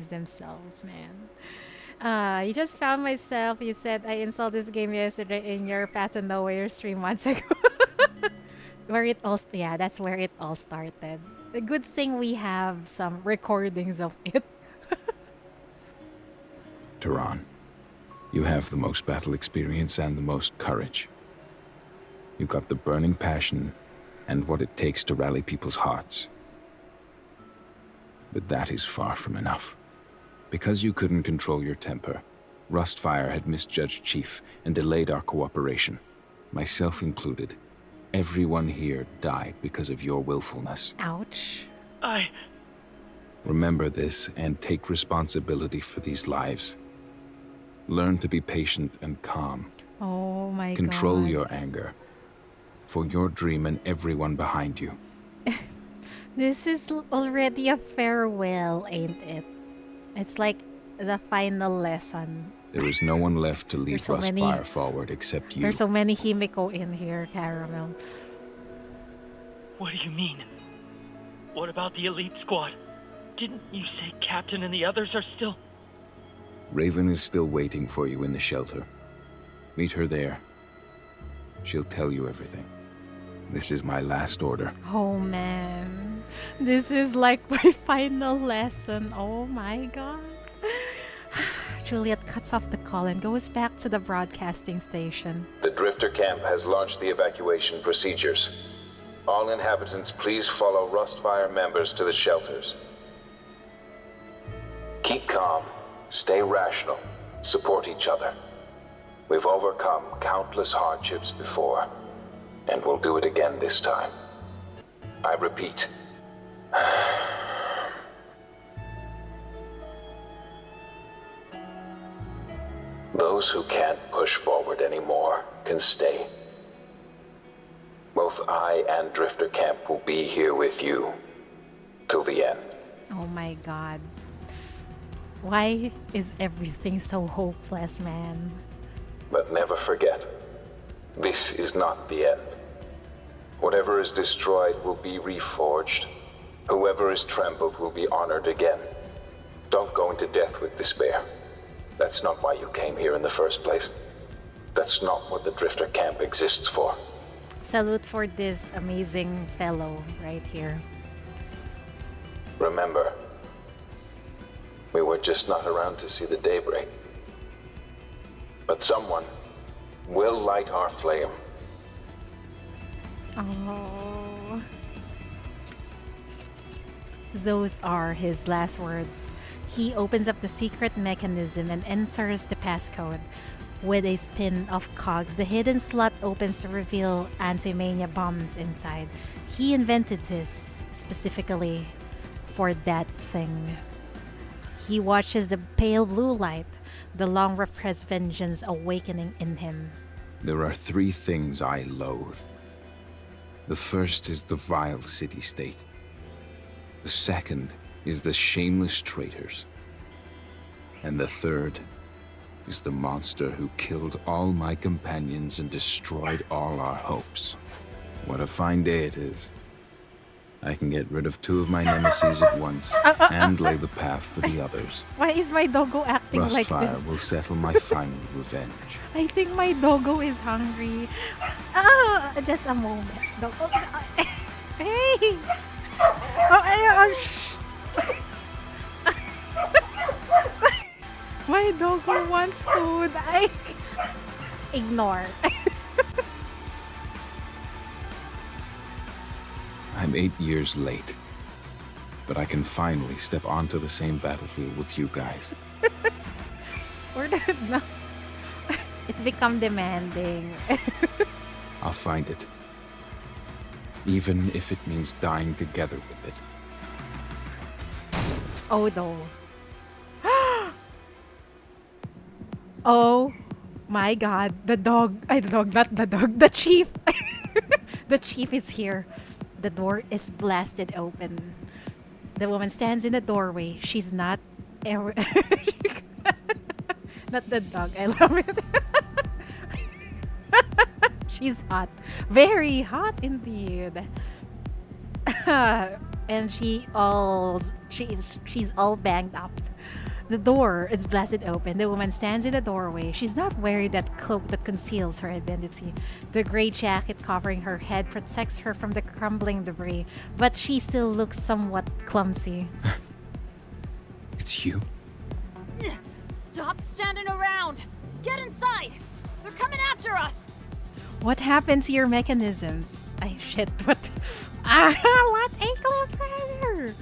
themselves, man? You just found myself. You said I installed this game yesterday in your Path to Nowhere 3 months ago. That's where it all started. The good thing we have some recordings of it. Tehran, you have the most battle experience and the most courage. You've got the burning passion and what it takes to rally people's hearts. But that is far from enough. Because you couldn't control your temper, Rustfire had misjudged Chief and delayed our cooperation, myself included. Everyone here died because of your willfulness. Ouch. Remember this and take responsibility for these lives. Learn to be patient and calm. Oh my god. Control your anger. For your dream and everyone behind you. This is already a farewell, ain't it? It's like the final lesson. There is no one left to lead There's so many- Rustfire forward except you. There's so many Himiko in here, Caramel. What do you mean? What about the elite squad? Didn't you say Captain and the others are still... Raven is still waiting for you in the shelter. Meet her there. She'll tell you everything. This is my last order. Oh man. This is like my final lesson. Oh my god. Juliet cuts off the call and goes back to the broadcasting station. The Drifter Camp has launched the evacuation procedures. All inhabitants, please follow Rustfire members to the shelters. Keep calm, stay rational, support each other. We've overcome countless hardships before, and we'll do it again this time. I repeat. Those who can't push forward anymore can stay. Both I and Drifter Camp will be here with you till the end. Oh my god. Why is everything so hopeless, man? But never forget, this is not the end. Whatever is destroyed will be reforged. Whoever is trampled will be honored again. Don't go into death with despair. That's not why you came here in the first place. That's not what the Drifter Camp exists for. Salute for this amazing fellow right here. Remember, we were just not around to see the daybreak. But someone will light our flame. Oh. Those are his last words. He opens up the secret mechanism and enters the passcode. With a spin of cogs, the hidden slot opens to reveal anti-mania bombs inside. He invented this specifically for that thing. He watches the pale blue light, the long repressed vengeance awakening in him. There are three things I loathe. The first is the vile city-state. The second is the shameless traitors. And the third is the monster who killed all my companions and destroyed all our hopes. What a fine day it is. I can get rid of two of my nemesis at once and lay the path for the others. Why is my doggo acting like Rustfire this? will settle my final revenge. I think my doggo is hungry. Just a moment. Doggo. Hey! My doggo wants food. I ignore. I'm 8 years late, but I can finally step onto the same battlefield with you guys. We're not. It's become demanding. I'll find it. Even if it means dying together with it. Oh no. Oh my god. The dog. Not the dog. The chief. The chief is here. The door is blasted open. The woman stands in the doorway. She's not. Not the dog. I love it. She's hot. Very hot indeed. And she's all banged up. The door is blasted open. The woman stands in the doorway. She's not wearing that cloak that conceals her identity. The gray jacket covering her head protects her from the crumbling debris, but she still looks somewhat clumsy. It's you? Stop standing around! Get inside! They're coming after us! What happened to your mechanisms? Shit, what? What? Ankle pressure!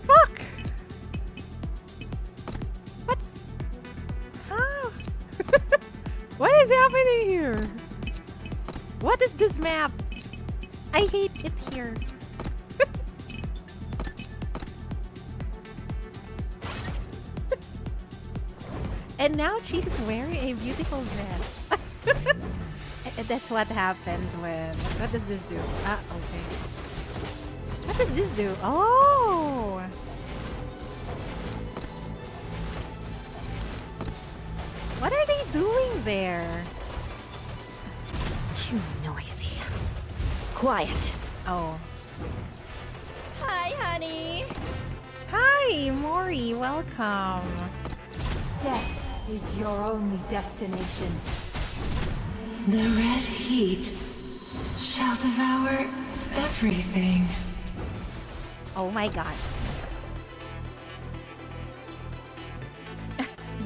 Fuck! What's... What is happening here? What is this map? I hate it here. And now she's wearing a beautiful dress. That's what happens when... What does this do? Okay. What does this do? Oh! What are they doing there? Too noisy. Quiet. Oh. Hi, honey! Hi, Mori. Welcome. Death is your only destination. The red heat shall devour everything. Oh my god.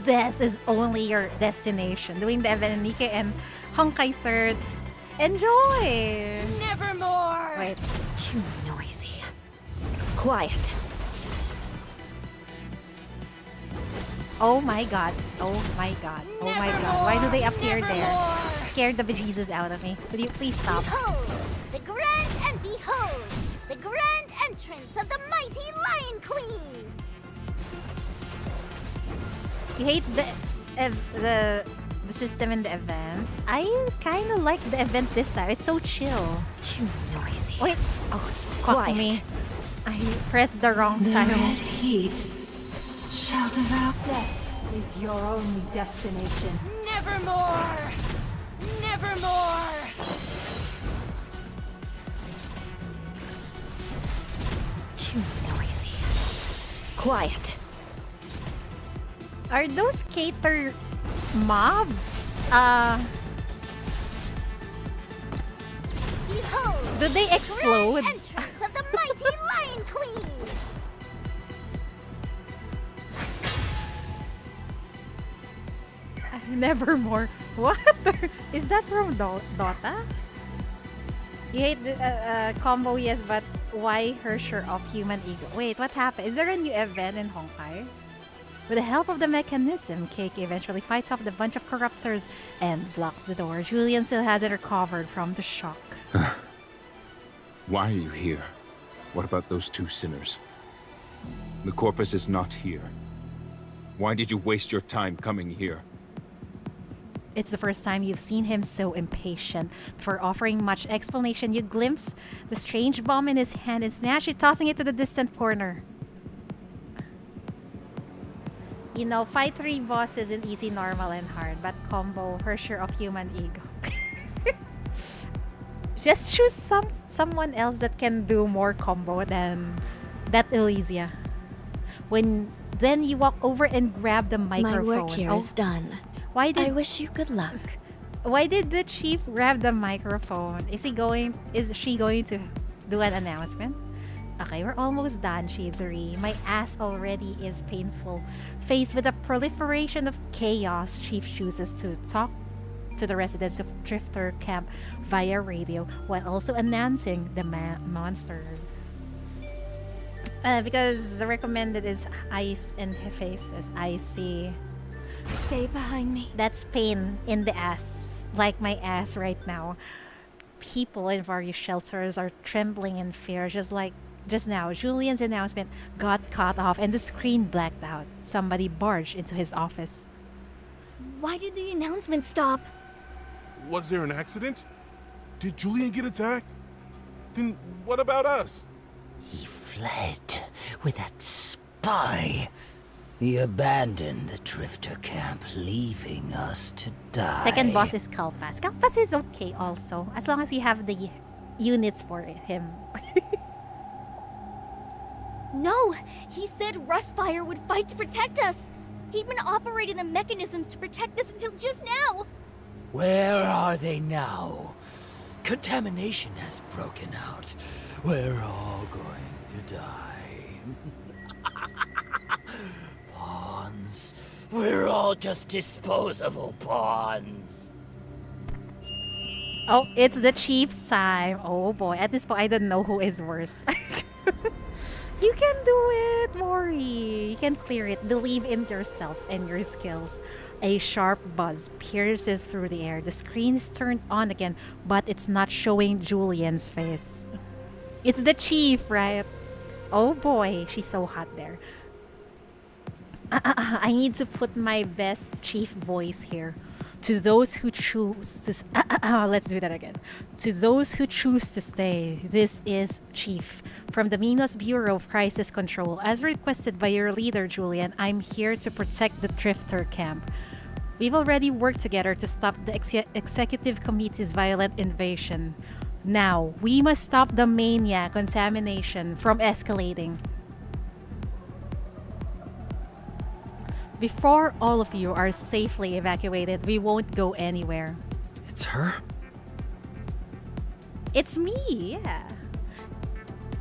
Death is only your destination. Doing the event, Nikke and Honkai third. Enjoy! Nevermore! Wait. Too noisy. Quiet. Oh my god. Oh my god. Oh my god. Why do they appear there? Scared the bejesus out of me. Could you please stop? Behold, the grand entrance of the mighty Lion Queen! You hate the system in the event. I kind of like the event this time. It's so chill. Too noisy. Wait. Oh, fuck me. I pressed the wrong time. The red heat shall devour. Death is your only destination. Nevermore! Nevermore! Too noisy. Quiet. Are those cater mobs? Behold, do they explode? The entrance of the mighty Lion Queen! Nevermore. What? Is that from Dota? You hate the combo, yes, but why Hersher of Human Ego? Wait, what happened? Is there a new event in Honkai? With the help of the mechanism, Cake eventually fights off the bunch of corruptors and blocks the door. Julian still hasn't recovered from the shock. Why are you here? What about those two sinners? The Corpus is not here. Why did you waste your time coming here? It's the first time you've seen him so impatient. Before offering much explanation, you glimpse the strange bomb in his hand and snatch it, tossing it to the distant corner. You know, fight 3 bosses in easy, normal, and hard, but combo her share of human ego. Just choose someone else that can do more combo than that Elysia. Then you walk over and grab the microphone. My work here is done. I wish you good luck. Why did the chief grab the microphone? Is she going to do an announcement? Okay, we're almost done, Shidori. My ass already is painful. Faced with a proliferation of chaos, Chief chooses to talk to the residents of Drifter Camp via radio while also announcing the monster. Because the recommended is ice and Hephaestus as icy. Stay behind me. That's pain in the ass, like my ass right now. People in various shelters are trembling in fear, just like just now. Julian's announcement got cut off and the screen blacked out. Somebody barged into his office. Why did the announcement stop? Was there an accident? Did Julian get attacked? Then what about us? He fled with that spy. He abandoned the Drifter Camp, leaving us to die. Second boss is Kalpas. Kalpas is okay also, as long as you have the units for him. No! He said Rustfire would fight to protect us! He'd been operating the mechanisms to protect us until just now! Where are they now? Contamination has broken out. We're all going to die. Pawns. We're all just disposable pawns. Oh, it's the chief's time. Oh boy, at this point I don't know who is worst. You can do it, Mori. You can clear it. Believe in yourself and your skills. A sharp buzz pierces through the air. The screen is turned on again, but it's not showing Julian's face. It's the chief, right? Oh boy, she's so hot there. I need to put my best chief voice here. To those who choose to... let's do that again. To those who choose to stay, this is Chief. From the Minos Bureau of Crisis Control. As requested by your leader, Julian, I'm here to protect the Drifter Camp. We've already worked together to stop the Executive Committee's violent invasion. Now, we must stop the mania contamination from escalating. Before all of you are safely evacuated, we won't go anywhere. It's her? It's me, yeah.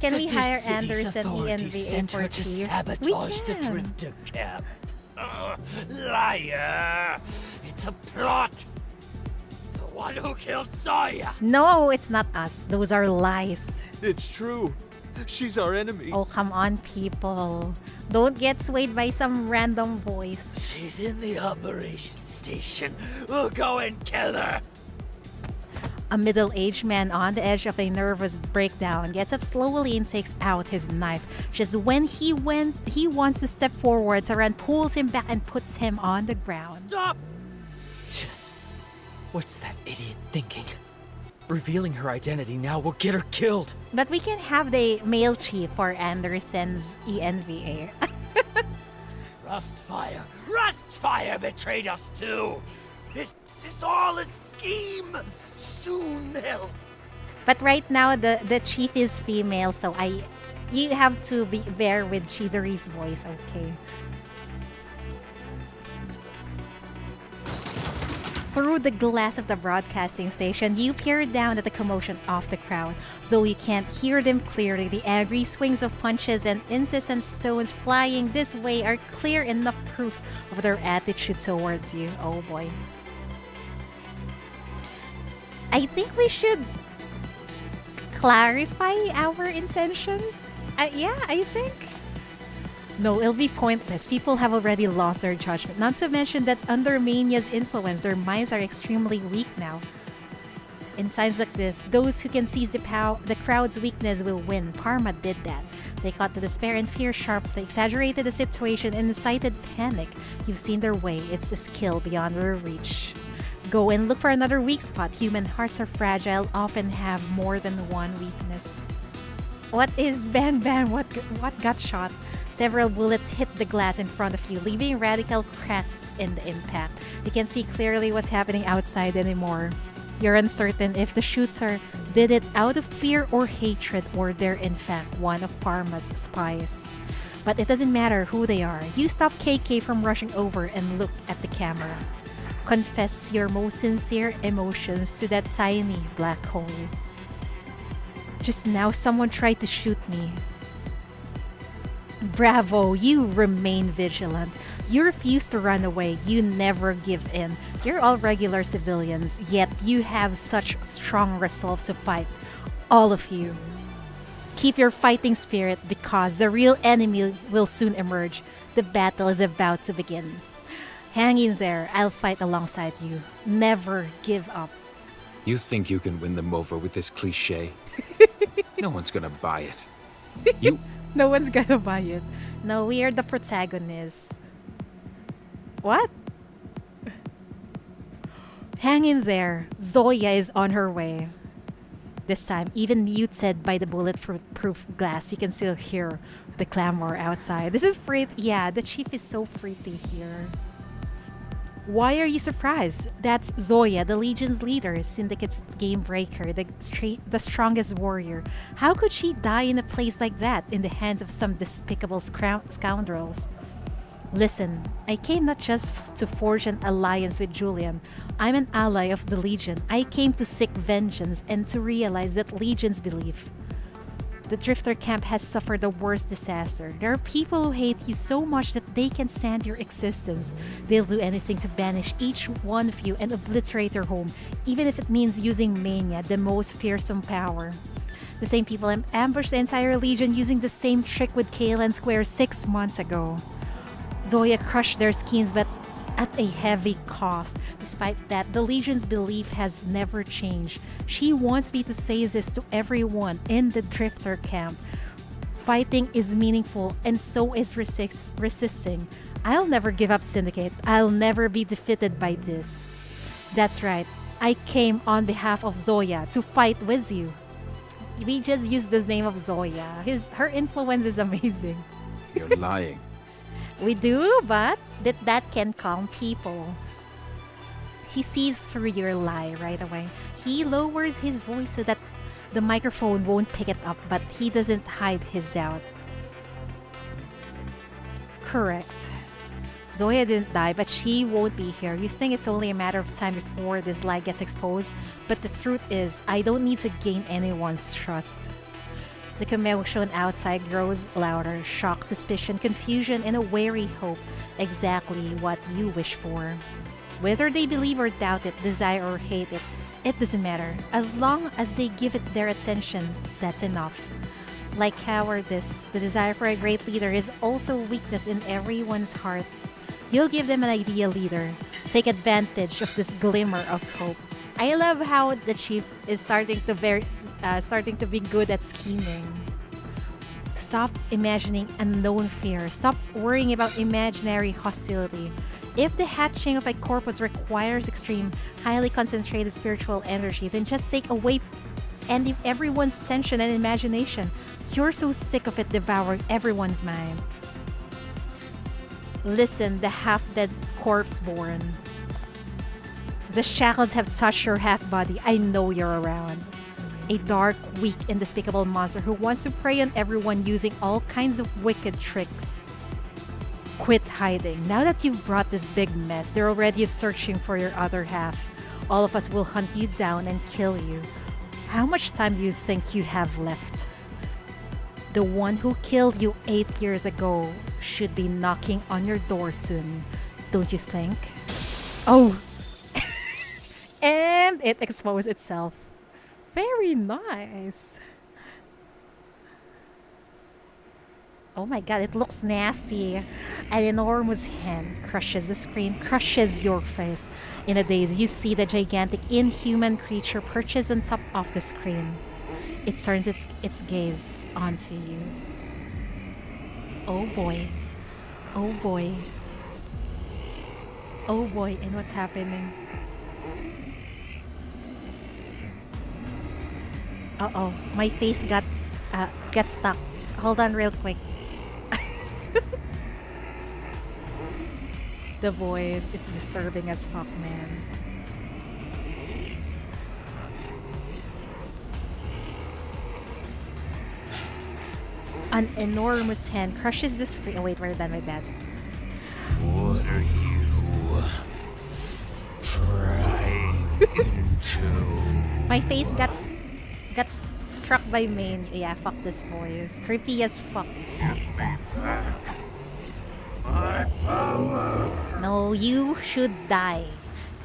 Can we hire Anderson ENVA for to chief? sabotage the Drifter Camp. Liar! It's a plot! The one who killed Zoya! No, it's not us. Those are lies. It's true. She's our enemy. Oh, come on, people. Don't get swayed by some random voice. She's in the operations station. We'll go and kill her. A middle-aged man on the edge of a nervous breakdown gets up slowly and takes out his knife. Just when he wants to step forward, Taran pulls him back and puts him on the ground. Stop! What's that idiot thinking? Revealing her identity now will get her killed. But we can have the male chief for Anderson's ENVA. Rustfire! Rustfire betrayed us too! This is all a scheme! Soon they'll... But right now, the chief is female, so you have to bear with Shidori's voice, okay? Through the glass of the broadcasting station, you peer down at the commotion of the crowd. Though you can't hear them clearly, the angry swings of punches and incessant stones flying this way are clear enough proof of their attitude towards you. Oh boy. I think we should clarify our intentions. Yeah, I think. No, it'll be pointless. People have already lost their judgment. Not to mention that under Mania's influence, their minds are extremely weak now. In times like this, those who can seize the crowd's weakness will win. Parma did that. They caught the despair and fear sharply, exaggerated the situation, and incited panic. You've seen their way. It's a skill beyond your reach. Go and look for another weak spot. Human hearts are fragile, often have more than one weakness. What is Ban Ban? What got shot? Several bullets hit the glass in front of you, leaving radical cracks in the impact. You can't see clearly what's happening outside anymore. You're uncertain if the shooter did it out of fear or hatred, or they're in fact one of Parma's spies. But it doesn't matter who they are. You stop KK from rushing over and look at the camera. Confess your most sincere emotions to that tiny black hole. Just now, someone tried to shoot me. Bravo, you remain vigilant. You refuse to run away. You never give in. You're all regular civilians, yet you have such strong resolve to fight. All of you. Keep your fighting spirit because the real enemy will soon emerge. The battle is about to begin. Hang in there. I'll fight alongside you. Never give up. You think you can win them over with this cliché? No one's gonna buy it. You... No one's gonna buy it. No, we are the protagonists. What? Hang in there. Zoya is on her way. This time, even muted by the bulletproof glass, you can still hear the clamor outside. This is pretty. Yeah, the chief is so pretty here. Why are you surprised? That's Zoya, the Legion's leader, Syndicate's game breaker, the strongest warrior. How could she die in a place like that, in the hands of some despicable scoundrels? Listen, I came not just to forge an alliance with Julian. I'm an ally of the Legion. I came to seek vengeance and to realize that Legion's belief. The Drifter camp has suffered the worst disaster. There are people who hate you so much that they can stand your existence. They'll do anything to banish each one of you and obliterate your home, even if it means using Mania, the most fearsome power. The same people ambushed the entire Legion using the same trick with Kaylan Square 6 months ago. Zoya crushed their skins, but at a heavy cost. Despite that, the Legion's belief has never changed. She wants me to say this to everyone in the Drifter camp. Fighting is meaningful, and so is resisting. I'll never give up, Syndicate. I'll never be defeated by this. That's right. I came on behalf of Zoya to fight with you. We just used the name of Zoya. Her influence is amazing. You're lying. We do, but that can calm people. He sees through your lie right away. He lowers his voice so that the microphone won't pick it up, but he doesn't hide his doubt. Correct. Zoya didn't die, but she won't be here. You think it's only a matter of time before this lie gets exposed, but the truth is, I don't need to gain anyone's trust. The commotion outside grows louder. Shock, suspicion, confusion, and a wary hope. Exactly what you wish for. Whether they believe or doubt it, desire or hate it, it doesn't matter. As long as they give it their attention, that's enough. Like cowardice, the desire for a great leader is also a weakness in everyone's heart. You'll give them an ideal leader. Take advantage of this glimmer of hope. I love how the chief is starting to be good at scheming. Stop imagining unknown fear. Stop worrying about imaginary hostility. If the hatching of a corpus requires extreme, highly concentrated spiritual energy, then just take away everyone's attention and imagination. You're so sick of it devouring everyone's mind. Listen, the half-dead corpse-born. The shackles have touched your half-body. I know you're around. A dark, weak, and despicable monster who wants to prey on everyone using all kinds of wicked tricks. Quit hiding. Now that you've brought this big mess, they're already searching for your other half. All of us will hunt you down and kill you. How much time do you think you have left? The one who killed you 8 years ago should be knocking on your door soon, don't you think? Oh! And it exposed itself. Very nice. Oh my god, it looks nasty. An enormous hand crushes the screen, crushes your face. In a daze, you see the gigantic inhuman creature perches on top of the screen. It turns its gaze onto you. Oh boy. Oh boy. Oh boy, and what's happening? Uh-oh, my face got stuck. Hold on real quick. The voice, it's disturbing as fuck, man. An enormous hand crushes the screen. Oh wait, we're done with that. What are you trying to? My face got struck by main. Yeah, fuck this voice. Creepy as fuck. No, you should die.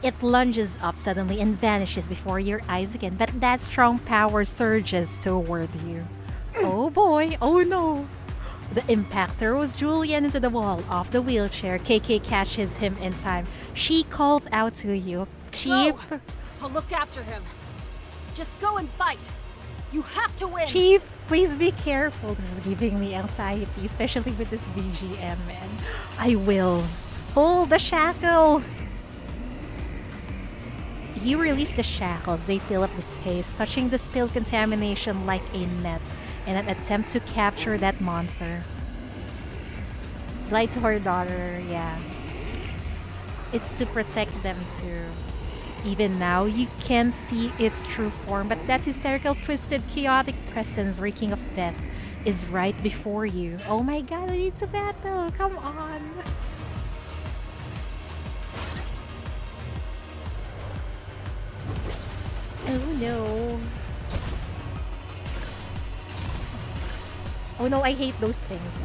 It lunges up suddenly and vanishes before your eyes again, but that strong power surges toward you. Oh boy, oh no. The impact throws Julian into the wall off the wheelchair. KK catches him in time. She calls out to you. Chief. No! I'll look after him. Just go and fight. You have to win. Chief, please be careful. This is giving me anxiety, especially with this BGM, man. I will. Hold the shackle. You release the shackles. They fill up the space, touching the spilled contamination like a net in an attempt to capture that monster. Lied to her daughter, yeah. It's to protect them too. Even now, you can't see its true form, but that hysterical, twisted, chaotic presence reeking of death is right before you. Oh my god, I need to battle! Come on! Oh no. Oh no, I hate those things.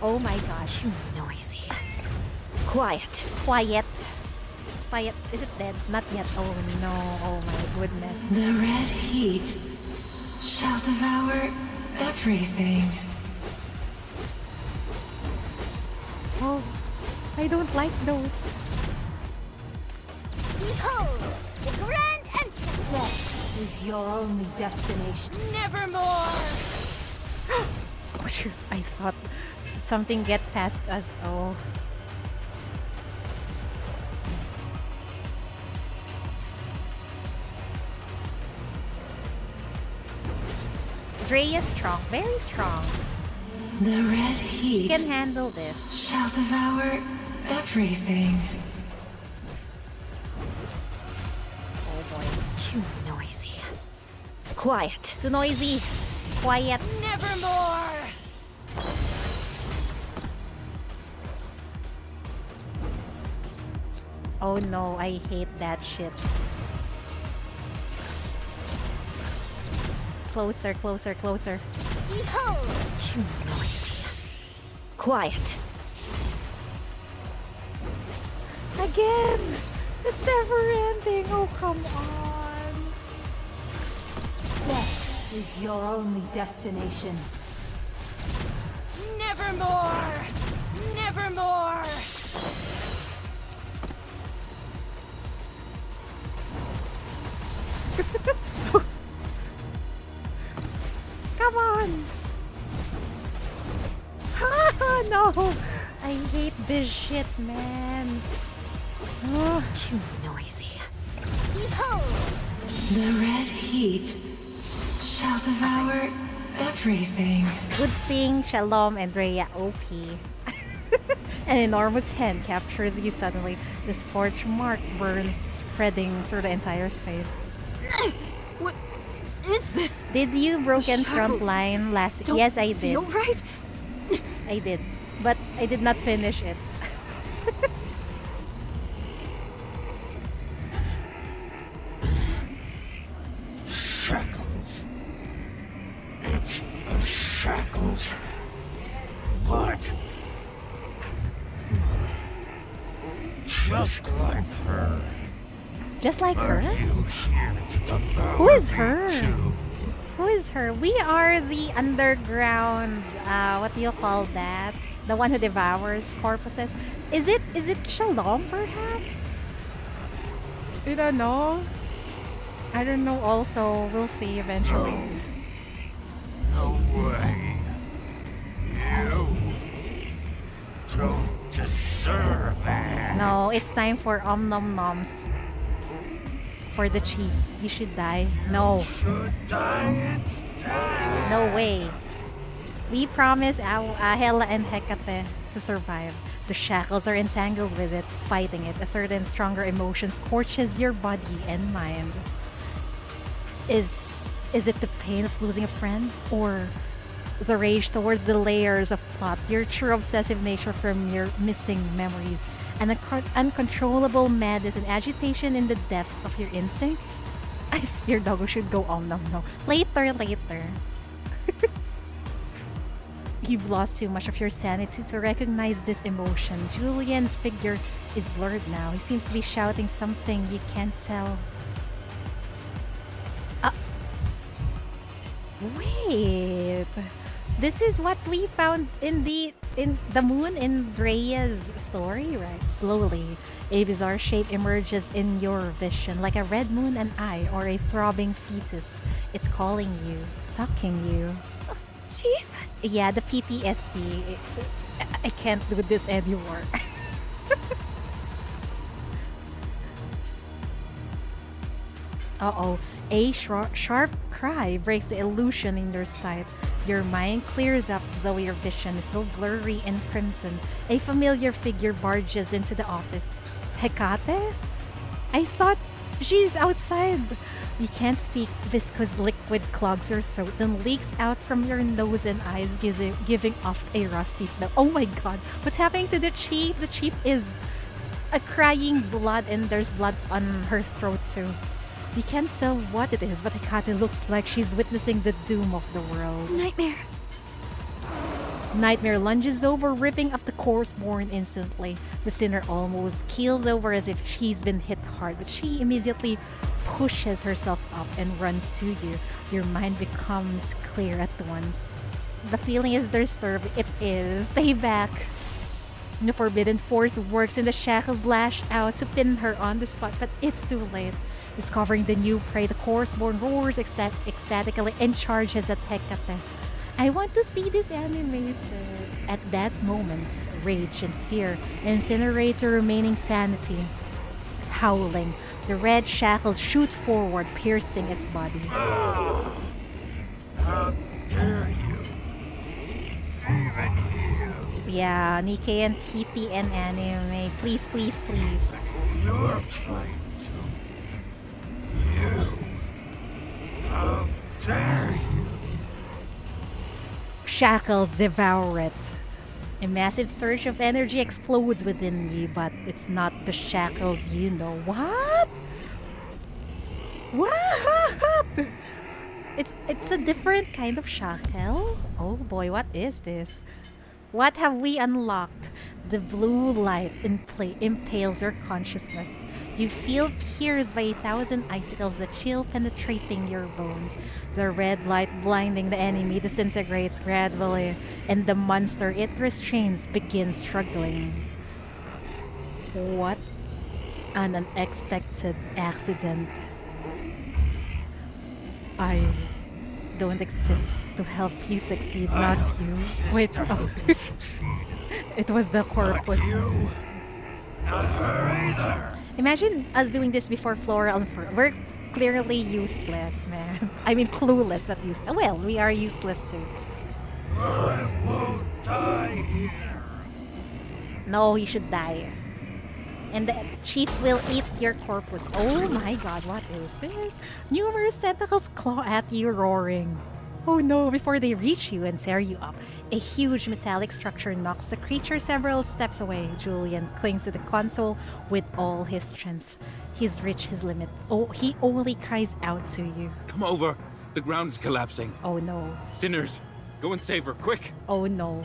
Oh my god. Too noisy. Quiet. Quiet. Quiet. Is it dead? Not yet. Oh no. Oh my goodness. The red heat shall devour everything. Oh, I don't like those. Behold, the grand entrance. Death is your only destination. Nevermore! I thought something get past us. Oh. Dre is strong, very strong. The red heat can handle this. Shall devour everything. Oh boy. Too noisy. Quiet. Too noisy. Quiet. Nevermore! Oh no, I hate that shit. Closer, closer, closer. Behold! Too noisy. Quiet. Again! It's never ending. Oh, come on. Death is your only destination. Nevermore! Nevermore! Come on! Ah, no! I hate this shit, man. Oh. Too noisy. Behold! The red heat shall devour everything. Good thing Shalom and Rhea OP. An enormous hand captures you suddenly. The scorch mark burns, spreading through the entire space. What is this? Did you broken front line last week? Yes, I did. Feel right? I did, but I did not finish it. Shackles. It's the shackles. But just like her. Just like her? Are you here to devour Who is her? me too? Who is her? We are the underground, what do you call that? The one who devours corpses. Is it Shalom perhaps? I don't know. I don't know also. We'll see eventually. No way. You don't deserve it. No, it's time for Nom Noms. For the chief. You should die. No. No way. We promise Hela and Hecate to survive. The shackles are entangled with it, fighting it. A certain stronger emotion scorches your body and mind. Is it the pain of losing a friend? Or the rage towards the layers of plot, your true obsessive nature from your missing memories, and an uncontrollable madness and agitation in the depths of your instinct? Your doggo should go on. No. Later. You've lost too much of your sanity to recognize this emotion. Julian's figure is blurred now. He seems to be shouting something you can't tell. Wait. This is what we found in the moon in Drea's story, right? Slowly, a bizarre shape emerges in your vision, like a red moon and eye or a throbbing fetus. It's calling you, sucking you. Chief? Yeah, the PTSD. I can't do this anymore. Uh-oh. A sharp cry breaks the illusion in your sight. Your mind clears up, though your vision is still blurry and crimson. A familiar figure barges into the office. Hecate? I thought she's outside. You can't speak. Viscous liquid clogs your throat, then leaks out from your nose and eyes, giving off a rusty smell. Oh my god, what's happening to the chief? The chief is crying blood, and there's blood on her throat too. You can't tell what it is, but Hecate looks like she's witnessing the doom of the world. Nightmare. Nightmare lunges over, ripping up the corpse born instantly. The sinner almost keels over as if she's been hit hard, but she immediately pushes herself up and runs to you. Your mind becomes clear at once. The feeling is disturbed. It is. Stay back. The forbidden force works and the shackles lash out to pin her on the spot, but it's too late. Discovering the new prey, the corpse-born roars ecstatically and charges at Hecate. I want to see this animated. At that moment, rage and fear incinerate your remaining sanity. Howling, the red shackles shoot forward, piercing its body. How dare you? Even you. Yeah, Nikkei and Kitty and anime. Please. You're trying to. You. How dare you? Shackles devour it. A massive surge of energy explodes within you, but it's not the shackles you know. What? It's a different kind of shackle? Oh boy, what is this? What have we unlocked? The blue light impales your consciousness. You feel pierced by 1,000 icicles that chill penetrating your bones. The red light blinding the enemy disintegrates gradually, and the monster it restrains begins struggling. What an unexpected accident. I don't exist to help you succeed, not you. Wait, oh. It was the corpus. Not her either. Imagine us doing this before Floral and we're clearly useless, man. I mean, clueless, not useless. Well, we are useless too. I won't die here. No, he should die. And the chief will eat your corpus. Oh my god, what is this? Numerous tentacles claw at you, roaring. Oh no, before they reach you and tear you up, a huge metallic structure knocks the creature several steps away. Julian clings to the console with all his strength. He's reached his limit. Oh, he only cries out to you. Come over. The ground's collapsing. Oh no. Sinners, go and save her, quick. Oh no.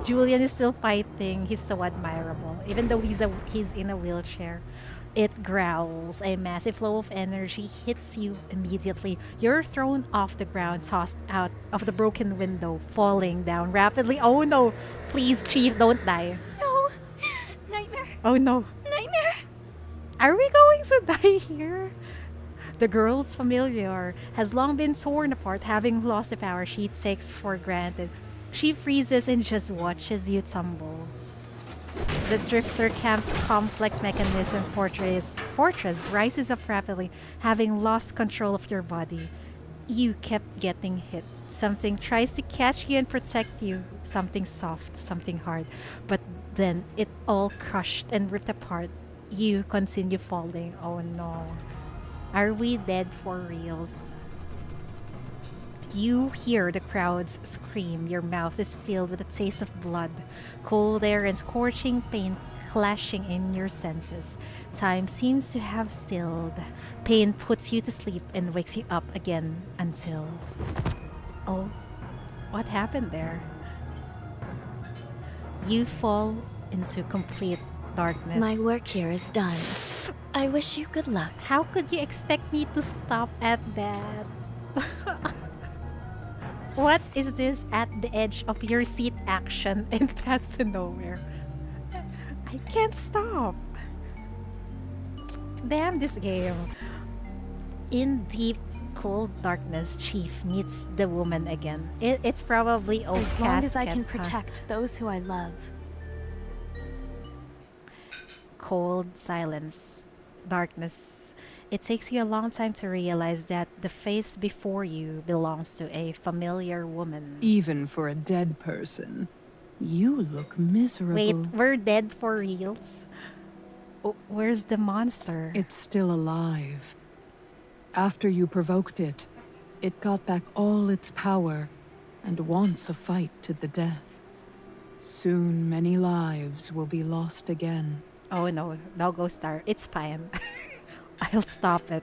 Julian is still fighting. He's so admirable. Even though he's in a wheelchair. It growls. A massive flow of energy hits you immediately. You're thrown off the ground, tossed out of the broken window, falling down rapidly. Oh no! Please, Chief, don't die. No! Nightmare! Oh no. Nightmare! Are we going to die here? The girl's familiar has long been torn apart, having lost the power she takes for granted. She freezes and just watches you tumble. The Drifter Camp's complex mechanism fortress rises up rapidly, having lost control of your body. You kept getting hit. Something tries to catch you and protect you. Something soft, something hard. But then it all crushed and ripped apart. You continue falling. Oh no. Are we dead for reals? You hear the crowds scream. Your mouth is filled with a taste of blood, cold air, and scorching pain clashing in your senses. Time seems to have stilled. Pain puts you to sleep and wakes you up again until... Oh, what happened there? You fall into complete darkness. My work here is done. I wish you good luck. How could you expect me to stop at that? What is this at the edge of your seat action in Path to Nowhere? I can't stop. Damn this game. In deep, cold darkness, Chief meets the woman again. It's probably old As long as I casket, can huh? protect those who I love. Cold silence. Darkness. It takes you a long time to realize that the face before you belongs to a familiar woman. Even for a dead person, you look miserable. Wait, we're dead for reals? Where's the monster? It's still alive. After you provoked it, it got back all its power and wants a fight to the death. Soon many lives will be lost again. Oh no, Doggo Star, it's fine. I'll stop it.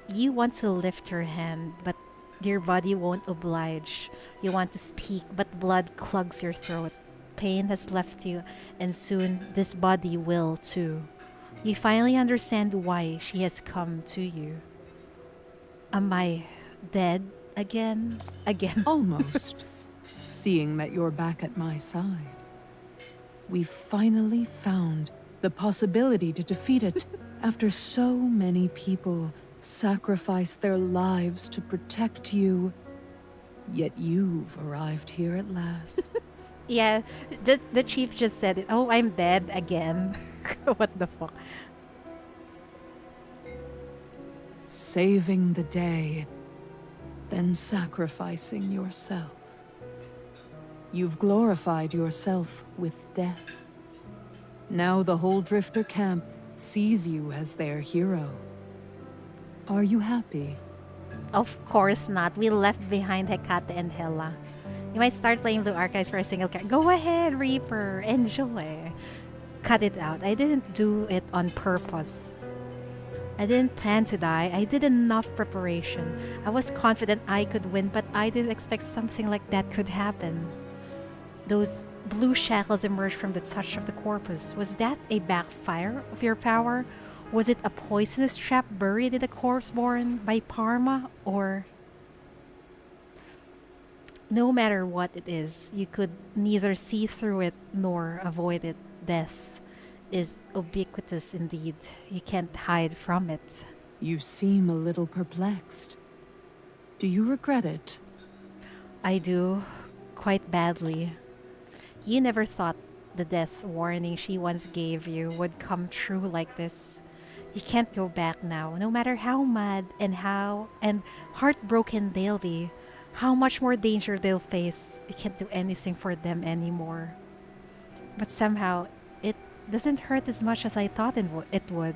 You want to lift your hand, but your body won't oblige. You want to speak, but blood clogs your throat. Pain has left you, and soon this body will too. You finally understand why she has come to you. Am I dead again? Almost. Seeing that you're back at my side. We've finally found the possibility to defeat it. After so many people sacrificed their lives to protect you, yet you've arrived here at last. Yeah, the chief just said it. Oh, I'm dead again. What the fuck? Saving the day, then sacrificing yourself. You've glorified yourself with death. Now the whole Drifter camp sees you as their hero. Are you happy? Of course not. We left behind Hecate and Hela. You might start playing Blue Archives for a single character. Go ahead, Reaper. Enjoy. Cut it out. I didn't do it on purpose. I didn't plan to die. I did enough preparation. I was confident I could win, but I didn't expect something like that could happen. Those blue shackles emerged from the touch of the corpus. Was that a backfire of your power? Was it a poisonous trap buried in the corpse born by Parma? Or... No matter what it is, you could neither see through it nor avoid it. Death is ubiquitous indeed. You can't hide from it. You seem a little perplexed. Do you regret it? I do. Quite badly. You never thought the death warning she once gave you would come true like this. You can't go back now, no matter how mad and heartbroken they'll be, how much more danger they'll face. You can't do anything for them anymore. But somehow, it doesn't hurt as much as I thought it would.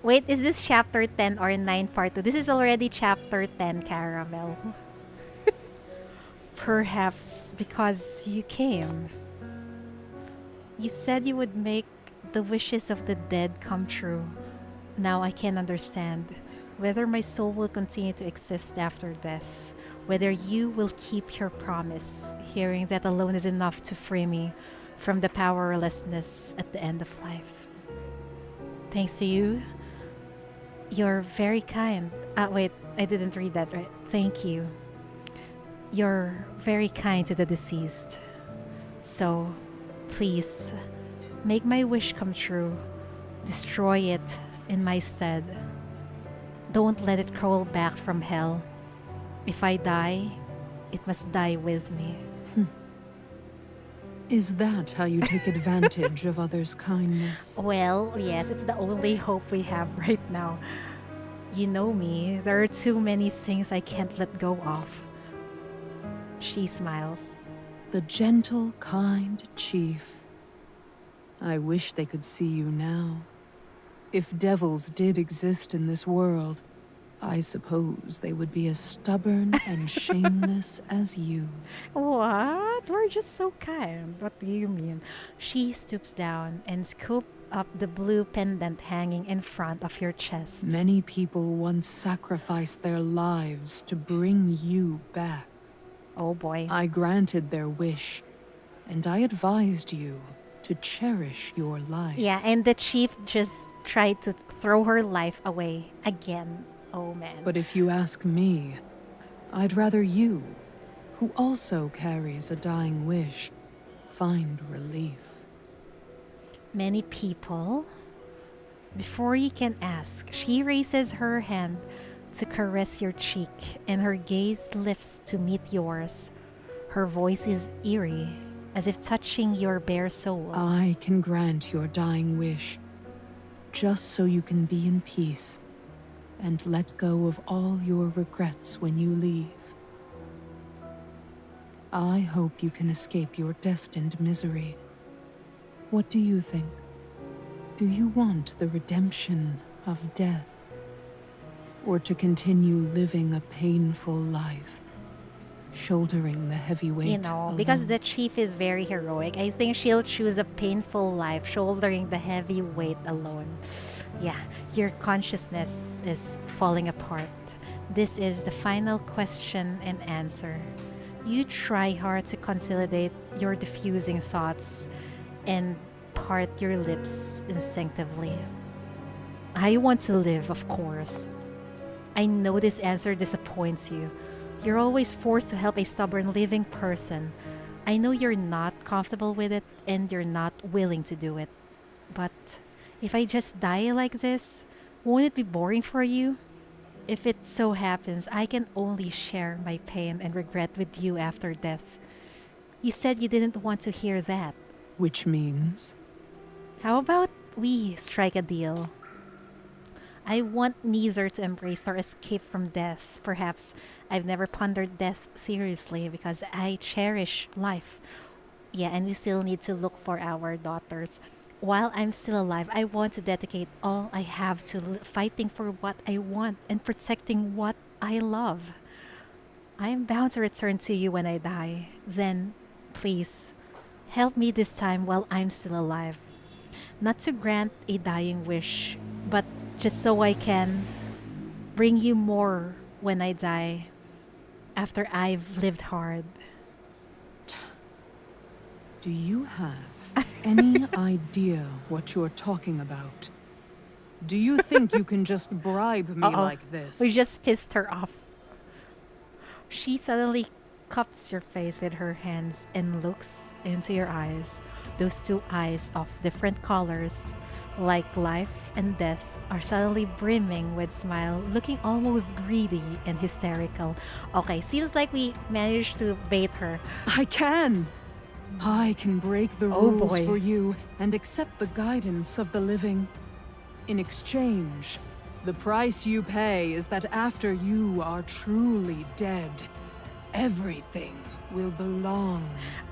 Wait, is this chapter 10 or 9 part 2? This is already chapter 10, Caramel. Perhaps because you came. You said you would make the wishes of the dead come true. Now I can understand whether my soul will continue to exist after death, whether you will keep your promise. Hearing that alone is enough to free me from the powerlessness at the end of life. Thanks to you, you're very kind. Wait, I didn't read that right. Thank you. You're very kind to the deceased. So, please, make my wish come true. Destroy it in my stead. Don't let it crawl back from hell. If I die, it must die with me. Is that how you take advantage of others' kindness? Well, yes, it's the only hope we have right now. You know me, there are too many things I can't let go of. She smiles. The gentle, kind chief. I wish they could see you now. If devils did exist in this world, I suppose they would be as stubborn and shameless as you. What? We're just so kind. What do you mean? She stoops down and scoops up the blue pendant hanging in front of your chest. Many people once sacrificed their lives to bring you back. Oh boy. I granted their wish, and I advised you to cherish your life. Yeah, and the chief just tried to throw her life away again. Oh man. But if you ask me, I'd rather you, who also carries a dying wish, find relief. Many people. Before you can ask, she raises her hand to caress your cheek, and her gaze lifts to meet yours. Her voice is eerie, as if touching your bare soul. I can grant your dying wish, just so you can be in peace and let go of all your regrets when you leave. I hope you can escape your destined misery. What do you think? Do you want the redemption of death? Or to continue living a painful life, shouldering the heavy weight You know, alone? because the chief is very heroic, I think she'll choose a painful life, shouldering the heavy weight alone. Yeah, your consciousness is falling apart. This is the final question and answer. You try hard to consolidate your diffusing thoughts and part your lips instinctively. I want to live, of course. I know this answer disappoints you. You're always forced to help a stubborn living person. I know you're not comfortable with it and you're not willing to do it. But if I just die like this, won't it be boring for you? If it so happens, I can only share my pain and regret with you after death. You said you didn't want to hear that. Which means? How about we strike a deal? I want neither to embrace or escape from death. Perhaps I've never pondered death seriously because I cherish life. Yeah, and we still need to look for our daughters. While I'm still alive, I want to dedicate all I have to fighting for what I want and protecting what I love. I am bound to return to you when I die. Then, please, help me this time while I'm still alive. Not to grant a dying wish, but just so I can bring you more when I die, after I've lived hard. Do you have any idea what you're talking about? Do you think you can just bribe me like this? We just pissed her off. She suddenly cups your face with her hands and looks into your eyes. Those two eyes of different colors, like life and death, are suddenly brimming with smile, looking almost greedy and hysterical. Okay, seems like we managed to bait her. I can break the Oh, rules boy. for you and accept the guidance of the living. In exchange, the price you pay is that after you are truly dead, everything will belong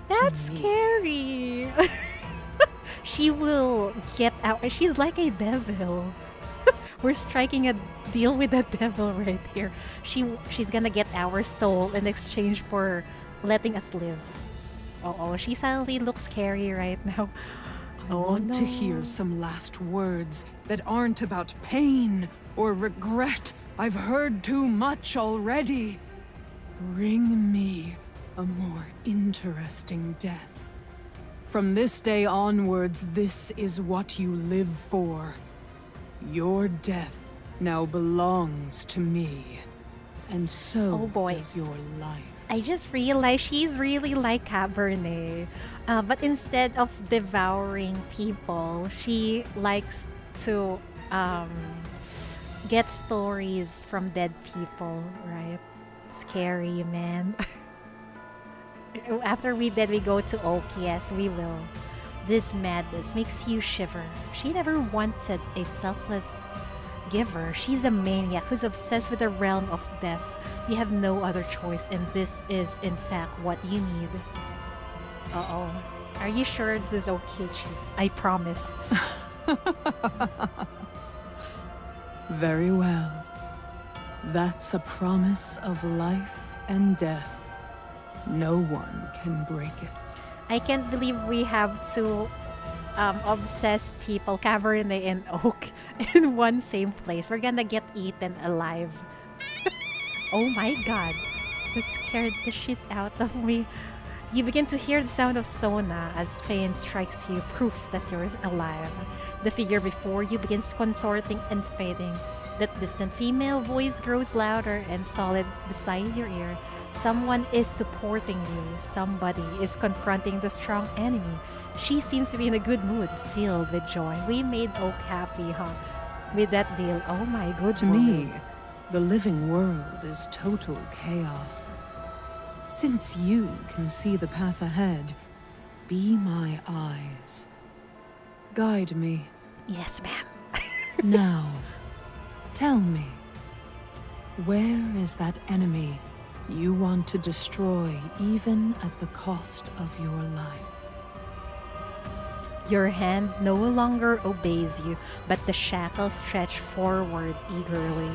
That's to me. scary. She will get out. She's like a devil. We're striking a deal with the devil right here. She's gonna get our soul in exchange for letting us live. Oh, she suddenly looks scary right now. I want to hear some last words that aren't about pain or regret. I've heard too much already. Bring me a more interesting death. From this day onwards, this is what you live for. Your death now belongs to me. And so does your life. I just realized she's really like Cabernet. But instead of devouring people, she likes to get stories from dead people, right? Scary, man. After we dead, we go to Oak. Yes, we will. This madness makes you shiver. She never wanted a selfless giver. She's a maniac who's obsessed with the realm of death. You have no other choice, and this is, in fact, what you need. Uh-oh. Are you sure this is okay, Chief? I promise. Very well. That's a promise of life and death. No one can break it. I can't believe we have two obsessed people, Cabernet and Oak, in one same place. We're gonna get eaten alive. Oh my god. That scared the shit out of me. You begin to hear the sound of Sona as pain strikes you, proof that you're alive. The figure before you begins contorting and fading. That distant female voice grows louder and solid beside your ear. Someone is supporting you. Somebody is confronting the strong enemy. She seems to be in a good mood, filled with joy. We made Oak happy, huh? With that deal. Oh my good To me, the living world is total chaos. Since you can see the path ahead, be my eyes. Guide me. Yes, ma'am. Now, tell me, where is that enemy you want to destroy even at the cost of your life? Your hand no longer obeys you, but the shackles stretch forward eagerly.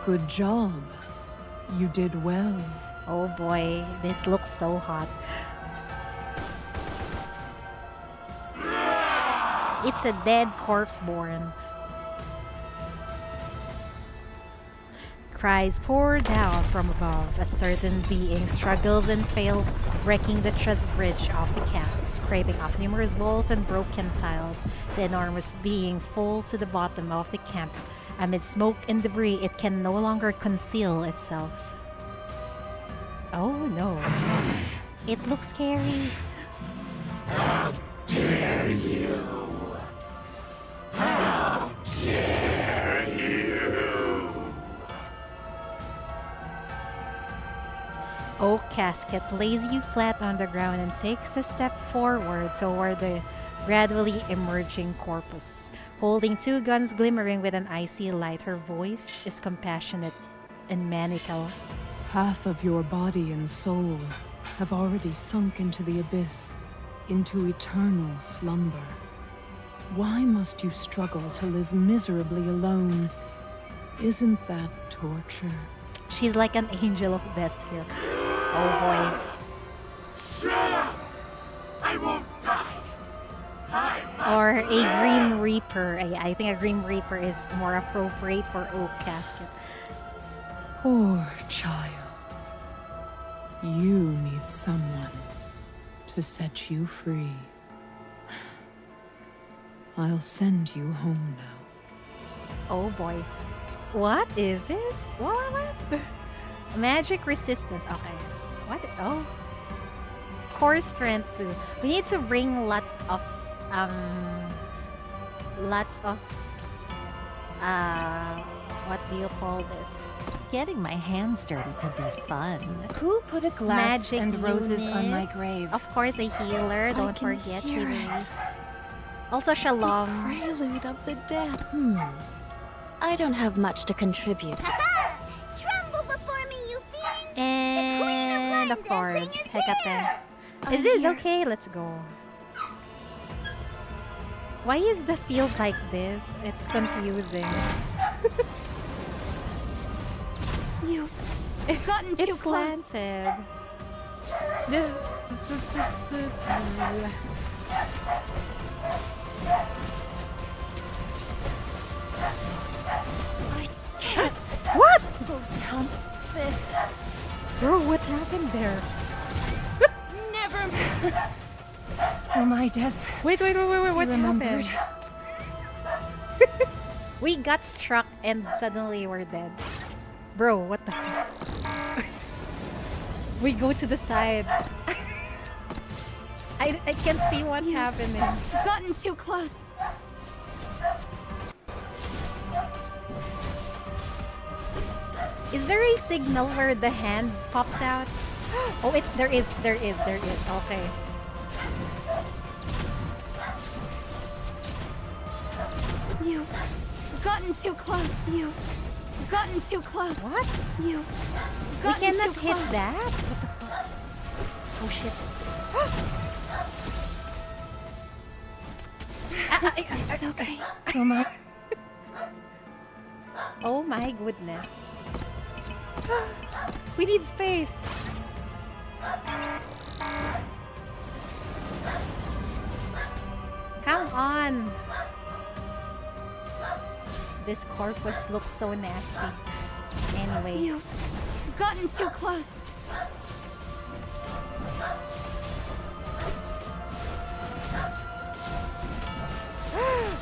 Good job. You did well. Oh boy, this looks so hot. It's a dead corpse born. Cries pour down from above. A certain being struggles and fails, breaking the truss bridge of the camp, scraping off numerous walls and broken tiles. The enormous being falls to the bottom of the camp. Amid smoke and debris, it can no longer conceal itself. Oh no. It looks scary. How dare you! How dare you! Oak Casket lays you flat on the ground and takes a step forward toward the gradually emerging corpus. Holding two guns glimmering with an icy light, her voice is compassionate and maniacal. Half of your body and soul have already sunk into the abyss, into eternal slumber. Why must you struggle to live miserably alone? Isn't that torture? She's like an angel of death here. Oh boy. Shut up! I won't die! Or a Grim Reaper. I think a Grim Reaper is more appropriate for Oak Casket. Poor child. You need someone to set you free. I'll send you home now. Oh boy. What is this? What? Magic resistance. Okay. What? Oh. Core strength 2. We need to bring lots of what do you call this? Getting my hands dirty could be fun. Who put a glass Magic and roses on my units. grave? Of course, a healer. Don't forget, hear Chili. it. Also, Shalom. Prelude of the dead. I don't have much to contribute. Tremble before me, you fiend! And of course, Hecate. Is this okay? Let's go. Why is the field like this? It's confusing. You've gotten too It's close. slanted. This. I can't What? Go down this. Bro, what happened there? Never. Oh, my death. Wait, what remembered. happened? We got struck and suddenly we're dead. Bro, what the fuck? We go to the side. I can't see what's happening. Gotten too close. Is there a signal where the hand pops out? Oh, there is. Okay. You've gotten too close. You've gotten too close. What? You've We gotten cannot too hit close. that? What the fuck? Oh shit. It's okay. Oh, my. Oh my goodness. We need space. Come on. This corpus looks so nasty. Anyway. You've gotten too close.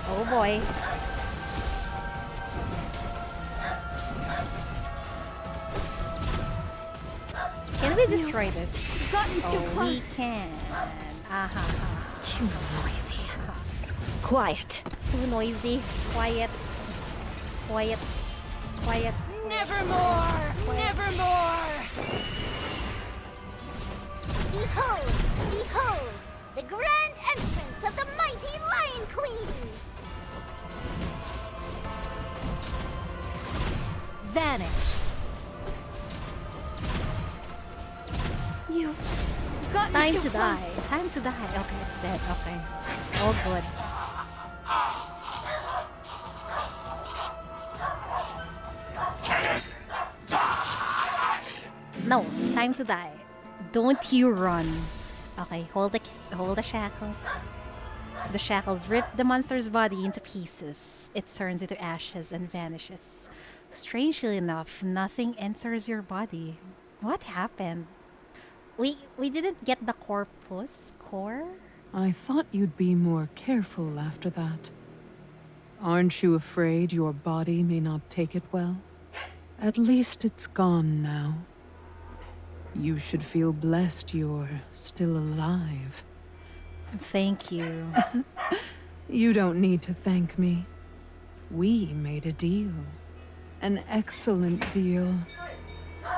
Oh boy. Can we destroy this? Gotten too Oh, close. we can. Too noisy. Quiet. Too noisy. Quiet. Quiet. Quiet. Nevermore. Nevermore. Behold, behold, the grand entrance of the mighty Lion Queen! Vanish. You've gotten Time too to close. die. Time to die. Okay, it's dead. Okay. All good. No, time to die. Don't you run. Okay, hold the shackles. The shackles rip the monster's body into pieces. It turns into ashes and vanishes. Strangely enough, nothing enters your body. What happened? We didn't get the corpus core? I thought you'd be more careful after that. Aren't you afraid your body may not take it well? At least it's gone now. You should feel blessed you're still alive. Thank you. You don't need to thank me. We made a deal. An excellent deal.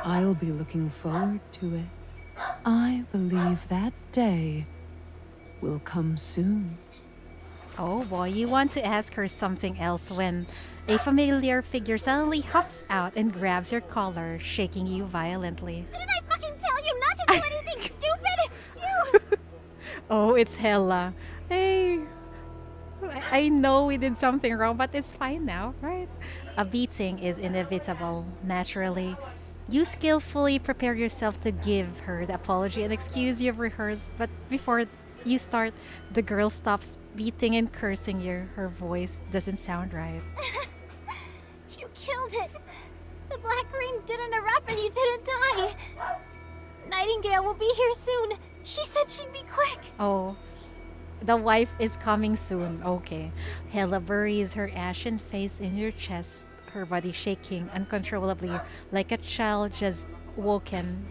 I'll be looking forward to it. I believe that day will come soon. Oh boy, you want to ask her something else when a familiar figure suddenly hops out and grabs your collar, shaking you violently. Didn't I fucking tell you not to do anything stupid? You... Oh, it's Hella. Hey, I know we did something wrong, but it's fine now, right? A beating is inevitable, naturally. You skillfully prepare yourself to give her the apology and excuse you've rehearsed, but before you start, the girl stops beating and cursing you. Her voice doesn't sound right. You killed it. The Black Ring didn't erupt and you didn't die. Nightingale will be here soon. She said she'd be quick. Oh, the wife is coming soon. Okay. Hella buries her ashen face in your chest, her body shaking uncontrollably like a child just woken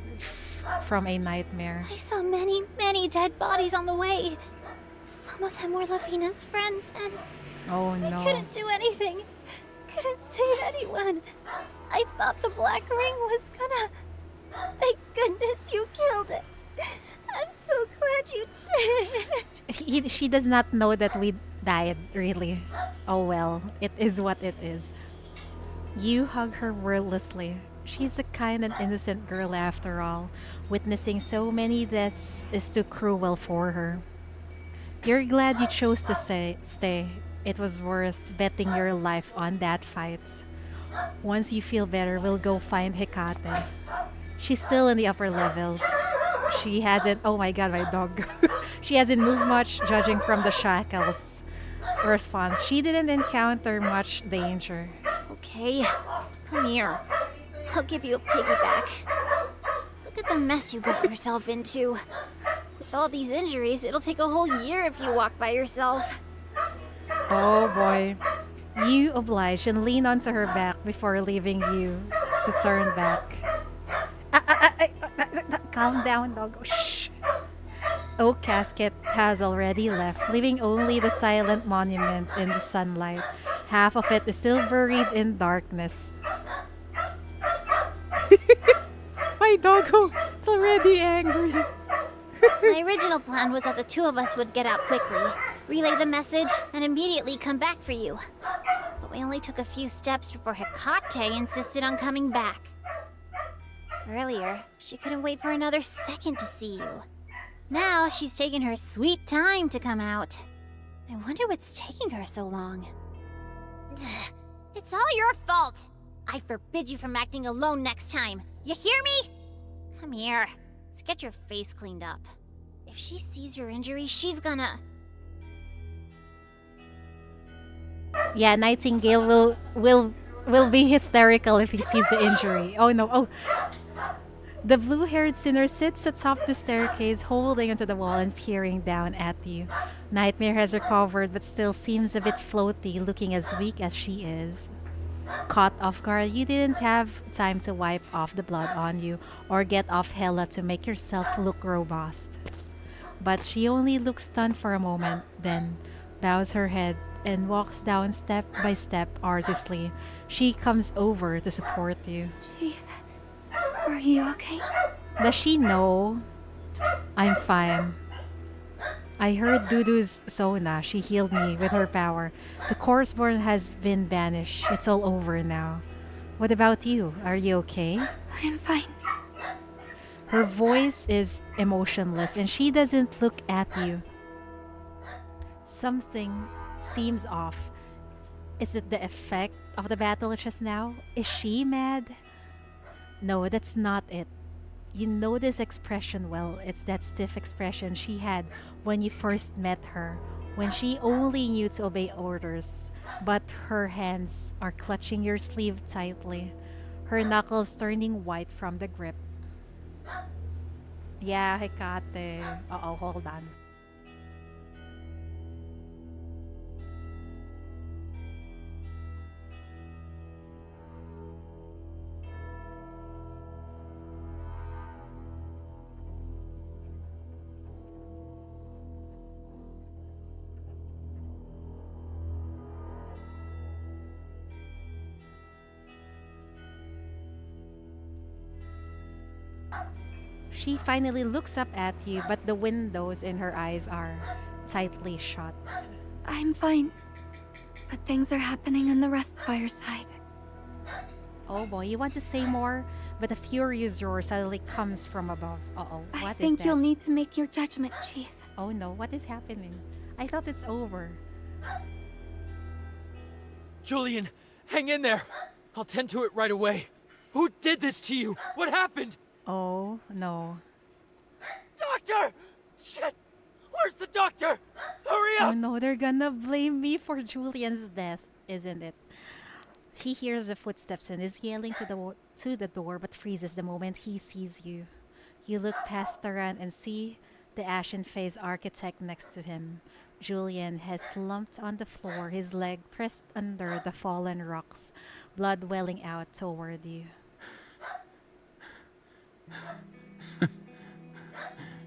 from a nightmare. I saw many, many dead bodies on the way. Some of them were Lavina's friends, and Oh I no. couldn't do anything. Couldn't save anyone. I thought the Black Ring was gonna... Thank goodness you killed it. I'm so glad you did. She does not know that we died, really. Oh well, it is what it is. You hug her wordlessly. She's a kind and innocent girl after all. Witnessing so many deaths is too cruel for her. You're glad you chose to stay. It was worth betting your life on that fight. Once you feel better, we'll go find Hecate. She's still in the upper levels. She hasn't... Oh my god, my dog. She hasn't moved much, judging from the shackles. Response. She didn't encounter much danger. Okay, Come here. I'll give you a piggyback. Look at the mess you got yourself into. With all these injuries, it'll take a whole year if you walk by yourself. Oh boy. You oblige and lean onto her back before leaving you to turn back. Calm down, dog. Shh. Oak Casket has already left, leaving only the silent monument in the sunlight. Half of it is still buried in darkness. My doggo is already angry. My original plan was that the two of us would get out quickly, relay the message, and immediately come back for you. But we only took a few steps before Hecate insisted on coming back. Earlier, she couldn't wait for another second to see you. Now, she's taken her sweet time to come out. I wonder what's taking her so long. It's all your fault! I forbid you from acting alone next time. You hear me? Come here. Let's get your face cleaned up. If she sees your injury, she's gonna... Yeah, Nightingale will be hysterical if he sees the injury. Oh no, oh. The blue-haired sinner sits atop the staircase, holding onto the wall and peering down at you. Nightmare has recovered, but still seems a bit floaty, looking as weak as she is. Caught off guard, you didn't have time to wipe off the blood on you or get off Hela to make yourself look robust. But she only looks stunned for a moment, then bows her head and walks down step by step artistly. She comes over to support you. Chief, are you okay? Does she know? I'm fine. I heard Dudu's Sona. She healed me with her power. The Corpseborn has been banished. It's all over now. What about you? Are you okay? I'm fine. Her voice is emotionless and she doesn't look at you. Something seems off. Is it the effect of the battle just now? Is she mad? No, that's not it. You know this expression well. It's that stiff expression she had when you first met her, when she only knew to obey orders, but her hands are clutching your sleeve tightly, her knuckles turning white from the grip. Yeah, Hecate. Uh-oh, hold on. She finally looks up at you, but the windows in her eyes are tightly shut. I'm fine, but things are happening on the rest fireside. Oh boy, you want to say more? But a furious roar suddenly comes from above. Uh-oh, what is that? I think you'll need to make your judgment, Chief. Oh no, what is happening? I thought it's over. Julian, hang in there. I'll tend to it right away. Who did this to you? What happened? Oh no. Doctor! Shit! Where's the doctor? Hurry up! Oh no, they're gonna blame me for Julian's death, isn't it? He hears the footsteps and is yelling to the door, but freezes the moment he sees you. You look past Taran and see the ashen-faced architect next to him. Julian has slumped on the floor, his leg pressed under the fallen rocks, blood welling out toward you.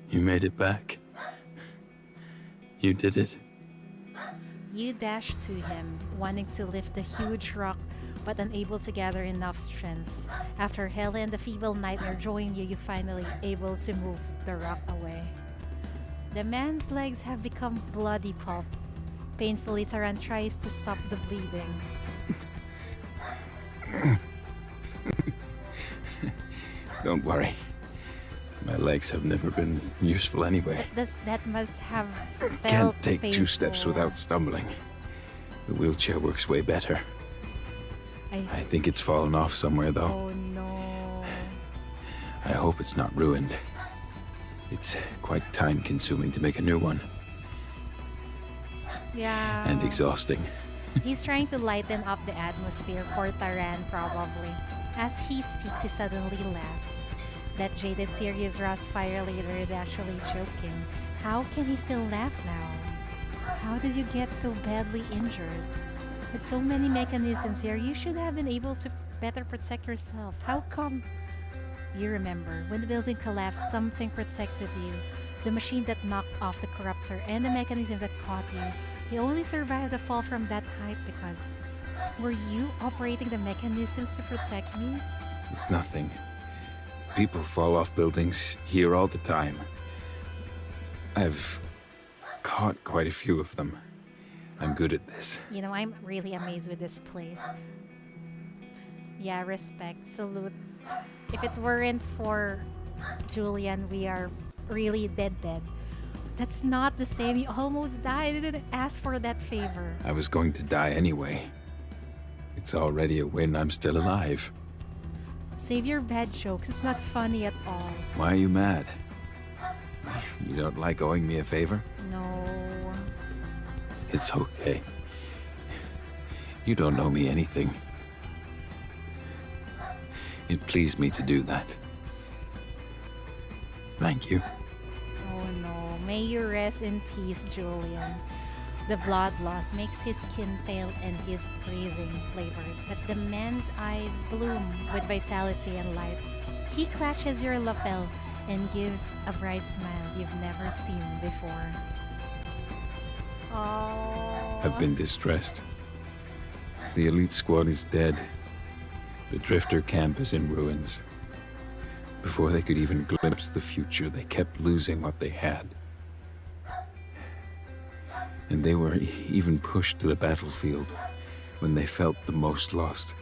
You made it back. You did it. You dash to him, wanting to lift the huge rock, but unable to gather enough strength. After Hela and the feeble Nightmare join you, you're finally able to move the rock away. The man's legs have become bloody pulp. Painfully, Taran tries to stop the bleeding. Don't worry. My legs have never been useful anyway. That must have felt Can't take painful. 2 steps without stumbling. The wheelchair works way better. I think it's fallen off somewhere though. Oh no. I hope it's not ruined. It's quite time consuming to make a new one. Yeah. And exhausting. He's trying to lighten up the atmosphere for Taran, probably. As he speaks, he suddenly laughs. That jaded, serious Rust Fire leader is actually joking. How can he still laugh now? How did you get so badly injured? With so many mechanisms here, you should have been able to better protect yourself. How come? You remember, when the building collapsed, something protected you. The machine that knocked off the corruptor and the mechanism that caught you. You only survived the fall from that height because... Were you operating the mechanisms to protect me? It's nothing. People fall off buildings here all the time. I've caught quite a few of them. I'm good at this. You know, I'm really amazed with this place. Yeah, respect, salute. If it weren't for Julian, we are really dead. That's not the same. You almost died. I didn't ask for that favor. I was going to die anyway. It's already a win I'm still alive. Save your bad jokes. It's not funny at all. Why are you mad? You don't like owing me a favor? No. It's okay. You don't owe me anything. It pleased me to do that. Thank you. Oh no. May you rest in peace, Julian. The blood loss makes his skin pale and his breathing labored, but the man's eyes bloom with vitality and light. He clutches your lapel and gives a bright smile you've never seen before. Oh. I've been distressed. The elite squad is dead. The Drifter camp is in ruins. Before they could even glimpse the future, they kept losing what they had. And they were even pushed to the battlefield when they felt the most lost.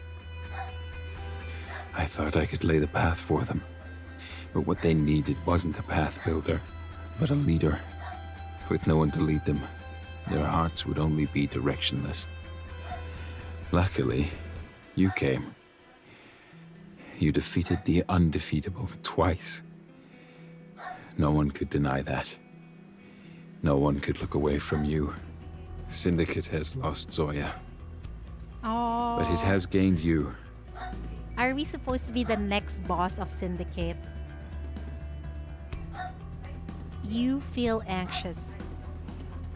I thought I could lay the path for them, but what they needed wasn't a path builder, but a leader. With no one to lead them, their hearts would only be directionless. Luckily, you came. You defeated the undefeatable twice. No one could deny that. No one could look away from you. Syndicate has lost Zoya. Oh. But it has gained you. Are we supposed to be the next boss of Syndicate? You feel anxious.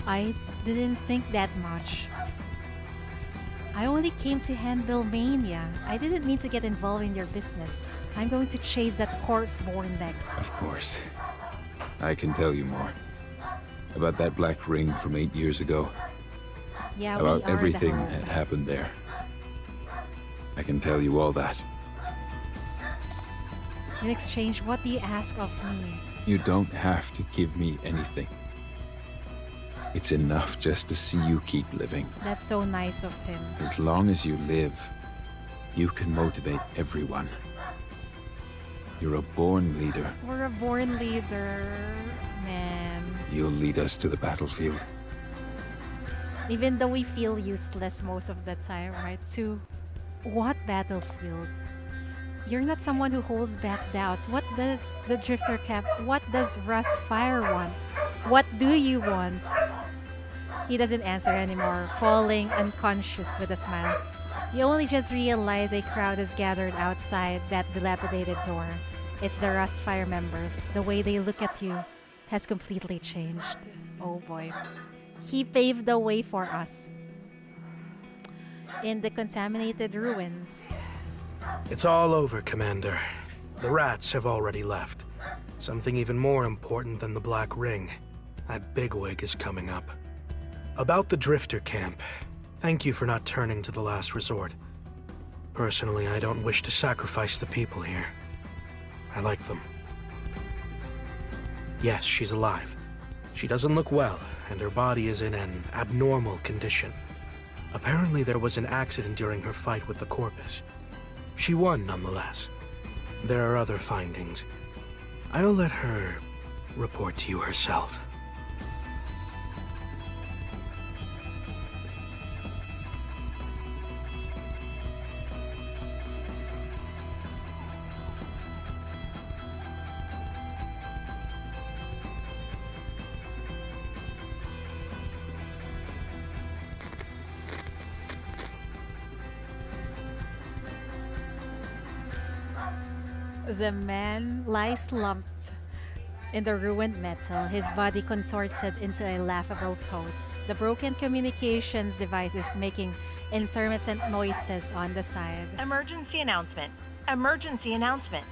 I didn't think that much. I only came to handle Mania. I didn't mean to get involved in your business. I'm going to chase that corpse born next. Of course. I can tell you more. About that black ring from 8 years ago. Yeah, about we are everything the that happened there. I can tell you all that. In exchange, what do you ask of me? You don't have to give me anything. It's enough just to see you keep living. That's so nice of him. As long as you live, you can motivate everyone. You're a born leader. We're a born leader, man. You'll lead us to the battlefield. Even though we feel useless most of the time, right? To what battlefield? You're not someone who holds back doubts. What does the Drifter camp, what does Rust Fire want? What do you want? He doesn't answer anymore, falling unconscious with a smile. You only just realize a crowd is gathered outside that dilapidated door. It's the Rust Fire members. The way they look at you has completely changed. Oh boy. He paved the way for us. In the contaminated ruins. It's all over, Commander. The rats have already left. Something even more important than the Black Ring. That bigwig is coming up. About the Drifter camp, thank you for not turning to the last resort. Personally, I don't wish to sacrifice the people here. I like them. Yes, she's alive. She doesn't look well, and her body is in an abnormal condition. Apparently there was an accident during her fight with the Corpus. She won nonetheless. There are other findings. I'll let her report to you herself. The man lies slumped in the ruined metal, his body contorted into a laughable pose. The broken communications device is making intermittent noises on the side. Emergency announcement. Emergency announcement.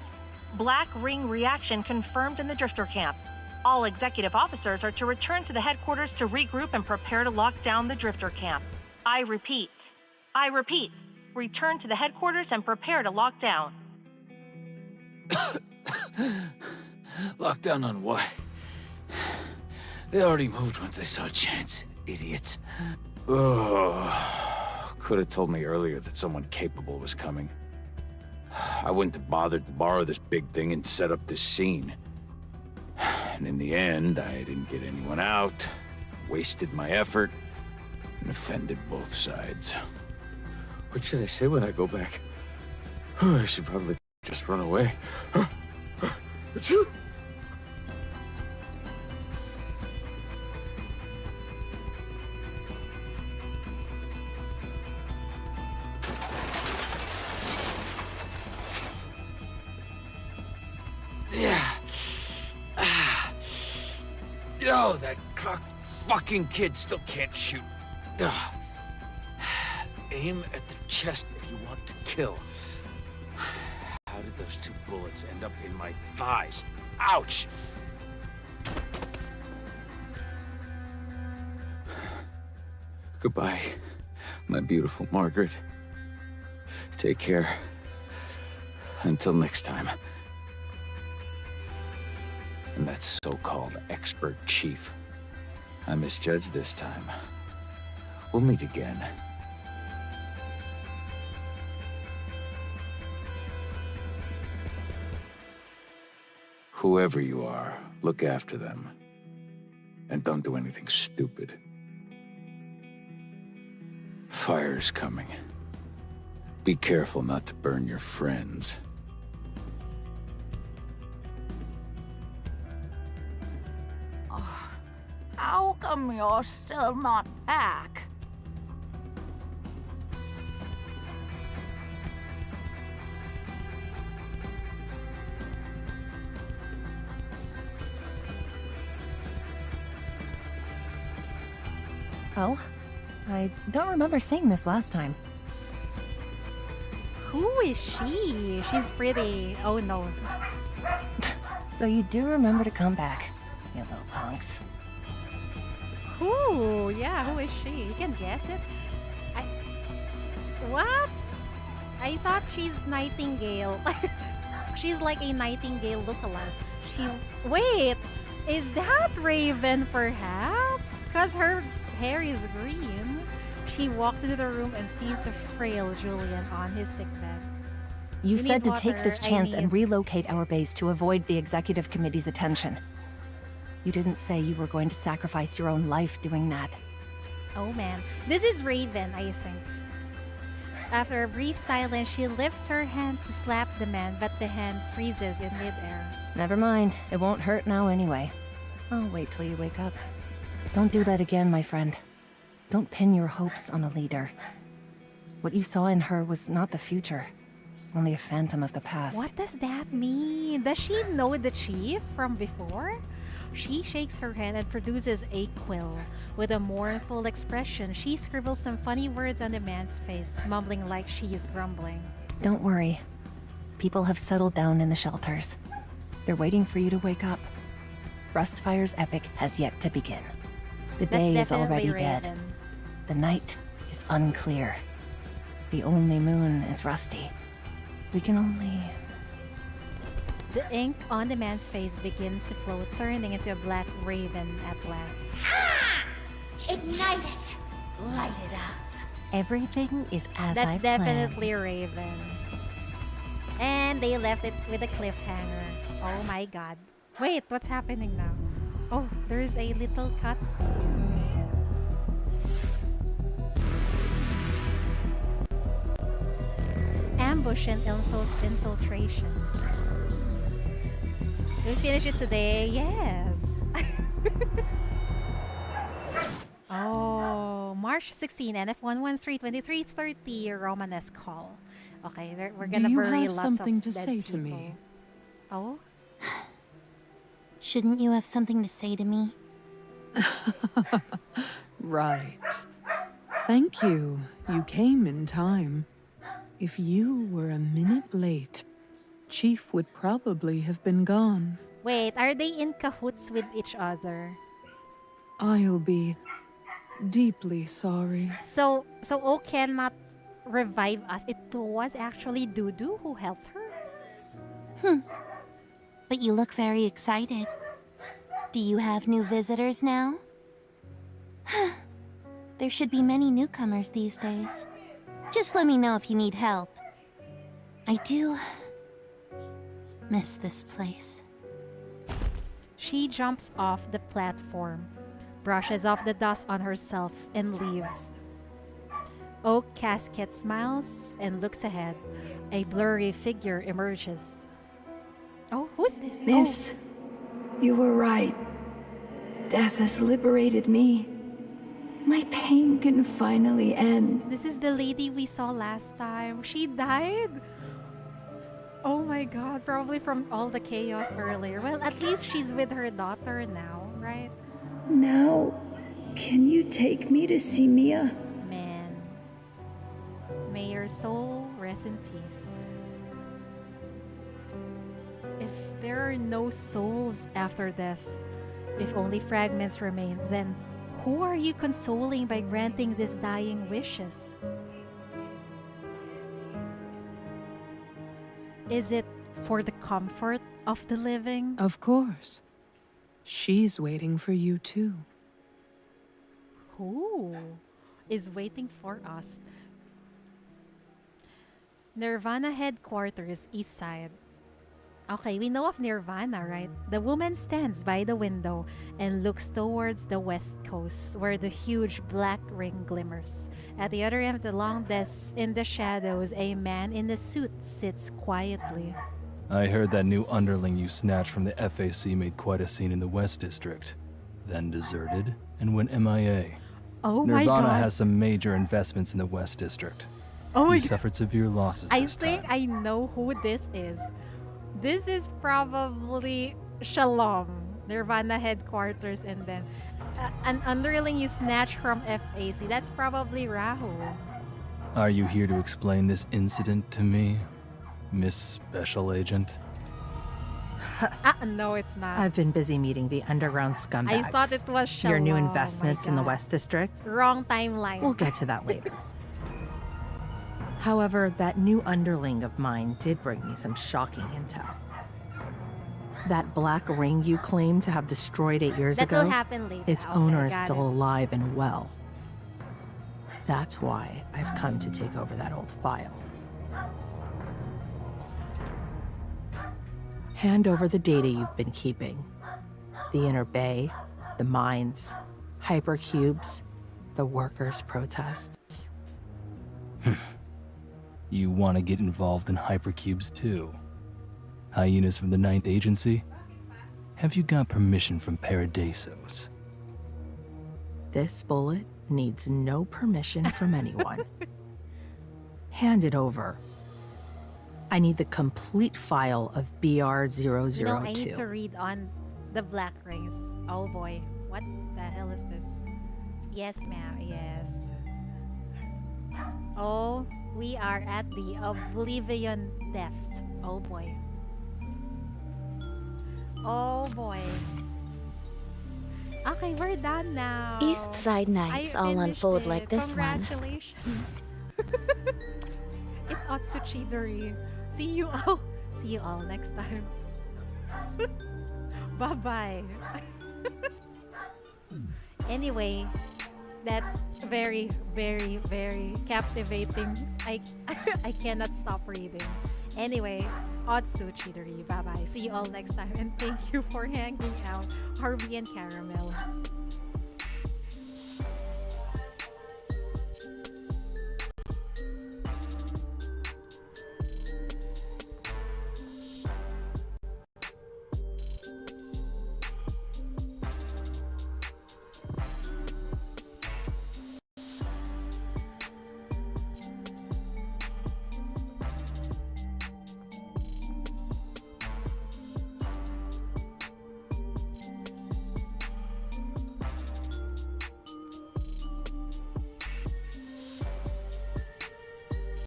Black Ring reaction confirmed in the Drifter camp. All executive officers are to return to the headquarters to regroup and prepare to lock down the Drifter camp. I repeat. Return to the headquarters and prepare to lock down. Locked down on what? They already moved once they saw a chance. Idiots. Oh, could have told me earlier that someone capable was coming. I wouldn't have bothered to borrow this big thing and set up this scene. And in the end, I didn't get anyone out, wasted my effort, and offended both sides. What should I say when I go back? I should probably just run away. Yo, that cocked fucking kid still can't shoot. Ugh. Aim at the chest if you want to kill. How did those 2 bullets end up in my thighs? Ouch! Goodbye, my beautiful Margaret. Take care. Until next time. And that so-called expert chief. I misjudged this time. We'll meet again. Whoever you are, look after them. And don't do anything stupid. Fire's coming. Be careful not to burn your friends. How come you're still not back? Oh? I don't remember seeing this last time. Who is she? She's pretty. Oh no. So you do remember to come back, you little punks. Who? Yeah, who is she? You can guess it. What? I thought she's Nightingale. She's like a Nightingale lookalike. Wait, is that Raven perhaps? Cause her hair is green. She walks into the room and sees the frail Julian on his sickbed. You said to take water, this chance and relocate our base to avoid the executive committee's attention. You didn't say you were going to sacrifice your own life doing that. Oh man, this is Raven, I think. After a brief silence, she lifts her hand to slap the man, but the hand freezes in midair. Never mind, it won't hurt now anyway. I'll wait till you wake up. Don't do that again, my friend. Don't pin your hopes on a leader. What you saw in her was not the future, only a phantom of the past. What does that mean? Does she know the chief from before? She shakes her hand and produces a quill. With a mournful expression, she scribbles some funny words on the man's face, mumbling like she is grumbling. Don't worry. People have settled down in the shelters. They're waiting for you to wake up. Rustfire's epic has yet to begin. The day is already dead. The night is unclear. The only moon is rusty. We can only... The ink on the man's face begins to flow, turning into a black raven at last. Ah! Ignite it! Light it up. Everything is as That's I've planned. definitely Raven. And they left it with a cliffhanger. Oh my god. Wait, what's happening now? Oh, there's a little cutscene. Ambush and infiltration. We finish it today? Yes. Oh, March 16, NF113-2330 Romanesque Hall. Okay, we're gonna bury lots of something to dead say people. to me? Oh? Shouldn't you have something to say to me? Right. Thank you. You came in time. If you were a minute late, Chief would probably have been gone. Wait, are they in cahoots with each other? I'll be deeply sorry. So O cannot revive us. It was actually Dudu who helped her. But you look very excited. Do you have new visitors now? There should be many newcomers these days. Just let me know if you need help. I do miss this place. She jumps off the platform, brushes off the dust on herself, and leaves. Oak Casket smiles and looks ahead. A blurry figure emerges. Oh, who's this? Miss, you were right. Death has liberated me. My pain can finally end. This is the lady we saw last time. She died? Oh my god, probably from all the chaos earlier. Well, at least she's with her daughter now, right? Now, can you take me to see Mia? Man. May your soul rest in peace. If there are no souls after death, if only fragments remain, then who are you consoling by granting these dying wishes? Is it for the comfort of the living? Of course. She's waiting for you too. Who is waiting for us? Nirvana headquarters, east side. Okay, we know of Nirvana, right? The woman stands by the window and looks towards the west coast, where the huge black ring glimmers. At the other end of the long desk, in the shadows, a man in a suit sits quietly. I heard that new underling you snatched from the FAC made quite a scene in the West District, then deserted and went MIA. Oh my god. Nirvana has some major investments in the West District. Oh my He god. suffered severe losses I this think time. I know who this is. This is probably Shalom, Nirvana headquarters, and then an underling you snatched from FAC. That's probably Rahul. Are you here to explain this incident to me, Miss Special Agent? No, it's not. I've been busy meeting the underground scumbags. I thought it was Shalom. Your new Oh my investments in the God. West District? Wrong timeline. We'll get to that later. However, that new underling of mine did bring me some shocking intel. That black ring you claimed to have destroyed 8 years That ago, will happen later. its Okay, owner is got still it. alive and well. That's why I've come to take over that old file. Hand over the data you've been keeping. The Inner Bay, the mines, hypercubes, the workers' protests. You want to get involved in hypercubes too? Hyenas from the Ninth Agency? Have you got permission from Paradisos? This bullet needs no permission from anyone. Hand it over. I need the complete file of BR002. No, I need to read on the black rings. Oh boy. What the hell is this? Yes, ma'am. Yes. Oh, we are at the Oblivion Depths. Oh boy. Oh boy. Okay, we're done now. East Side nights all finished unfold it. like this one. Congratulations. It's Otsuchidori. See you all. See you all next time. Bye-bye. Anyway, that's very, very, very captivating. I cannot stop reading. Anyway, Otsuchidori. Bye-bye. See you all next time. And thank you for hanging out, Harvey and Caramel.